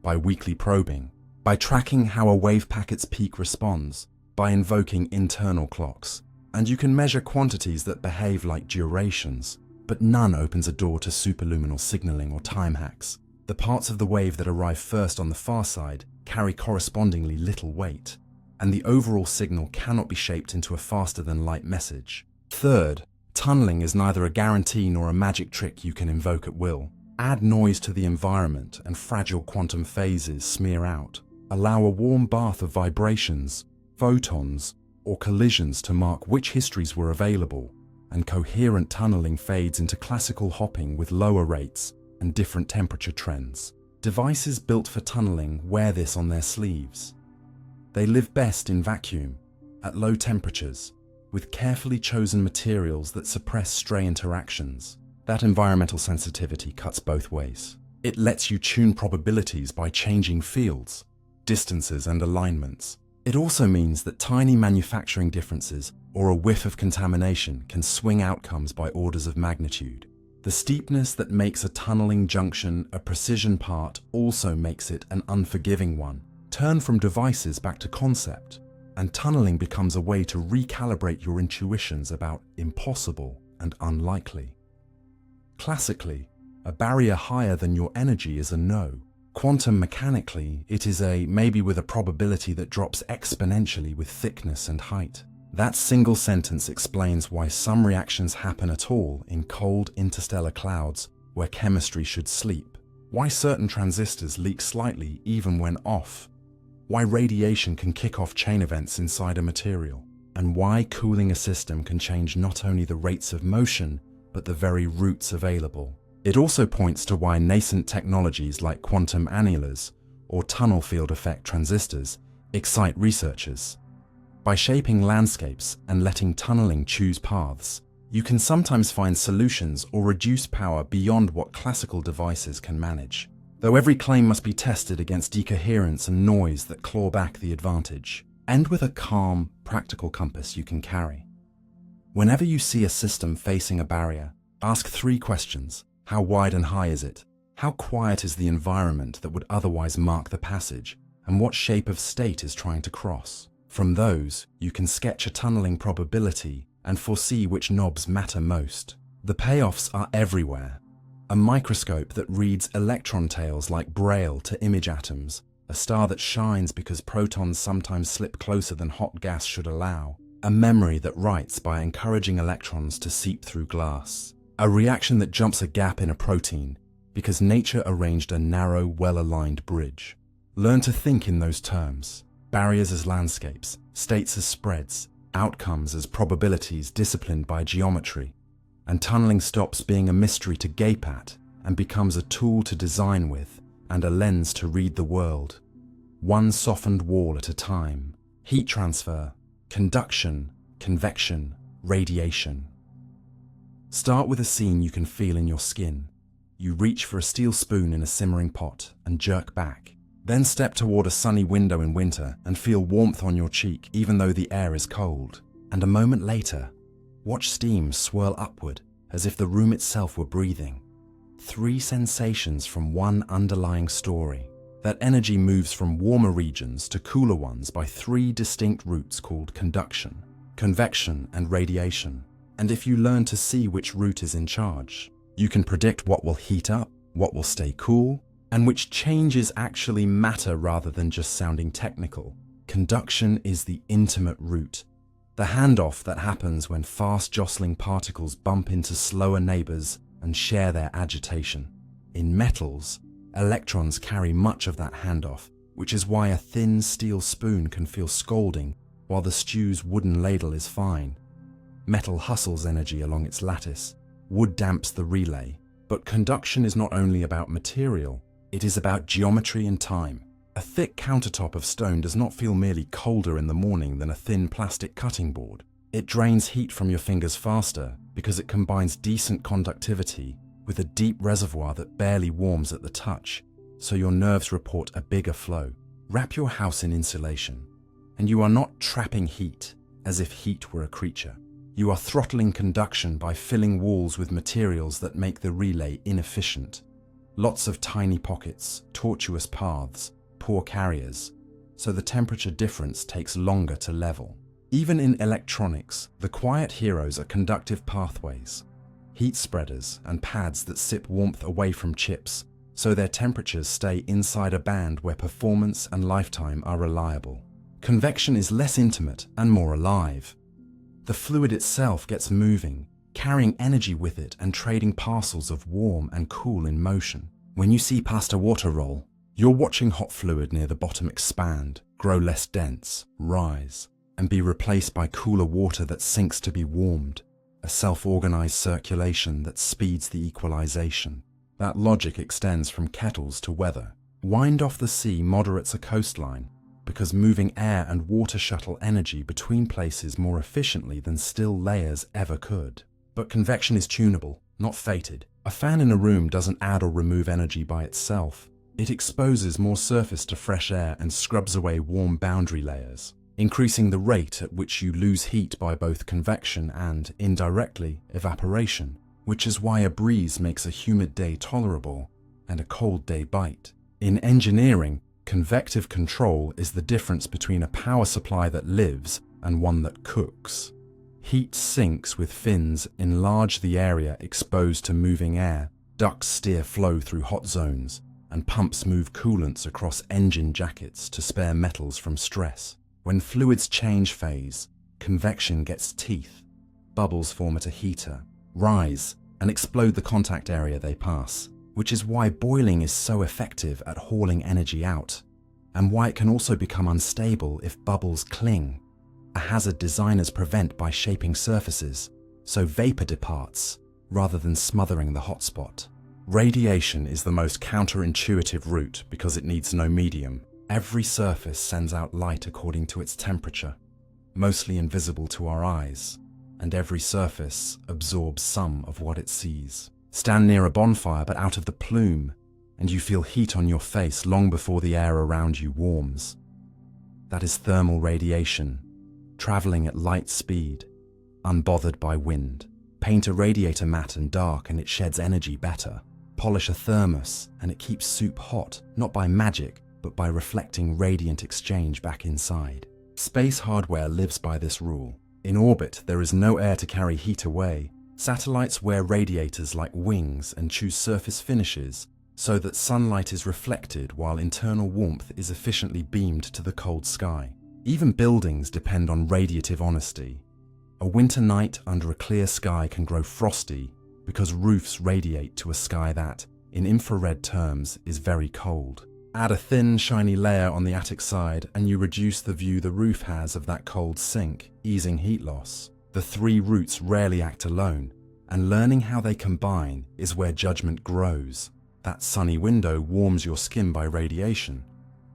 A: By weakly probing, by tracking how a wave packet's peak responds, by invoking internal clocks. And you can measure quantities that behave like durations, but none opens a door to superluminal signaling or time hacks. The parts of the wave that arrive first on the far side carry correspondingly little weight, and the overall signal cannot be shaped into a faster-than-light message. Third, tunneling is neither a guarantee nor a magic trick you can invoke at will. Add noise to the environment and fragile quantum phases smear out. Allow a warm bath of vibrations, photons, or collisions to mark which histories were available, and coherent tunneling fades into classical hopping with lower rates and different temperature trends. Devices built for tunneling wear this on their sleeves. They live best in vacuum, at low temperatures, with carefully chosen materials that suppress stray interactions. That environmental sensitivity cuts both ways. It lets you tune probabilities by changing fields, distances, and alignments. It also means that tiny manufacturing differences or a whiff of contamination can swing outcomes by orders of magnitude. The steepness that makes a tunneling junction a precision part also makes it an unforgiving one. Turn from devices back to concept, and tunneling becomes a way to recalibrate your intuitions about impossible and unlikely. Classically, a barrier higher than your energy is a no. Quantum mechanically, it is a maybe with a probability that drops exponentially with thickness and height. That single sentence explains why some reactions happen at all in cold interstellar clouds where chemistry should sleep, why certain transistors leak slightly even when off, why radiation can kick off chain events inside a material, and why cooling a system can change not only the rates of motion, but the very routes available. It also points to why nascent technologies like quantum annulars or tunnel field effect transistors excite researchers. By shaping landscapes and letting tunneling choose paths, you can sometimes find solutions or reduce power beyond what classical devices can manage. Though every claim must be tested against decoherence and noise that claw back the advantage, and with a calm, practical compass you can carry. Whenever you see a system facing a barrier, ask 3 questions. How wide and high is it? How quiet is the environment that would otherwise mark the passage? And what shape of state is trying to cross? From those, you can sketch a tunneling probability and foresee which knobs matter most. The payoffs are everywhere. A microscope that reads electron tails like braille to image atoms, a star that shines because protons sometimes slip closer than hot gas should allow, a memory that writes by encouraging electrons to seep through glass, a reaction that jumps a gap in a protein because nature arranged a narrow, well-aligned bridge. Learn to think in those terms. Barriers as landscapes, states as spreads, outcomes as probabilities disciplined by geometry, and tunneling stops being a mystery to gape at and becomes a tool to design with and a lens to read the world. One softened wall at a time. Heat transfer, conduction, convection, radiation. Start with a scene you can feel in your skin. You reach for a steel spoon in a simmering pot and jerk back. Then step toward a sunny window in winter and feel warmth on your cheek even though the air is cold. And a moment later, watch steam swirl upward as if the room itself were breathing. 3 sensations from one underlying story. That energy moves from warmer regions to cooler ones by 3 distinct routes called conduction, convection, and radiation. And if you learn to see which route is in charge, you can predict what will heat up, what will stay cool, and which changes actually matter rather than just sounding technical. Conduction is the intimate route, the handoff that happens when fast jostling particles bump into slower neighbors and share their agitation. In metals, electrons carry much of that handoff, which is why a thin steel spoon can feel scalding while the stew's wooden ladle is fine. Metal hustles energy along its lattice, wood damps the relay. But conduction is not only about material, it is about geometry and time. A thick countertop of stone does not feel merely colder in the morning than a thin plastic cutting board. It drains heat from your fingers faster because it combines decent conductivity with a deep reservoir that barely warms at the touch, so your nerves report a bigger flow. Wrap your house in insulation, and you are not trapping heat as if heat were a creature. You are throttling conduction by filling walls with materials that make the relay inefficient. Lots of tiny pockets, tortuous paths, poor carriers, so the temperature difference takes longer to level. Even in electronics, the quiet heroes are conductive pathways, heat spreaders and pads that sip warmth away from chips, so their temperatures stay inside a band where performance and lifetime are reliable. Convection is less intimate and more alive. The fluid itself gets moving, carrying energy with it and trading parcels of warm and cool in motion. When you see past a water roll, you're watching hot fluid near the bottom expand, grow less dense, rise, and be replaced by cooler water that sinks to be warmed, a self-organized circulation that speeds the equalization. That logic extends from kettles to weather. Wind off the sea moderates a coastline, because moving air and water shuttle energy between places more efficiently than still layers ever could. But convection is tunable, not fated. A fan in a room doesn't add or remove energy by itself. It exposes more surface to fresh air and scrubs away warm boundary layers, increasing the rate at which you lose heat by both convection and, indirectly, evaporation, which is why a breeze makes a humid day tolerable and a cold day bite. In engineering, Convective control is the difference between a power supply that lives and one that cooks. Heat sinks with fins enlarge the area exposed to moving air, ducts steer flow through hot zones, and pumps move coolants across engine jackets to spare metals from stress. When fluids change phase, convection gets teeth. Bubbles form at a heater, rise, and explode the contact area they pass, which is why boiling is so effective at hauling energy out, and why it can also become unstable if bubbles cling, a hazard designers prevent by shaping surfaces, so vapor departs rather than smothering the hotspot. Radiation is the most counterintuitive route because it needs no medium. Every surface sends out light according to its temperature, mostly invisible to our eyes, and every surface absorbs some of what it sees. Stand near a bonfire but out of the plume, and you feel heat on your face long before the air around you warms. That is thermal radiation, traveling at light speed, unbothered by wind. Paint a radiator matte and dark and it sheds energy better. Polish a thermos and it keeps soup hot, not by magic, but by reflecting radiant exchange back inside. Space hardware lives by this rule. In orbit, there is no air to carry heat away. Satellites wear radiators like wings and choose surface finishes so that sunlight is reflected while internal warmth is efficiently beamed to the cold sky. Even buildings depend on radiative honesty. A winter night under a clear sky can grow frosty because roofs radiate to a sky that, in infrared terms, is very cold. Add a thin, shiny layer on the attic side and you reduce the view the roof has of that cold sink, easing heat loss. The three roots rarely act alone, and learning how they combine is where judgment grows. That sunny window warms your skin by radiation,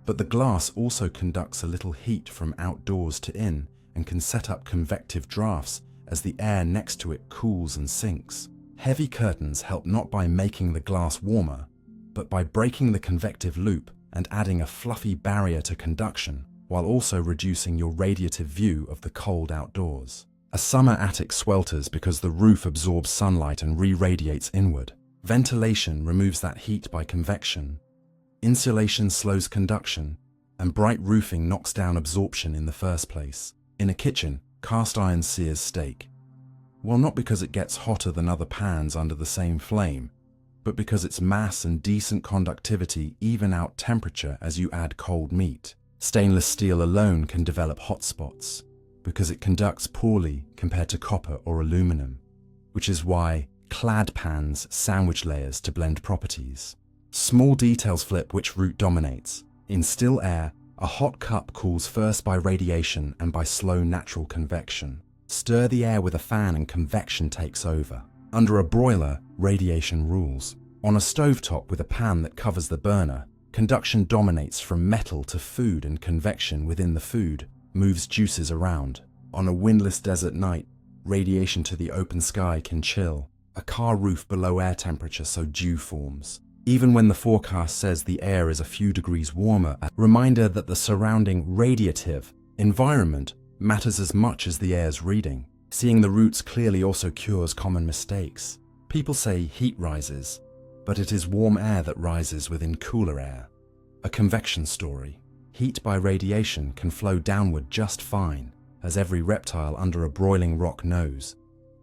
A: but the glass also conducts a little heat from outdoors to in and can set up convective drafts as the air next to it cools and sinks. Heavy curtains help not by making the glass warmer, but by breaking the convective loop and adding a fluffy barrier to conduction, while also reducing your radiative view of the cold outdoors. A summer attic swelters because the roof absorbs sunlight and re-radiates inward. Ventilation removes that heat by convection. Insulation slows conduction, and bright roofing knocks down absorption in the first place. In a kitchen, cast iron sears steak. Well, not because it gets hotter than other pans under the same flame, but because its mass and decent conductivity even out temperature as you add cold meat. Stainless steel alone can develop hot spots, because it conducts poorly compared to copper or aluminum, which is why clad pans sandwich layers to blend properties. Small details flip which route dominates. In still air, a hot cup cools first by radiation and by slow natural convection. Stir the air with a fan and convection takes over. Under a broiler, radiation rules. On a stovetop with a pan that covers the burner, conduction dominates from metal to food, and convection within the food moves juices around. On a windless desert night, radiation to the open sky can chill a car roof below air temperature so dew forms. Even when the forecast says the air is a few degrees warmer, a reminder that the surrounding radiative environment matters as much as the air's reading. Seeing the roots clearly also cures common mistakes. People say heat rises, but it is warm air that rises within cooler air. A convection story. Heat by radiation can flow downward just fine, as every reptile under a broiling rock knows,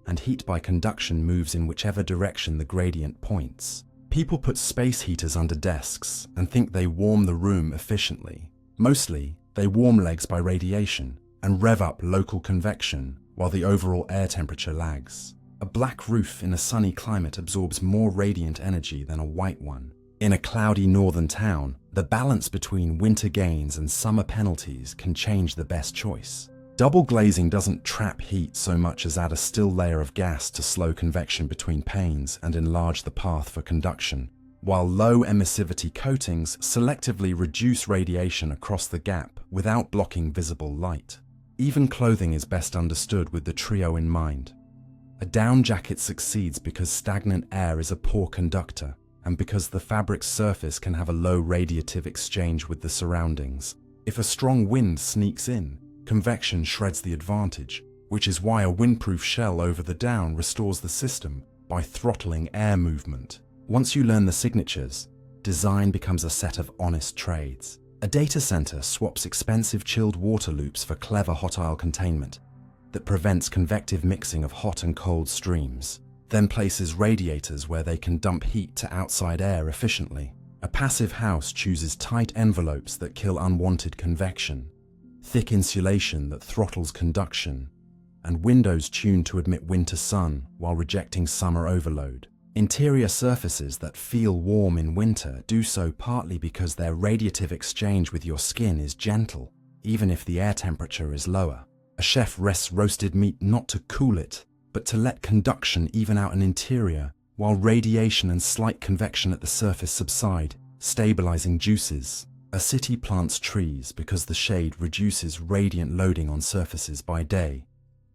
A: and heat by conduction moves in whichever direction the gradient points. People put space heaters under desks and think they warm the room efficiently. Mostly, they warm legs by radiation and rev up local convection while the overall air temperature lags. A black roof in a sunny climate absorbs more radiant energy than a white one. In a cloudy northern town, the balance between winter gains and summer penalties can change the best choice. Double glazing doesn't trap heat so much as add a still layer of gas to slow convection between panes and enlarge the path for conduction, while low emissivity coatings selectively reduce radiation across the gap without blocking visible light. Even clothing is best understood with the trio in mind. A down jacket succeeds because stagnant air is a poor conductor, and because the fabric's surface can have a low radiative exchange with the surroundings. If a strong wind sneaks in, convection shreds the advantage, which is why a windproof shell over the down restores the system by throttling air movement. Once you learn the signatures, design becomes a set of honest trades. A data center swaps expensive chilled water loops for clever hot aisle containment that prevents convective mixing of hot and cold streams, then places radiators where they can dump heat to outside air efficiently. A passive house chooses tight envelopes that kill unwanted convection, thick insulation that throttles conduction, and windows tuned to admit winter sun while rejecting summer overload. Interior surfaces that feel warm in winter do so partly because their radiative exchange with your skin is gentle, even if the air temperature is lower. A chef rests roasted meat not to cool it, but to let conduction even out an interior, while radiation and slight convection at the surface subside, stabilizing juices. A city plants trees because the shade reduces radiant loading on surfaces by day,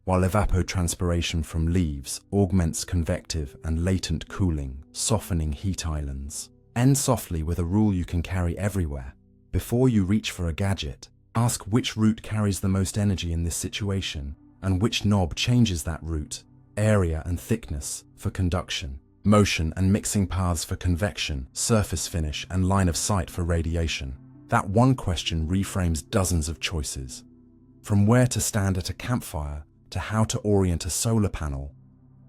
A: while evapotranspiration from leaves augments convective and latent cooling, softening heat islands. End softly with a rule you can carry everywhere. Before you reach for a gadget, ask which route carries the most energy in this situation, and which knob changes that route. Area and thickness for conduction, motion and mixing paths for convection, surface finish and line of sight for radiation. That one question reframes dozens of choices. From where to stand at a campfire, to how to orient a solar panel,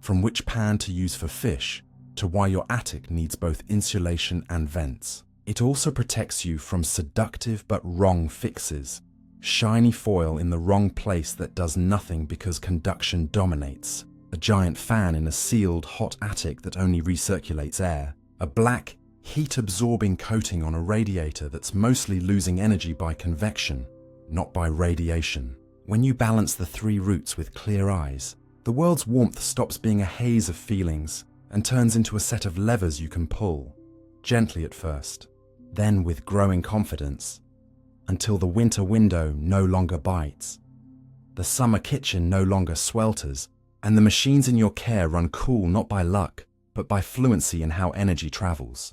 A: from which pan to use for fish, to why your attic needs both insulation and vents. It also protects you from seductive but wrong fixes, shiny foil in the wrong place that does nothing because conduction dominates, a giant fan in a sealed hot attic that only recirculates air, a black, heat-absorbing coating on a radiator that's mostly losing energy by convection, not by radiation. When you balance the three routes with clear eyes, the world's warmth stops being a haze of feelings and turns into a set of levers you can pull, gently at first, then with growing confidence, until the winter window no longer bites, the summer kitchen no longer swelters, and the machines in your care run cool not by luck, but by fluency in how energy travels.